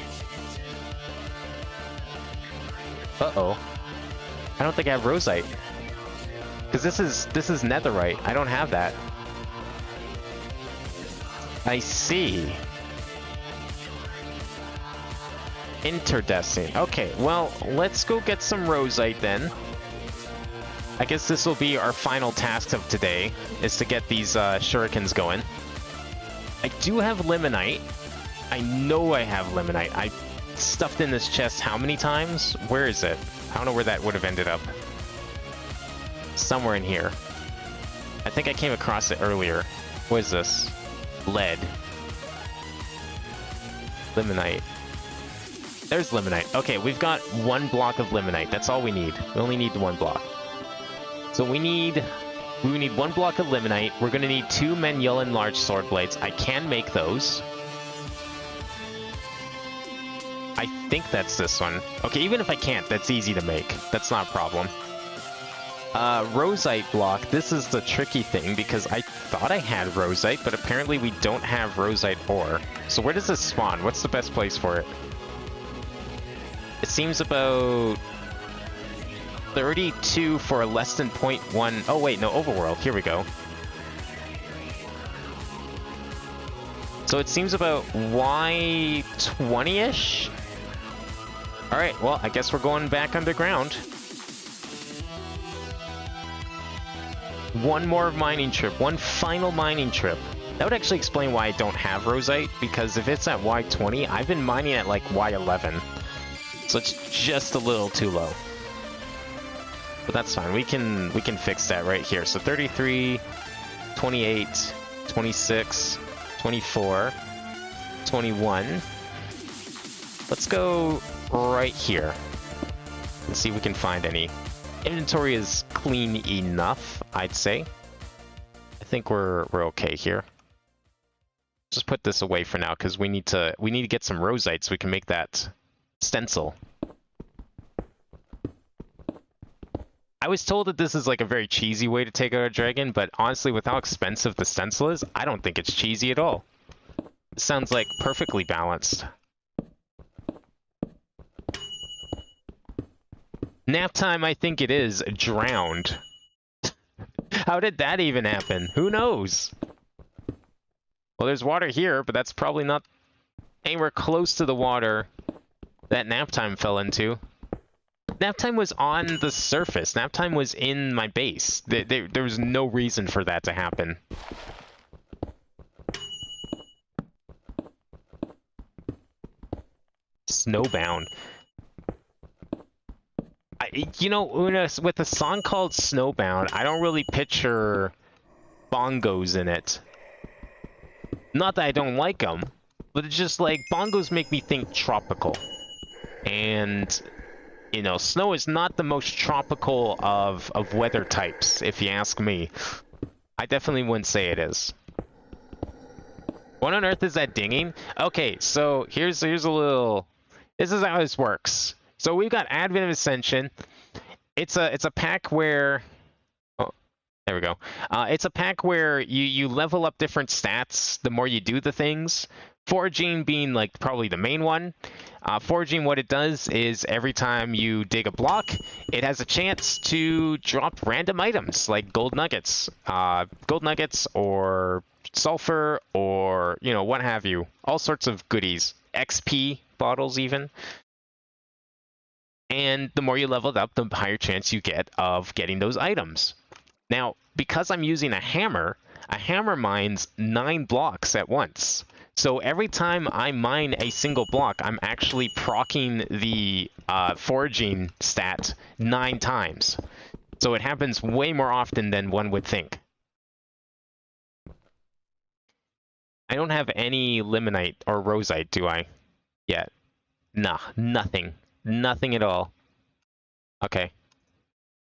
Uh-oh. I don't think I have rosite. Because this is netherite. I don't have that. I see. Interdestined. Okay, well, let's go get some rosite then. I guess this will be our final task of today, is to get these shurikens going. I do have limonite. I know I have limonite. I stuffed in this chest how many times? Where is it? I don't know where that would have ended up. Somewhere in here. I think I came across it earlier. What is this? Lead. Limonite. There's limonite. Okay, we've got 1 block of limonite. That's all we need. We only need 1 block. So we need 1 block of limonite. We're gonna need 2 Menyelin large sword blades. I can make those. I think that's this one. Okay, even if I can't, that's easy to make. That's not a problem. Rosite block. This is the tricky thing because I thought I had rosite, but apparently we don't have rosite ore. So where does this spawn? What's the best place for it? It seems about 32 for less than 0.1. Oh wait, no, overworld. Here we go. So it seems about Y20-ish. All right, well, I guess we're going back underground. One more mining trip, one final mining trip. That would actually explain why I don't have rosite, because if it's at Y20, I've been mining at like Y11. So it's just a little too low. But that's fine. We can fix that right here. So 33, 28, 26, 24, 21. Let's go right here and see if we can find any. Inventory is clean enough, I'd say. I think we're okay here. Just put this away for now because we need to get some rosite so we can make that stencil. I was told that this is like a very cheesy way to take out a dragon, but honestly, with how expensive the stencil is, I don't think it's cheesy at all. It sounds like perfectly balanced. Nap time, I think it is. Drowned. How did that even happen? Who knows? Well, there's water here, but that's probably not anywhere close to the water that nap time fell into. Nap time was on the surface. Nap time was in my base. There was no reason for that to happen. Snowbound. You know, with a song called Snowbound, I don't really picture bongos in it. Not that I don't like them, but it's just like bongos make me think tropical. And, you know, snow is not the most tropical of weather types, if you ask me. I definitely wouldn't say it is. What on earth is that dinging? Okay, so here's a little... This is how this works. So we've got Advent of Ascension. It's a pack where... Oh, there we go. It's a pack where you level up different stats the more you do the things. Foraging being like probably the main one. Foraging, what it does is every time you dig a block, it has a chance to drop random items like gold nuggets or sulfur or, you know, what have you. All sorts of goodies. XP bottles even. And the more you level it up, the higher chance you get of getting those items. Now, because I'm using a hammer mines 9 blocks at once. So every time I mine a single block, I'm actually proccing the foraging stat 9 times. So it happens way more often than one would think. I don't have any limonite or rosite, do I? Yet. Nah, nothing. Nothing at all. Okay.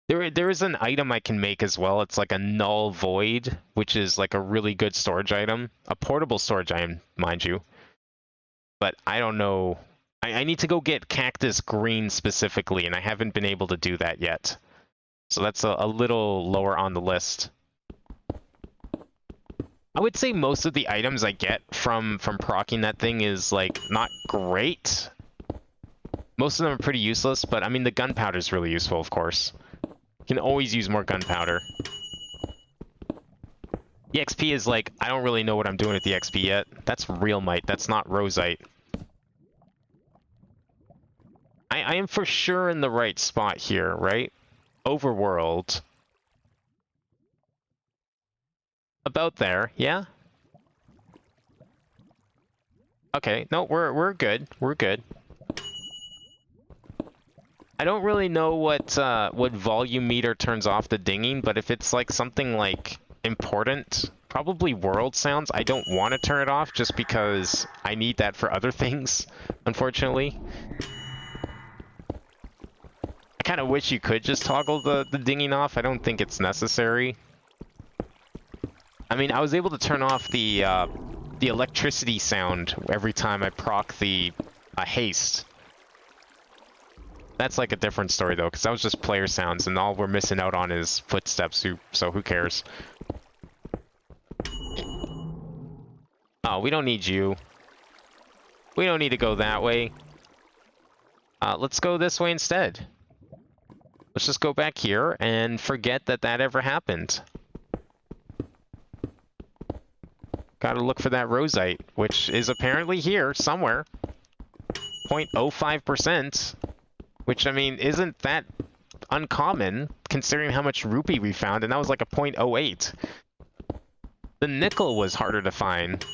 There is an item I can make as well. It's like a null void, which is like a really good storage item. A portable storage item, mind you. But I don't know. I need to go get cactus green specifically, and I haven't been able to do that yet. So that's a little lower on the list. I would say most of the items I get from proccing that thing is like not great. Most of them are pretty useless, but I mean the gunpowder is really useful, of course. You can always use more gunpowder. The XP is like, I don't really know what I'm doing with the XP yet. That's real might, that's not rosite. I am for sure in the right spot here, right? Overworld. About there, yeah? Okay, no, we're good. We're good. I don't really know what volume meter turns off the dinging, but if it's like something like important, probably world sounds, I don't want to turn it off just because I need that for other things, unfortunately. I kind of wish you could just toggle the dinging off. I don't think it's necessary. I mean, I was able to turn off the electricity sound every time I proc the haste. That's like a different story though, because that was just player sounds, and all we're missing out on is footsteps. So who cares? Oh, we don't need you. We don't need to go that way. Let's go this way instead. Let's just go back here and forget that ever happened. Gotta look for that rosite, which is apparently here somewhere. 0.05%. Which, I mean, isn't that uncommon, considering how much rupee we found, and that was like a 0.08. The nickel was harder to find.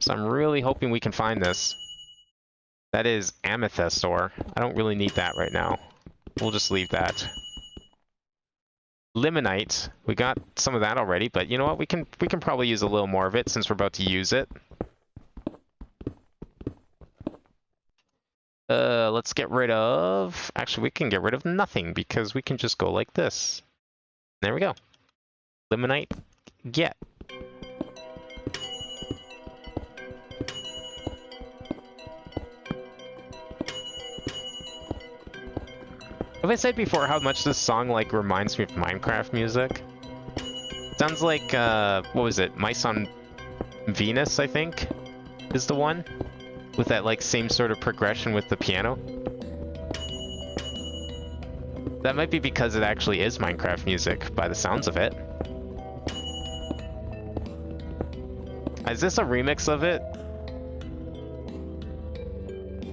So I'm really hoping we can find this. That is amethyst ore. I don't really need that right now. We'll just leave that. Limonite. We got some of that already, but you know what? We can probably use a little more of it since we're about to use it. Let's get rid of... Actually, we can get rid of nothing because we can just go like this. There we go. Limonite, get. Have I said before how much this song like reminds me of Minecraft music? Sounds like what was it? Mice on Venus, I think, is the one with that like same sort of progression with the piano. That might be because it actually is Minecraft music by the sounds of it. Is this a remix of it?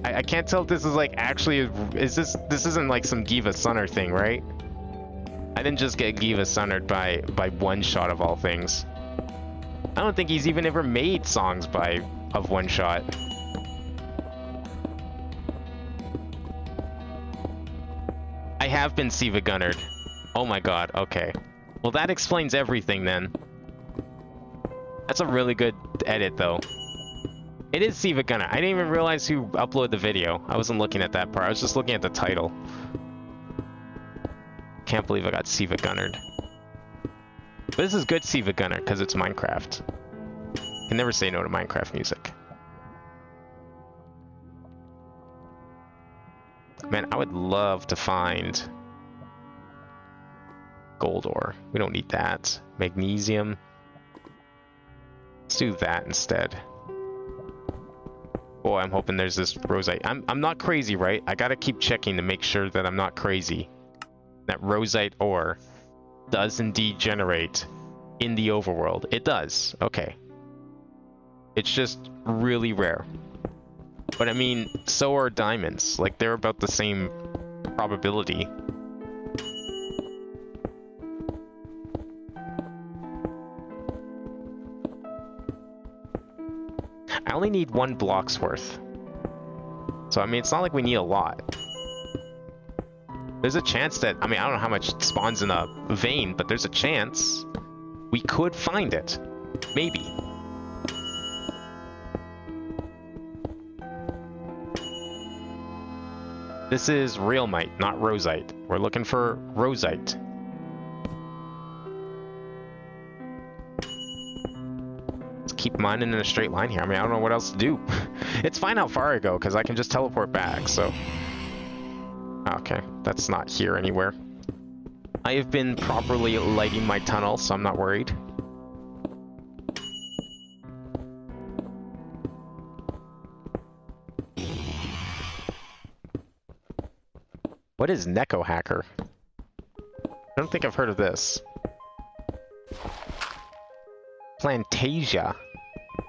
I can't tell if this is like actually, this isn't like some Giva Sunner thing, right? I didn't just get Giva Sunnered by One Shot of all things. I don't think he's even ever made songs of One Shot. I have been Siva Gunnered. Oh my god, okay. Well, that explains everything then. That's a really good edit though. It is Siva Gunner. I didn't even realize who uploaded the video. I wasn't looking at that part. I was just looking at the title. Can't believe I got Siva Gunnered. But this is good Siva Gunner because it's Minecraft. Can never say no to Minecraft music. Man, I would love to find gold ore. We don't need that. Magnesium. Let's do that instead. Boy, I'm hoping there's this rosite. I'm not crazy, right? I gotta keep checking to make sure that I'm not crazy. That rosite ore does indeed generate in the overworld. It does. Okay. It's just really rare. But I mean, so are diamonds. Like, they're about the same probability. I only need 1 block's worth. So, I mean, it's not like we need a lot. There's a chance that, I mean, I don't know how much spawns in a vein, but there's a chance we could find it. Maybe. This is realmite, not rosite. We're looking for rosite. Keep mining in a straight line here. I mean, I don't know what else to do. It's fine how far I go, because I can just teleport back, so... Okay, that's not here anywhere. I have been properly lighting my tunnel, so I'm not worried. What is Neko Hacker? I don't think I've heard of this. Plantasia.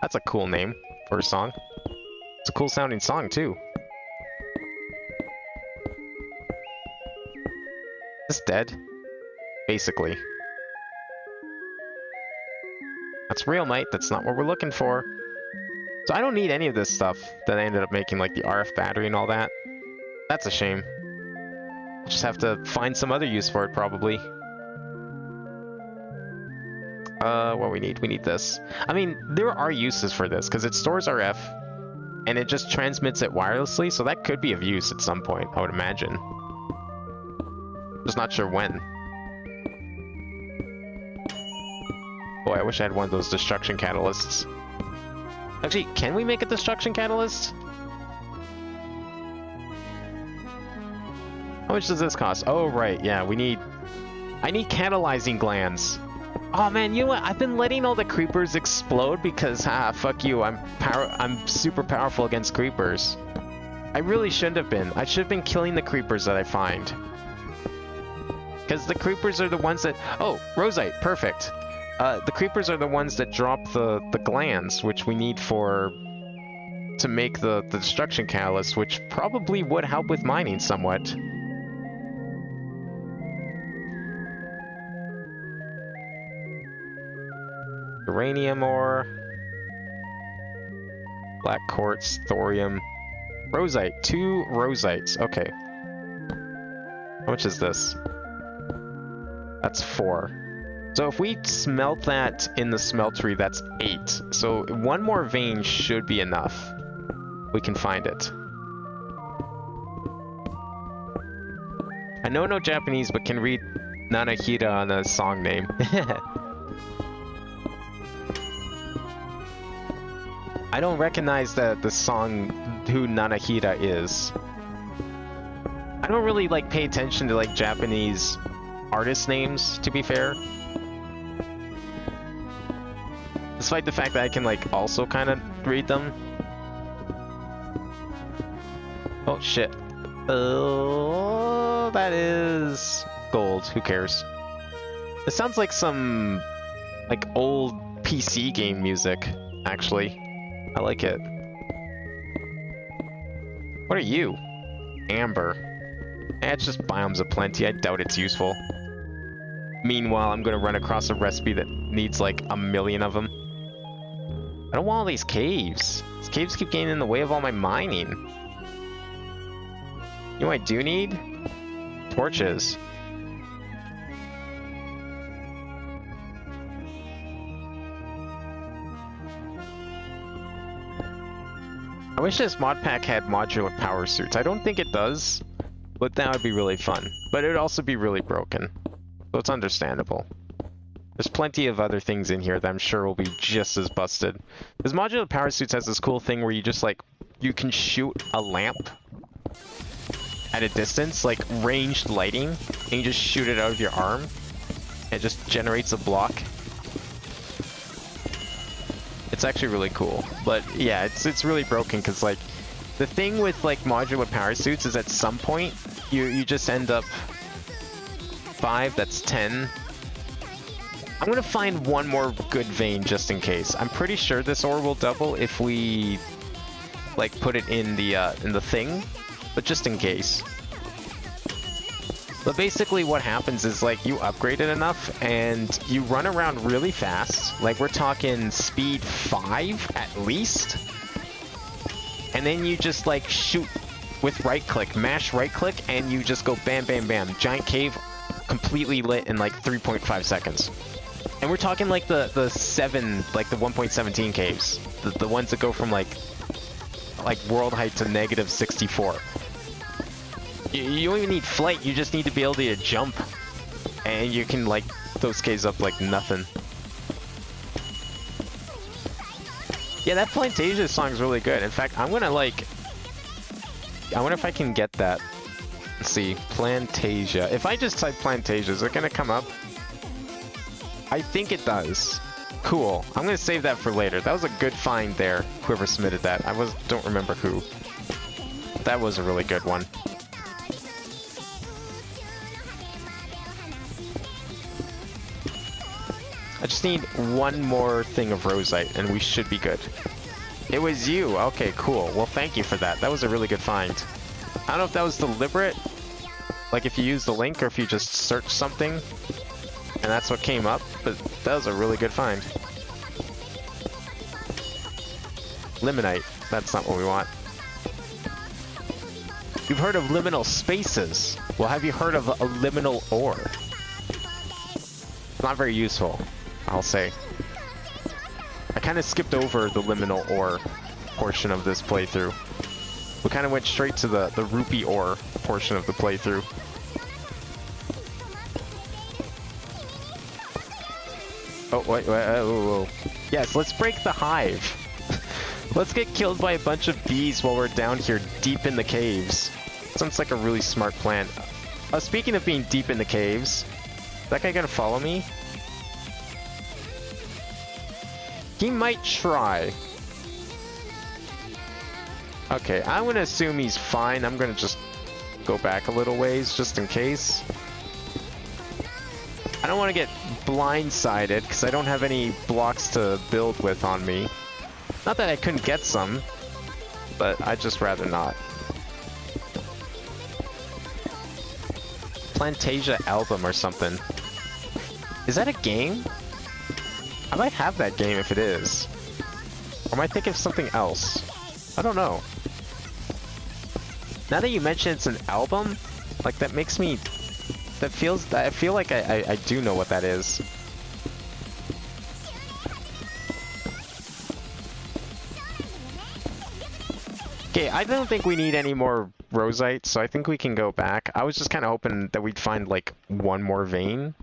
That's a cool name for a song. It's a cool sounding song too. Is this dead? Basically. That's realmite, that's not what we're looking for. So I don't need any of this stuff that I ended up making, like the RF battery and all that. That's a shame. Just have to find some other use for it probably. What we need this. I mean, there are uses for this, because it stores RF, and it just transmits it wirelessly, so that could be of use at some point, I would imagine. Just not sure when. Boy, I wish I had one of those destruction catalysts. Actually, can we make a destruction catalyst? How much does this cost? Oh, right, yeah, I need catalyzing glands. Oh man, you know what? I've been letting all the creepers explode because, fuck you, I'm super powerful against creepers. I really shouldn't have been. I should have been killing the creepers that I find. Because the creepers are the ones that... Oh, rosite, perfect. The creepers are the ones that drop the glands, which we need to make the destruction catalyst, which probably would help with mining somewhat. Uranium ore, black quartz, thorium. Rosite. 2 rosites. Okay. How much is this? That's 4. So if we smelt that in the smeltery, that's 8. So 1 more vein should be enough. We can find it. I know no Japanese, but can read Nanahira on a song name. I don't recognize the song who Nanahira is. I don't really like pay attention to like Japanese artist names, to be fair. Despite the fact that I can like also kind of read them. Oh shit. Oh, that is gold. Who cares? It sounds like some like old PC game music, actually. I like it. What are you? Amber. It's just biomes aplenty. I doubt it's useful. Meanwhile, I'm gonna run across a recipe that needs like a million of them. I don't want all these caves. These caves keep getting in the way of all my mining. You know what I do need? Torches. I wish this mod pack had modular power suits. I don't think it does, but that would be really fun. But it would also be really broken, so it's understandable. There's plenty of other things in here that I'm sure will be just as busted. This modular power suits has this cool thing where you just like, you can shoot a lamp at a distance, like ranged lighting, and you just shoot it out of your arm. It just generates a block. It's actually really cool, but yeah, it's really broken because like the thing with like modular power suits is at some point you just end up 5. That's 10. I'm gonna find one more good vein just in case. I'm pretty sure this ore will double if we like put it in the thing, but just in case. But basically what happens is like you upgrade it enough and you run around really fast. Like we're talking speed 5 at least. And then you just like shoot with right click, mash right click, and you just go bam, bam, bam. Giant cave completely lit in like 3.5 seconds. And we're talking like the 7, like the 1.17 caves. The ones that go from like world height to negative 64. You don't even need flight, you just need to be able to jump. And you can like those caves up like nothing. Yeah, that Plantasia song is really good. In fact, I'm gonna like... I wonder if I can get that. Let's see, Plantasia. If I just type Plantasia, is it gonna come up? I think it does. Cool. I'm gonna save that for later. That was a good find there, whoever submitted that. Don't remember who. That was a really good one. I just need one more thing of rosite and we should be good. It was you. Okay, cool. Well, thank you for that. That was a really good find. I don't know if that was deliberate, like if you use the link or if you just search something and that's what came up, but that was a really good find. Limonite. That's not what we want. You've heard of liminal spaces. Well, have you heard of a liminal ore? Not very useful, I'll say. I kind of skipped over the liminal ore portion of this playthrough. We kind of went straight to the rupee ore portion of the playthrough. Oh, wait, whoa. Yes, let's break the hive. Let's get killed by a bunch of bees while we're down here deep in the caves. Sounds like a really smart plan. Speaking of being deep in the caves, is that guy gonna follow me? He might try. Okay, I'm gonna assume he's fine. I'm gonna just go back a little ways just in case. I don't want to get blindsided because I don't have any blocks to build with on me. Not that I couldn't get some, but I'd just rather not. Plantasia album or something. Is that a game? I might have that game if it is. Or am I thinking of something else? I don't know. Now that you mention it's an album, like that makes me... That feels... I feel like I do know what that is. Okay, I don't think we need any more rosite, so I think we can go back. I was just kind of hoping that we'd find like one more vein.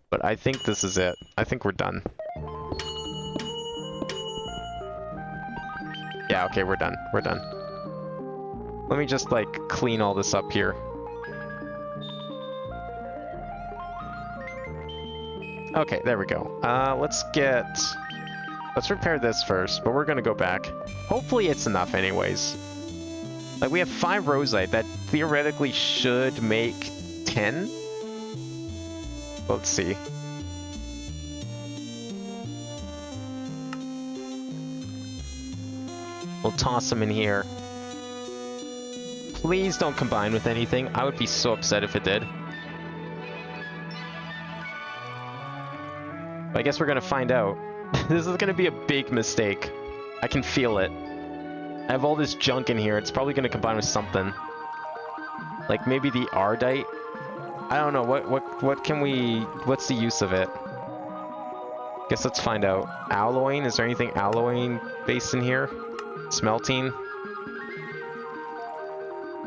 But I think this is it. I think we're done. Yeah, okay, we're done. We're done. Let me just like clean all this up here. Okay, there we go. Let's repair this first, but we're gonna go back. Hopefully it's enough anyways. Like, we have 5 rosite. That theoretically should make 10? Let's see. We'll toss them in here. Please don't combine with anything. I would be so upset if it did. But I guess we're gonna find out. This is gonna be a big mistake. I can feel it. I have all this junk in here. It's probably gonna combine with something. Like maybe the ardite. I don't know. What's the use of it? Guess let's find out. Alloying? Is there anything alloying based in here? Smelting?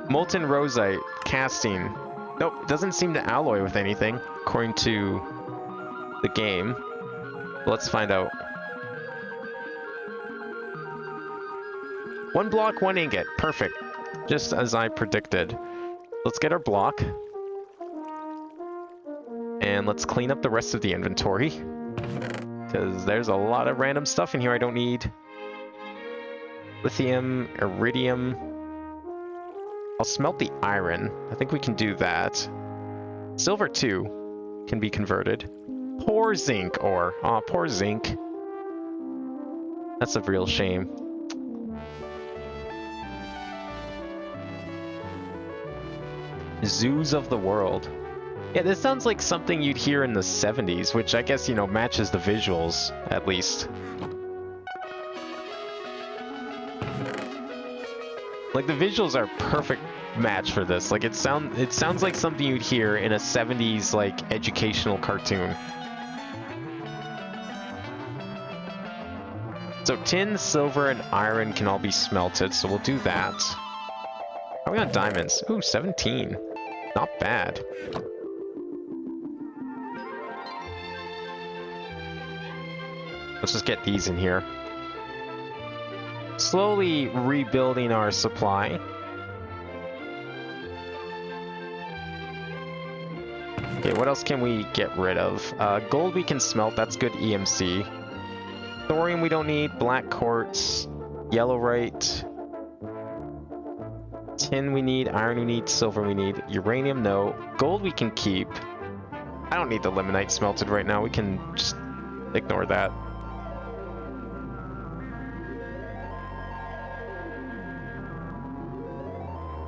Molten rosite. Casting. Nope, it doesn't seem to alloy with anything, according to the game. Let's find out. 1 block, 1 ingot. Perfect. Just as I predicted. Let's get our block. And let's clean up the rest of the inventory. Because there's a lot of random stuff in here I don't need. Lithium, iridium. I'll smelt the iron. I think we can do that. Silver too can be converted. Poor zinc ore. Aw, poor zinc. That's a real shame. Zoos of the world. Yeah, this sounds like something you'd hear in the 70s, which I guess, you know, matches the visuals, at least. Like, the visuals are a perfect match for this. Like, it sounds like something you'd hear in a 70s, like, educational cartoon. So tin, silver, and iron can all be smelted, so we'll do that. How are we on diamonds? Ooh, 17. Not bad. Let's just get these in here. Slowly rebuilding our supply. Okay, what else can we get rid of? Gold we can smelt, that's good EMC. Thorium we don't need, black quartz, yellowite. Tin we need, iron we need, silver we need, uranium no. Gold we can keep. I don't need the limonite smelted right now, we can just ignore that.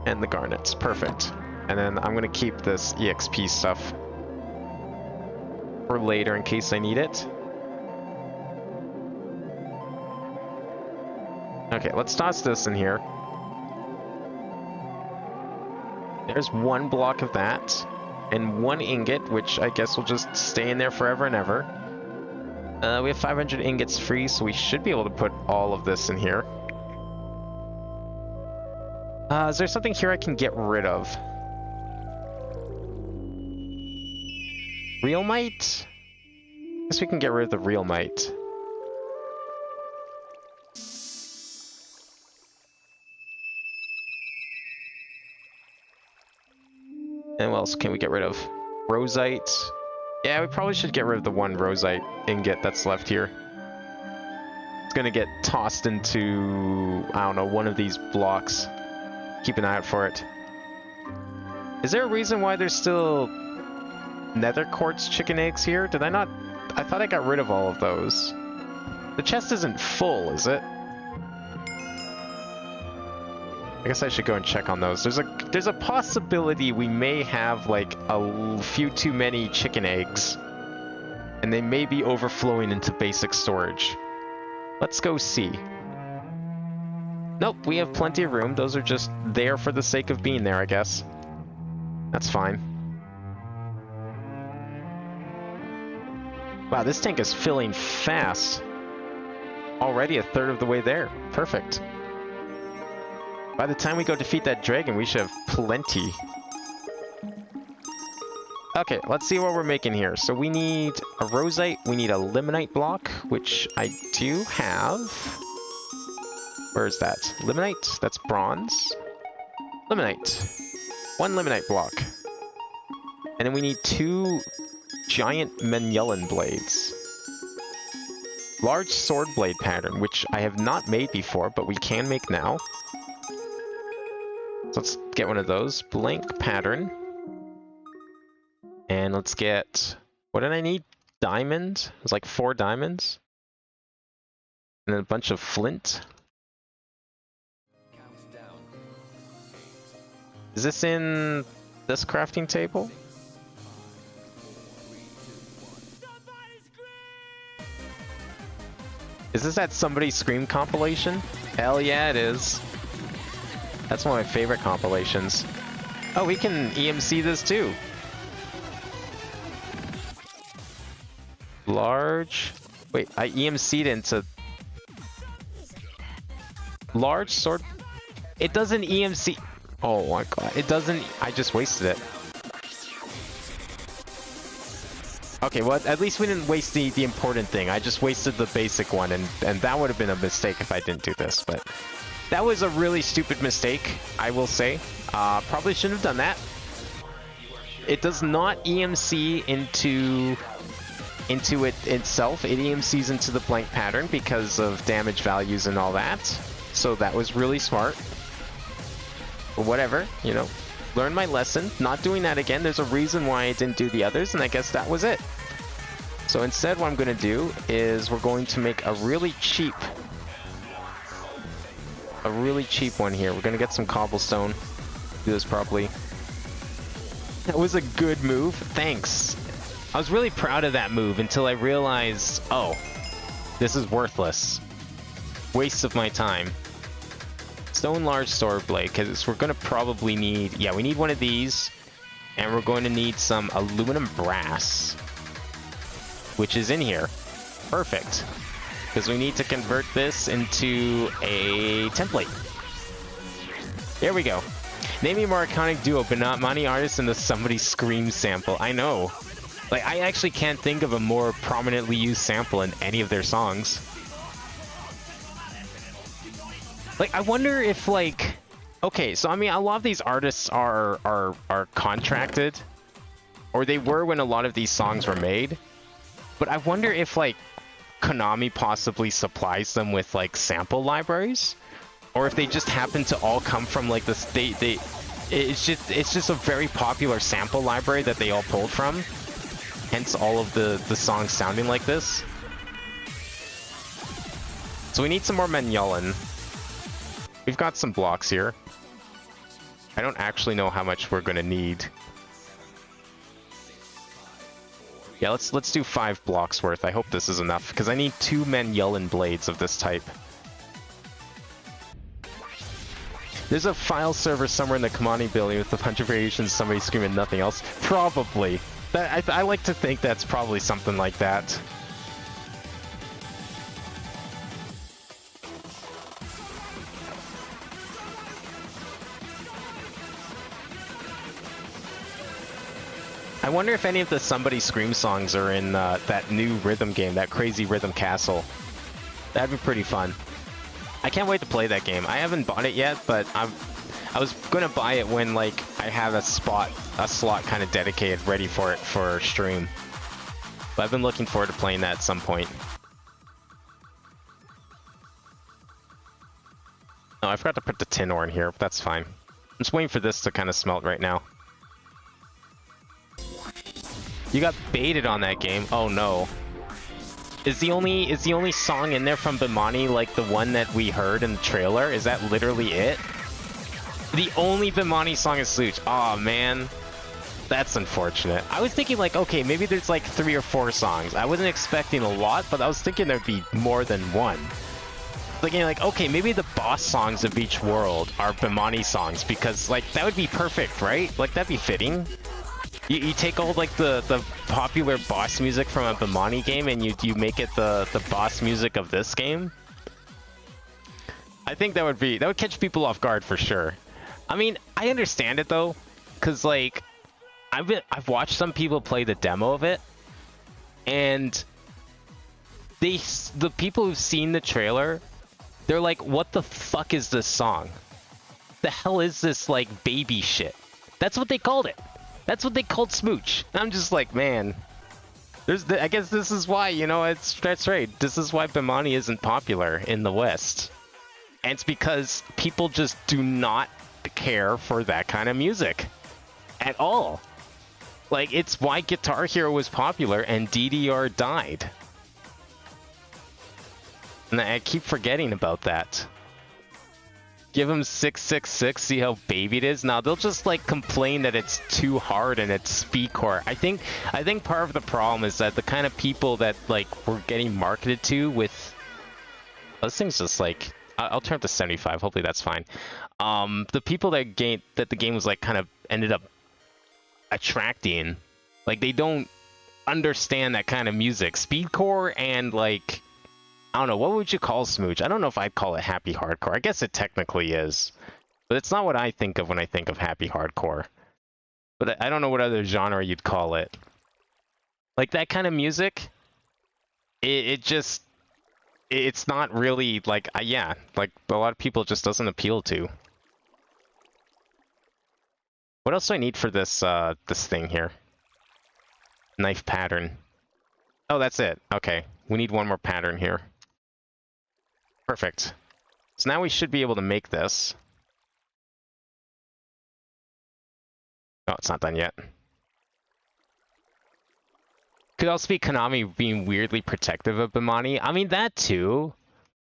And the garnets, perfect. And then I'm gonna keep this EXP stuff for later in case I need it. Okay, let's toss this in here. There's 1 block of that, and 1 ingot, which I guess will just stay in there forever and ever. We have 500 ingots free, so we should be able to put all of this in here. Is there something here I can get rid of? Realmite? Guess we can get rid of the realmite. And what else can we get rid of? Rosite. Yeah, we probably should get rid of the 1 rosite ingot that's left here. It's gonna get tossed into, I don't know, one of these blocks. Keep an eye out for it. Is there a reason why there's still nether quartz chicken eggs here? Did I not? I thought I got rid of all of those. The chest isn't full, is it? I guess I should go and check on those. There's a possibility we may have like a few too many chicken eggs, and they may be overflowing into basic storage. Let's go see. Nope, we have plenty of room. Those are just there for the sake of being there, I guess. That's fine. Wow, this tank is filling fast. Already a third of the way there. Perfect. By the time we go defeat that dragon, we should have plenty. Okay, let's see what we're making here. So we need a rosite, we need a limonite block, which I do have. Where is that? Limonite? That's bronze. Limonite. 1 limonite block. And then we need 2 giant Menyelin blades. Large sword blade pattern, which I have not made before, but we can make now. So let's get one of those. Blank pattern. And let's get... What did I need? Diamond? It was like 4 diamonds. And then a bunch of flint. Is this in this crafting table? Is this that Somebody Scream compilation? Hell yeah, it is. That's one of my favorite compilations. Oh, we can EMC this too. Large... Wait, I EMC'd into... Large sword... It doesn't EMC... Oh my god, it doesn't... I just wasted it. Okay, well, at least we didn't waste the important thing. I just wasted the basic one, and that would have been a mistake if I didn't do this, but... That was a really stupid mistake, I will say. Probably shouldn't have done that. It does not EMC into it itself. It EMCs into the blank pattern because of damage values and all that. So that was really smart. But whatever, you know. Learn my lesson. Not doing that again. There's a reason why I didn't do the others, and I guess that was it. So instead, what I'm going to do is we're going to make a really cheap one here. We're going to get some cobblestone. Do this properly. That was a good move. Thanks. I was really proud of that move until I realized, oh, this is worthless. Waste of my time. Stone large sword blade, because we're going to probably need... Yeah, we need one of these. And we're going to need some aluminum brass. Which is in here. Perfect. Because we need to convert this into a template. There we go. Name me a more iconic duo, but not Monty Artist and the Somebody Scream sample. I know. Like, I actually can't think of a more prominently used sample in any of their songs. Like, I wonder if, like... Okay, so, I mean, a lot of these artists are contracted. Or they were when a lot of these songs were made. But I wonder if, like, Konami possibly supplies them with, like, sample libraries? Or if they just happen to all come from, like, this... It's just a very popular sample library that they all pulled from. Hence all of the songs sounding like this. So we need some more Menyelin. We've got some blocks here. I don't actually know how much we're gonna need. Yeah, let's do 5 blocks worth. I hope this is enough, because I need 2 Menyelin blades of this type. There's a file server somewhere in the Kamani building with a bunch of variations, somebody screaming nothing else. Probably. I like to think that's probably something like that. I wonder if any of the Somebody Scream songs are in that new rhythm game, that crazy Rhythm Castle. That'd be pretty fun. I can't wait to play that game. I haven't bought it yet, but I was gonna buy it when, like, I have a slot kind of dedicated, ready for it for stream. But I've been looking forward to playing that at some point. No, I forgot to put the tin ore in here, but that's fine. I'm just waiting for this to kind of smelt right now. You got baited on that game. Oh no. Is the only song in there from Bimani like the one that we heard in the trailer? Is that literally it? The only Bimani song is Slooch. Aw, man. That's unfortunate. I was thinking, like, okay, maybe there's like 3 or 4 songs. I wasn't expecting a lot, but I was thinking there'd be more than one. thinking like, okay, maybe the boss songs of each world are Bimani songs because like that would be perfect, right? Like that'd be fitting. You take all like the popular boss music from a Bimani game and you make it the boss music of this game. I think that would catch people off guard for sure. I mean, I understand it though, cause like I've watched some people play the demo of it, and the people who've seen the trailer, they're like, what the fuck is this song? The hell is this like baby shit? That's what they called it. That's what they called Smooch. And I'm just like, man, I guess this is why, you know, that's right. This is why Bimani isn't popular in the West. And it's because people just do not care for that kind of music at all. Like, it's why Guitar Hero was popular and DDR died. And I keep forgetting about that. Give them 666, see how baby it is. Now they'll just like complain that it's too hard and it's speed core. I think part of the problem is that the kind of people that like we're getting marketed to with those things, just like I'll turn up to 75. Hopefully that's fine. The people that the game was like kind of ended up attracting, like they don't understand that kind of music, speedcore, and like I don't know, what would you call Smooch? I don't know if I'd call it happy hardcore. I guess it technically is, but it's not what I think of when I think of happy hardcore. But I don't know what other genre you'd call it. Like that kind of music, it's not really like yeah, like a lot of people just doesn't appeal to. What else do I need for this this thing here? Knife pattern. Oh, that's it. Okay, we need one more pattern here. Perfect. So now we should be able to make this. Oh, it's not done yet. Could also be Konami being weirdly protective of Bimani. I mean, that too.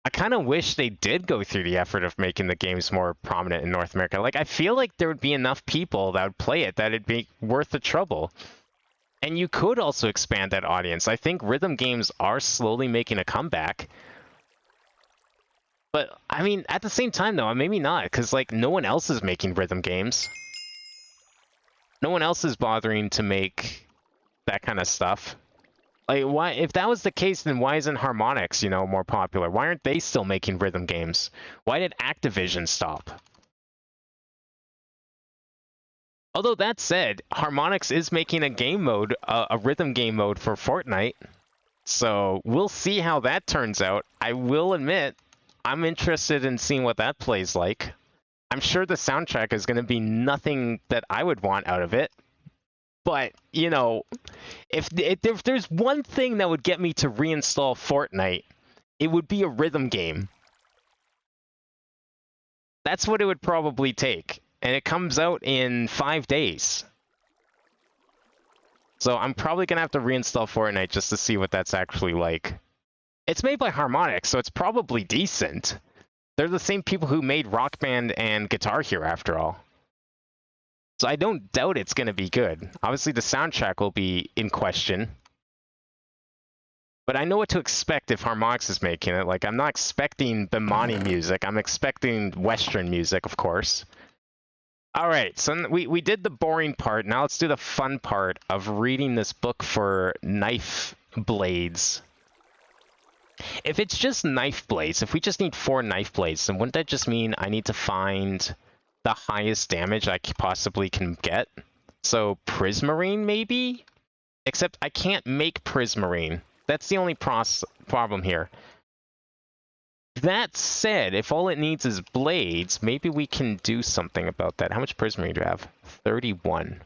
I kind of wish they did go through the effort of making the games more prominent in North America. Like, I feel like there would be enough people that would play it that it'd be worth the trouble. And you could also expand that audience. I think rhythm games are slowly making a comeback. But, I mean, at the same time, though, maybe not, because, like, no one else is making rhythm games. No one else is bothering to make that kind of stuff. Like, why? If that was the case, then why isn't Harmonix, you know, more popular? Why aren't they still making rhythm games? Why did Activision stop? Although, that said, Harmonix is making a game mode, a rhythm game mode for Fortnite. So, we'll see how that turns out. I will admit, I'm interested in seeing what that plays like. I'm sure the soundtrack is going to be nothing that I would want out of it. But, you know, if there's one thing that would get me to reinstall Fortnite, it would be a rhythm game. That's what it would probably take. And it comes out in 5 days. So I'm probably going to have to reinstall Fortnite just to see what that's actually like. It's made by Harmonix, so it's probably decent. They're the same people who made Rock Band and Guitar Hero, after all. So I don't doubt it's going to be good. Obviously, the soundtrack will be in question. But I know what to expect if Harmonix is making it. Like, I'm not expecting Bimani music. I'm expecting Western music, of course. All right, so we did the boring part. Now let's do the fun part of reading this book for knife blades. If it's just knife blades, if we just need 4 knife blades, then wouldn't that just mean I need to find the highest damage I possibly can get? So prismarine, maybe? Except I can't make prismarine. That's the only problem here. That said, if all it needs is blades, maybe we can do something about that. How much prismarine do I have? 31.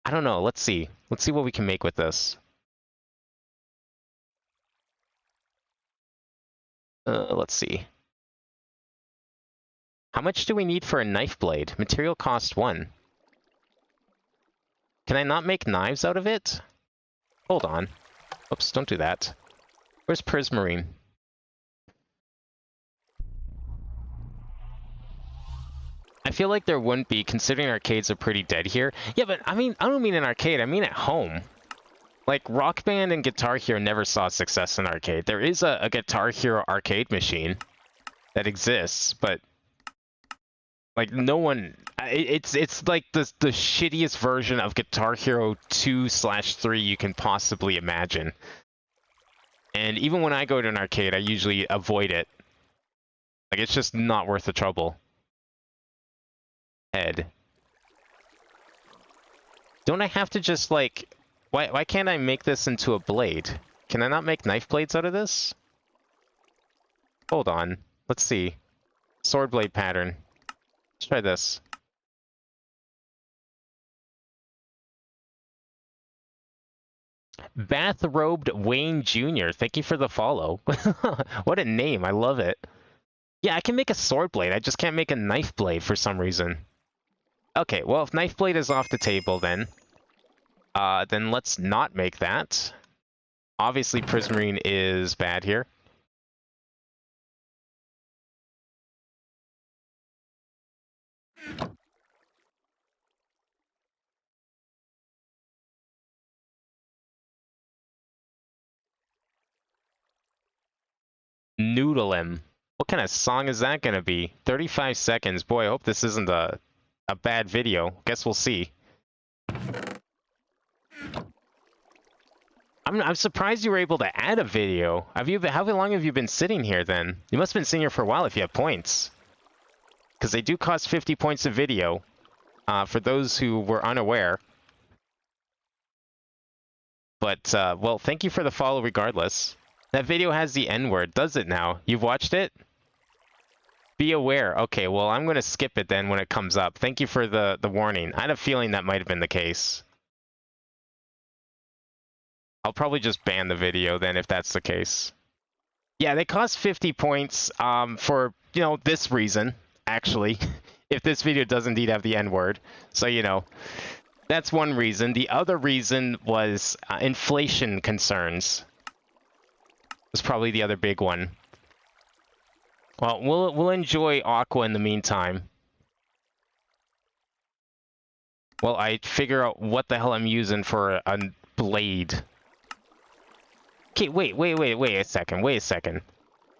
I don't know. Let's see. Let's see what we can make with this. Let's see. How much do we need for a knife blade? Material cost 1. Can I not make knives out of it? Hold on. Oops, don't do that. Where's prismarine? I feel like there wouldn't be, considering arcades are pretty dead here. Yeah, but I mean, I don't mean an arcade, I mean at home. Like, Rock Band and Guitar Hero never saw success in arcade. There is a Guitar Hero arcade machine that exists, but like no one, it's like the shittiest version of Guitar Hero 2/3 you can possibly imagine. And even when I go to an arcade, I usually avoid it. Like, it's just not worth the trouble. Head. Don't I have to just like... Why can't I make this into a blade? Can I not make knife blades out of this? Hold on. Let's see. Sword blade pattern. Let's try this. Bathrobed Wayne Jr. Thank you for the follow. What a name. I love it. Yeah, I can make a sword blade. I just can't make a knife blade for some reason. Okay, well, if knife blade is off the table then let's not make that. Obviously, Prismarine is bad here. Noodle him. What kind of song is that gonna be? 35 seconds. Boy, I hope this isn't a bad video. Guess we'll see. I'm surprised you were able to add a video. How long have you been sitting here then? You must have been sitting here for a while if you have points. Because they do cost 50 points a video. For those who were unaware. But, well, thank you for the follow regardless. That video has the N-word, does it now? You've watched it? Be aware. Okay, well, I'm going to skip it then when it comes up. Thank you for the warning. I had a feeling that might have been the case. I'll probably just ban the video then if that's the case. Yeah, they cost 50 points for, you know, this reason, actually. If this video does indeed have the N-word. So, you know, that's one reason. The other reason was inflation concerns. Was probably the other big one. Well, we'll enjoy Aqua in the meantime. Well, I figure out what the hell I'm using for a blade. Okay, wait a second.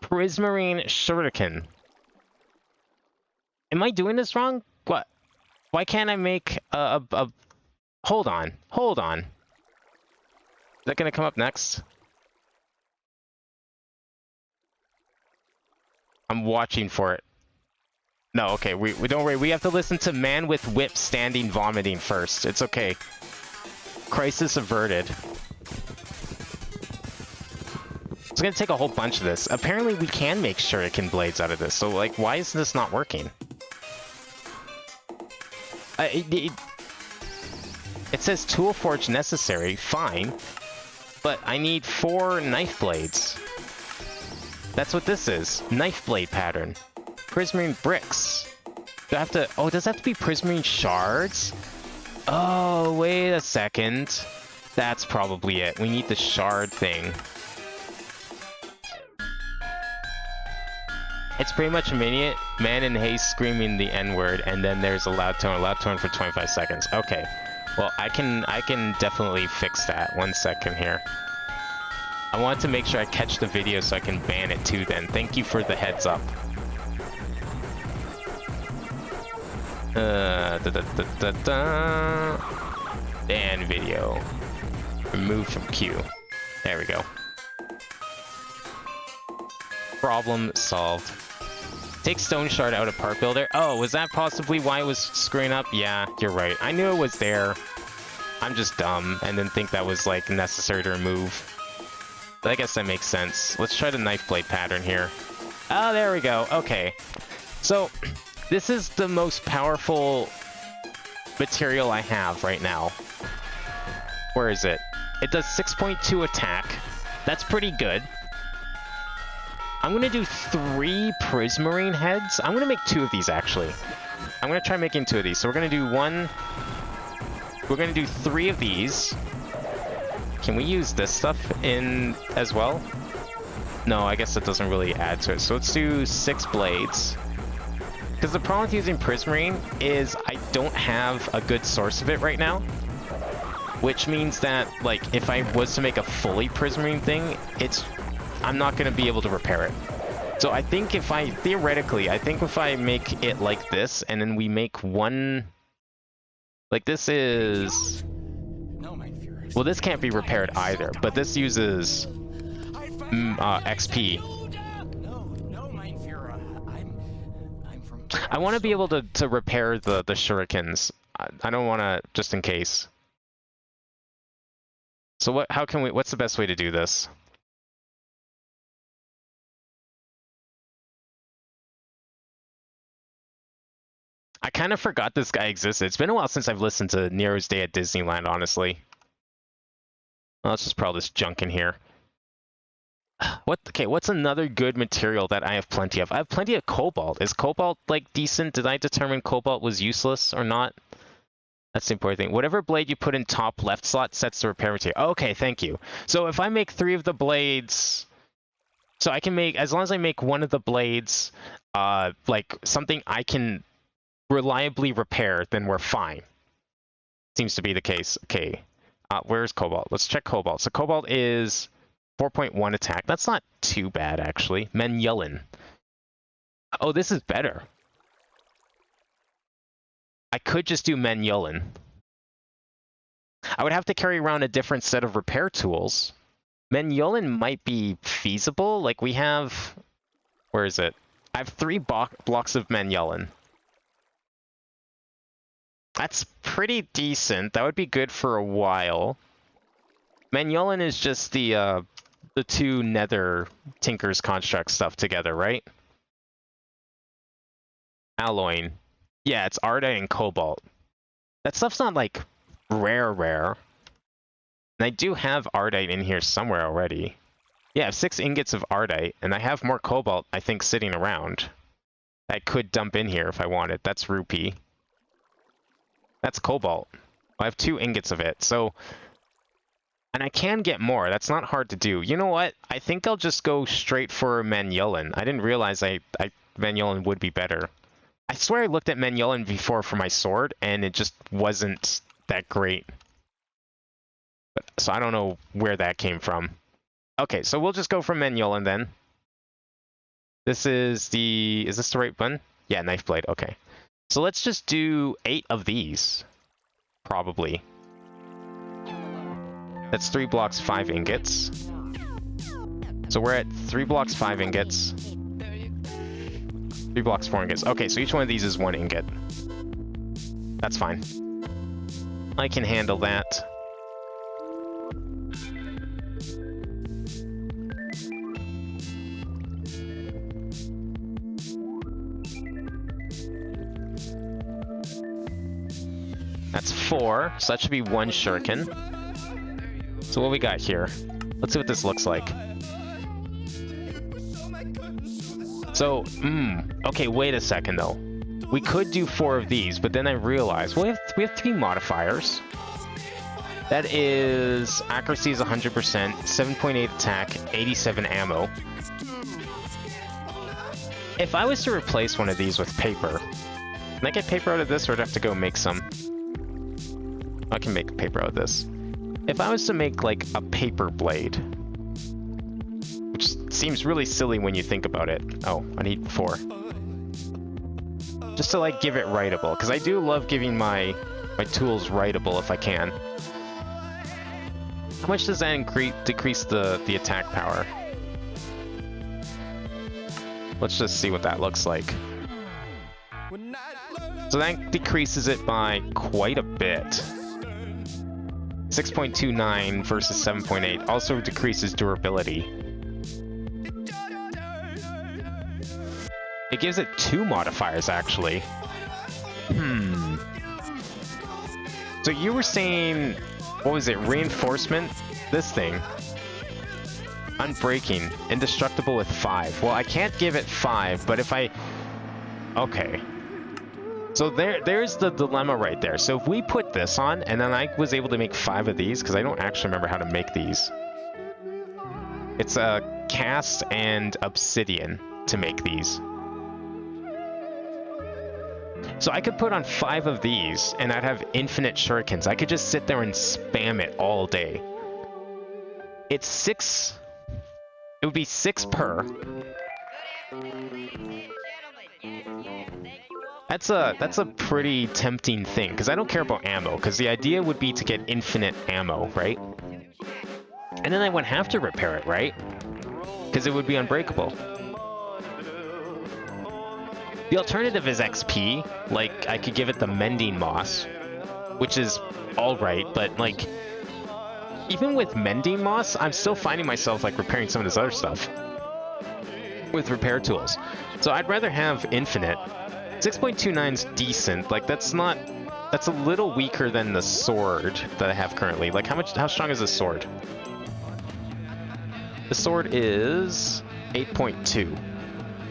Prismarine Shuriken. Am I doing this wrong? What? Why can't I make a... Hold on. Is that gonna come up next? I'm watching for it. No, okay, we don't worry. We have to listen to Man with Whip Standing Vomiting first. It's okay. Crisis averted. It's gonna take a whole bunch of this. Apparently we can make shuriken blades out of this, so like, why is this not working? It says tool forge necessary, fine, but I need 4 knife blades. That's what this is. Knife blade pattern. Prismarine bricks. Do I have to... Oh, does that have to be prismarine shards? Oh, wait a second. That's probably it. We need the shard thing. It's pretty much immediate. Man in haste screaming the N-word, and then there's a loud tone for 25 seconds. Okay. Well, I can definitely fix that. 1 second here. I wanted to make sure I catch the video so I can ban it too then. Thank you for the heads up. Ban video. Remove from queue. There we go. Problem solved. Take stone shard out of part builder. Oh, was that possibly why it was screwing up? Yeah, you're right. I knew it was there. I'm just dumb and didn't think that was like necessary to remove. But I guess that makes sense. Let's try the knife blade pattern here. Oh, there we go. Okay. So, this is the most powerful material I have right now. Where is it? It does 6.2 attack. That's pretty good. I'm going to do 3 Prismarine heads. I'm going to make 2 of these, actually. I'm going to try making 2 of these. So we're going to do 1... We're going to do 3 of these. Can we use this stuff in as well? No, I guess that doesn't really add to it. So let's do 6 blades. Because the problem with using Prismarine is I don't have a good source of it right now. which means that, like, if I was to make a fully prismarine thing, I'm not going to be able to repair it. So I think theoretically, I think if I make it like this, and then we make one, like this is, well, this can't be repaired either, but this uses XP. I want to be able to repair the shurikens. I don't want to, just in case. So what's the best way to do this? I kind of forgot this guy existed. It's been a while since I've listened to Nero's Day at Disneyland, honestly. Well, let's just put all this junk in here. Okay, what's another good material that I have plenty of? I have plenty of cobalt. Is cobalt, like, decent? Did I determine cobalt was useless or not? That's the important thing. Whatever blade you put in top left slot sets the repair material. Okay, thank you. So if I make 3 of the blades... So I can make... As long as I make one of the blades, like, something I can reliably repair, then we're fine. Seems to be the case. Okay. Where's cobalt? Let's check cobalt. So cobalt is 4.1 attack. That's not too bad, actually. Menyulin. Oh, this is better. I could just do Menyulin. I would have to carry around a different set of repair tools. Menyulin might be feasible. Like, we have... Where is it? I have 3 blocks of Menyulin. That's pretty decent. That would be good for a while. Menyulin is just the 2 nether Tinker's Construct stuff together, right? Alloying. Yeah, it's Ardite and Cobalt. That stuff's not, like, rare. And I do have Ardite in here somewhere already. Yeah, I have 6 ingots of Ardite, and I have more Cobalt, I think, sitting around. I could dump in here if I wanted. That's Rupee. That's Cobalt. I have 2 ingots of it, so... And I can get more. That's not hard to do. You know what? I think I'll just go straight for Menyulin. I didn't realize Menyulin would be better. I swear I looked at Menyulin before for my sword, and it just wasn't that great. So I don't know where that came from. Okay, so we'll just go for Menyulin then. This is the... Is this the right one? Yeah, knife blade. Okay. So let's just do 8 of these. Probably. That's 3 blocks, 5 ingots. So we're at 3 blocks, 5 ingots. 3 blocks, 4 ingots. Okay, so each one of these is 1 ingot. That's fine. I can handle that. That's 4, so that should be 1 shuriken. So what we got here? Let's see what this looks like. So, okay, wait a second though. We could do 4 of these, but then I realized, well, we have 3 modifiers. That is, accuracy is 100%, 7.8 attack, 87 ammo. If I was to replace one of these with paper, can I get paper out of this, or do I have to go make some? I can make paper out of this. If I was to make, like, a paper blade, which seems really silly when you think about it. Oh, I need 4. Just to, like, give it writable, because I do love giving my tools writable if I can. How much does that decrease the attack power? Let's just see what that looks like. So that decreases it by quite a bit. 6.29 versus 7.8. Also decreases durability. It gives it 2 modifiers, actually. So you were saying, what was it, reinforcement? This thing. Unbreaking. Indestructible with 5. Well, I can't give it 5, but if I... Okay. So there's the dilemma right there. So if we put this on, and then I was able to make 5 of these, because I don't actually remember how to make these. It's a cast and obsidian to make these. So I could put on 5 of these, and I'd have infinite shurikens. I could just sit there and spam it all day. It's 6... It would be 6 per. That's a pretty tempting thing, because I don't care about ammo, because the idea would be to get infinite ammo, right? And then I wouldn't have to repair it, right? Because it would be unbreakable. The alternative is XP. Like, I could give it the Mending Moss, which is alright, but, like, even with Mending Moss, I'm still finding myself, like, repairing some of this other stuff with repair tools. So I'd rather have infinite. 6.29's decent. Like, that's a little weaker than the sword that I have currently. Like, how strong is the sword? The sword is 8.2.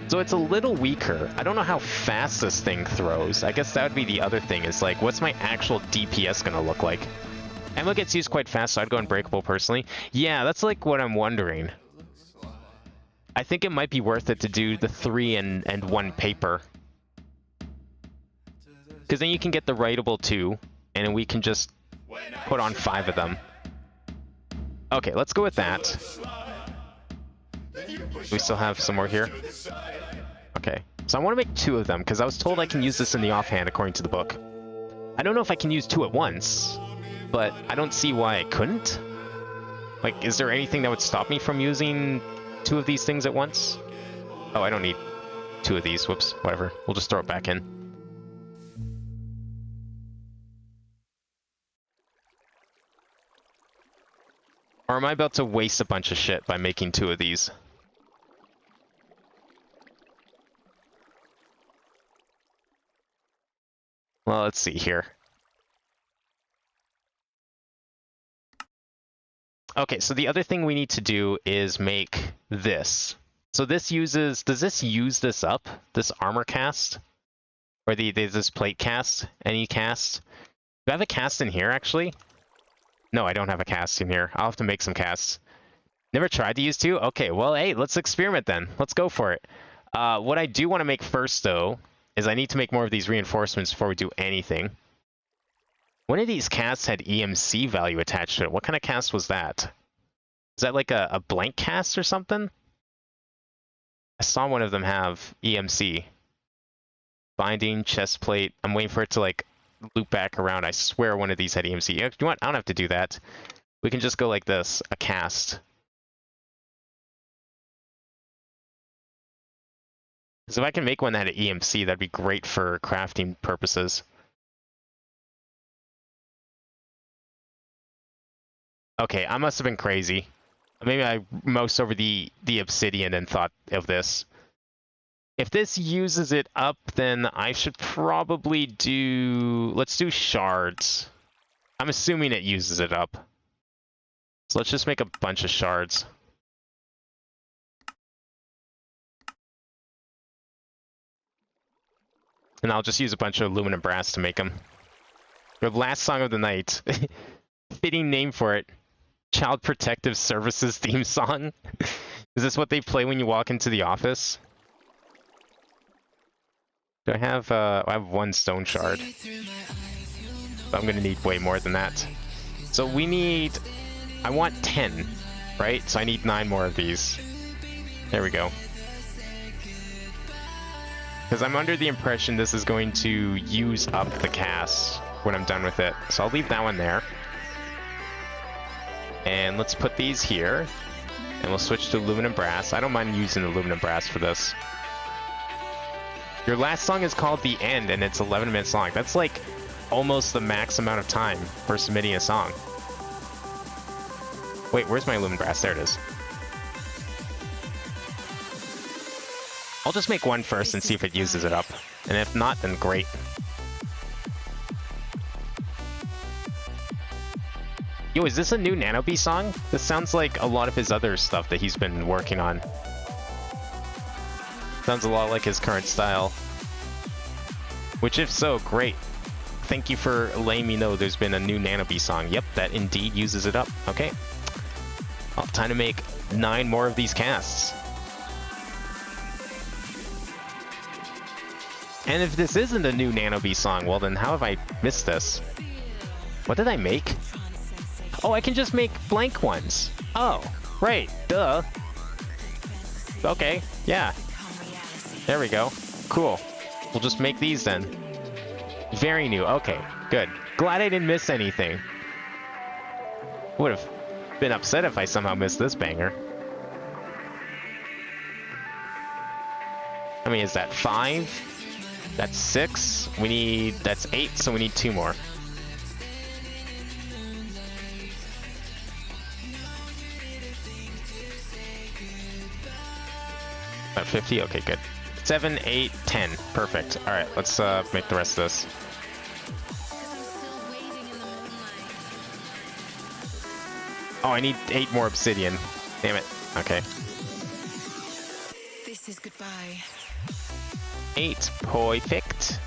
So it's a little weaker. I don't know how fast this thing throws. I guess that would be the other thing, is like, what's my actual DPS gonna look like? Ammo gets used quite fast, so I'd go Unbreakable personally. Yeah, that's like what I'm wondering. I think it might be worth it to do the 3 and 1 paper. Because then you can get the writable 2, and then we can just put on 5 of them. Okay, let's go with that. We still have some more here? Okay, so I want to make 2 of them, because I was told I can use this in the offhand according to the book. I don't know if I can use 2 at once, but I don't see why I couldn't. Like, is there anything that would stop me from using 2 of these things at once? Oh, I don't need 2 of these. Whoops, whatever. We'll just throw it back in. Or am I about to waste a bunch of shit by making 2 of these? Well, let's see here. Okay, so the other thing we need to do is make this. So this uses... Does this use this up? This armor cast? Or this plate cast? Any cast? Do I have a cast in here, actually? No, I don't have a cast in here. I'll have to make some casts. Never tried to use 2? Okay, well, hey, let's experiment then. Let's go for it. What I do want to make first, though, is I need to make more of these reinforcements before we do anything. One of these casts had EMC value attached to it. What kind of cast was that? Is that like a blank cast or something? I saw one of them have EMC. Binding, chest plate. I'm waiting for it to, like, loop back around. I swear one of these had EMC. You know what? I don't have to do that. We can just go like this, a cast. Because if I can make one that had EMC, that'd be great for crafting purposes. Okay, I must have been crazy. Maybe I moused over the obsidian and thought of this. If this uses it up, then I should probably do... Let's do shards. I'm assuming it uses it up. So let's just make a bunch of shards. And I'll just use a bunch of aluminum brass to make them. The last song of the night. Fitting name for it. Child Protective Services theme song. Is this what they play when you walk into the office? Do I have 1 stone shard. But I'm gonna need way more than that. So we need... I want 10, right? So I need 9 more of these. There we go. Because I'm under the impression this is going to use up the cast when I'm done with it. So I'll leave that one there. And let's put these here. And we'll switch to aluminum brass. I don't mind using aluminum brass for this. Your last song is called The End, and it's 11 minutes long. That's like almost the max amount of time for submitting a song. Wait, where's my aluminum brass? There it is. I'll just make 1 first and see if it uses it up. And if not, then great. Yo, is this a new Nanobee song? This sounds like a lot of his other stuff that he's been working on. Sounds a lot like his current style. Which, if so, great. Thank you for letting me know there's been a new Nanobee song. Yep, that indeed uses it up. Okay. Well, time to make 9 more of these casts. And if this isn't a new Nanobee song, well then how have I missed this? What did I make? Oh, I can just make blank ones. Oh, right, duh. Okay, yeah. There we go. Cool. We'll just make these then. Very new. Okay, good. Glad I didn't miss anything. Would have been upset if I somehow missed this banger. I mean, is that 5? That's 6. That's 8, so we need 2 more. About 50? Okay, good. 7, 8, 10. Perfect. Alright, let's make the rest of this. Oh, I need 8 more obsidian. Damn it. Okay. This is goodbye. 8. Perfect.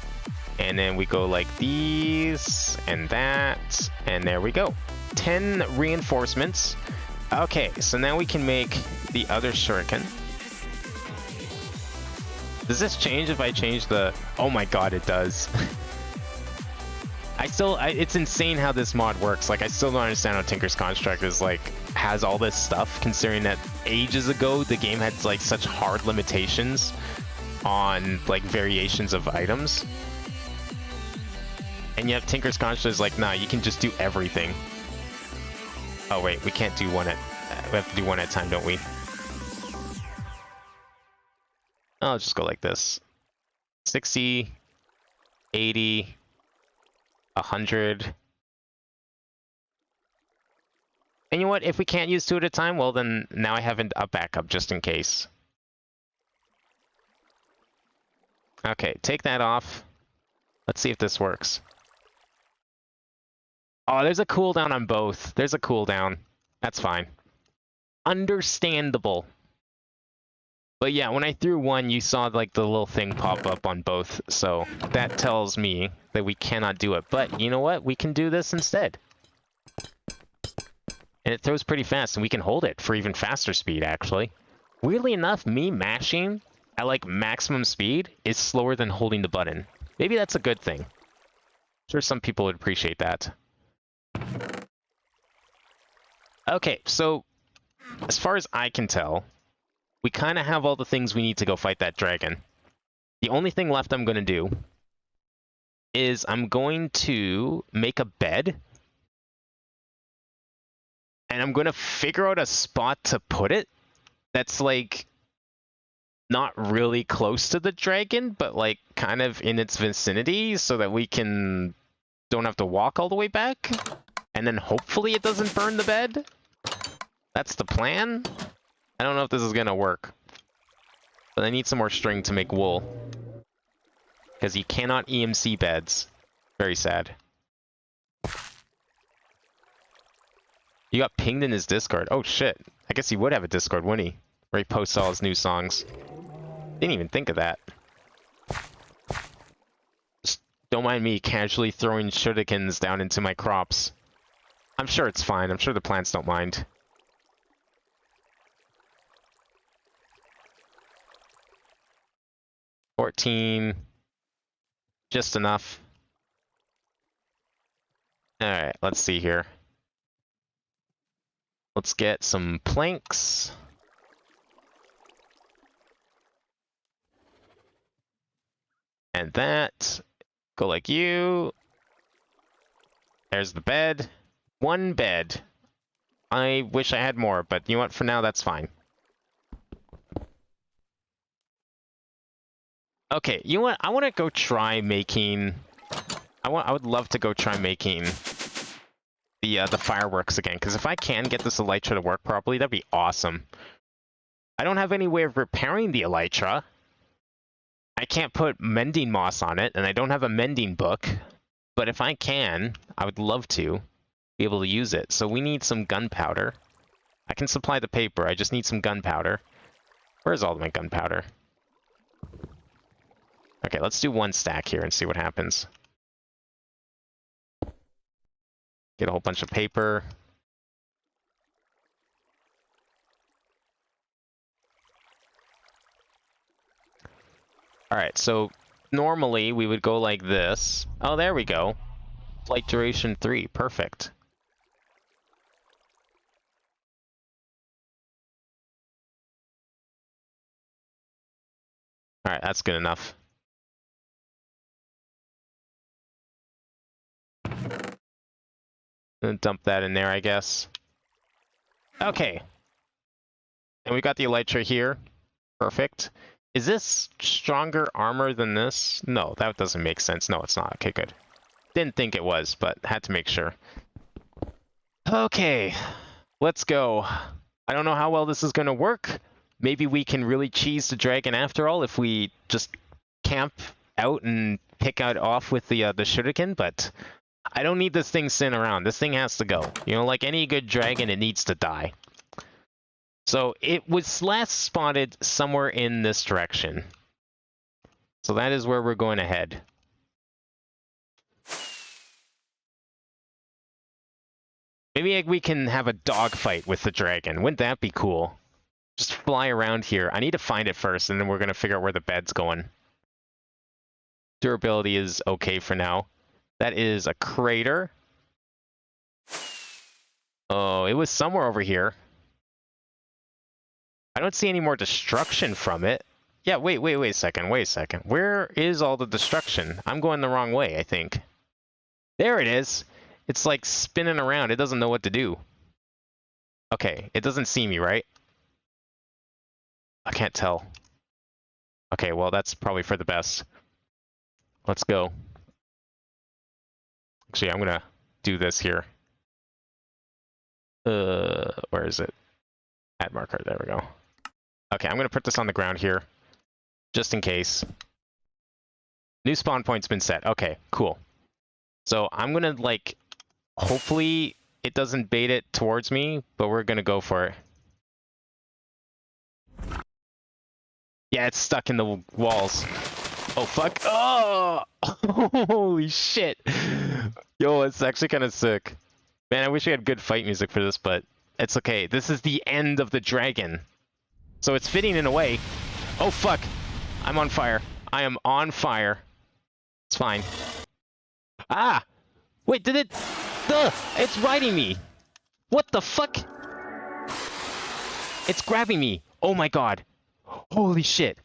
And then we go like these, and that, and there we go. 10 reinforcements. Okay, so now we can make the other shuriken. Does this change if I change the... Oh my god, it does. It's insane how this mod works. Like, I still don't understand how Tinker's Construct is, like, has all this stuff, considering that ages ago the game had, like, such hard limitations on, like, variations of items. And yet Tinker's Construct is like, nah, you can just do everything. Oh wait, we can't do one at... we have to do one at a time, don't we? I'll just go like this. 60, 80, 100. And you know what? If we can't use 2 at a time, well then now I have a backup just in case. Okay, take that off. Let's see if this works. Oh, there's a cooldown on both. There's a cooldown. That's fine. Understandable. But yeah, when I threw one, you saw like the little thing pop up on both. So that tells me that we cannot do it. But you know what? We can do this instead. And it throws pretty fast, and we can hold it for even faster speed, actually. Weirdly enough, me mashing at like maximum speed is slower than holding the button. Maybe that's a good thing. I'm sure some people would appreciate that. Okay, so as far as I can tell, we kind of have all the things we need to go fight that dragon. The only thing left I'm going to do is I'm going to make a bed. And I'm going to figure out a spot to put it that's like not really close to the dragon, but like kind of in its vicinity so that we don't have to walk all the way back. And then hopefully it doesn't burn the bed. That's the plan. I don't know if this is gonna work. But I need some more string to make wool. Because you cannot EMC beds. Very sad. You got pinged in his Discord. Oh shit. I guess he would have a Discord, wouldn't he? Where he posts all his new songs. Didn't even think of that. Just don't mind me casually throwing shurikens down into my crops. I'm sure it's fine. I'm sure the plants don't mind. $14. Just enough. Alright, let's see here. Let's get some planks. And that. Go like you. There's the bed. 1 bed. I wish I had more, but you know what? For now, that's fine. Okay, you know what? I want to go try making... I would love to go try making the fireworks again, because if I can get this elytra to work properly, that'd be awesome. I don't have any way of repairing the elytra. I can't put mending moss on it, and I don't have a mending book. But if I can, I would love to be able to use it. So we need some gunpowder. I can supply the paper, I just need some gunpowder. Where's all my gunpowder? Okay, let's do 1 stack here and see what happens. Get a whole bunch of paper. Alright, so normally we would go like this. Oh, there we go. Flight duration 3. Perfect. Alright, that's good enough. And dump that in there, I guess. Okay. And we got the elytra here. Perfect. Is this stronger armor than this? No, that doesn't make sense. No, it's not. Okay, good. Didn't think it was, but had to make sure. Okay, let's go. I don't know how well this is going to work. Maybe we can really cheese the dragon after all if we just camp out and pick out off with the shuriken, but I don't need this thing sitting around. This thing has to go. You know, like any good dragon, it needs to die. So it was last spotted somewhere in this direction. So that is where we're going to head. Maybe we can have a dogfight with the dragon. Wouldn't that be cool? Just fly around here. I need to find it first, and then we're going to figure out where the bed's going. Durability is okay for now. That is a crater. Oh, it was somewhere over here. I don't see any more destruction from it. Yeah, wait a second, Where is all the destruction? I'm going the wrong way, I think. There it is. It's like spinning around. It doesn't know what to do. Okay, it doesn't see me, right? I can't tell. Okay, well, that's probably for the best. Let's go. Actually, I'm gonna do this here. Where is it? Add marker, there we go. Okay, I'm gonna put this on the ground here, just in case. New spawn point's been set. Okay, cool. So I'm gonna, like, hopefully it doesn't bait it towards me, but we're gonna go for it. Yeah, it's stuck in the walls. Oh, fuck. Oh! Holy shit. Yo, it's actually kind of sick. Man, I wish we had good fight music for this, but it's okay. This is the end of the dragon. So it's fitting in a way. Oh, fuck. I'm on fire. I am on fire. It's fine. Ah! Wait, did it... Duh! It's riding me! What the fuck? It's grabbing me. Oh my god. Holy shit.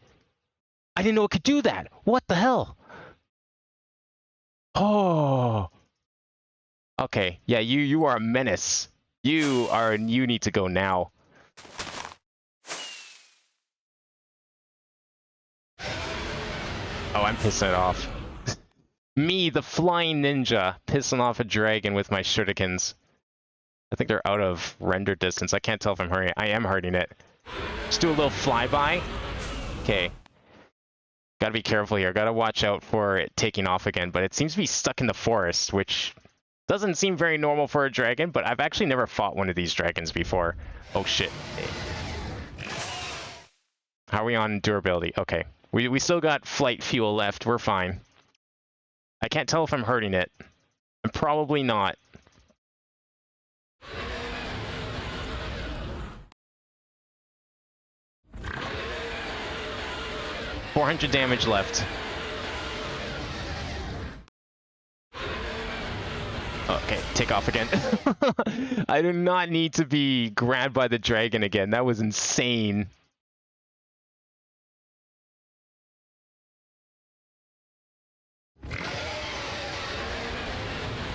I didn't know it could do that. What the hell? Oh. Okay. Yeah, you are a menace. You need to go now. Oh, I'm pissing it off. Me, the flying ninja, pissing off a dragon with my shurikens. I think they're out of render distance. I can't tell if I'm hurting it. I am hurting it. Just do a little flyby. Okay. Gotta be careful here. Gotta watch out for it taking off again. But it seems to be stuck in the forest, which doesn't seem very normal for a dragon, but I've actually never fought one of these dragons before. Oh, shit. How are we on durability? Okay. We still got flight fuel left. We're fine. I can't tell if I'm hurting it. I'm probably not. $400 damage left. Okay, take off again. I do not need to be grabbed by the dragon again. That was insane.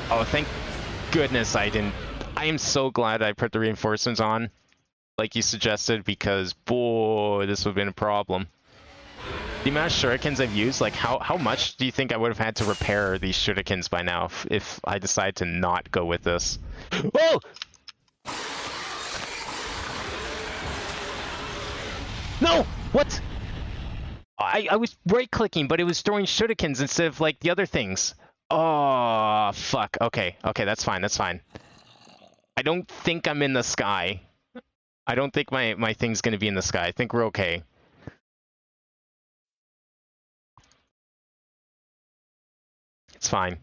Oh, thank goodness I didn't. I am so glad I put the reinforcements on, like you suggested, because boy, this would have been a problem. The amount of shurikens I've used, like how much do you think I would have had to repair these shurikens by now if I decide to not go with this? Oh! No! What? I was right-clicking, but it was throwing shurikens instead of, like, the other things. Oh, fuck. Okay, that's fine, that's fine. I don't think I'm in the sky. I don't think my thing's gonna be in the sky. I think we're okay. It's fine.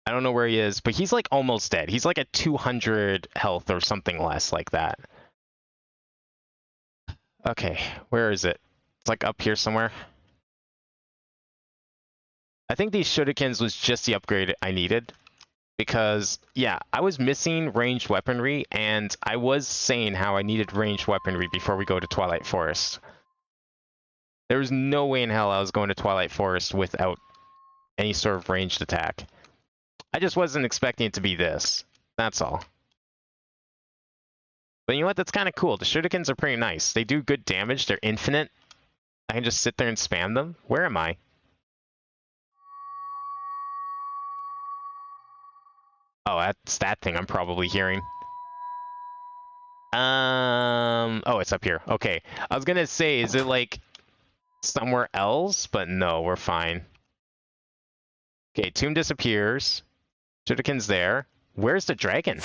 I don't know where he is, but he's like almost dead. He's like at 200 health or something less like that. Okay, where is it? It's like up here somewhere. I think these shurikens was just the upgrade I needed. Because, yeah, I was missing ranged weaponry, and I was saying how I needed ranged weaponry before we go to Twilight Forest. There was no way in hell I was going to Twilight Forest without any sort of ranged attack. I just wasn't expecting it to be this. That's all. But you know what? That's kind of cool. The shurikens are pretty nice. They do good damage. They're infinite. I can just sit there and spam them. Where am I? Oh, that's that thing I'm probably hearing. Oh, it's up here. Okay. I was gonna say, is it like somewhere else? But no, we're fine. Okay, tomb disappears. Shuriken's there. Where's the dragon?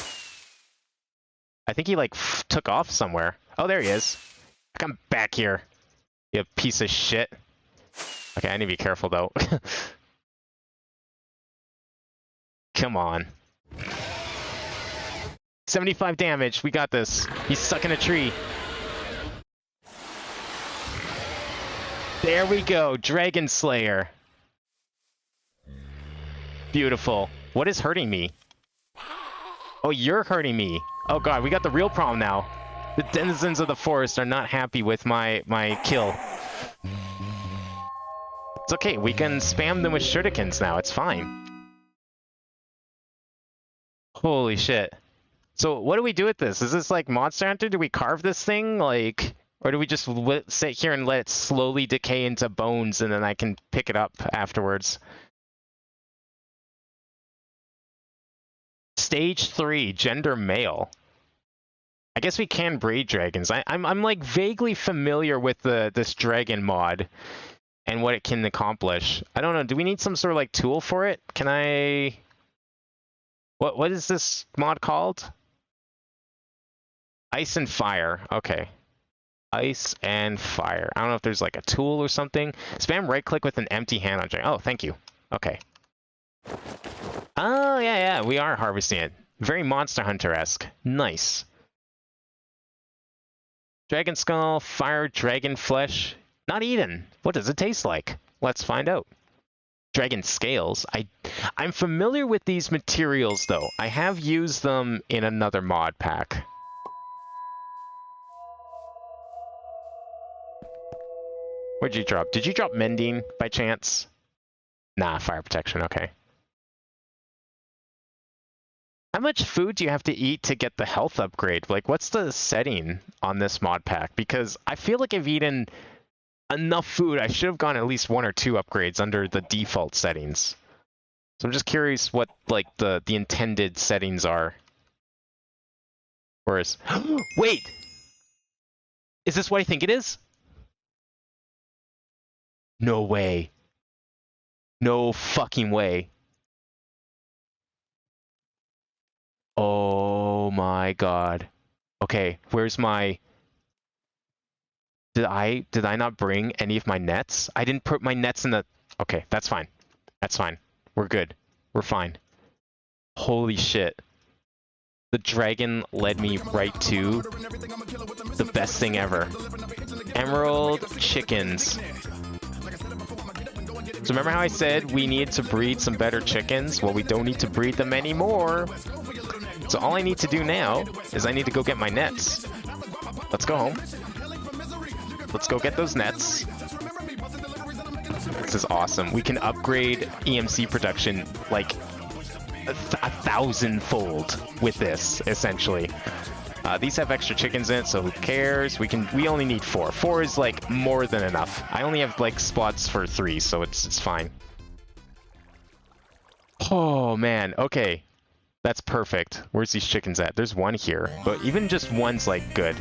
I think he like took off somewhere. Oh, there he is. Come back here, you piece of shit. Okay, I need to be careful though. Come on. 75 damage. We got this. He's stuck in a tree. There we go. Dragon Slayer. Beautiful. What is hurting me? Oh, you're hurting me. Oh god, we got the real problem now. The denizens of the forest are not happy with my kill. It's okay. We can spam them with shurikens now. It's fine. Holy shit. So what do we do with this? Is this like Monster Hunter? Do we carve this thing? Like, or do we just sit here and let it slowly decay into bones and then I can pick it up afterwards? Stage 3, gender male. I guess we can breed dragons. I'm like vaguely familiar with this dragon mod and what it can accomplish. I don't know. Do we need some sort of like tool for it? Can I... What is this mod called? Ice and fire. Okay. Ice and fire. I don't know if there's like a tool or something. Spam right click with an empty hand on dragon. Oh, thank you. Okay. Oh, yeah. We are harvesting it. Very Monster Hunter-esque. Nice. Dragon skull, fire, dragon flesh. Not eaten. What does it taste like? Let's find out. Dragon scales. I'm familiar with these materials, though. I have used them in another mod pack. Where'd you drop? Did you drop mending by chance? Nah, fire protection. Okay. How much food do you have to eat to get the health upgrade? Like, what's the setting on this mod pack? Because I feel like I've eaten enough food. I should have gone at least 1 or 2 upgrades under the default settings. So I'm just curious what, like, the intended settings are. Or is... Wait! Is this what I think it is? No way. No fucking way. Oh my god. Okay, where's my... Did I not bring any of my nets? I didn't put my nets in the... Okay, that's fine. That's fine. We're good. We're fine. Holy shit. The dragon led me right to the best thing ever. Emerald chickens. So remember how I said we need to breed some better chickens? Well, we don't need to breed them anymore. So all I need to do now is I need to go get my nets. Let's go home. Let's go get those nets. This is awesome. We can upgrade EMC production like a 1,000-fold with this, essentially. These have extra chickens in it, so who cares? We only need 4. 4 is like more than enough. I only have like spots for 3, so it's fine. Oh man, okay. That's perfect. Where's these chickens at? There's one here, but even just one's like good.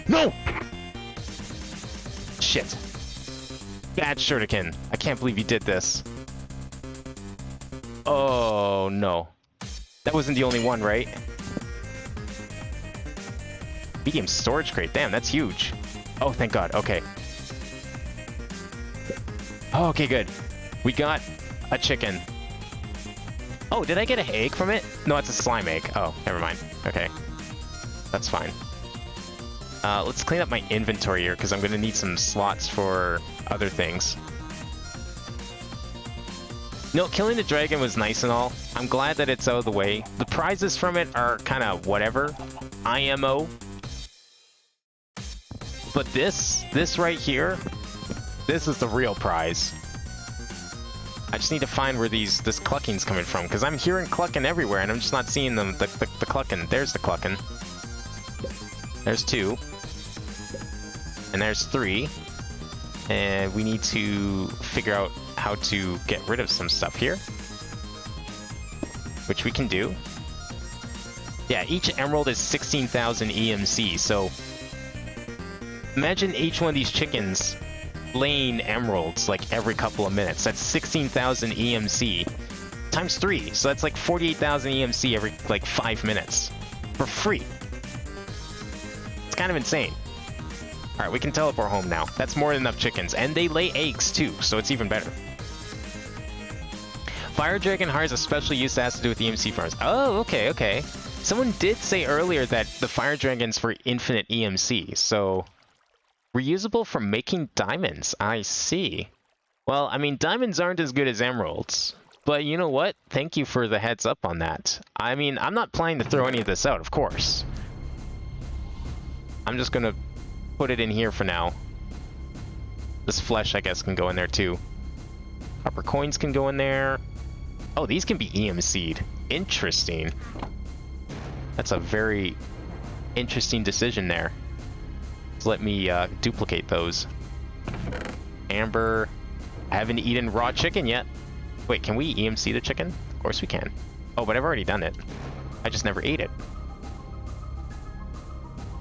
No! Shit. Bad shuriken. I can't believe you did this. Oh no. That wasn't the only one, right? Medium storage crate. Damn, that's huge. Oh, thank God. Okay. Oh, okay, good. We got a chicken. Oh, did I get an egg from it? No, it's a slime egg. Oh, never mind. Okay. That's fine. Let's clean up my inventory here, because I'm going to need some slots for other things. No, killing the dragon was nice and all. I'm glad that it's out of the way. The prizes from it are kind of whatever. IMO. But this right here, this is the real prize. I just need to find where this clucking's coming from, because I'm hearing clucking everywhere, and I'm just not seeing them. The clucking. There's the clucking. There's 2. And there's 3. And we need to figure out how to get rid of some stuff here. Which we can do. Yeah, each emerald is 16,000 EMC, so... Imagine each one of these chickens laying emeralds like every couple of minutes. That's 16,000 EMC times 3. So that's like 48,000 EMC every like 5 minutes for free. It's kind of insane. All right, we can teleport home now. That's more than enough chickens, and they lay eggs too, so it's even better. Fire Dragon Heart is a special use that has to do with EMC farms. Oh, okay, okay. Someone did say earlier that the Fire Dragon's for infinite EMC, so... Reusable for making diamonds, I see. Well, I mean, diamonds aren't as good as emeralds. But you know what? Thank you for the heads up on that. I mean, I'm not planning to throw any of this out, of course. I'm just gonna put it in here for now. This flesh, I guess, can go in there too. Copper coins can go in there. Oh, these can be EMC'd. Interesting. That's a very interesting decision there. Let me duplicate those. Amber. I haven't eaten raw chicken yet. Wait, can we EMC the chicken? Of course we can. Oh, but I've already done it. I just never ate it.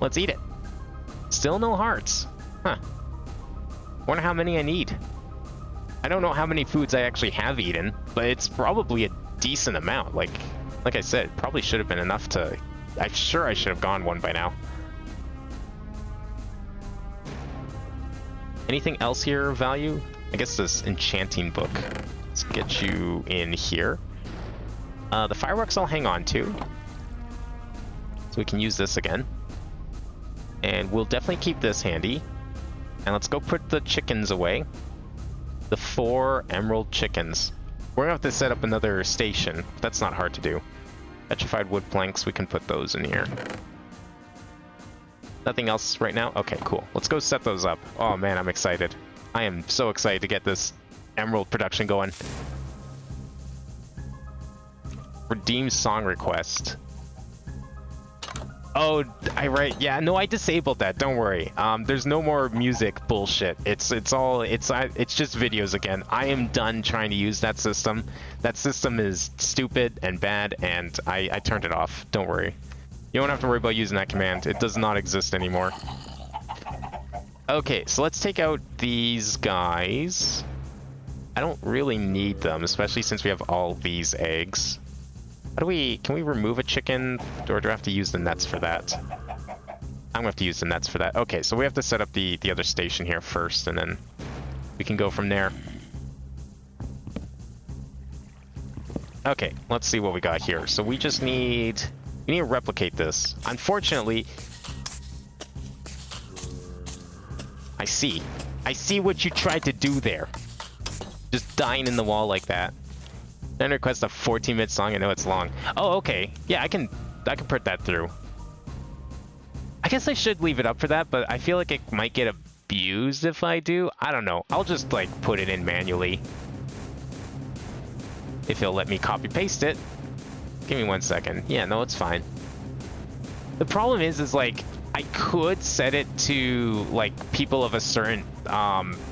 Let's eat it. Still no hearts. Huh. Wonder how many I need. I don't know how many foods I actually have eaten, but it's probably a decent amount. Like I said, probably should have been enough to... I'm sure I should have gone one by now. Anything else here of value? I guess this enchanting book. Let's get you in here. The fireworks I'll hang on to. So we can use this again. And we'll definitely keep this handy. And let's go put the chickens away. The 4 emerald chickens. We're gonna have to set up another station. That's not hard to do. Petrified wood planks, we can put those in here. Nothing else right now? Okay, cool. Let's go set those up. Oh man, I'm excited. I am so excited to get this emerald production going. Redeem song request. Oh, yeah, no, I disabled that. Don't worry. There's no more music bullshit. It's just videos again. I am done trying to use that system. That system is stupid and bad, and I turned it off. Don't worry. You don't have to worry about using that command. It does not exist anymore. Okay, so let's take out these guys. I don't really need them, especially since we have all these eggs. Can we remove a chicken, or do I have to use the nets for that? I'm gonna have to use the nets for that. Okay, so we have to set up the other station here first, and then we can go from there. Okay, let's see what we got here. So we just need... We need to replicate this. Unfortunately... I see what you tried to do there. Just dying in the wall like that. Then request a 14-minute song. I know it's long. Oh, okay. Yeah, I can put that through. I guess I should leave it up for that, but I feel like it might get abused if I do. I don't know. I'll just, like, put it in manually. If he'll let me copy-paste it. Give me 1 second. Yeah, no, it's fine. The problem is like, I could set it to, like, people of a certain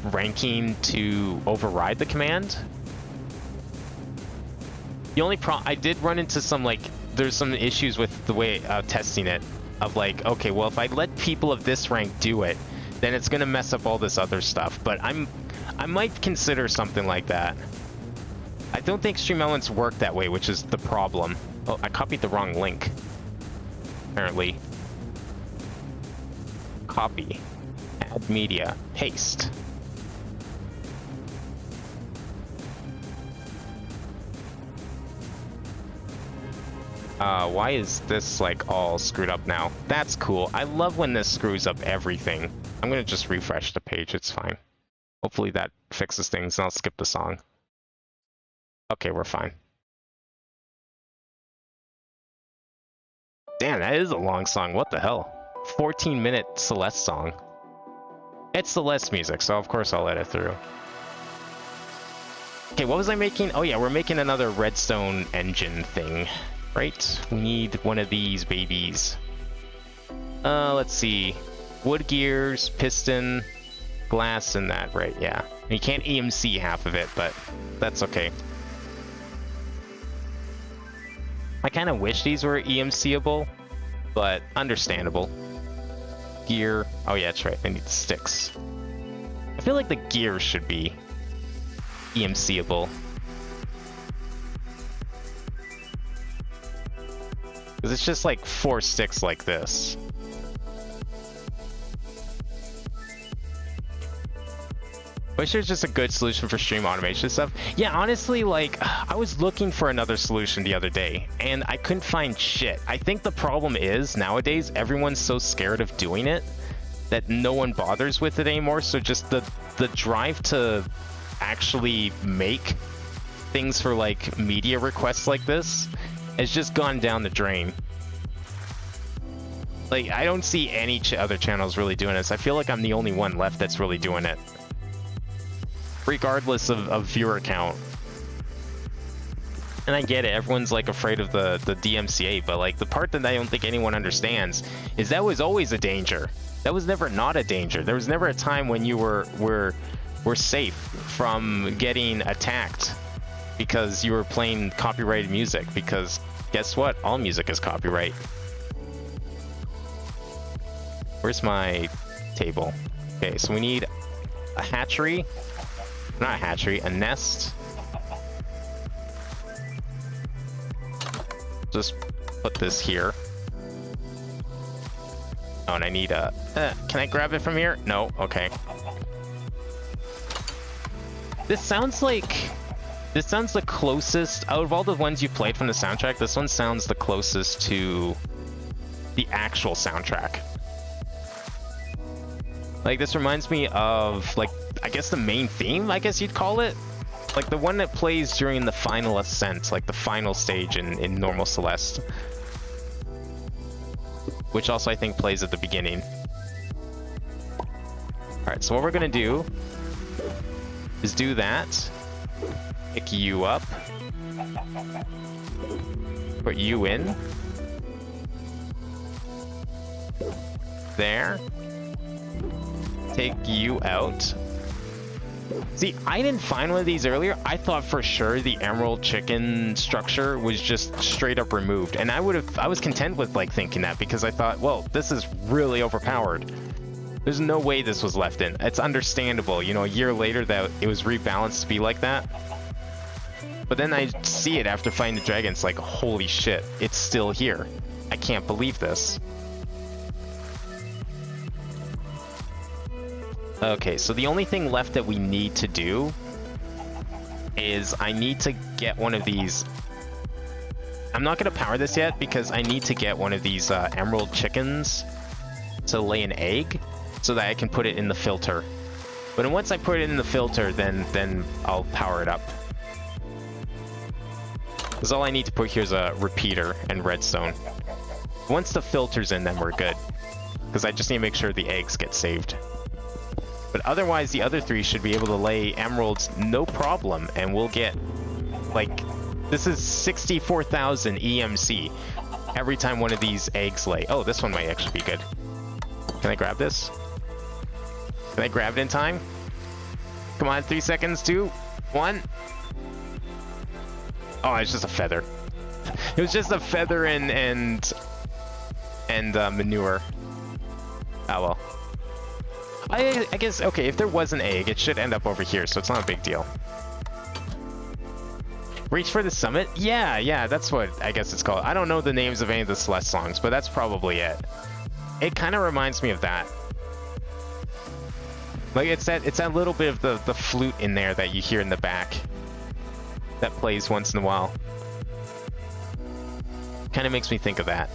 ranking to override the command. The only I did run into some, like, there's some issues with the way testing it. Of like, okay, well, if I let people of this rank do it, then it's gonna mess up all this other stuff. But I might consider something like that. I don't think stream elements work that way, which is the problem. Oh, I copied the wrong link. Apparently. Copy. Add media. Paste. Why is this, like, all screwed up now? That's cool. I love when this screws up everything. I'm gonna just refresh the page. It's fine. Hopefully that fixes things, and I'll skip the song. Okay, we're fine. Damn, that is a long song. What the hell? 14-minute Celeste song. It's Celeste music, so of course I'll let it through. Okay, what was I making? Oh yeah, we're making another redstone engine thing, right? We need one of these babies. Let's see. Wood gears, piston, glass, and that, right? Yeah. You can't EMC half of it, but that's okay. I kind of wish these were EMCable, but understandable. Gear. Oh yeah, that's right. I need sticks. I feel like the gears should be EMCable. Because it's just like 4 sticks like this. Wish there's just a good solution for stream automation stuff. Yeah, honestly, like, I was looking for another solution the other day, and I couldn't find shit. I think the problem is, nowadays, everyone's so scared of doing it that no one bothers with it anymore, so just the drive to actually make things for, like, media requests like this has just gone down the drain. Like, I don't see any other channels really doing this. I feel like I'm the only one left that's really doing it, regardless of viewer count. And I get it, everyone's like afraid of the DMCA, but like the part that I don't think anyone understands is that was always a danger. That was never not a danger. There was never a time when you were safe from getting attacked because you were playing copyrighted music, because guess what? All music is copyright. Where's my table? Okay, so we need a hatchery. Not a hatchery, a nest. Just put this here. Oh, and I need a... can I grab it from here? No, okay. This sounds like... This sounds the closest... Out of all the ones you played from the soundtrack, this one sounds the closest to the actual soundtrack. Like, this reminds me of, like, I guess the main theme, I guess you'd call it? Like, the one that plays during the final ascent, like the final stage in normal Celeste. Which also, I think, plays at the beginning. Alright, so what we're gonna do is do that. Pick you up. Put you in. There. Take you out. See, I didn't find one of these earlier. I thought for sure the emerald chicken structure was just straight up removed, and I was content with like thinking that, because I thought, well, this is really overpowered. There's no way this was left in. It's understandable, you know, a year later that it was rebalanced to be like that. But then I see it after fighting the dragon. It's like, holy shit, it's still here. I can't believe this. Okay, so the only thing left that we need to do is I need to get one of these. I'm not going to power this yet because I need to get one of these emerald chickens to lay an egg so that I can put it in the filter. But once I put it in the filter, then I'll power it up. Because all I need to put here is a repeater and redstone. Once the filter's in, then we're good. Because I just need to make sure the eggs get saved. But otherwise, the other 3 should be able to lay emeralds no problem, and we'll get, like, this is 64,000 EMC every time one of these eggs lay. Oh, this one might actually be good. Can I grab this? Can I grab it in time? Come on, 3 seconds, 2, 1. Oh, it's just a feather. It was just a feather and manure. Oh well. I guess, okay, if there was an egg, it should end up over here, so it's not a big deal. Reach for the summit? Yeah, that's what I guess it's called. I don't know the names of any of the Celeste songs, but that's probably it. It kind of reminds me of that. Like, it's that little bit of the flute in there that you hear in the back that plays once in a while. Kind of makes me think of that.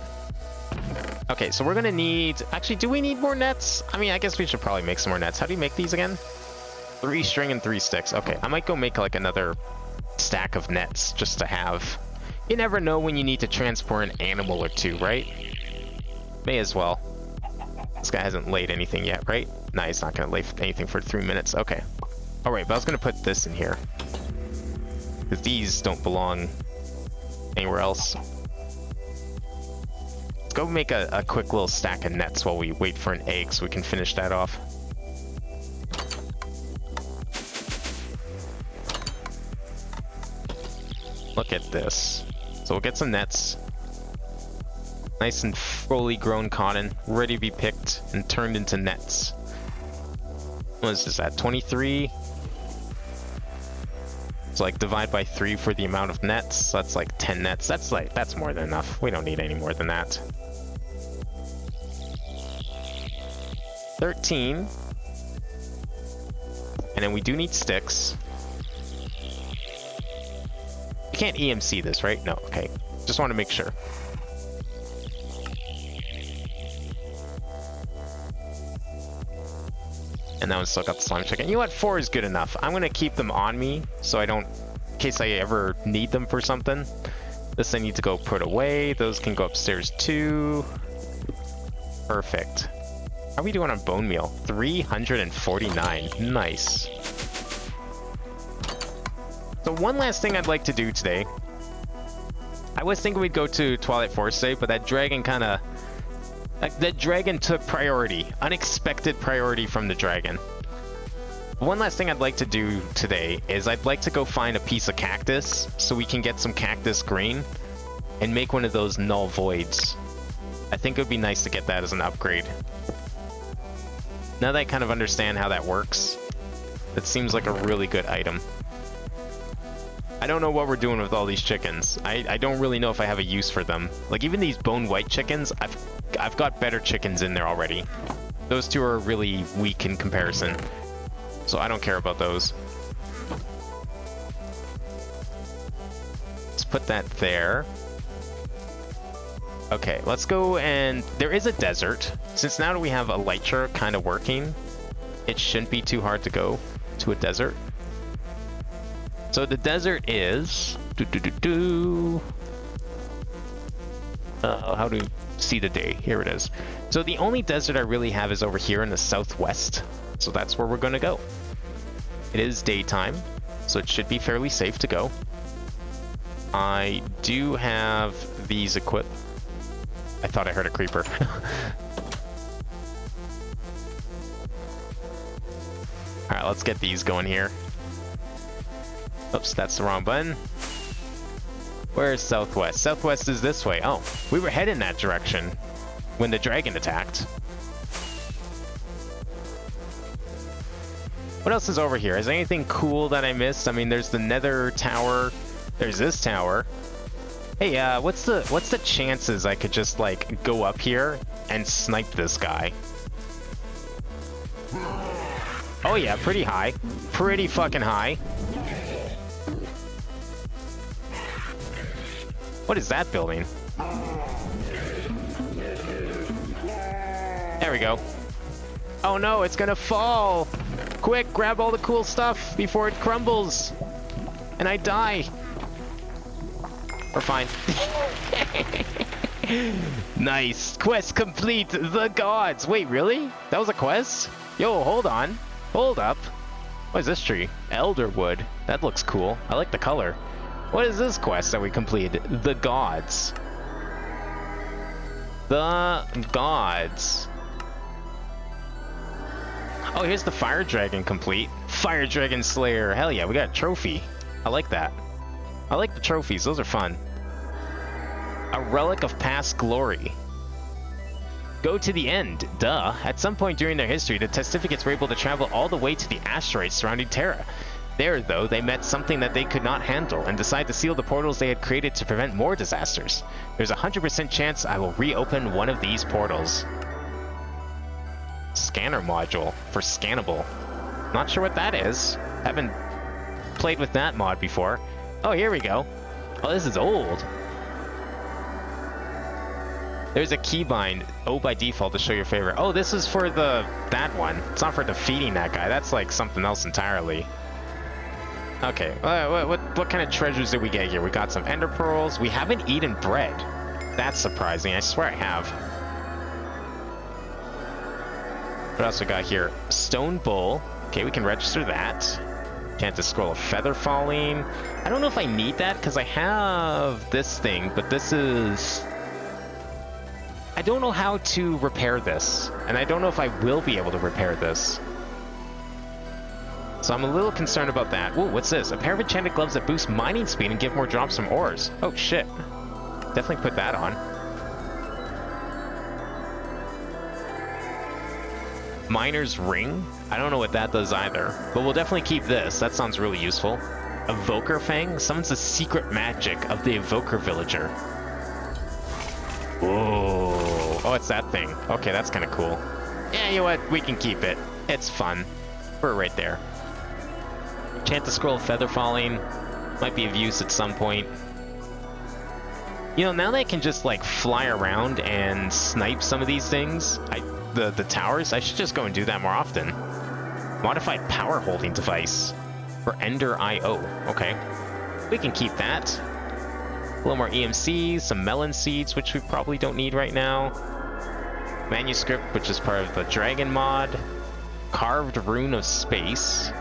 Okay, so we're gonna need... Actually, do we need more nets? I mean, I guess we should probably make some more nets. How do you make these again? 3 string and 3 sticks. Okay, I might go make like another stack of nets just to have. You never know when you need to transport an animal or two, right? May as well. This guy hasn't laid anything yet, right? Nah, he's not gonna lay anything for 3 minutes. Okay. Alright, but I was gonna put this in here. Because these don't belong anywhere else. Let's go make a quick little stack of nets while we wait for an egg so we can finish that off. Look at this. So we'll get some nets. Nice and fully grown cotton, ready to be picked and turned into nets. What is this at? 23? It's like divide by 3 for the amount of nets. That's like 10 nets. That's more than enough. We don't need any more than that. 13. And then we do need sticks. You can't EMC this, right? No, okay. Just want to make sure. And that one's still got the slime chicken. You know what? 4 is good enough. I'm gonna keep them on me so I don't, in case I ever need them for something. This I need to go put away. Those can go upstairs too. Perfect. How are we doing on bone meal? 349. Nice. So one last thing I'd like to do today. I was thinking we'd go to Twilight Forest today, but that dragon kind of... That dragon took priority. Unexpected priority from the dragon. One last thing I'd like to do today is I'd like to go find a piece of cactus so we can get some cactus green and make one of those null voids. I think it would be nice to get that as an upgrade. Now that I kind of understand how that works, it seems like a really good item. I don't know what we're doing with all these chickens. I don't really know if I have a use for them. Like even these bone white chickens, I've got better chickens in there already. Those two are really weak in comparison. So I don't care about those. Let's put that there. Okay, let's go and... There is a desert. Since now that we have Elytra kind of working, it shouldn't be too hard to go to a desert. So the desert is... how do we see the day? Here it is. So the only desert I really have is over here in the southwest. So that's where we're going to go. It is daytime, so it should be fairly safe to go. I do have these equipped. I thought I heard a creeper. Alright, let's get these going here. Oops, that's the wrong button. Where's southwest? Southwest is this way. Oh, we were heading that direction when the dragon attacked. What else is over here? Is there anything cool that I missed? I mean, there's the nether tower. There's this tower. Hey, what's the chances I could just like go up here and snipe this guy? Oh yeah, pretty high. Pretty fucking high. What is that building? There we go. Oh no, it's gonna fall! Quick, grab all the cool stuff before it crumbles! And I die! We're fine. Nice! Quest complete! The gods! Wait, really? That was a quest? Yo, hold on. Hold up. What is this tree? Elderwood. That looks cool. I like the color. What is this quest that we completed? The gods. The gods. Oh, here's the fire dragon complete. Fire dragon slayer. Hell yeah, we got a trophy. I like that. I like the trophies. Those are fun. A relic of past glory. Go to the end. Duh. At some point during their history, the Testificates were able to travel all the way to the asteroids surrounding Terra. There, though, they met something that they could not handle and decided to seal the portals they had created to prevent more disasters. There's a 100% chance I will reopen one of these portals. Scanner module for scannable. Not sure what that is. Haven't played with that mod before. Oh, here we go. Oh, this is old. There's a keybind. Oh, by default to show your favorite. Oh, this is for that one. It's not for defeating that guy. That's like something else entirely. Okay, what kind of treasures did we get here? We got some ender pearls. We haven't eaten bread. That's surprising. I swear I have. What else we got here? Stone bowl. Okay, we can register that. Chant to scroll of feather falling. I don't know if I need that because I have this thing, but this is... I don't know how to repair this, and I don't know if I will be able to repair this. So I'm a little concerned about that. Ooh, what's this? A pair of enchanted gloves that boost mining speed and give more drops from ores. Oh, shit. Definitely put that on. Miner's ring? I don't know what that does either, but we'll definitely keep this. That sounds really useful. Evoker Fang summons the secret magic of the Evoker Villager. Whoa. Oh, it's that thing. Okay, that's kind of cool. Yeah, you know what? We can keep it. It's fun. We're right there. Chant the scroll of feather falling. Might be of use at some point. You know, now that I can just like fly around and snipe some of these things, the towers, I should just go and do that more often. Modified power holding device for Ender IO. Okay, we can keep that. A little more EMC, some melon seeds, which we probably don't need right now. Manuscript, which is part of the dragon mod. Carved rune of space.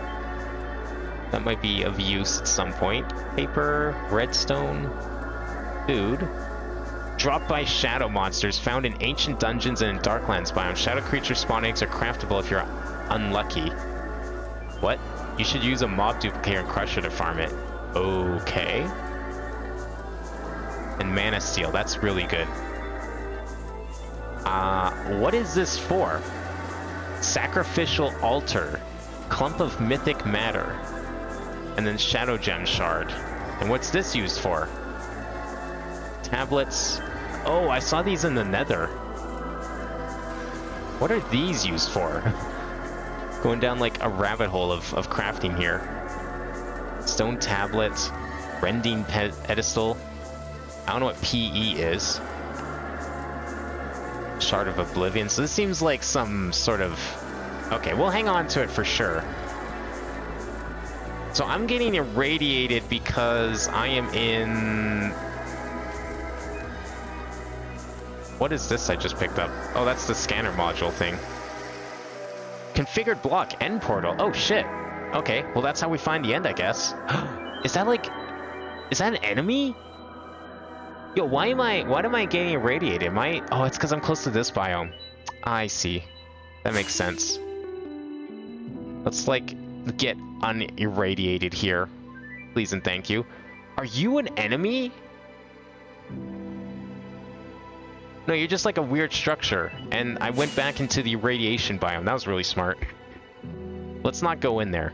That might be of use at some point. Paper, redstone, food. Dropped by shadow monsters found in ancient dungeons and in Darklands biomes. Shadow creature spawn eggs are craftable if you're unlucky. What? You should use a mob duplicator and crusher to farm it. Okay. And mana steel, that's really good. What is this for? Sacrificial altar, clump of mythic matter, and then shadow gem shard. And what's this used for? Tablets. Oh, I saw these in the nether. What are these used for? Going down like a rabbit hole of crafting here. Stone tablet, rending pedestal. I don't know what PE is. Shard of Oblivion. So this seems like some sort of... Okay, we'll hang on to it for sure. So I'm getting irradiated because I am in... What is this I just picked up? Oh, that's the scanner module thing. Configured block, end portal. Oh, shit. Okay, well, that's how we find the end, I guess. Is that like... Is that an enemy? Yo, why am I getting irradiated? Am I... Oh, it's because I'm close to this biome. I see. That makes sense. Let's, like, get unirradiated here. Please and thank you. Are you an enemy? No, you're just like a weird structure. And I went back into the radiation biome. That was really smart. Let's not go in there.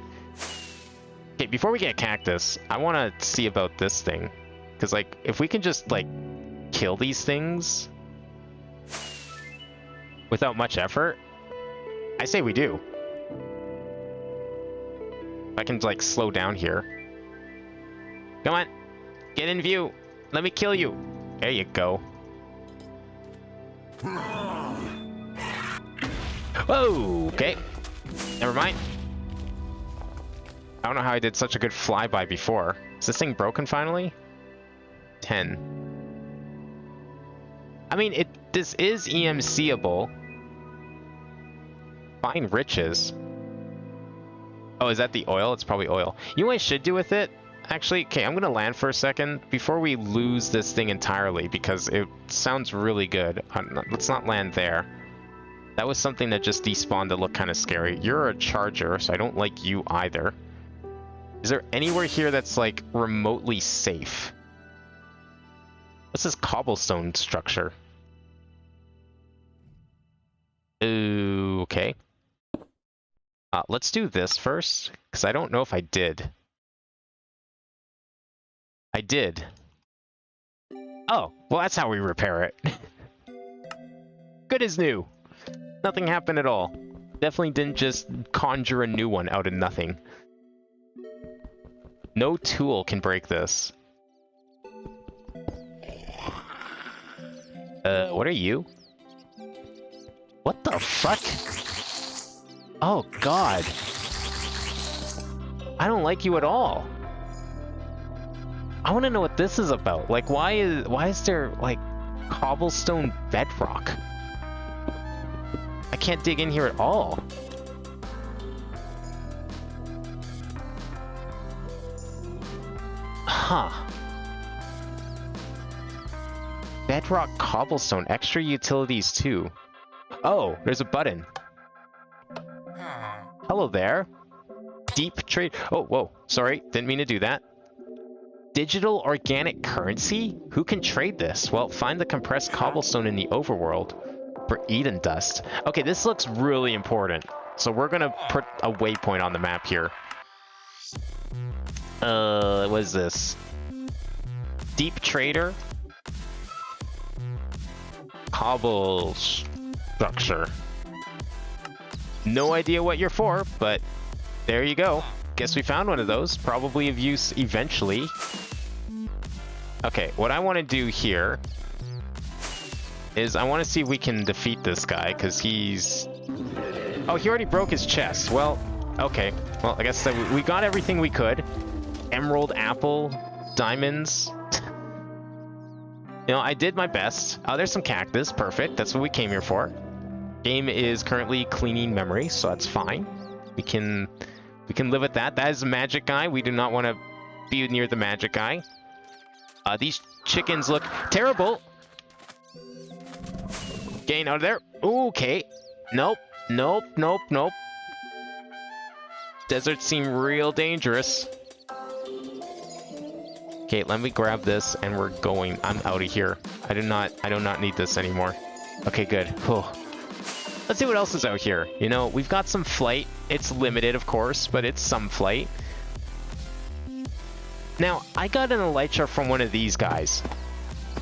Okay, before we get cactus, I want to see about this thing. Because, like, if we can just, like, kill these things without much effort, I say we do. If I can, like, slow down here. Come on. Get in view. Let me kill you. There you go. Whoa, okay. Never mind. I don't know how I did such a good flyby before. Is this thing broken finally? 10. I mean, this is EMC-able. Find riches. Oh, is that the oil? It's probably oil. You know what I should do with it? Actually, okay, I'm gonna land for a second before we lose this thing entirely because it sounds really good. Let's not land there. That was something that just despawned that looked kind of scary. You're a charger, so I don't like you either. Is there anywhere here that's like remotely safe? What's this cobblestone structure? Okay. Let's do this first, because I don't know if I did. I did. Oh, well, that's how we repair it. Good as new. Nothing happened at all. Definitely didn't just conjure a new one out of nothing. No tool can break this. What are you? What the fuck? Oh, God. I don't like you at all. I want to know what this is about. Like, why is there like cobblestone bedrock? I can't dig in here at all. Huh. Bedrock cobblestone, extra utilities too. Oh, there's a button. Hello there. Deep trade. Oh, whoa. Sorry, didn't mean to do that. Digital organic currency? Who can trade this? Well, find the compressed cobblestone in the overworld for Eden dust. Okay, this looks really important. So we're gonna put a waypoint on the map here. What is this? Deep trader. Cobble structure. No idea what you're for, but there you go. Guess we found one of those. Probably of use eventually. Okay, what I want to do here is I want to see if we can defeat this guy, because he's... Oh, he already broke his chest. Well, okay. Well, I guess that we got everything we could. Emerald, apple, diamonds. You know, I did my best. Oh, there's some cactus. Perfect. That's what we came here for. Game is currently cleaning memory, so that's fine. We can live with that. That is a magic guy. We do not want to be near the magic guy. These chickens look terrible. Getting out of there. Ooh, okay. Nope. Nope. Nope. Nope. Deserts seem real dangerous. Okay, let me grab this and we're going. I'm out of here. I do not need this anymore. Okay, good. Whew. Let's see what else is out here. You know, we've got some flight. It's limited, of course, but it's some flight. Now, I got an elytra from one of these guys.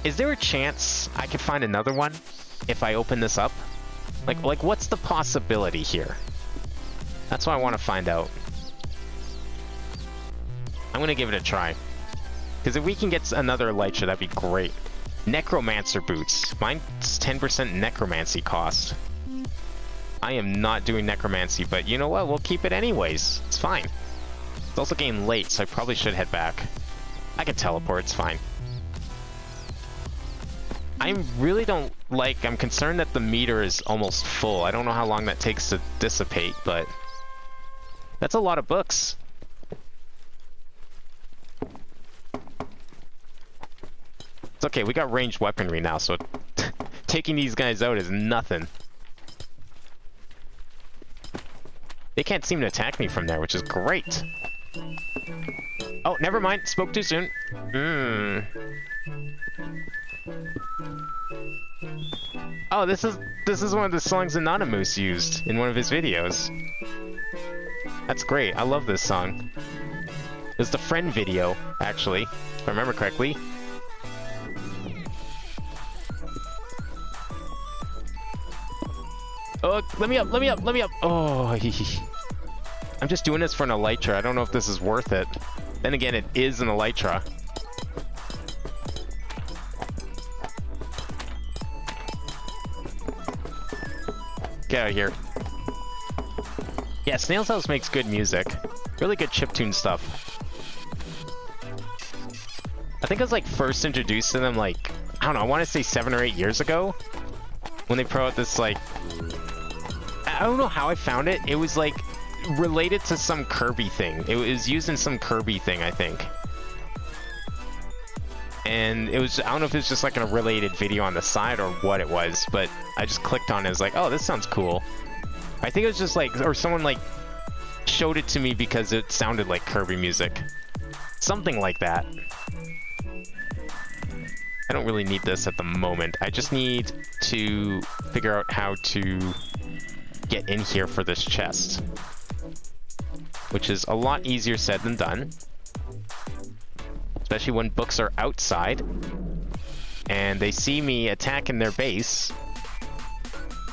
Is there a chance I could find another one if I open this up? Like what's the possibility here? That's what I want to find out. I'm gonna give it a try. Because if we can get another elytra, that'd be great. Necromancer boots. Mine's 10% necromancy cost. I am not doing necromancy, but you know what? We'll keep it anyways. It's fine. It's also getting late, so I probably should head back. I can teleport, it's fine. I really don't like... I'm concerned that the meter is almost full. I don't know how long that takes to dissipate, but... That's a lot of books. It's okay, we got ranged weaponry now, so taking these guys out is nothing. They can't seem to attack me from there, which is great. Oh, never mind. Spoke too soon. Oh, this is one of the songs Anonymous used in one of his videos. That's great. I love this song. It was the Friend video, actually, if I remember correctly. Oh, let me up, let me up, let me up. Oh, I'm just doing this for an elytra. I don't know if this is worth it. Then again, it is an elytra. Get out of here. Yeah, Snail's House makes good music. Really good chiptune stuff. I think I was like first introduced to them like, I don't know, I want to say 7 or 8 years ago. When they put out this like, I don't know how I found it. It was like related to some Kirby thing. It was used in some Kirby thing, I think. And it was, I don't know if it was just like a related video on the side or what it was, but I just clicked on it. I was like, oh, this sounds cool. I think it was just like, or someone like showed it to me because it sounded like Kirby music. Something like that. I don't really need this at the moment. I just need to figure out how to get in here for this chest, which is a lot easier said than done, especially when books are outside and they see me attacking their base.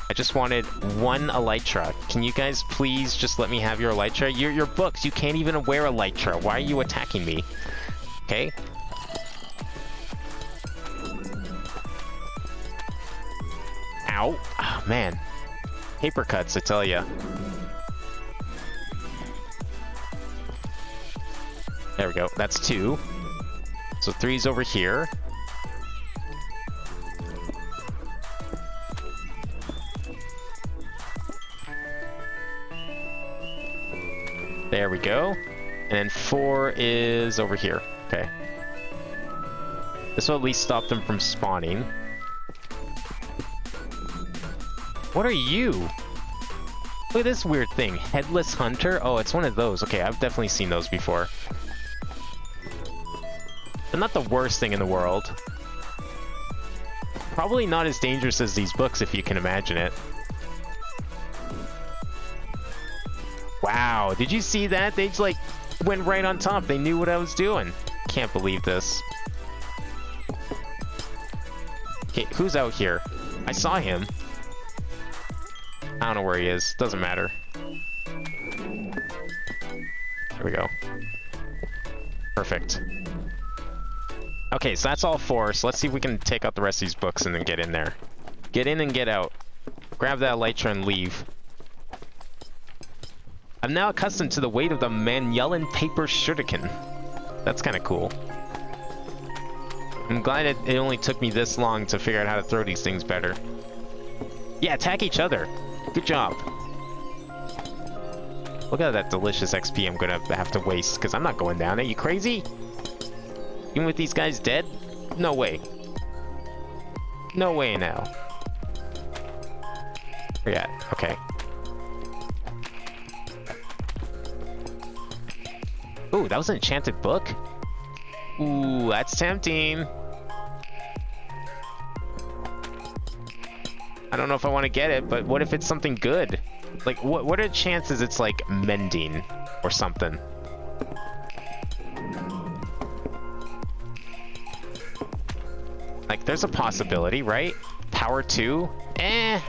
I just wanted one elytra. Can you guys please just let me have your elytra? Your books, you can't even wear elytra. Why are you attacking me? Okay. Ow. Oh, man. Paper cuts, I tell ya. There we go. That's 2. So 3's over here. There we go. And then 4 is over here. Okay. This will at least stop them from spawning. What are you? Look at this weird thing. Headless Hunter? Oh, it's one of those. Okay, I've definitely seen those before. They're not the worst thing in the world. Probably not as dangerous as these books, if you can imagine it. Wow, did you see that? They just, like, went right on top. They knew what I was doing. Can't believe this. Okay, who's out here? I saw him. I don't know where he is. Doesn't matter. There we go. Perfect. Okay, so that's all 4. So let's see if we can take out the rest of these books and then get in there. Get in and get out. Grab that elytra and leave. I'm now accustomed to the weight of the Manyelan paper shuriken. That's kind of cool. I'm glad it only took me this long to figure out how to throw these things better. Yeah, attack each other. Good job. Look at that delicious XP I'm gonna have to waste, because I'm not going down. Are you crazy? Even with these guys dead? No way. No way now. Where you at? Okay. Ooh, that was an enchanted book? Ooh, that's tempting. I don't know if I want to get it, but what if it's something good? Like, what are the chances it's like mending or something? Like, there's a possibility, right? Power 2? Eh.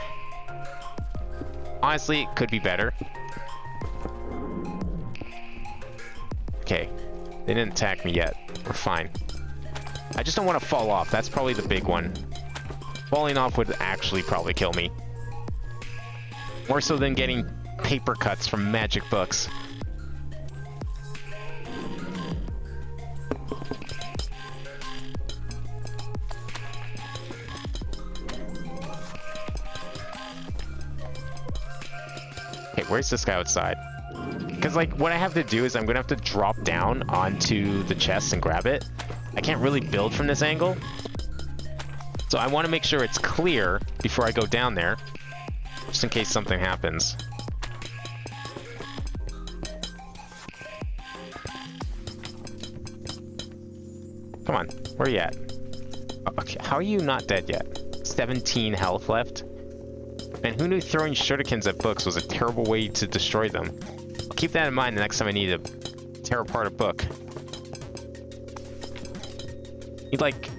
Honestly, it could be better. Okay. They didn't attack me yet. We're fine. I just don't want to fall off. That's probably the big one. Falling off would actually probably kill me. More so than getting paper cuts from magic books. Okay, where's this guy outside? Because, like, what I have to do is I'm going to have to drop down onto the chest and grab it. I can't really build from this angle. So I want to make sure it's clear before I go down there, just in case something happens. Come on, where are you at? Okay, how are you not dead yet? 17 health left? And who knew throwing shurikens at books was a terrible way to destroy them? I'll keep that in mind the next time I need to tear apart a book. Need, like,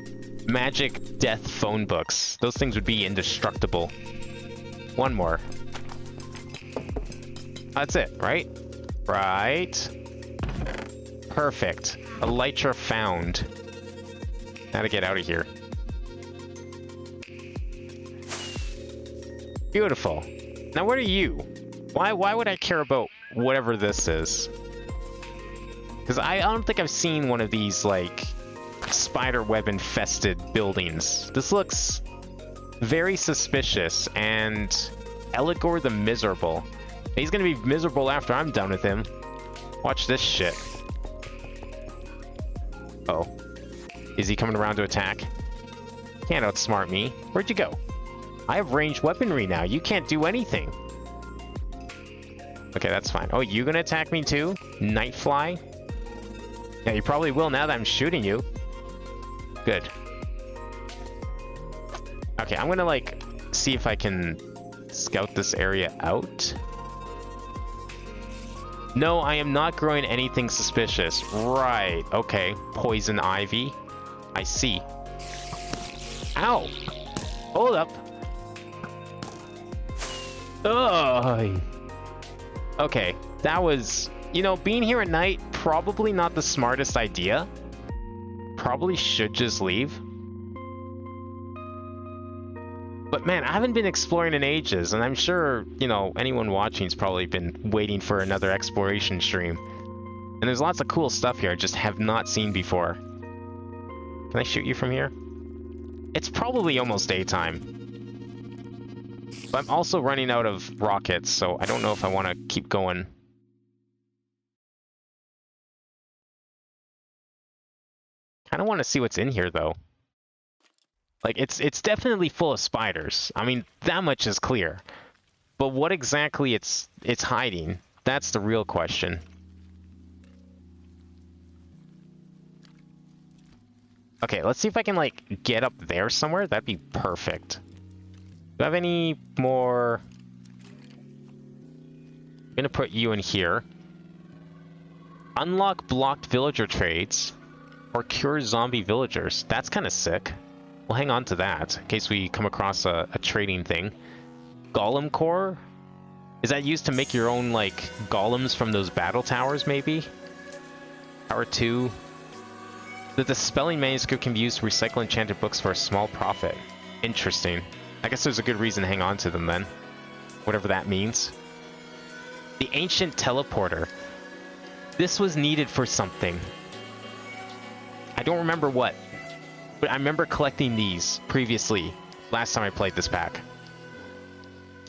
magic death phone books. Those things would be indestructible. One more. That's it, right? Right. Perfect. Elytra found. Now to get out of here. Beautiful. Now what are you? Why would I care about whatever this is? Because I don't think I've seen one of these, like, spider web infested buildings. This looks very suspicious. And Eligor the Miserable. He's gonna be miserable after I'm done with him. Watch this shit. Oh. Is he coming around to attack? Can't outsmart me. Where'd you go? I have ranged weaponry now. You can't do anything. Okay, that's fine. Oh, you gonna attack me too? Nightfly? Yeah, you probably will now that I'm shooting you. Good. Okay, I'm gonna, like, see if I can scout this area out. No, I am not growing anything suspicious. Right, okay. Poison ivy. I see. Ow! Hold up. Ugh. Okay, that was... You know, being here at night, probably not the smartest idea. Probably should just leave. But man, I haven't been exploring in ages, and I'm sure, you know, anyone watching's probably been waiting for another exploration stream. And there's lots of cool stuff here I just have not seen before. Can I shoot you from here? It's probably almost daytime. But I'm also running out of rockets, so I don't know if I want to keep going. Kind of want to see what's in here, though. Like, it's definitely full of spiders. I mean, that much is clear. But what exactly it's hiding, that's the real question. Okay, let's see if I can, like, get up there somewhere. That'd be perfect. Do I have any more? I'm gonna put you in here. Unlock blocked villager trades or cure zombie villagers. That's kind of sick. We'll hang on to that in case we come across a trading thing. Golem core? Is that used to make your own, like, golems from those battle towers, maybe? Power 2. The dispelling manuscript can be used to recycle enchanted books for a small profit. Interesting. I guess there's a good reason to hang on to them then. Whatever that means. The ancient teleporter. This was needed for something. I don't remember what. But I remember collecting these previously, last time I played this pack.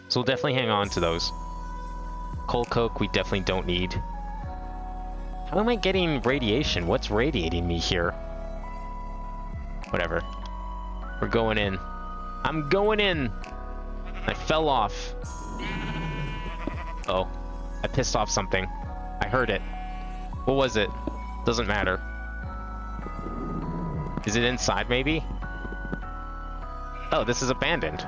So we'll definitely hang on to those. Coal coke we definitely don't need. How am I getting radiation? What's radiating me here? Whatever. We're going in. I'm going in! I fell off. Oh. I pissed off something. I heard it. What was it? Doesn't matter. Is it inside, maybe? Oh, this is abandoned.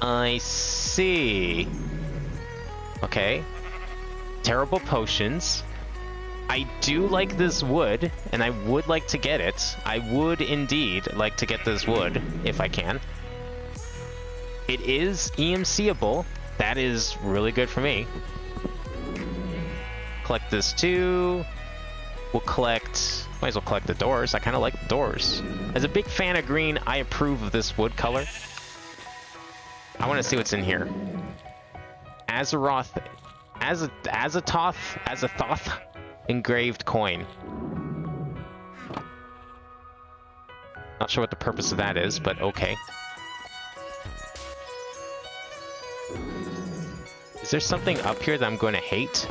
I see. Okay. Terrible potions. I do like this wood, and I would like to get it. I would indeed like to get this wood, if I can. It is EMC-able. That is really good for me. Collect this too. We'll collect... Might as well collect the doors. I kind of like the doors. As a big fan of green, I approve of this wood color. I want to see what's in here. Azeroth... Azathoth engraved coin. Not sure what the purpose of that is, but okay. Is there something up here that I'm going to hate?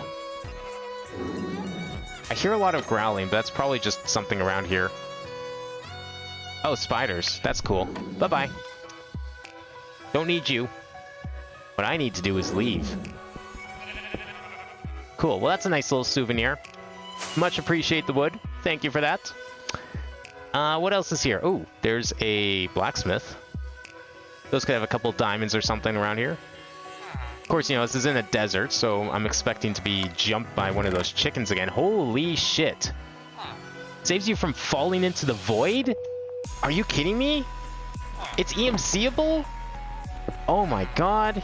I hear a lot of growling, but that's probably just something around here. Oh, spiders. That's cool. Bye-bye. Don't need you. What I need to do is leave. Cool. Well, that's a nice little souvenir. Much appreciate the wood. Thank you for that. What else is here? Oh, there's a blacksmith. Those could have a couple diamonds or something around here. Of course, you know, this is in a desert, so I'm expecting to be jumped by one of those chickens again. Holy shit. Saves you from falling into the void? Are you kidding me? It's EMC-able? Oh my god.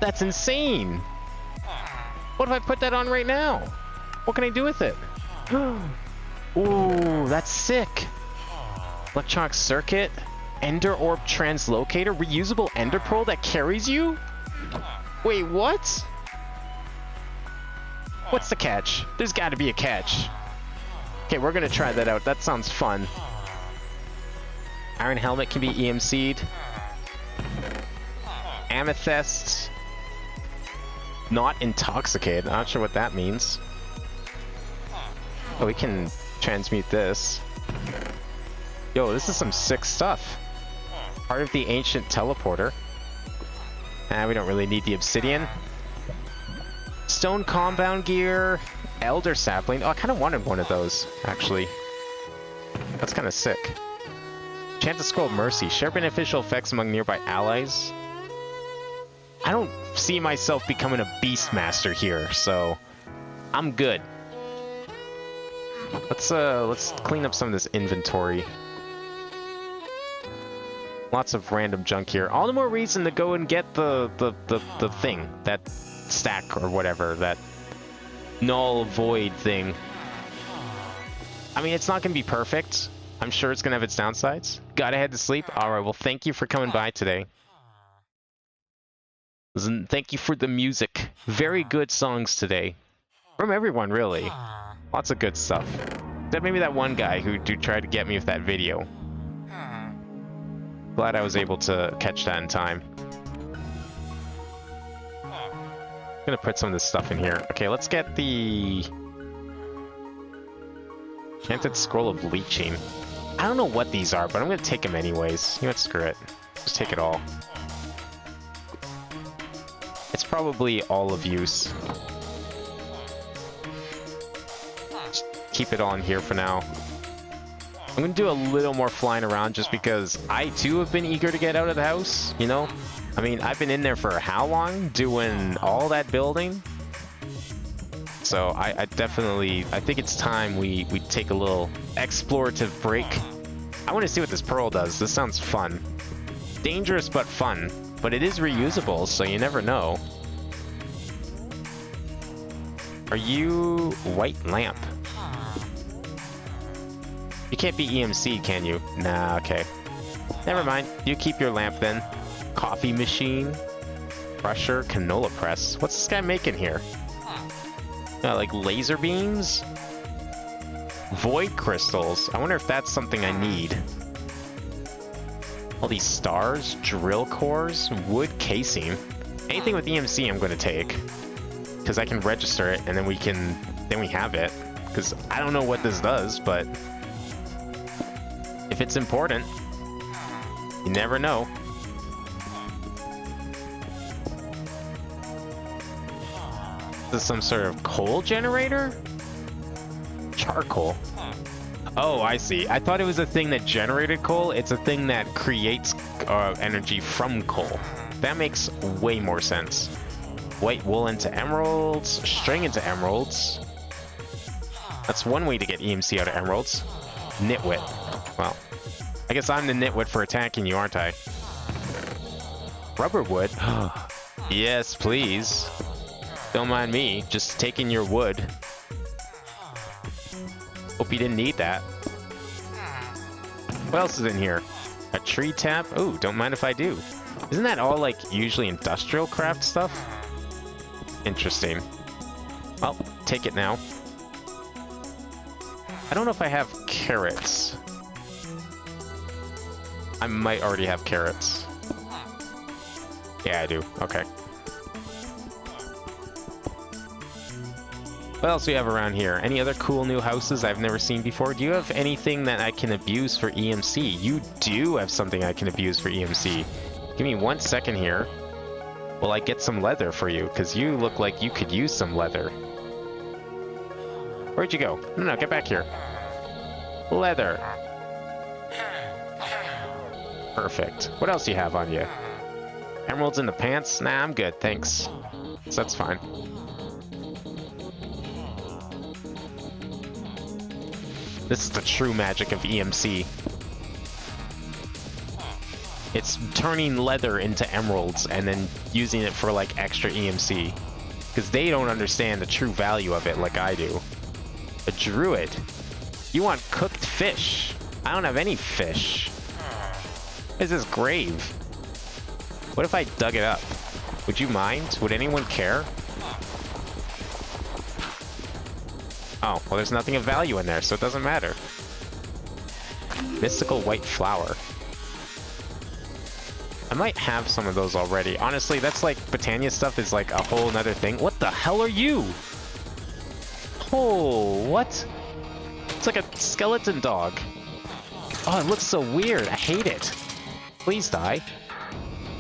That's insane. What if I put that on right now? What can I do with it? Ooh, that's sick. Electronic circuit. Ender orb translocator. Reusable ender pearl that carries you? Wait, what? What's the catch? There's got to be a catch. Okay, we're going to try that out. That sounds fun. Iron helmet can be EMC'd. Amethyst. Not intoxicated. I'm not sure what that means. Oh, we can transmute this. Yo, this is some sick stuff. Part of the ancient teleporter. We don't really need the obsidian. Stone compound gear. Elder sapling. Oh, I kind of wanted one of those, actually. That's kind of sick. Chant to scroll mercy. Share beneficial effects among nearby allies. I don't see myself becoming a beastmaster here, so I'm good. Let's clean up some of this inventory. Lots of random junk here. All the more reason to go and get the thing, that stack or whatever, that null void thing. I mean, it's not gonna be perfect. I'm sure it's gonna have its downsides. Gotta head to sleep. All right. Well, thank you for coming by today. Thank you for the music. Very good songs today. From everyone, really. Lots of good stuff. Except maybe that one guy who tried to get me with that video. Glad I was able to catch that in time. I'm gonna put some of this stuff in here. Okay, let's get the Enchanted Scroll of Leeching. I don't know what these are, but I'm gonna take them anyways. You know what, screw it. Just take it all. It's probably all of use. Just keep it on here for now. I'm gonna do a little more flying around just because I too have been eager to get out of the house, you know? I mean, I've been in there for how long doing all that building? So I definitely, I think it's time we take a little explorative break. I want to see what this pearl does. This sounds fun. Dangerous but fun. But it is reusable, so you never know. Are you white lamp? You can't be EMC, can you? Nah, okay. Never mind. You keep your lamp then. Coffee machine. Crusher. Canola press. What's this guy making here? Like laser beams? Void crystals. I wonder if that's something I need. All these stars, drill cores, wood casing. Anything with EMC I'm going to take. Because I can register it and then we have it. Because I don't know what this does, but if it's important, you never know. This is some sort of coal generator? Charcoal. Oh, I see. I thought it was a thing that generated coal. It's a thing that creates energy from coal. That makes way more sense. White wool into emeralds, string into emeralds. That's one way to get EMC out of emeralds. Nitwit. Well, I guess I'm the nitwit for attacking you, aren't I? Rubber wood? Yes, please. Don't mind me, just taking your wood. Hope you didn't need that. What else is in here? A tree tap? Oh, don't mind if I do. Isn't that all like usually industrial craft stuff? Interesting. Well, take it now. I don't know if I have carrots. I might already have carrots. Yeah, I do. Okay. What else do we have around here? Any other cool new houses I've never seen before? Do you have anything that I can abuse for EMC? You do have something I can abuse for EMC. Give me 1 second here. Will I get some leather for you? Because you look like you could use some leather. Where'd you go? No, get back here. Leather. Perfect. What else do you have on you? Emeralds in the pants? Nah, I'm good, thanks. So that's fine. This is the true magic of EMC. It's turning leather into emeralds and then using it for like extra EMC. Because they don't understand the true value of it like I do. A druid. You want cooked fish. I don't have any fish. What is this grave? What if I dug it up? Would you mind? Would anyone care? Oh, well there's nothing of value in there, so it doesn't matter. Mystical white flower. I might have some of those already. Honestly, that's like, Botania stuff is like a whole nother thing. What the hell are you? Oh, what? It's like a skeleton dog. Oh, it looks so weird. I hate it. Please die.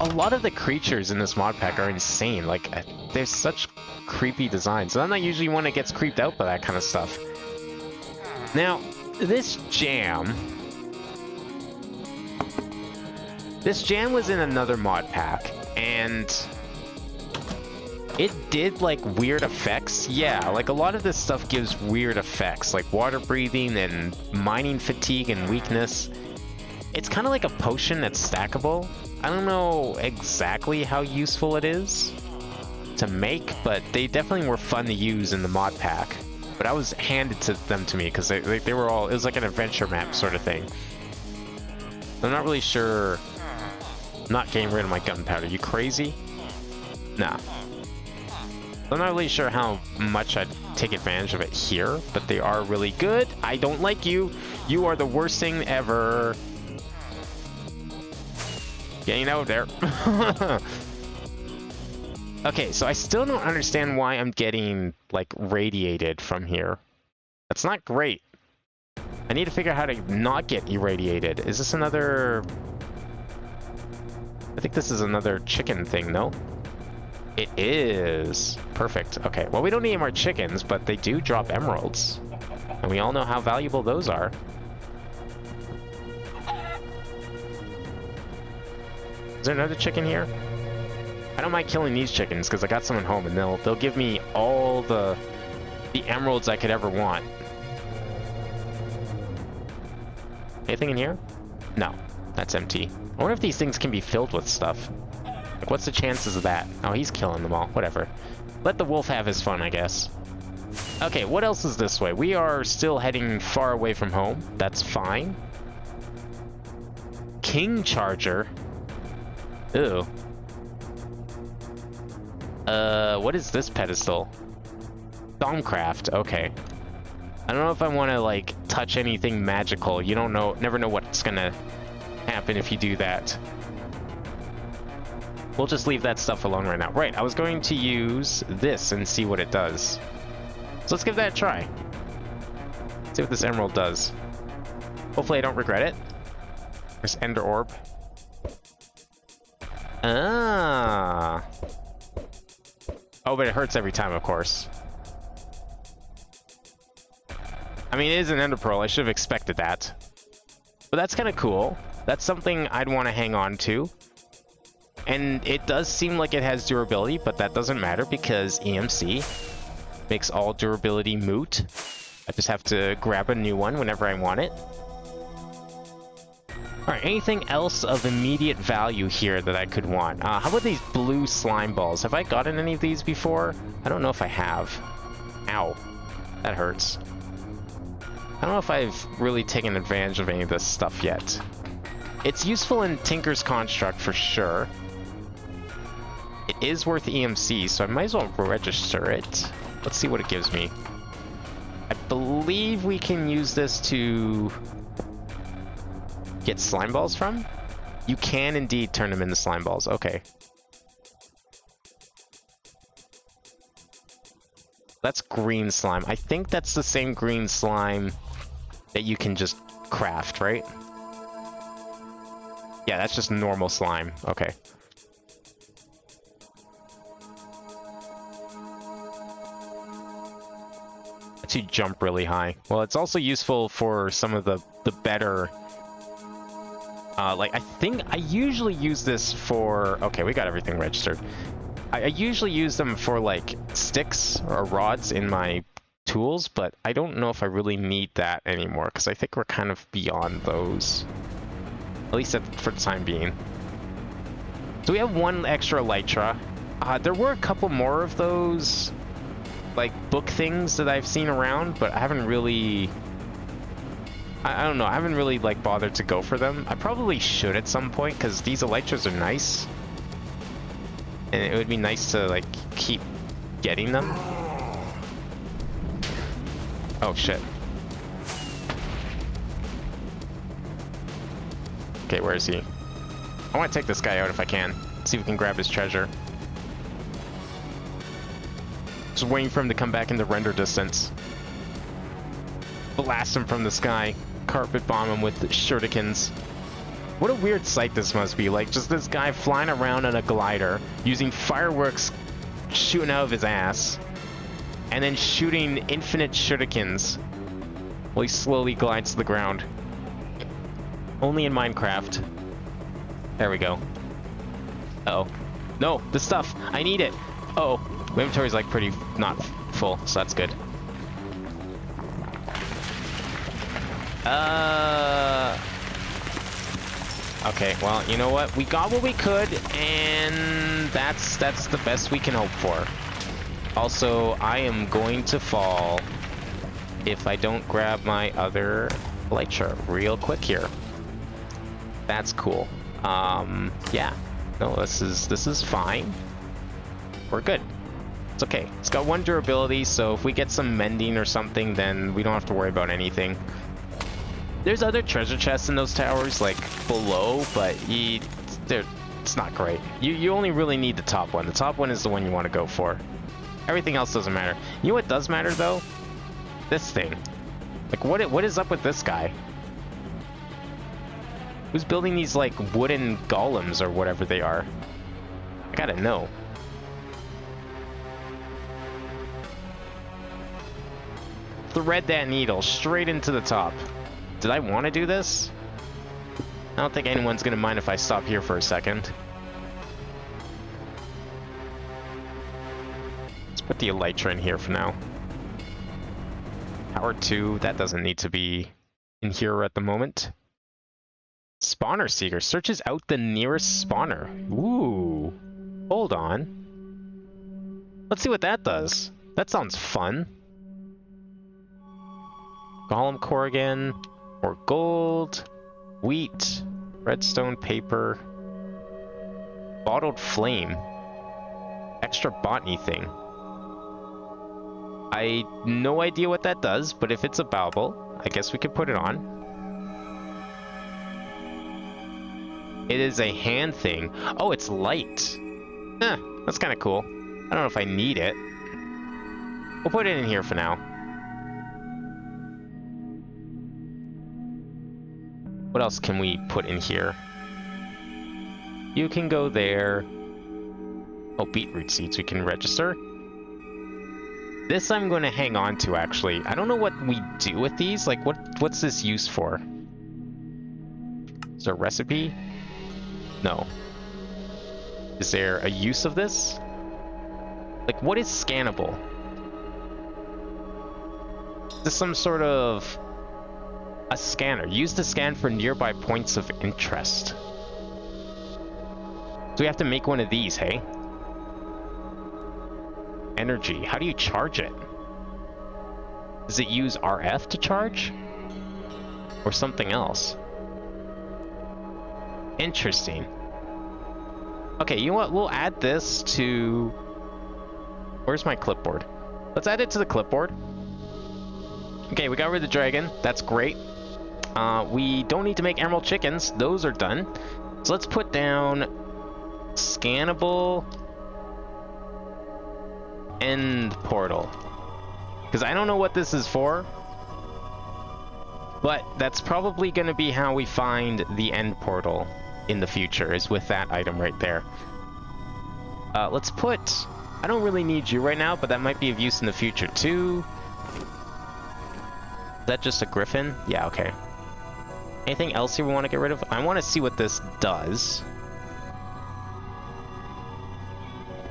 A lot of the creatures in this mod pack are insane. Like, there's such creepy designs. I'm not usually one that gets creeped out by that kind of stuff. Now, this jam was in another mod pack, and it did like weird effects. Yeah, like a lot of this stuff gives weird effects, like water breathing and mining fatigue and weakness. It's kind of like a potion that's stackable. I don't know exactly how useful it is to make, but they definitely were fun to use in the mod pack. But I was handed them to me because they were all, it was like an adventure map sort of thing. I'm not really sure. I'm not getting rid of my gunpowder. You crazy? Nah. I'm not really sure how much I'd take advantage of it here, but they are really good. I don't like you. You are the worst thing ever. Getting out there. Okay, so I still don't understand why I'm getting, like, radiated from here. That's not great. I need to figure out how to not get irradiated. Is this another... I think this is another chicken thing, no? It is. Perfect. Okay, well, we don't need more chickens, but they do drop emeralds. And we all know how valuable those are. Is there another chicken here? I don't mind killing these chickens because I got some at home and they'll give me all the emeralds I could ever want. Anything in here? No, that's empty. I wonder if these things can be filled with stuff. Like, what's the chances of that? Oh, he's killing them all. Whatever. Let the wolf have his fun, I guess. Okay, what else is this way? We are still heading far away from home. That's fine. King Charger. Ew. What is this pedestal? Thermodynamics. Okay. I don't know if I want to, like, touch anything magical. You don't know, never know what's gonna happen if you do that. We'll just leave that stuff alone right now. Right, I was going to use this and see what it does. So let's give that a try. See what this emerald does. Hopefully I don't regret it. There's Ender Orb. Ah. Oh, but it hurts every time, of course. I mean, it is an Ender Pearl. I should have expected that. But that's kind of cool. That's something I'd want to hang on to. And it does seem like it has durability, but that doesn't matter because EMC makes all durability moot. I just have to grab a new one whenever I want it. Alright, anything else of immediate value here that I could want? How about these blue slime balls? Have I gotten any of these before? I don't know if I have. Ow. That hurts. I don't know if I've really taken advantage of any of this stuff yet. It's useful in Tinker's Construct for sure. It is worth EMC, so I might as well register it. Let's see what it gives me. I believe we can use this to get slime balls from? You can indeed turn them into slime balls. Okay. That's green slime. I think that's the same green slime that you can just craft, right? Yeah, that's just normal slime. Okay. To jump really high. Well, it's also useful for some of the better... like, I think I usually use this for... Okay, we got everything registered. I usually use them for, like, sticks or rods in my tools, but I don't know if I really need that anymore, because I think we're kind of beyond those. At least for the time being. So we have one extra elytra. There were a couple more of those, like, book things that I've seen around, but I haven't really... I don't know, I haven't really, like, bothered to go for them. I probably should at some point, because these elytras are nice. And it would be nice to, like, keep getting them. Oh, shit. Okay, where is he? I want to take this guy out if I can. See if we can grab his treasure. Just waiting for him to come back into render distance. Blast him from the sky. Carpet bomb him with shurikens. What a weird sight this must be. Like, just this guy flying around on a glider, using fireworks shooting out of his ass, and then shooting infinite shurikens while he slowly glides to the ground. Only in Minecraft. There we go. Uh-oh. No, the stuff! I need it! Uh-oh. My inventory's, like, pretty not full, so that's good. Okay, well, you know what? We got what we could, and that's the best we can hope for. Also, I am going to fall if I don't grab my other elytra real quick here. That's cool. Yeah. No, this is fine. We're good. It's okay. It's got 1 durability, so if we get some mending or something, then we don't have to worry about anything. There's other treasure chests in those towers, like, below, but it's not great. You only really need the top one. The top one is the one you want to go for. Everything else doesn't matter. You know what does matter, though? This thing. Like, what is up with this guy? Who's building these, like, wooden golems or whatever they are? I gotta know. Thread that needle straight into the top. Did I want to do this? I don't think anyone's gonna mind if I stop here for a second. Let's put the elytra in here for now. Power 2, that doesn't need to be in here at the moment. Spawner Seeker searches out the nearest spawner. Ooh. Hold on. Let's see what that does. That sounds fun. Golem core again. More gold. Wheat. Redstone paper. Bottled flame. Extra botany thing. I no idea what that does, but if it's a bauble, I guess we could put it on. It is a hand thing. Oh, it's light. Eh, that's kind of cool. I don't know if I need it. We'll put it in here for now. What else can we put in here? You can go there. Oh, beetroot seeds we can register. This I'm going to hang on to, actually. I don't know what we do with these. Like, what's this used for? Is there a recipe? No. Is there a use of this? Like, what is scannable? Is this some sort of a scanner? Used to scan for nearby points of interest. So we have to make one of these, hey? Energy. How do you charge it? Does it use RF to charge? Or something else? Interesting. Okay, you know what? We'll add this to... Where's my clipboard? Let's add it to the clipboard. Okay, we got rid of the dragon. That's great. We don't need to make emerald chickens. Those are done. So let's put down scannable end portal. Because I don't know what this is for. But that's probably going to be how we find the end portal in the future, is with that item right there. Let's put... I don't really need you right now, but that might be of use in the future too. Is that just a griffin? Yeah, okay. Anything else here we want to get rid of? I want to see what this does.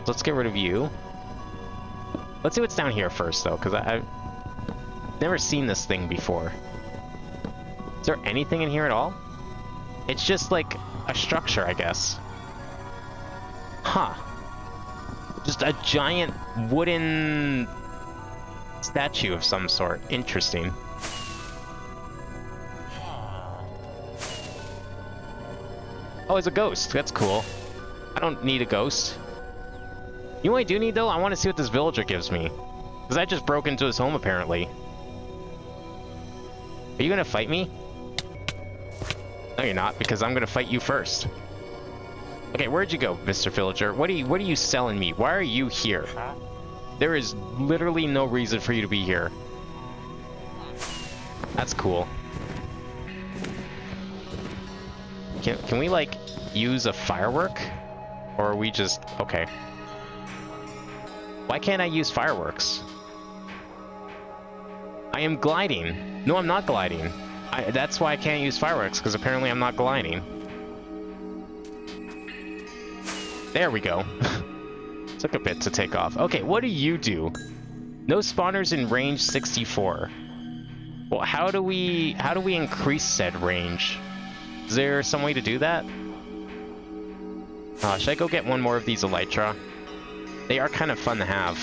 Let's get rid of you. Let's see what's down here first, though, because I've never seen this thing before. Is there anything in here at all? It's just like a structure, I guess. Huh. Just a giant wooden statue of some sort. Interesting. Oh, it's a ghost. That's cool. I don't need a ghost. You know what I do need, though? I want to see what this villager gives me. Because I just broke into his home, apparently. Are you going to fight me? No, you're not, because I'm going to fight you first. Okay, where'd you go, Mr. Villager? What are you selling me? Why are you here? There is literally no reason for you to be here. That's cool. Can we, like, use a firework? Or are we just... Okay. Why can't I use fireworks? I am gliding. No, I'm not gliding. That's why I can't use fireworks, because apparently I'm not gliding. There we go. Took a bit to take off. Okay, what do you do? No spawners in range 64. Well, how do we increase said range? Is there some way to do that? Should I go get one more of these elytra? They are kind of fun to have.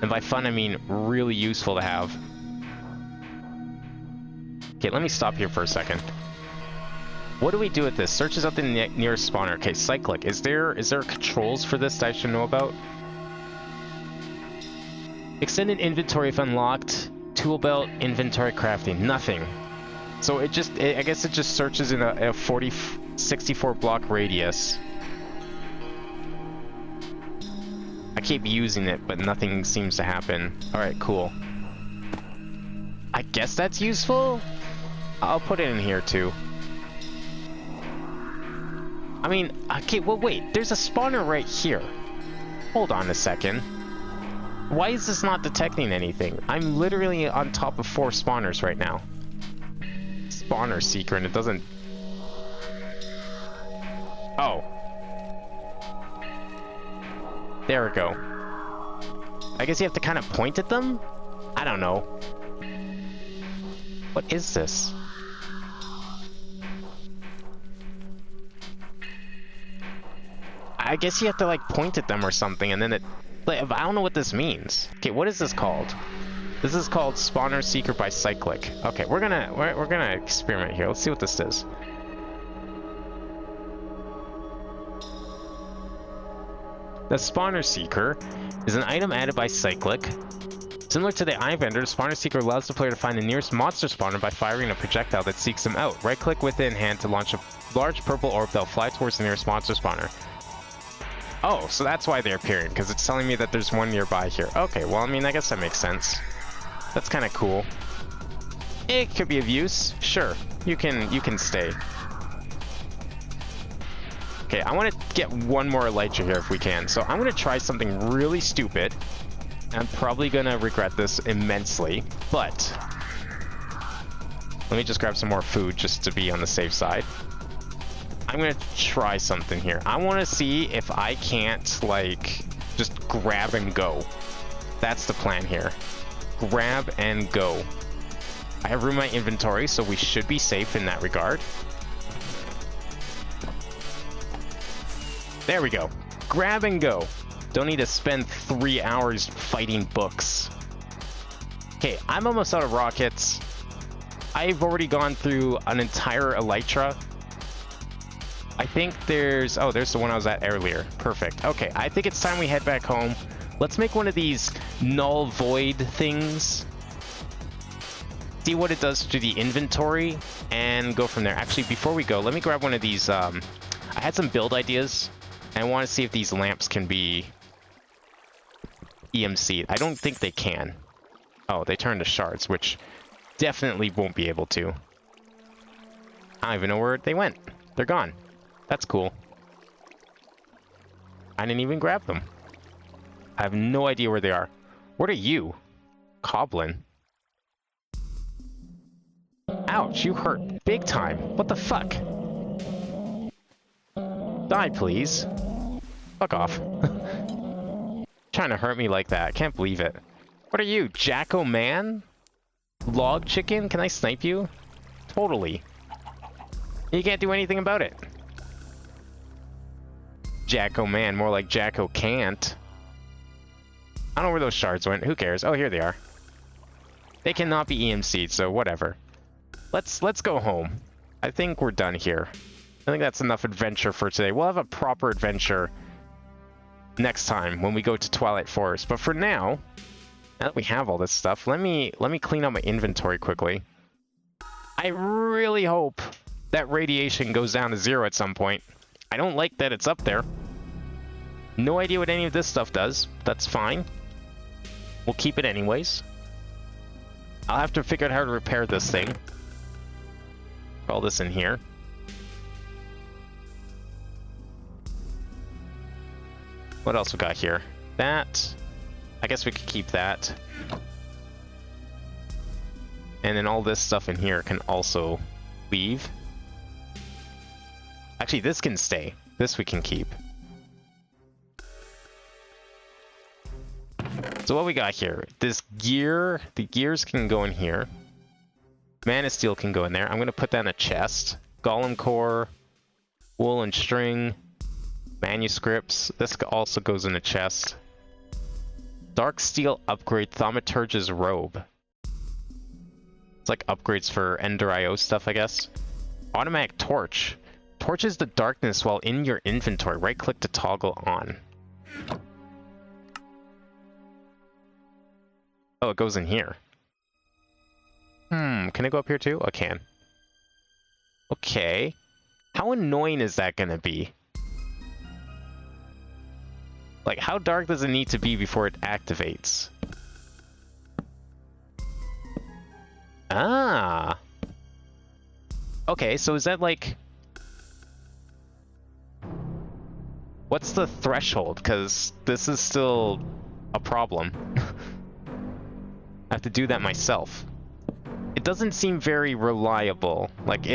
And by fun, I mean really useful to have. Okay, let me stop here for a second. What do we do with this? Searches out the nearest spawner. Okay, cyclic. Is there controls for this that I should know about? Extended inventory if unlocked. Tool belt, inventory crafting, nothing. So I guess it just searches in a 64 block radius. I keep using it, but nothing seems to happen. Alright, cool. I guess that's useful? I'll put it in here too. I mean, okay, well wait, there's a spawner right here. Hold on a second. Why is this not detecting anything? I'm literally on top of 4 spawners right now. Spawner seeker, and it doesn't... Oh. There we go. I guess you have to kind of point at them? I don't know. What is this? I guess you have to like point at them or something, and then it... Like, I don't know what this means. Okay, what is this called? This is called Spawner Seeker by Cyclic. Okay, we're gonna experiment here. Let's see what this is. The Spawner Seeker is an item added by Cyclic. Similar to the Eye Vendor, the Spawner Seeker allows the player to find the nearest monster spawner by firing a projectile that seeks them out. Right-click within hand to launch a large purple orb that will fly towards the nearest monster spawner. Oh, so that's why they're appearing, because it's telling me that there's one nearby here. Okay, well, I mean, I guess that makes sense. That's kind of cool. It could be of use. Sure, you can stay. Okay, I want to get one more elytra here if we can. So I'm going to try something really stupid. I'm probably going to regret this immensely, but let me just grab some more food just to be on the safe side. I'm going to try something here. I want to see if I can't, like, just grab and go. That's the plan here. Grab and go. I have room in my inventory, so we should be safe in that regard. There we go. Grab and go. Don't need to spend 3 hours fighting books. Okay, I'm almost out of rockets. I've already gone through an entire elytra. I think there's... Oh, there's the one I was at earlier. Perfect. Okay, I think it's time we head back home. Let's make one of these null void things. See what it does to the inventory and go from there. Actually, before we go, let me grab one of these. I had some build ideas. I want to see if these lamps can be EMC'd. I don't think they can. Oh, they turn to shards, which definitely won't be able to. I don't even know where they went. They're gone. That's cool. I didn't even grab them. I have no idea where they are. What are you? Coblin. Ouch, you hurt big time. What the fuck? Die, please. Fuck off. Trying to hurt me like that. I can't believe it. What are you, Jacko Man? Log chicken? Can I snipe you? Totally. You can't do anything about it. Jacko Man, more like Jacko can't. I don't know where those shards went. Who cares? Oh, here they are. They cannot be EMC'd, so whatever. Let's go home. I think we're done here. I think that's enough adventure for today. We'll have a proper adventure next time when we go to Twilight Forest. But for now that we have all this stuff, let me clean up my inventory quickly. I really hope that radiation goes down to 0 at some point. I don't like that it's up there. No idea what any of this stuff does. That's fine. We'll keep it anyways. I'll have to figure out how to repair this thing. Put all this in here. What else we got here? That. I guess we could keep that. And then all this stuff in here can also leave. Actually, this can stay. This we can keep. So what we got here? This gear, the gears can go in here. Mana Steel can go in there. I'm going to put that in a chest. Golem Core, wool and string, manuscripts. This also goes in a chest. Dark Steel upgrade, Thaumaturge's robe. It's like upgrades for Ender IO stuff, I guess. Automatic torch. Torches the darkness while in your inventory. Right click to toggle on. Oh, it goes in here. Can I go up here too? I can. Okay. How annoying is that gonna be? Like, how dark does it need to be before it activates? Ah. Okay, so is that like... What's the threshold? Because this is still a problem. I have to do that myself. It doesn't seem very reliable. Like,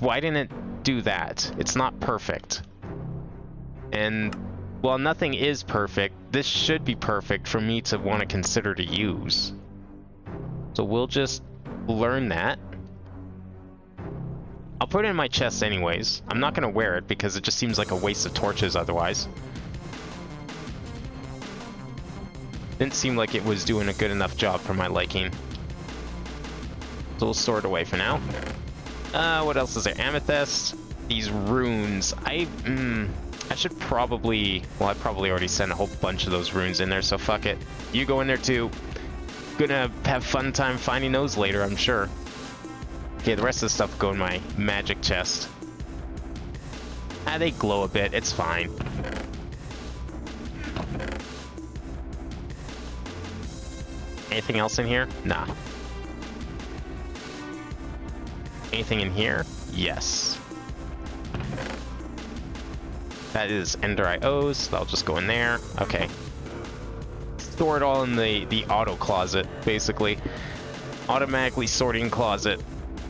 why didn't it do that? It's not perfect. And while nothing is perfect, this should be perfect for me to want to consider to use. So we'll just learn that. I'll put it in my chest anyways. I'm not going to wear it because it just seems like a waste of torches otherwise. Didn't seem like it was doing a good enough job for my liking. So we'll store it away for now. What else is there? Amethyst. These runes. I should probably... Well, I probably already sent a whole bunch of those runes in there, so fuck it. You go in there too. Gonna have fun time finding those later, I'm sure. Okay, the rest of the stuff go in my magic chest. They glow a bit. It's fine. Anything else in here? Nah. Anything in here? Yes. That is Ender IOs. That'll just go in there. Okay. Store it all in the auto closet, basically. Automatically sorting closet.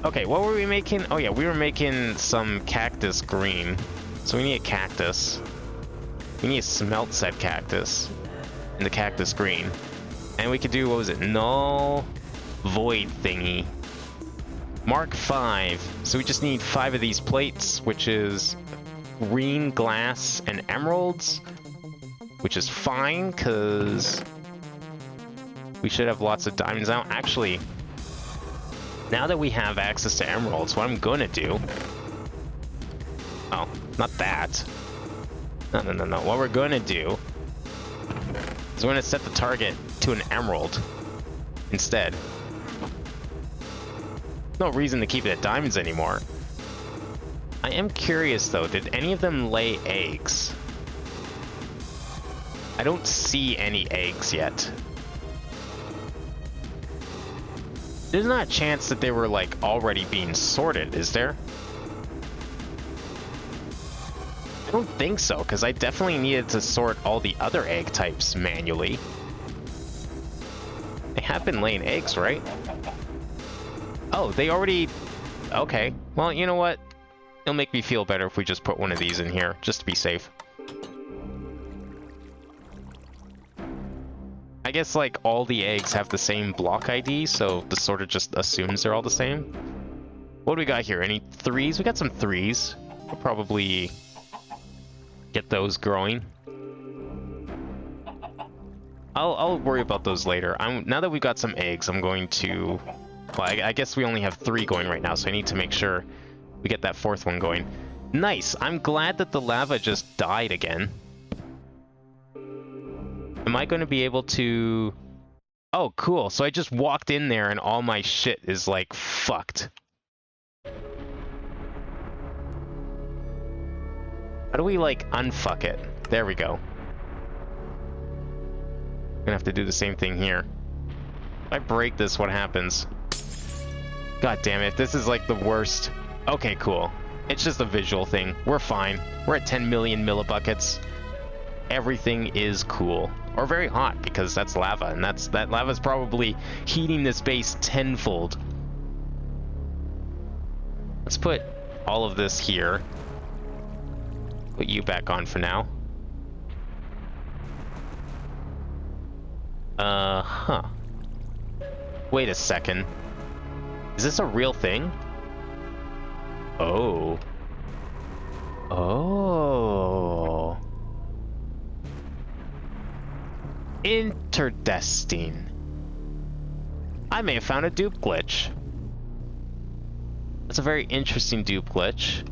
Okay, what were we making? Oh yeah, we were making some cactus green. So we need a cactus. We need to smelt said cactus in the cactus green. And we could do, what was it? Null void thingy. Mark 5. So we just need 5 of these plates, which is green, glass, and emeralds. Which is fine, because we should have lots of diamonds out. Actually, now that we have access to emeralds, what I'm going to do... Oh, not that. No. What we're going to do is we're going to set the target to an emerald instead. No reason to keep it at diamonds anymore. I am curious though, did any of them lay eggs? I don't see any eggs yet. There's not a chance that they were like already being sorted, is there? I don't think so, because I definitely needed to sort all the other egg types manually. They have been laying eggs, right? Oh, they already... Okay. Well, you know what? It'll make me feel better if we just put one of these in here, just to be safe. I guess, like, all the eggs have the same block ID, so this sort of just assumes they're all the same. What do we got here? Any 3s? We got some 3s. We'll probably get those growing. I'll worry about those later. Now that we've got some eggs, I'm going to... Well, I guess we only have 3 going right now, so I need to make sure we get that 4th one going. Nice! I'm glad that the lava just died again. Am I going to be able to... Oh, cool. So I just walked in there and all my shit is, like, fucked. How do we, like, unfuck it? There we go. Gonna have to do the same thing here. If I break this, what happens? God damn it, this is like the worst. Okay, cool. It's just a visual thing. We're fine. We're at 10 million millibuckets. Everything is cool. Or very hot, because that's lava, and that lava's probably heating this base tenfold. Let's put all of this here. Put you back on for now. Huh. Wait a second. Is this a real thing? Oh. Oh. Interdestine. I may have found a dupe glitch. That's a very interesting dupe glitch.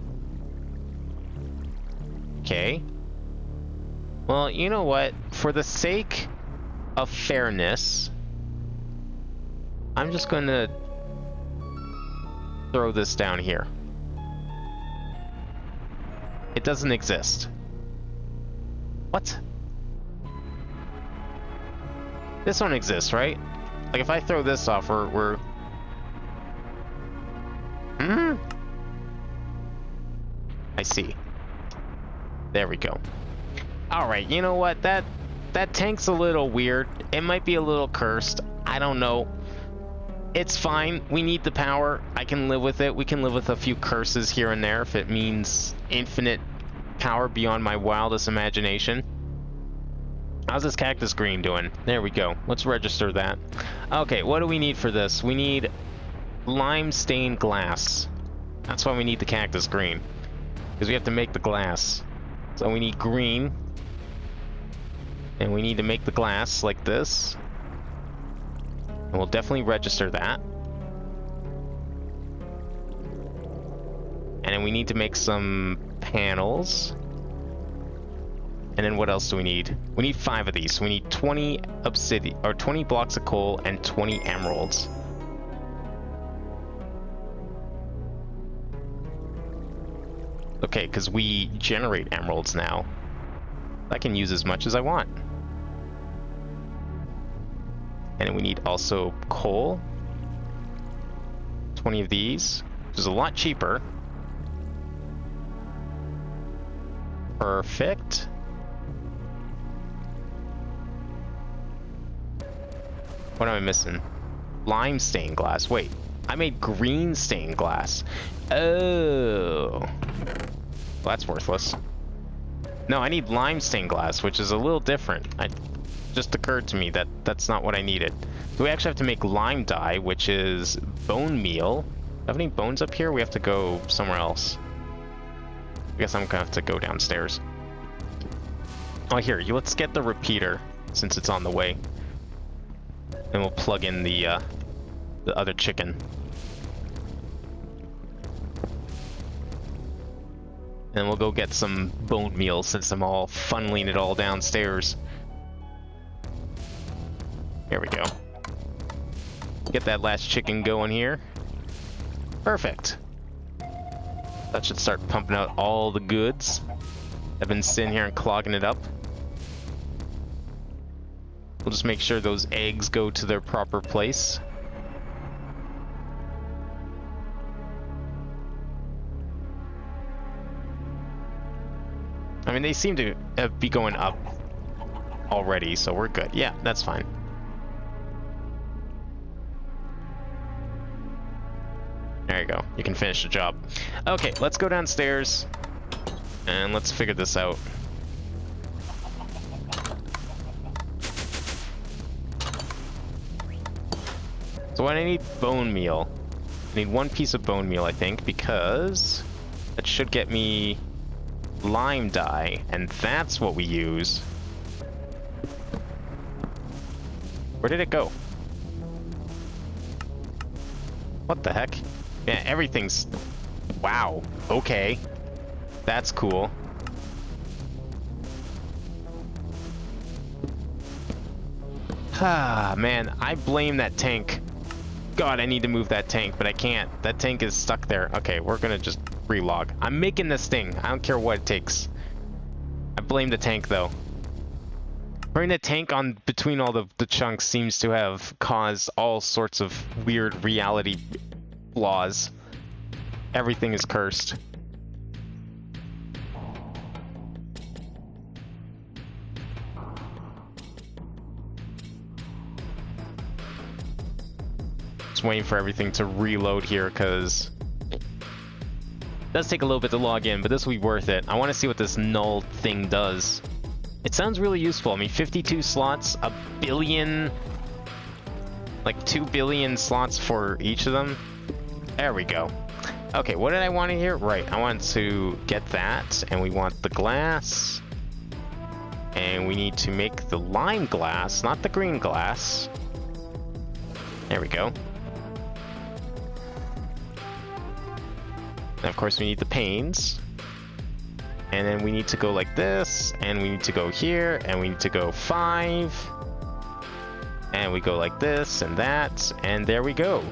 Okay. Well, you know what? For the sake of fairness, I'm just gonna throw this down here. It doesn't exist. What? This one exists, right? Like if I throw this off, we're... I see. There we go. Alright, you know what? That tank's a little weird. It might be a little cursed. I don't know. It's fine. We need the power. I can live with it. We can live with a few curses here and there if it means infinite power beyond my wildest imagination. How's this cactus green doing? There we go. Let's register that. Okay, what do we need for this? We need lime stained glass. That's why we need the cactus green. Because we have to make the glass. So we need green. And we need to make the glass like this. And we'll definitely register that. And then we need to make some panels. And then what else do we need? We need 5 of these. So we need 20 obsidian, or 20 blocks of coal and 20 emeralds. Okay, because we generate emeralds now. I can use as much as I want. And we need also coal. 20 of these, which is a lot cheaper. Perfect. What am I missing? Lime stained glass. Wait, I made green stained glass. Oh. Well, that's worthless. No, I need lime stained glass, which is a little different. It just occurred to me that that's not what I needed. So we actually have to make lime dye, which is bone meal. Do I have any bones up here? We have to go somewhere else. I guess I'm gonna have to go downstairs. Oh, here, let's get the repeater, since it's on the way. Then we'll plug in the other chicken. And we'll go get some bone meal since I'm all funneling it all downstairs. Here we go. Get that last chicken going here. Perfect. That should start pumping out all the goods. I've been sitting here and clogging it up. We'll just make sure those eggs go to their proper place. I mean, they seem to be going up already, so we're good. Yeah, that's fine. There you go. You can finish the job. Okay, let's go downstairs and let's figure this out. So what I need bone meal. I need 1 piece of bone meal, I think, because that should get me lime dye, and that's what we use. Where did it go? What the heck? Yeah, everything's... Wow. Okay. That's cool. Ah, man, I blame that tank. God, I need to move that tank, but I can't. That tank is stuck there. Okay, we're gonna just relog. I'm making this thing. I don't care what it takes. I blame the tank, though. Putting the tank on between all the chunks seems to have caused all sorts of weird reality flaws. Everything is cursed. Just waiting for everything to reload here, because it does take a little bit to log in, but this will be worth it. I want to see what this null thing does. It sounds really useful. I mean, 52 slots, a billion, like 2 billion slots for each of them. There we go. Okay, what did I want in here? Right, I want to get that, and we want the glass. And we need to make the lime glass, not the green glass. There we go. And of course we need the panes. And then we need to go like this, and we need to go here, and we need to go 5. And we go like this and that, and there we go.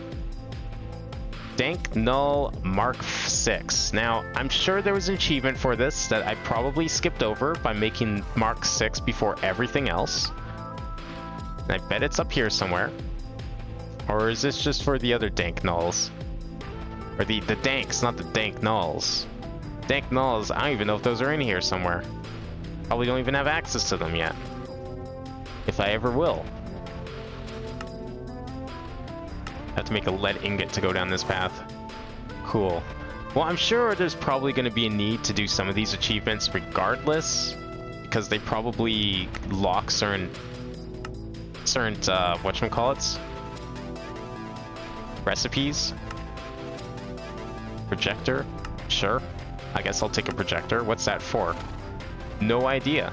Dank Null Mark 6. Now, I'm sure there was an achievement for this that I probably skipped over by making Mark 6 before everything else. And I bet it's up here somewhere. Or is this just for the other Dank Nulls? Or the Danks, not the Dank Nulls. Dank Nulls, I don't even know if those are in here somewhere. Probably don't even have access to them yet. If I ever will. Have to make a lead ingot to go down this path. Cool. Well, I'm sure there's probably going to be a need to do some of these achievements regardless, because they probably lock certain whatchamacallits? Recipes? Projector? Sure. I guess I'll take a projector. What's that for? No idea.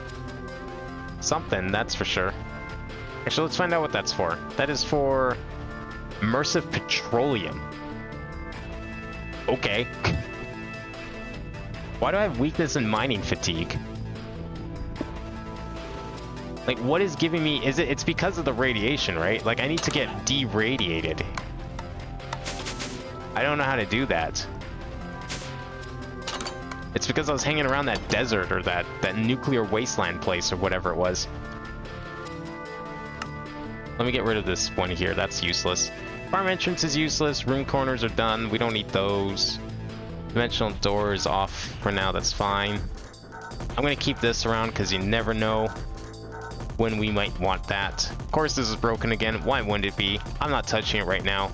Something, that's for sure. Actually, let's find out what that's for. That is for immersive petroleum. Okay. Why do I have weakness in mining fatigue? Like, what is giving me... It's because of the radiation, right? Like, I need to get deradiated. I don't know how to do that. It's because I was hanging around that desert or that nuclear wasteland place or whatever it was. Let me get rid of this one here. That's useless. Farm entrance is useless. Room corners are done. We don't need those. Dimensional door is off for now. That's fine. I'm going to keep this around because you never know when we might want that. Of course, this is broken again. Why wouldn't it be? I'm not touching it right now.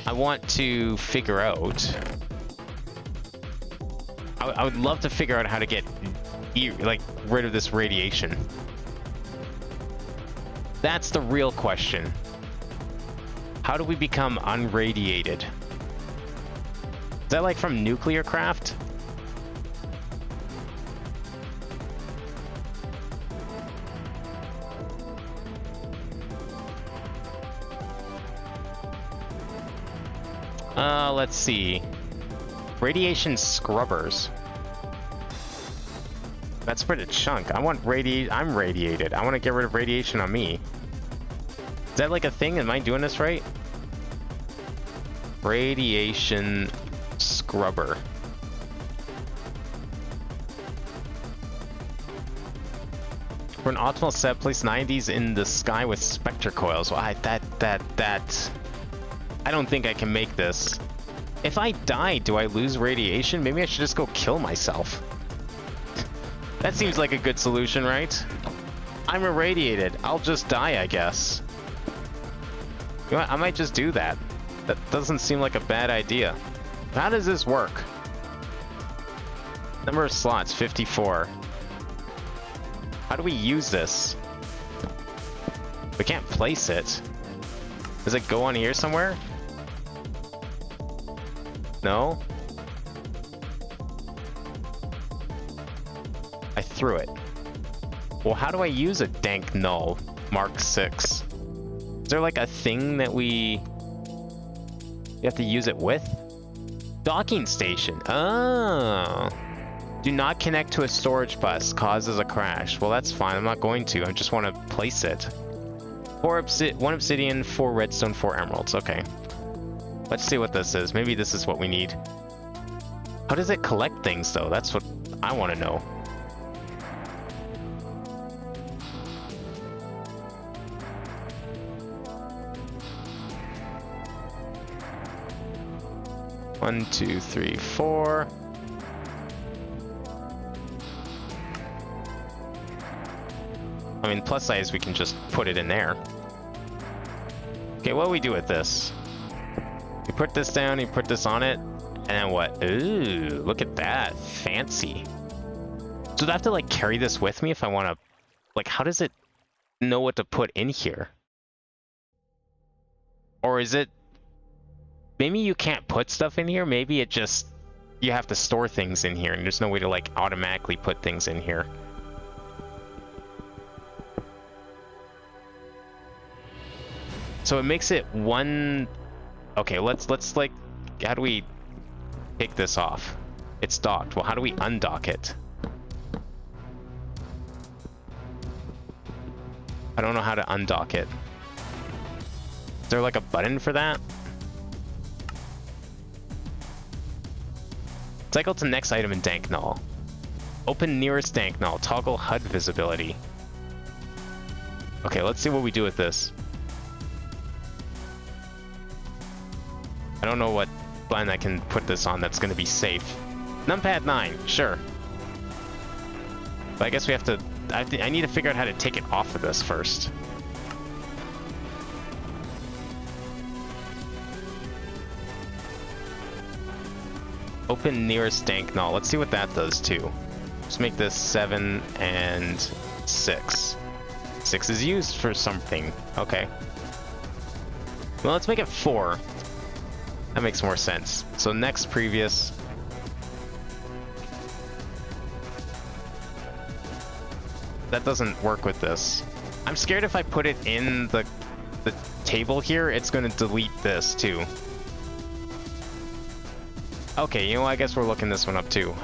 I want to figure out... I would love to figure out how to get rid of this radiation. That's the real question. How do we become unradiated? Is that like from Meatballcraft? Let's see. Radiation scrubbers. That's pretty chunk. I'm radiated. I want to get rid of radiation on me. Is that like a thing? Am I doing this right? Radiation scrubber. For an optimal set, place 90s in the sky with spectre coils. Well, I don't think I can make this. If I die, do I lose radiation? Maybe I should just go kill myself. That seems like a good solution, right? I'm irradiated. I'll just die, I guess. You know what? I might just do that. That doesn't seem like a bad idea. How does this work? Number of slots, 54. How do we use this? We can't place it. Does it go on here somewhere? No? I threw it. Well, how do I use a dank null Mark 6? Is there like a thing that we have to use it with? Docking station. Oh. Do not connect to a storage bus. Causes a crash. Well, that's fine. I'm not going to. I just want to place it. 1 obsidian, 4 redstone, 4 emeralds. Okay. Let's see what this is. Maybe this is what we need. How does it collect things, though? That's what I want to know. One, two, three, 4. I mean, plus size, we can just put it in there. Okay, what do we do with this? You put this down, you put this on it, and then what? Ooh, look at that. Fancy. So do I have to, like, carry this with me if I want to... Like, how does it know what to put in here? Or is it... Maybe you can't put stuff in here. Maybe it just... You have to store things in here, and there's no way to, like, automatically put things in here. So it makes it one... Okay, let's like... How do we take this off? It's docked. Well, how do we undock it? I don't know how to undock it. Is there like a button for that? Cycle to next item in dank null. Open nearest dank null. Toggle HUD visibility. Okay, let's see what we do with this. I don't know what button I can put this on that's going to be safe. Numpad 9, sure. But I guess we have to... I need to figure out how to take it off of this first. Open nearest dank null. Let's see what that does too. Let's make this 7 and 6. 6 is used for something. Okay. Well, let's make it 4. That makes more sense. So next previous. That doesn't work with this. I'm scared if I put it in the table here, it's going to delete this too. Okay, you know, I guess we're looking this one up too.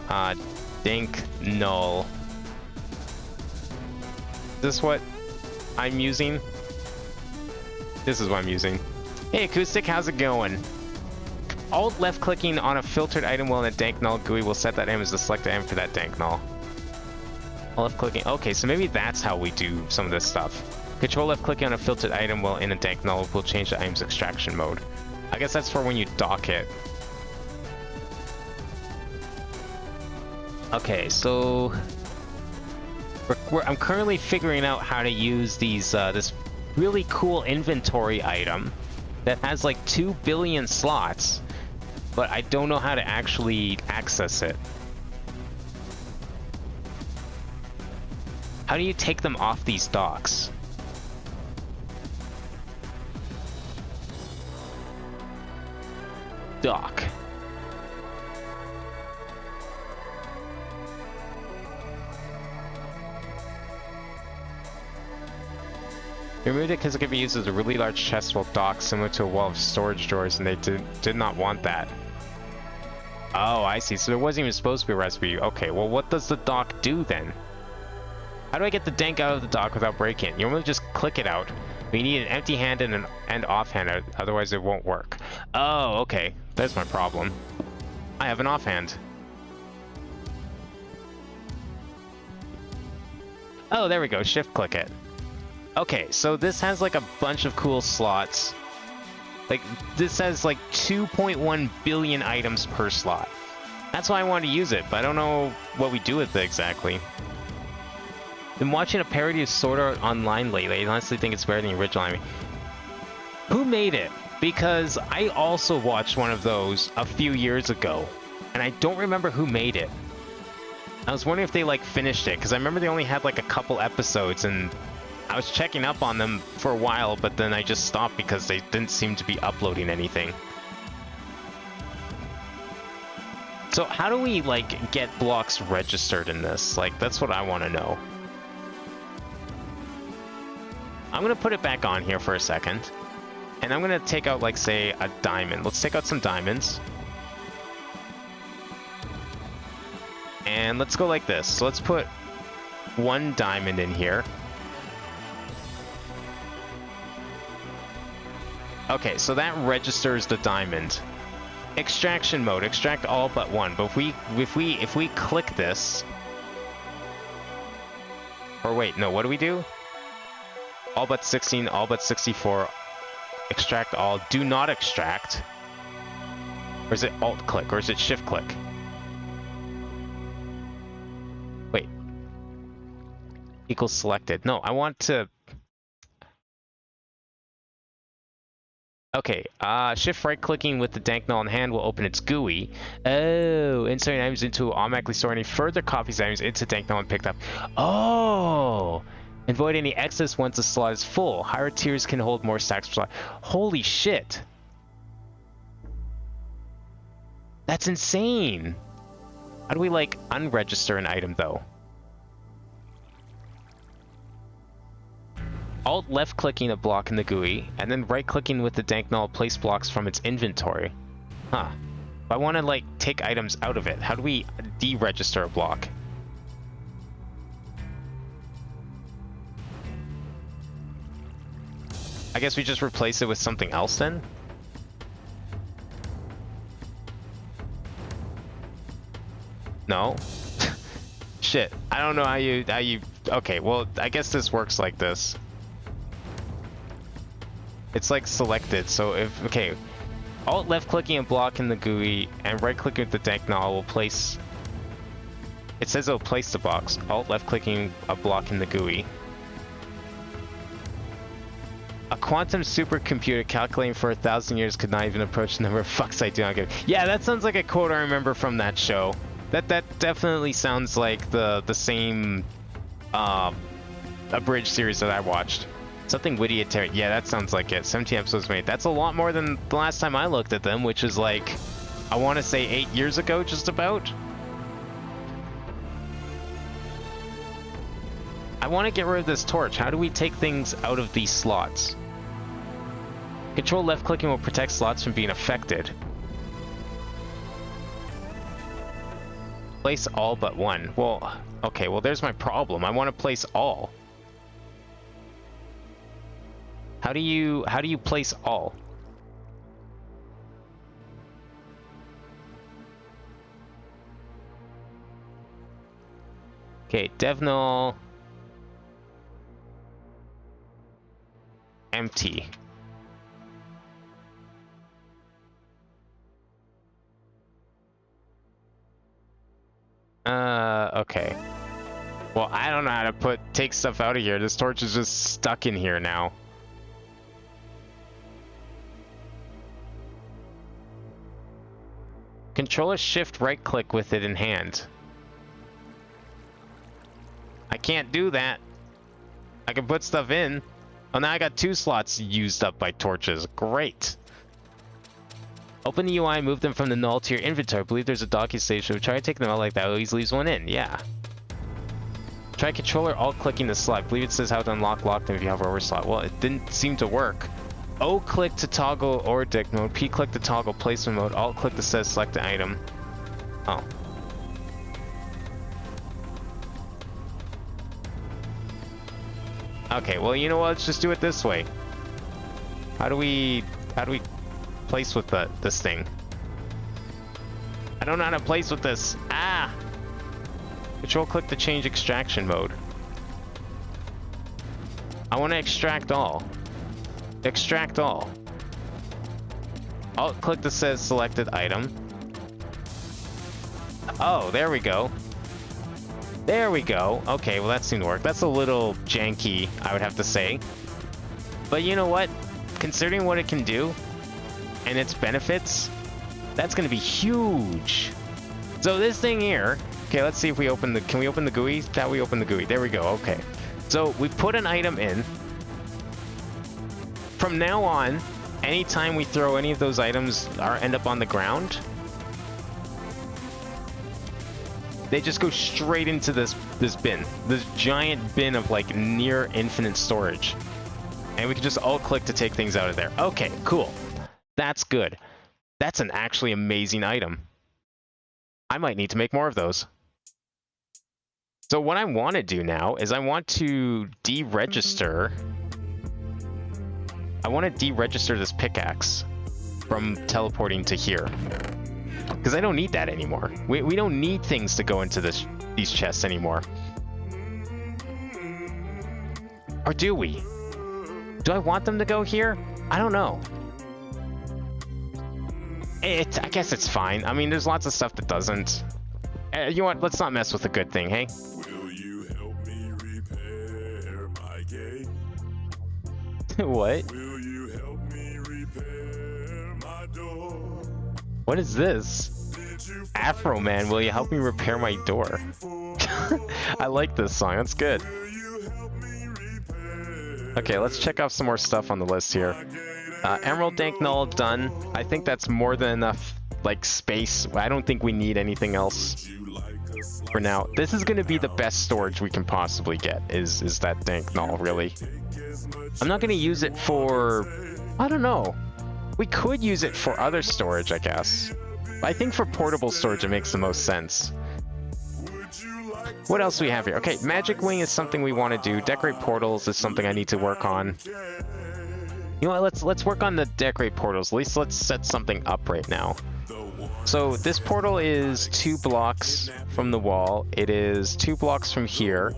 Dank null. Is this what I'm using? This is what I'm using. Hey Acoustic, how's it going? Alt left clicking on a filtered item while in a dank null GUI will set that item as the selected item for that dank null. Alt left clicking. Okay, so maybe that's how we do some of this stuff. Control left clicking on a filtered item while in a dank null will change the item's extraction mode. I guess that's for when you dock it. Okay, so I'm currently figuring out how to use these this really cool inventory item that has like 2 billion slots, but I don't know how to actually access it. How do you take them off these docks? Dock. Removed it because it could be used as a really large chest while docked, similar to a wall of storage drawers, and they did not want that. Oh, I see. So there wasn't even supposed to be a recipe. Okay, well, what does the dock do then? How do I get the dank out of the dock without breaking it? You normally just click it out. But you need an empty hand and an offhand, otherwise it won't work. Oh, okay. There's my problem. I have an offhand. Oh, there we go. Shift click it. Okay, so this has like a bunch of cool slots. Like, this has like 2.1 billion items per slot. That's why I wanted to use it, but I don't know what we do with it exactly. Been watching a parody of Sword Art Online lately. I honestly think it's better than the original anime. Who made it? Because I also watched one of those a few years ago, and I don't remember who made it. I was wondering if they like finished it, because I remember they only had like a couple episodes, and I was checking up on them for a while, but then I just stopped because they didn't seem to be uploading anything. So how do we like get blocks registered in this? Like, that's what I want to know. I'm gonna put it back on here for a second, and I'm gonna take out, like, say, a diamond. Let's take out some diamonds. And let's go like this. So let's put 1 diamond in here. Okay, so that registers the diamond. Extraction mode, extract all but 1. But if we click this, or wait, no, what do we do? All but 16, all but 64, extract all, do not extract. Or is it alt click, or is it shift click? Wait. Equals selected. No, I want to... Okay, shift right clicking with the dank null in hand will open its GUI. Oh, inserting items into automatically store any further copies of items into dank null and picked up. Oh! And void any excess once the slot is full. Higher tiers can hold more stacks per slot. Holy shit! That's insane! How do we, like, unregister an item, though? Alt left clicking a block in the GUI, and then right clicking with the dank null place blocks from its inventory. Huh. If I want to, like, take items out of it, how do we deregister a block? I guess we just replace it with something else then? No? Shit, I don't know how you, okay, well, I guess this works like this. It's like selected, so if, okay, Alt left clicking a block in the GUI and right clicking with the deck null will place, it says it'll place the box. Alt left clicking a block in the GUI. A quantum supercomputer calculating for 1,000 years could not even approach the number of fucks I do not give. Yeah, that sounds like a quote I remember from that show. That definitely sounds like the same abridged series that I watched. Something witty at Terry. Yeah, that sounds like it. 17 episodes made. That's a lot more than the last time I looked at them, which is like, I want to say 8 years ago, just about. I want to get rid of this torch. How do we take things out of these slots? Control left clicking will protect slots from being affected. Place all but one. Well, okay, well there's my problem. I want to place all. How do you place all? Okay, dev null. Empty. Okay. Well, I don't know how to take stuff out of here. This torch is just stuck in here now. Controller shift right click with it in hand. I can't do that. I can put stuff in. Oh, now I got 2 slots used up by torches. Great. Open the UI, move them from the null to your inventory. I believe there's a docking station. So try to take them out like that. Always leaves one in. Yeah. Try controller alt clicking the slot. I believe it says how to unlock lock them if you have over slot. Well, it didn't seem to work. O click to toggle or deck mode. P click to toggle placement mode. Alt click to set select the item. Oh. Okay, well, you know what? Let's just do it this way. How do we place with this thing? I don't know how to place with this. Ah! Control click to change extraction mode. I want to extract all. Extract all. Alt click that says selected item. Oh, there we go. There we go. Okay, well that seemed to work. That's a little janky, I would have to say. But you know what? Considering what it can do and its benefits, that's going to be huge. So this thing here, okay, let's see if we open the, can we open the GUI? That we open the GUI. There we go. Okay. So we put an item in. From now on, anytime we throw any of those items or end up on the ground, they just go straight into this bin, this giant bin of like near infinite storage. And we can just alt click to take things out of there. Okay, cool. That's good. That's an actually amazing item. I might need to make more of those. So what I want to do now is I want to deregister. I want to deregister this pickaxe from teleporting to here. Because I don't need that anymore. We don't need things to go into these chests anymore. Or do we? Do I want them to go here? I don't know. I guess it's fine. I mean, there's lots of stuff that doesn't. You know what? Let's not mess with a good thing, hey? Will you help me repair my game? What? Will you help me repair my door? What is this? Afro Man, will you help me repair my door? I like this song. That's good. Okay, let's check off some more stuff on the list here. Emerald Dank Null done. I think that's more than enough, like, space. I don't think we need anything else for now. This is going to be the best storage we can possibly get, is that Dank Null, really. I'm not going to use it for... I don't know. We could use it for other storage, I guess. I think for portable storage it makes the most sense. What else do we have here? Okay, Magic Wing is something we want to do. Decorate portals is something I need to work on. You know what? Let's work on the decorate portals. At least let's set something up right now. So this portal is 2 blocks from the wall. It is 2 blocks from here.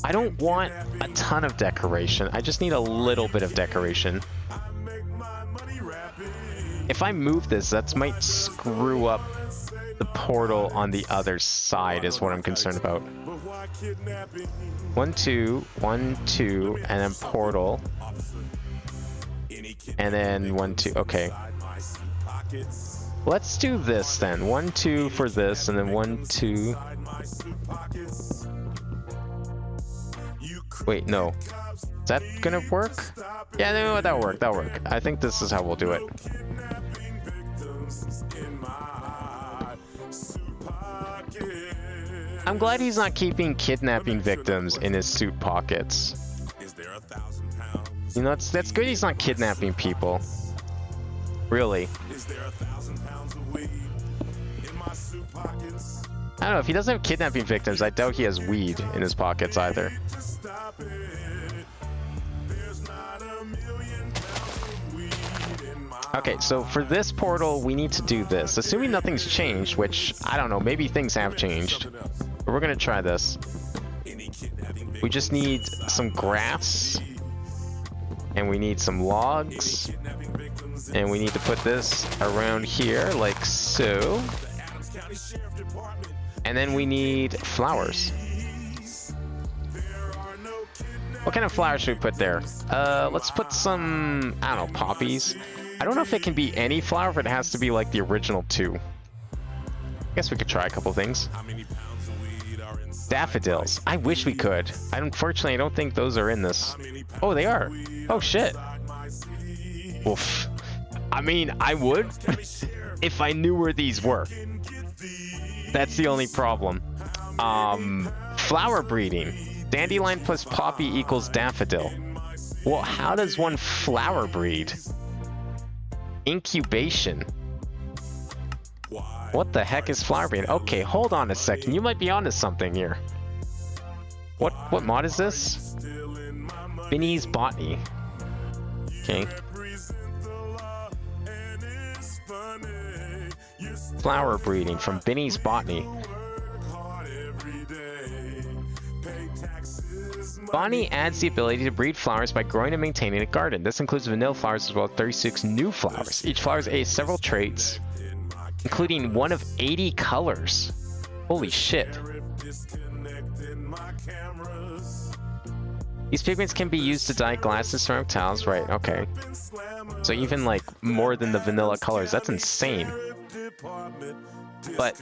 I don't want a ton of decoration. I just need a little bit of decoration. If I move this, that might screw up the portal on the other side is what I'm concerned about. 1, 2, 1, 2, and then portal. And then 1, 2, okay. Let's do this then. 1, 2 for this, and then 1, 2. Wait, no. Is that gonna work? Yeah, no, that'll work. That'll work. I think this is how we'll do it. I'm glad he's not keeping kidnapping victims in his suit pockets. You know, that's good he's not kidnapping people. Really. I don't know, if he doesn't have kidnapping victims, I doubt he has weed in his pockets either. Okay, so for this portal, we need to do this. Assuming nothing's changed, which, I don't know, maybe things have changed. But we're gonna try this. We just need some grass. And we need some logs. And we need to put this around here, like so. And then we need flowers. What kind of flowers should we put there? Let's put some, I don't know, poppies. I don't know if it can be any flower, but it has to be like the original 2. I guess we could try a couple things. Daffodils. I wish we could. Unfortunately, I don't think those are in this. Oh, they are. Oh, shit. Oof. I mean, I would if I knew where these were. That's the only problem. Flower breeding. Dandelion plus poppy equals daffodil. Well, how does one flower breed? Incubation. What the heck is flower breeding? Okay, hold on a second. You might be onto something here. What mod is this? Binny's Botany. Okay. Flower breeding from Binny's Botany. Botany adds the ability to breed flowers by growing and maintaining a garden. This includes vanilla flowers as well as 36 new flowers. Each flower has several traits, including one of 80 colors. Holy shit. These pigments can be used to dye glass and ceramic tiles, right, okay. So even like more than the vanilla colors, that's insane. But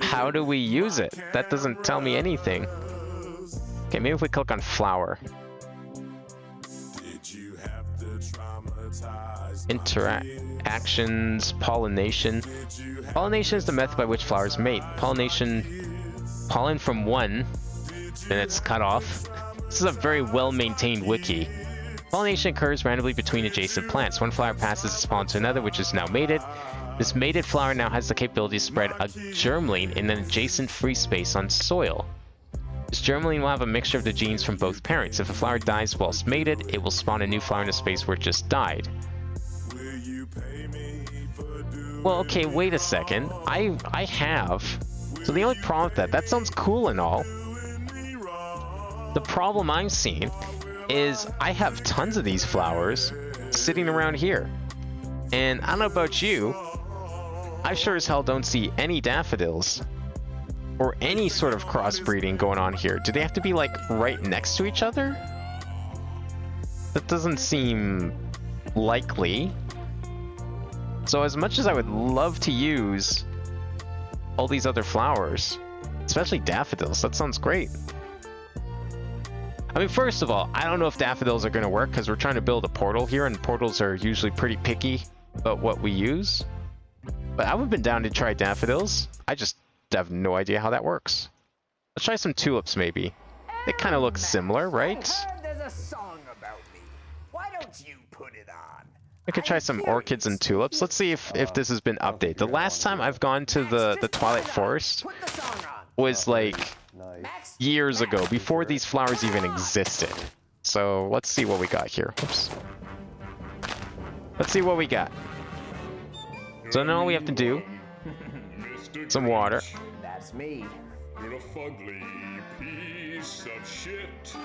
how do we use it? That doesn't tell me anything. Okay, maybe if we click on flower. Interactions, pollination. Pollination is the method by which flowers mate. Pollen from one, then it's cut off. This is a very well-maintained wiki. Pollination occurs randomly between adjacent plants. One flower passes its pollen to another, which is now mated. This mated flower now has the capability to spread a germline in an adjacent free space on soil. This germline will have a mixture of the genes from both parents. If a flower dies whilst mated, it will spawn a new flower in a space where it just died. Well, okay, wait a second. I have. So the only problem with that sounds cool and all. The problem I'm seeing is I have tons of these flowers sitting around here. And I don't know about you, I sure as hell don't see any daffodils or any sort of crossbreeding going on here. Do they have to be like right next to each other? That doesn't seem likely. So as much as I would love to use all these other flowers, especially daffodils, that sounds great. I mean, first of all, I don't know if daffodils are going to work because we're trying to build a portal here, and portals are usually pretty picky about what we use. But I would have been down to try daffodils. I just have no idea how that works. Let's try some tulips, maybe. They kind of look similar, right? There's a song about me. Why don't you put it on? We could try some orchids and tulips. Let's see if this has been updated. The last time I've gone to the Twilight Forest was like years ago, before these flowers even existed. So let's see what we got here. Oops. Let's see what we got. So now all we have to do, some water. That's me. You're a fugly piece of shit.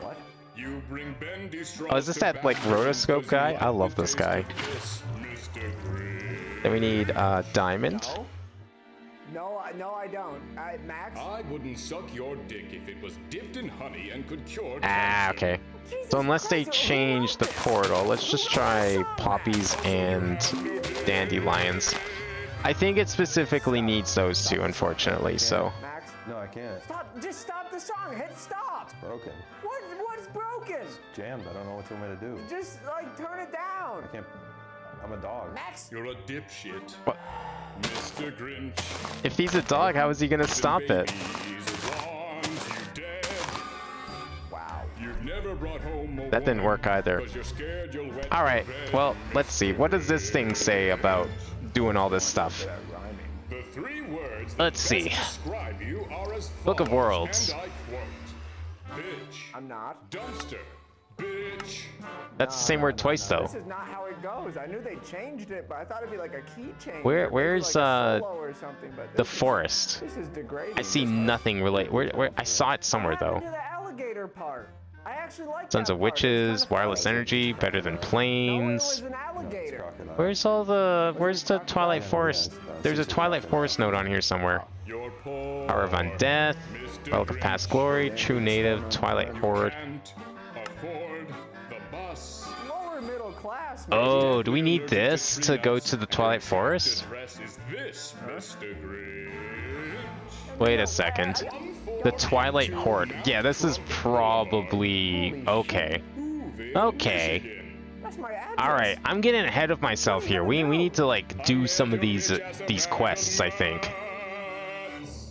What? You bring bendy straws. Oh, is this that like rotoscope guy? I love this guy. Mr. Gray. Then we need diamond. No, I don't. Max? I wouldn't suck your dick if it was dipped in honey and could cure Ah, cancer. okay. So unless they change the portal, let's just try poppies and dandelions. I think it specifically needs those two, unfortunately, so. Max? No, I can't. Stop! Just stop the song! Hit stop! Broken. What's broken? Jammed. I don't know what you want me to do. Just, like, turn it down! I can't. I'm a dog. Max! You're a dipshit. What? Mr. Grinch. If he's a dog, how is he gonna stop it? Babies want you dead. Wow. You've never brought home a That didn't work either. 'cause you're scared you'll wet Alright, your bed. well, let's see. What does this thing say about doing all this stuff? The three words that Let's see. best describe you are as Book of follows, Worlds. and I quote, bitch, I'm not. dumpster, bitch. That's the same word twice, though. This is not how it goes. I knew they changed it, but I thought it'd be like a key change. Where's like a solo or something, but the this is- forest? This is degrading. I see nothing related. Where I saw it somewhere What happened though. to the alligator part? I actually like Sons that of part. It's Witches, kinda wireless funny. energy, better than No, it was planes. an alligator. Crocodile. Where's all the? Where's the Twilight Forest? There's a Twilight Forest note on here somewhere. You're poor, Hour of Undeath, Mr. Relic of Past Glory, True Native, Twilight Horde. Can't afford the bus. Lower middle class. man. Oh, do we need this to go to the Twilight Forest? Address is this, Mr. Grinch. Wait a second. The Twilight Horde. Yeah, this is probably okay. Okay. That's my address. All right, I'm getting ahead of myself here. We need to like do some of these quests, I think.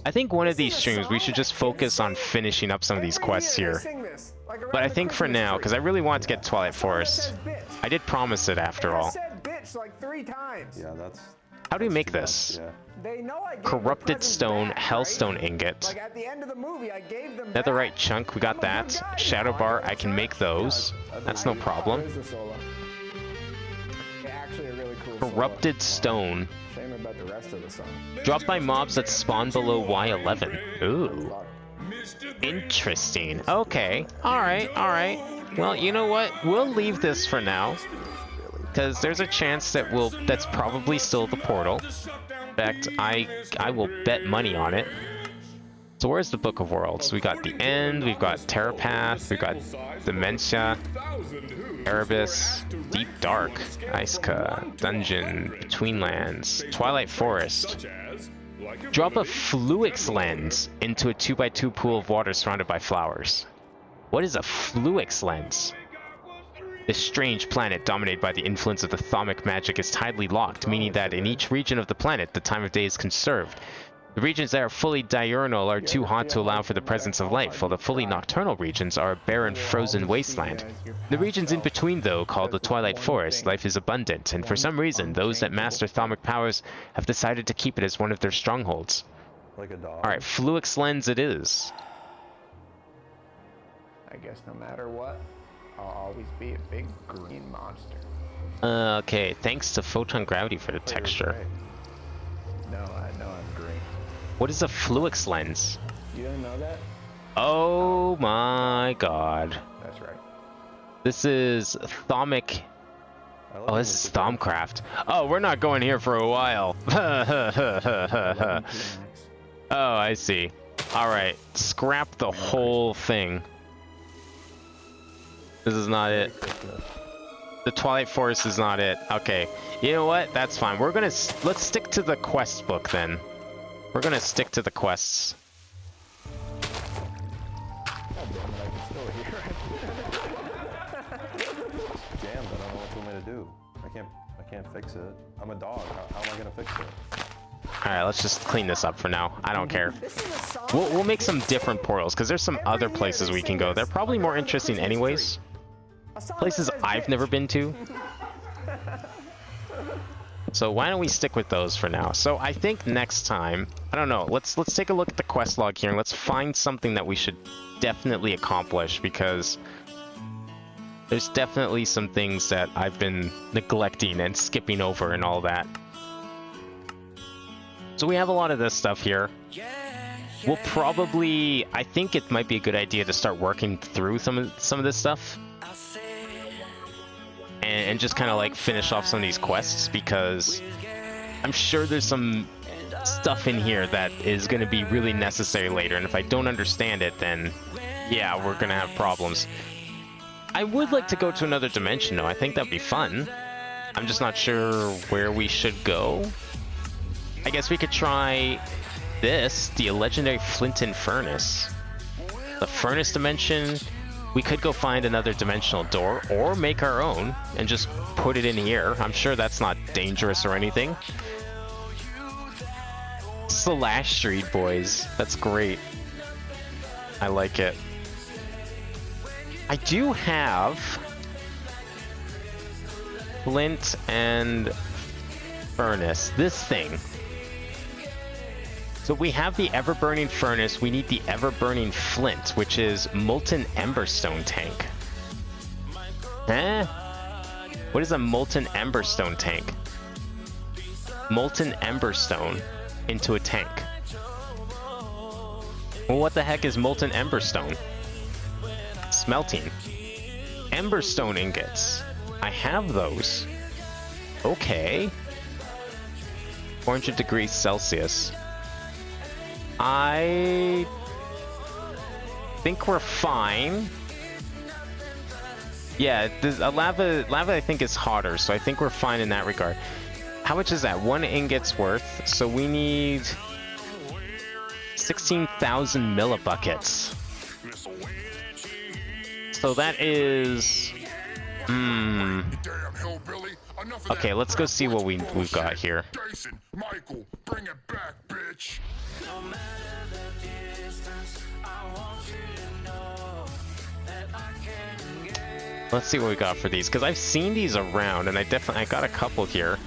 I think one of these streams we should just focus on finishing up some of these Every quests year here. they sing this, like around But I the think for Christmas now, tree. because I really want to get Twilight Someone Forest. says bitch. I did promise it after I all. said bitch like 3 times. Yeah, that's. How do we that's make too much, this? Yeah. They know I gave them Corrupted presents stone, back, hellstone right? ingot. Like at the end of the movie, I gave them Netherite back. chunk, we got that. Shadow bar, I can make those. That's no problem. There's the solo. Yeah, actually a really cool solo. Corrupted stone. Shame about the rest of the song. Drop by mobs that spawn below Y11. Ooh. Fuck. Interesting. Okay. Alright, alright. Well, you know what? We'll leave this for now. Because there's a chance that that's probably still the portal. In fact, I will bet money on it. So where's the Book of Worlds? We got the End, we've got Terrapath, we've got Dementia, Erebus, Deep Dark, Iska, Dungeon, Between Lands, Twilight Forest. Drop a Fluix lens into a 2x2 pool of water surrounded by flowers. What is a Fluix lens? This strange planet, dominated by the influence of the Thaumic magic, is tidally locked, meaning that in each region of the planet, the time of day is conserved. The regions that are fully diurnal are too hot to allow for the presence of life, while the fully nocturnal regions are a barren, frozen wasteland. The regions in between, though, called the Twilight Forest, life is abundant, and for some reason, those that master Thaumic powers have decided to keep it as one of their strongholds. Like a dog. Alright, Fluix lens it is. I guess no matter what, I'll always be a big green monster. Okay, thanks to Photon Gravity for the texture. No, I know I'm green. What is a Fluix lens? You didn't know that? Oh my god. That's right. This is Thaumic. I love Oh, this is Thermodynamics. Oh, we're not going here for a while. Oh, I see. Alright, scrap the whole thing. This is not it. The Twilight Forest is not it. Okay, you know what? That's fine. We're gonna let's stick to the quest book then. We're gonna stick to the quests. God damn it, I can still hear it. Jammed. I don't know what you want me to do. I can't fix it. I'm a dog. How am I gonna fix it? Alright, let's just clean this up for now. I don't care. This is a song We'll that make some hits different you. portals, because there's some Every other year places they we sing can go. this, They're probably like more around the interesting Christmas anyways. tree. A song that Places says I've never bitch. been to. So why don't we stick with those for now? So I think next time, I don't know, let's take a look at the quest log here and let's find something that we should definitely accomplish, because There's definitely some things that I've been neglecting and skipping over and all that. So we have a lot of this stuff here. We'll probably, I think it might be a good idea to start working through some of this stuff. And just kind of like finish off some of these quests, because I'm sure there's some stuff in here that is going to be really necessary later. And if I don't understand it, then yeah, we're going to have problems. I would like to go to another dimension though. I think that'd be fun. I'm just not sure where we should go. I guess we could try this, the legendary Flint and Furnace. The Furnace dimension. We could go find another dimensional door or make our own and just put it in here. I'm sure that's not dangerous or anything. Slash Street Boys. That's great. I like it. I do have Flint and Furnace. This thing. So we have the ever-burning furnace, we need the ever-burning flint, which is molten emberstone tank. Huh? What is a molten emberstone tank? Molten emberstone into a tank. Well, what the heck is molten emberstone? Smelting. Emberstone ingots. I have those. Okay. 400 degrees Celsius. I think we're fine. Yeah, lava I think is hotter, so I think we're fine in that regard. How much is that? 1 ingot's worth, so we need 16,000 millibuckets. So that is... Okay, let's go see what we've got here. Michael, bring it back, bitch. Let's see what we got for these, because I've seen these around, and I got a couple here.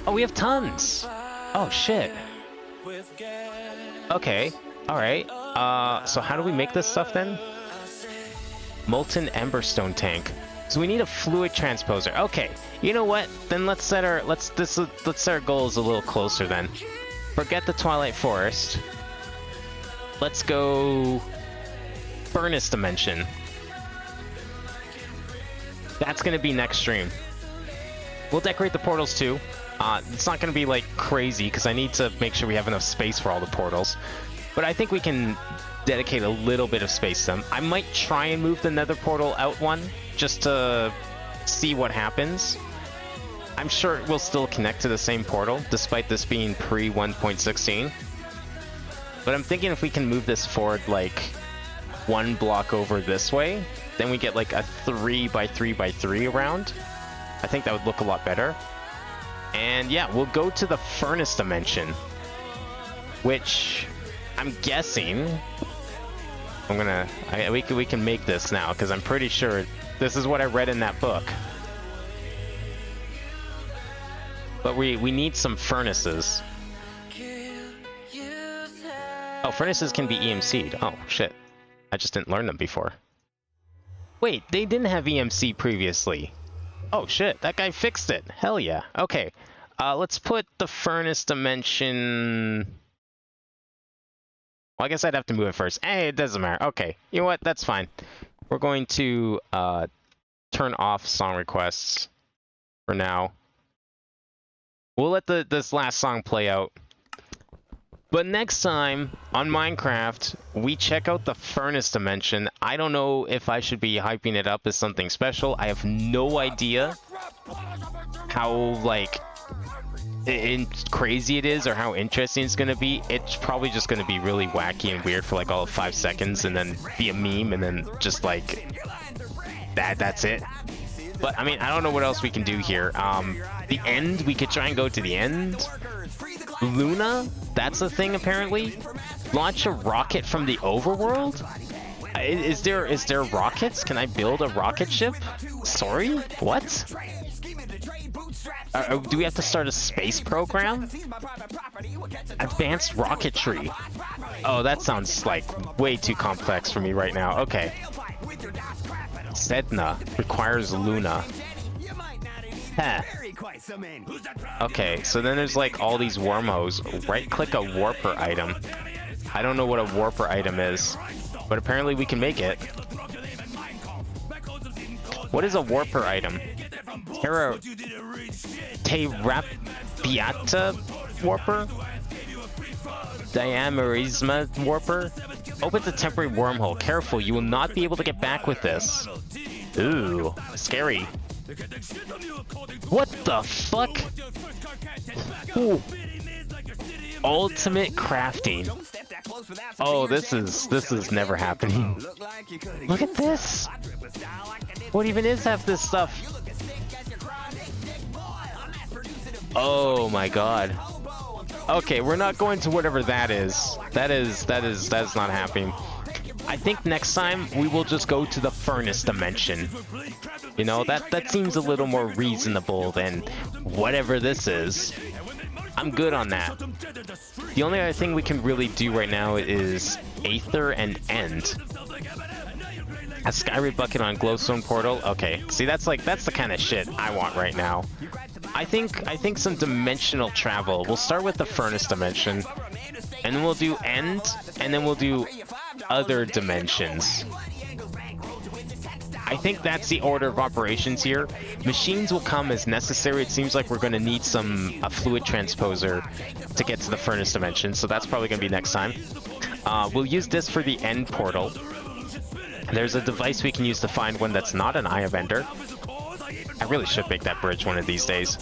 Oh, we have tons! Oh, shit. Okay, alright. So how do we make this stuff then? Molten emberstone tank. So we need a fluid transposer. Okay, you know what? Then let's set our goals a little closer then. Forget the Twilight Forest. Let's go Furnace Dimension. That's gonna be next stream. We'll decorate the portals too. It's not gonna be like crazy because I need to make sure we have enough space for all the portals. But I think we can dedicate a little bit of space to them. I might try and move the nether portal out one just to see what happens. I'm sure it will still connect to the same portal despite this being pre 1.16. But I'm thinking if we can move this forward like 1 block over this way, then we get like a 3x3x3 around. I think that would look a lot better. And yeah, we'll go to the Furnace Dimension, which I'm guessing we can make this now because I'm pretty sure this is what I read in that book. But we need some furnaces. Oh, furnaces can be EMC'd. Oh shit, I just didn't learn them before. Wait, they didn't have EMC previously. Oh shit, that guy fixed it. Hell yeah. Okay, let's put the Furnace Dimension... Well, I guess I'd have to move it first. Hey, it doesn't matter. Okay, you know what? That's fine. We're going to turn off song requests for now. We'll let this last song play out. But next time on Minecraft, we check out the Furnace Dimension. I don't know if I should be hyping it up as something special. I have no idea how, like, crazy it is or how interesting it's going to be. It's probably just going to be really wacky and weird for, like, all of 5 seconds and then be a meme and then just, like, that's it. But, I mean, I don't know what else we can do here. The end, we could try and go to the end. Luna? That's a thing, apparently. Launch a rocket from the overworld? Is there rockets? Can I build a rocket ship? Sorry? What? Do we have to start a space program? Advanced rocketry. Oh, that sounds like way too complex for me right now. Okay. Sedna requires Luna. Huh. Okay, so then there's like all these wormholes. Right-click a warper item. I don't know what a warper item is, but apparently we can make it. What is a warper item? Terrapiata warper? Diamerisma warper? Opens a temporary wormhole. Careful, you will not be able to get back with this. Ooh, scary. What the fuck? Ooh. Ultimate crafting. Oh, this is never happening. Look at this. What even is half this stuff? Oh my god. Okay, we're not going to whatever that is. That is not happening. I think next time we will just go to the furnace dimension. You know, that seems a little more reasonable than whatever this is. I'm good on that. The only other thing we can really do right now is Aether and End. A Skyrim bucket on Glowstone portal. Okay, see that's the kind of shit I want right now. I think some dimensional travel. We'll start with the furnace dimension, and then we'll do End, and then we'll do other dimensions. I think that's the order of operations here. Machines will come as necessary. It seems like we're going to need a fluid transposer to get to the furnace dimension, so that's probably going to be next time. We'll use this for the End portal. There's a device we can use to find one that's not an Eye of Ender. I really should make that bridge one of these days.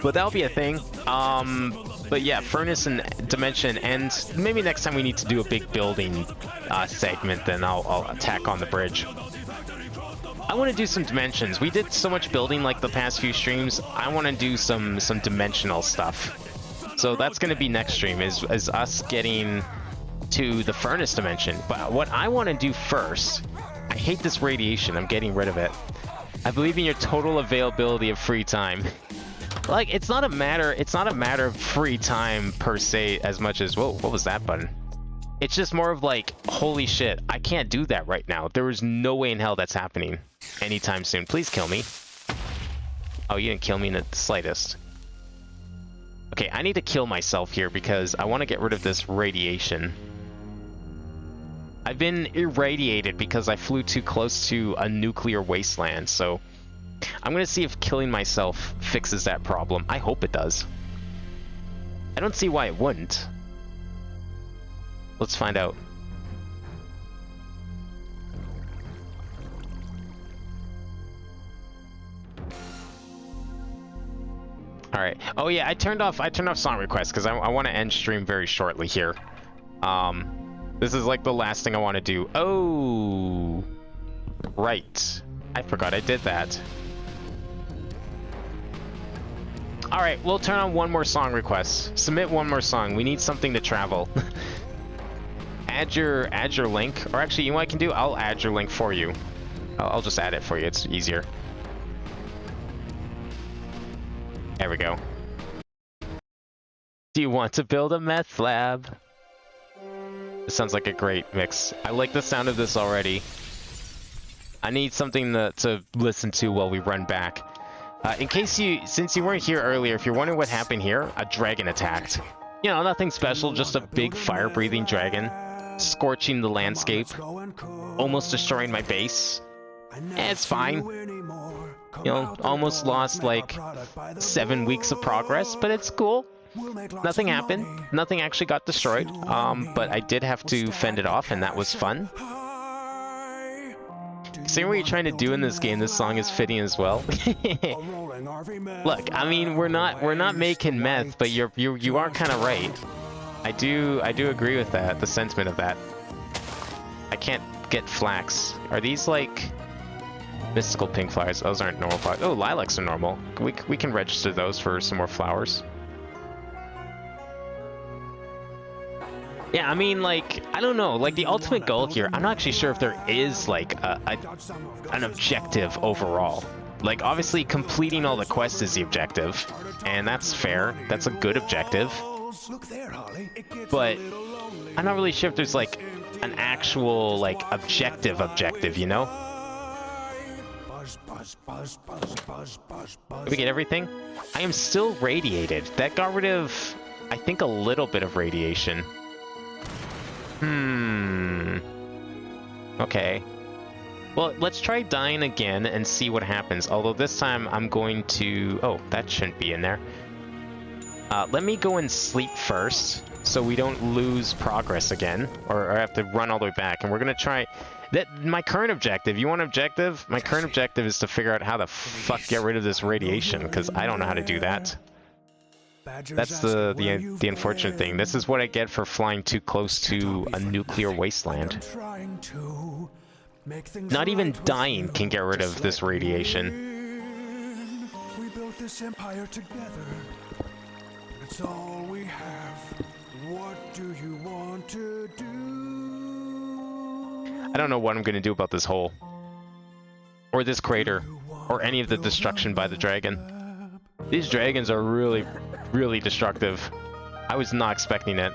But that'll be a thing. But yeah, furnace and dimension, and maybe next time we need to do a big building segment, then I'll attack on the bridge. I want to do some dimensions. We did so much building like the past few streams. I want to do some dimensional stuff. So that's going to be next stream, is us getting to the furnace dimension. But what I want to do first, I hate this radiation. I'm getting rid of it. I believe in your total availability of free time. Like, it's not a matter of free time per se as much as, whoa, what was that button? It's just more of like, holy shit, I can't do that right now. There is no way in hell that's happening anytime soon. Please kill me. Oh, you didn't kill me in the slightest. Okay, I need to kill myself here because I want to get rid of this radiation. I've been irradiated because I flew too close to a nuclear wasteland, so I'm going to see if killing myself fixes that problem. I hope it does. I don't see why it wouldn't. Let's find out. Alright. Oh yeah, I turned off song requests because I want to end stream very shortly here. This is like the last thing I want to do. Oh, right. I forgot I did that. Alright, we'll turn on one more song request. Submit one more song. We need something to travel. Add your link. Or actually, you know what I can do? I'll add your link for you. I'll just add it for you. It's easier. There we go. Do you want to build a meth lab? This sounds like a great mix. I like the sound of this already. I need something to listen to while we run back. Since you weren't here earlier, if you're wondering what happened here, a dragon attacked. You know, nothing special, just a big fire-breathing dragon, scorching the landscape, almost destroying my base. It's fine. You know, almost lost like 7 weeks of progress, but it's cool. Nothing happened. Nothing actually got destroyed. But I did have to fend it off, and that was fun. Same what you're trying to do in this game, this song is fitting as well. Look, I mean, we're not making meth, but you are kind of right. I do agree with that, the sentiment of that. I can't get flax. Are these like mystical pink flowers? Those aren't normal flowers. Oh, lilacs are normal. We can register those for some more flowers. Yeah, I mean, like, I don't know, like the ultimate goal here, I'm not actually sure if there is like an objective overall. Like, obviously completing all the quests is the objective, and that's fair, that's a good objective. But I'm not really sure if there's like an actual like objective, you know? Did we get everything? I am still radiated. That got rid of, I think, a little bit of radiation. Okay. Well, let's try dying again and see what happens. Although this time I'm going to... Oh, that shouldn't be in there. Let me go and sleep first, so we don't lose progress again, or have to run all the way back. And we're gonna try... My current objective, you want an objective? My current objective is to figure out how the fuck get rid of this radiation, because I don't know how to do that. That's the unfortunate thing. This is what I get for flying too close to a nuclear wasteland. Not even dying can get rid of this radiation. We built this empire together. It's all we have. What do you want to do? I don't know what I'm going to do about this hole. Or this crater. Or any of the destruction by the dragon. These dragons are really, really destructive. I was not expecting it.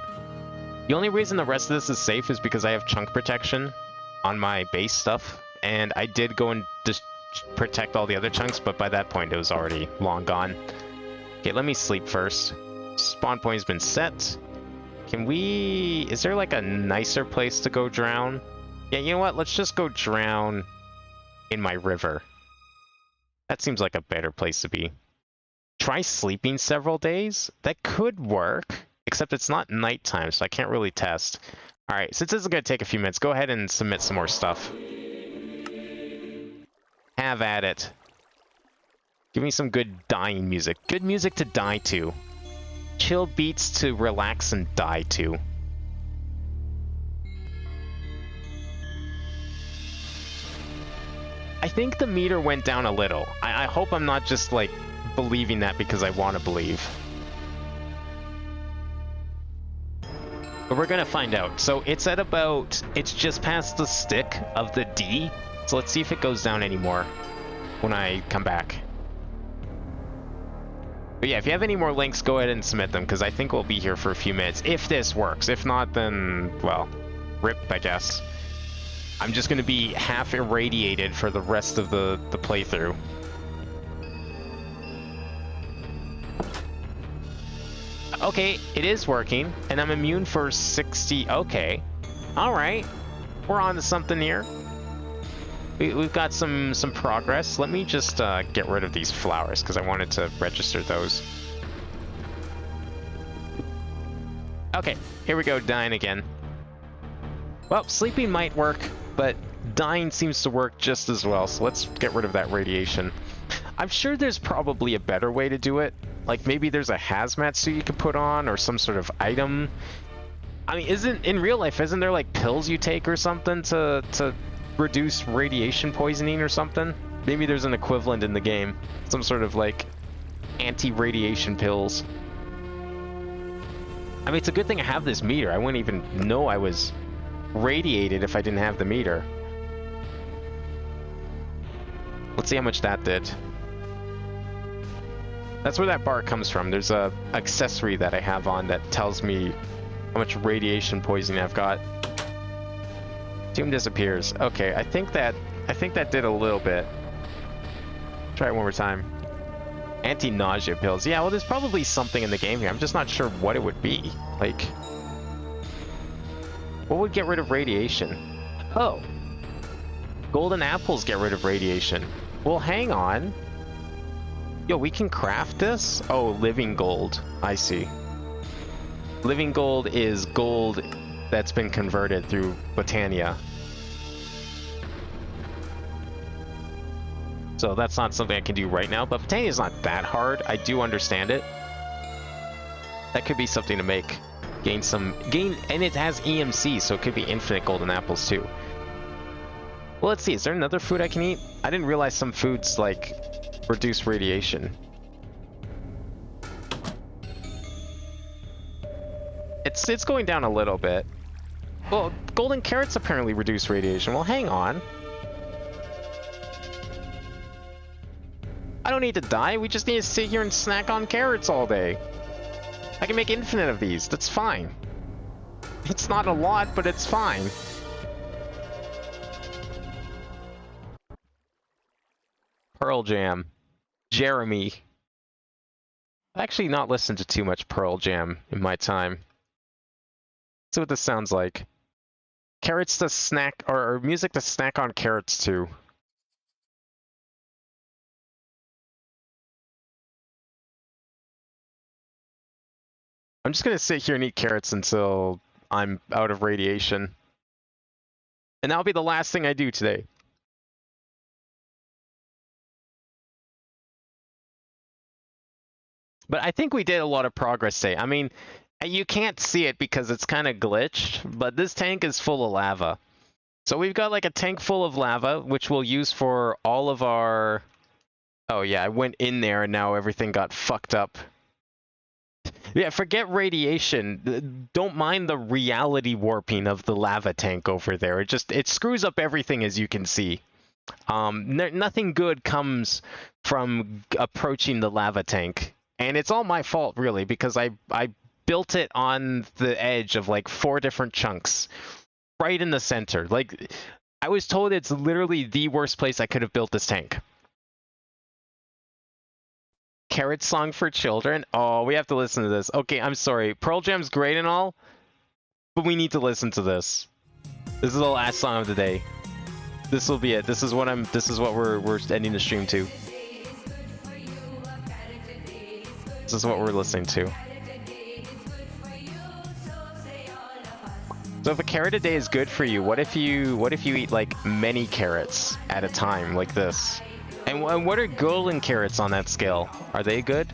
The only reason the rest of this is safe is because I have chunk protection on my base stuff. And I did go and just protect all the other chunks, but by that point it was already long gone. Okay, let me sleep first. Spawn point has been set. Can we... Is there like a nicer place to go drown? Yeah, you know what? Let's just go drown in my river. That seems like a better place to be. Try sleeping several days? That could work, except it's not nighttime, so I can't really test. Alright, since this is going to take a few minutes, go ahead and submit some more stuff. Have at it. Give me some good dying music. Good music to die to. Chill beats to relax and die to. I think the meter went down a little. I hope I'm not just, like, believing that because I want to believe. But we're gonna find out. So it's at about... It's just past the stick of the D. So let's see if it goes down anymore when I come back. But yeah, if you have any more links, go ahead and submit them, because I think we'll be here for a few minutes, if this works. If not, then, well, rip, I guess. I'm just going to be half irradiated for the rest of the playthrough. Okay, it is working, and I'm immune for 60... Okay. Alright. We're on to something here. We've got some progress. Let me just get rid of these flowers, because I wanted to register those. Okay, here we go, dying again. Well, sleeping might work, but dying seems to work just as well, so let's get rid of that radiation. I'm sure there's probably a better way to do it. Like, maybe there's a hazmat suit you could put on, or some sort of item. I mean, in real life, isn't there, like, pills you take or something to reduce radiation poisoning or something? Maybe there's an equivalent in the game. Some sort of, like, anti-radiation pills. I mean, it's a good thing I have this meter. I wouldn't even know I was radiated if I didn't have the meter. Let's see how much that did. That's where that bar comes from. There's a accessory that I have on that tells me how much radiation poisoning I've got. Tomb disappears. Okay, I think that did a little bit. Try it one more time. Anti-nausea pills. Yeah, well, there's probably something in the game here. I'm just not sure what it would be. Like, what would get rid of radiation? Oh, golden apples get rid of radiation. Well, hang on. Yo, we can craft this? Oh, living gold. I see. Living gold is gold that's been converted through Botania. So that's not something I can do right now, but Botania is not that hard. I do understand it. That could be something to make. Gain, and it has EMC, so it could be infinite golden apples too. Well, let's see, is there another food I can eat? I didn't realize some foods, like, reduce radiation. It's going down a little bit. Well, golden carrots apparently reduce radiation. Well, hang on. I don't need to die, we just need to sit here and snack on carrots all day. I can make infinite of these, that's fine. It's not a lot, but it's fine. Pearl Jam. Jeremy. I've actually not listened to too much Pearl Jam in my time. Let's see what this sounds like. Carrots to snack, or music to snack on carrots to. I'm just gonna sit here and eat carrots until I'm out of radiation. And that'll be the last thing I do today. But I think we did a lot of progress today. I mean, you can't see it because it's kind of glitched, but this tank is full of lava. So we've got like a tank full of lava, which we'll use for all of our... Oh yeah, I went in there and now everything got fucked up. Yeah, forget radiation. Don't mind the reality warping of the lava tank over there. It screws up everything, as you can see. Nothing good comes from approaching the lava tank. And it's all my fault, really, because I built it on the edge of like 4 different chunks. Right in the center. Like, I was told it's literally the worst place I could have built this tank. Carrot song for children? Oh, we have to listen to this. Okay, I'm sorry. Pearl Jam's great and all, but we need to listen to this. This is the last song of the day. This will be it. This is what we're ending the stream to. This is what we're listening to. So if a carrot a day is good for you, what if you eat like many carrots at a time like this? And what are golden carrots on that scale? Are they good?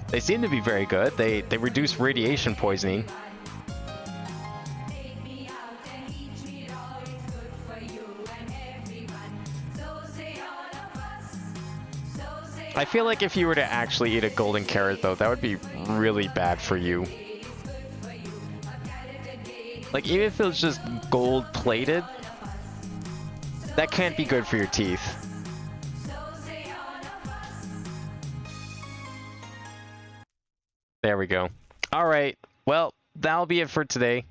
They seem to be very good. They reduce radiation poisoning. I feel like if you were to actually eat a golden carrot though, that would be really bad for you. Like, even if it was just gold plated, that can't be good for your teeth. There we go. Alright, well, that'll be it for today.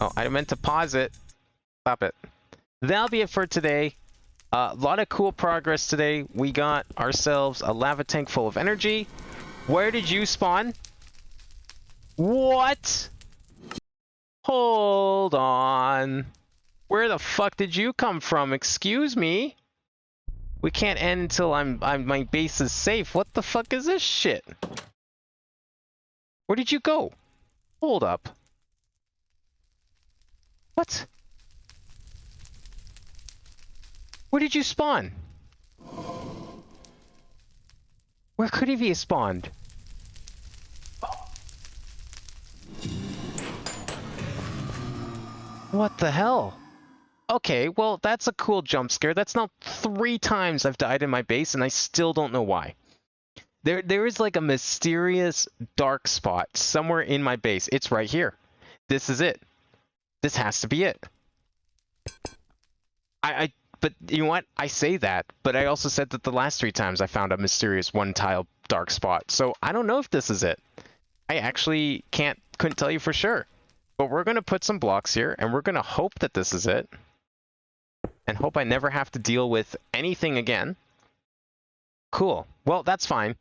Oh, I meant to pause it. Stop it. That'll be it for today. A lot of cool progress today. We got ourselves a lava tank full of energy. Where did you spawn? What? Hold on. Where the fuck did you come from? Excuse me? We can't end until my base is safe. What the fuck is this shit? Where did you go? Hold up. What? Where did you spawn? Where could he have spawned? What the hell? Okay, well, that's a cool jump scare. That's now 3 times I've died in my base, and I still don't know why. There is like a mysterious dark spot somewhere in my base. It's right here. This is it. This has to be it. But you know what? I say that, but I also said that the last 3 times I found a mysterious 1-tile dark spot. So I don't know if this is it. I actually couldn't tell you for sure. But we're going to put some blocks here, and we're going to hope that this is it. And hope I never have to deal with anything again. Cool. Well, that's fine.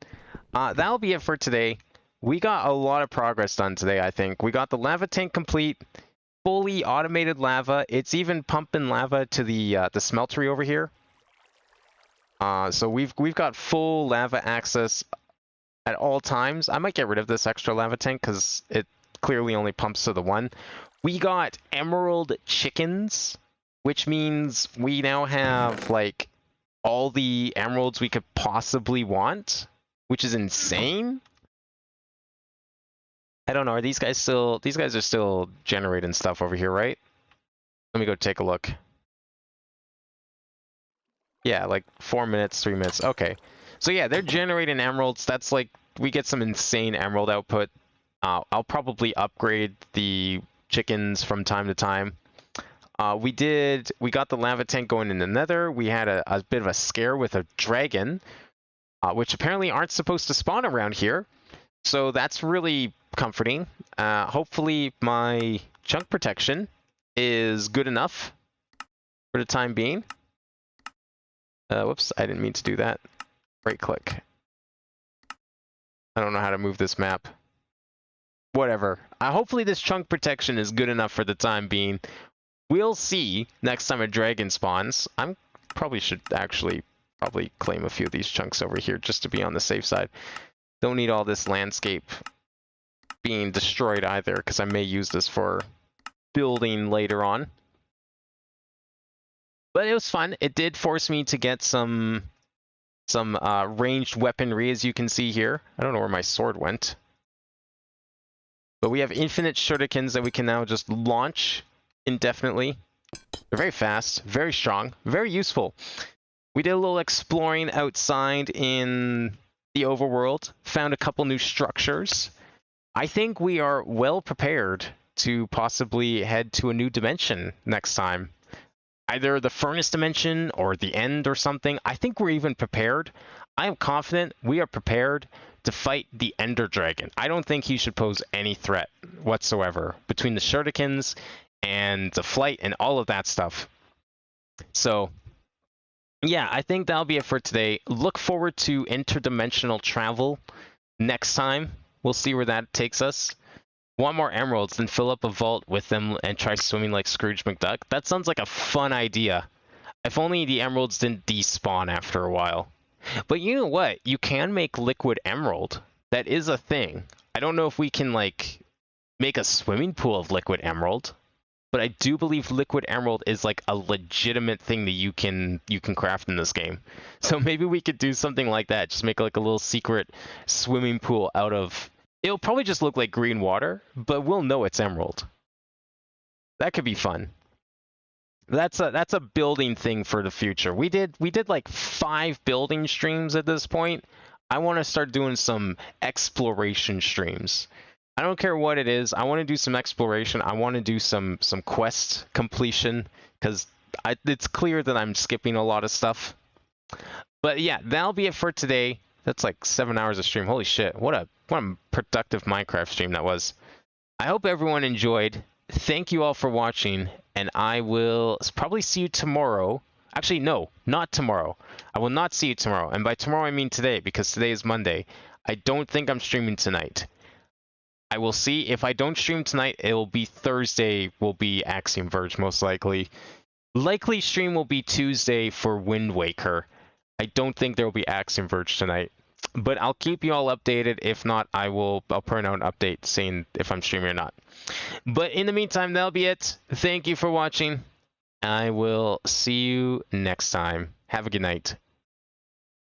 That'll be it for today. We got a lot of progress done today, I think. We got the lava tank complete. Fully automated lava. It's even pumping lava to the smeltery over here. So we've got full lava access at all times. I might get rid of this extra lava tank because it clearly only pumps to the one. We got emerald chickens, which means we now have like all the emeralds we could possibly want, which is insane. I don't know, are these guys are still generating stuff over here, right? Let me go take a look. Yeah, like 4 minutes, 3 minutes. Okay. So yeah, they're generating emeralds. That's like, we get some insane emerald output. I'll probably upgrade the chickens from time to time. We got the lava tank going in the nether. We had a bit of a scare with a dragon, which apparently aren't supposed to spawn around here. So that's really comforting. Hopefully my chunk protection is good enough for the time being. Whoops, I didn't mean to do that. Right click. I don't know how to move this map. Whatever. Hopefully this chunk protection is good enough for the time being. We'll see next time a dragon spawns. I'm probably should actually claim a few of these chunks over here just to be on the safe side. Don't need all this landscape being destroyed either, because I may use this for building later on. But it was fun. It did force me to get some ranged weaponry, as you can see here. I don't know where my sword went. But we have infinite shurikens that we can now just launch indefinitely. They're very fast, very strong, very useful. We did a little exploring outside in the overworld, found a couple new structures. I think we are well prepared to possibly head to a new dimension next time. Either the furnace dimension or the end or something. I think we're even prepared. I am confident we are prepared to fight the Ender Dragon. I don't think he should pose any threat whatsoever between the shurikens and the flight and all of that stuff. So, yeah, I think that'll be it for today. Look forward to interdimensional travel next time. We'll see where that takes us. Want more emeralds, then fill up a vault with them and try swimming like Scrooge McDuck. That sounds like a fun idea. If only the emeralds didn't despawn after a while. But you know what? You can make liquid emerald. That is a thing. I don't know if we can, like, make a swimming pool of liquid emerald. But I do believe liquid emerald is, like, a legitimate thing that you can craft in this game. So maybe we could do something like that. Just make, like, a little secret swimming pool out of... It'll probably just look like green water, but we'll know it's emerald. That could be fun. That's a building thing for the future. We did like 5 building streams at this point. I want to start doing some exploration streams. I don't care what it is. I want to do some exploration. I want to do some quest completion, because it's clear that I'm skipping a lot of stuff. But yeah, that'll be it for today. That's like 7 hours of stream. Holy shit. What a productive Minecraft stream that was. I hope everyone enjoyed. Thank you all for watching, and I will probably see you tomorrow. Actually, no, not tomorrow. I will not see you tomorrow. And by tomorrow, I mean today, because today is Monday. I don't think I'm streaming tonight. I will see. If I don't stream tonight, it will be Thursday, will be Axiom Verge, most likely. Likely stream will be Tuesday for Wind Waker. I don't think there will be Axiom Verge tonight. But I'll keep you all updated. If not, I'll print out an update saying if I'm streaming or not. But in the meantime, that'll be it. Thank you for watching. I will see you next time. Have a good night.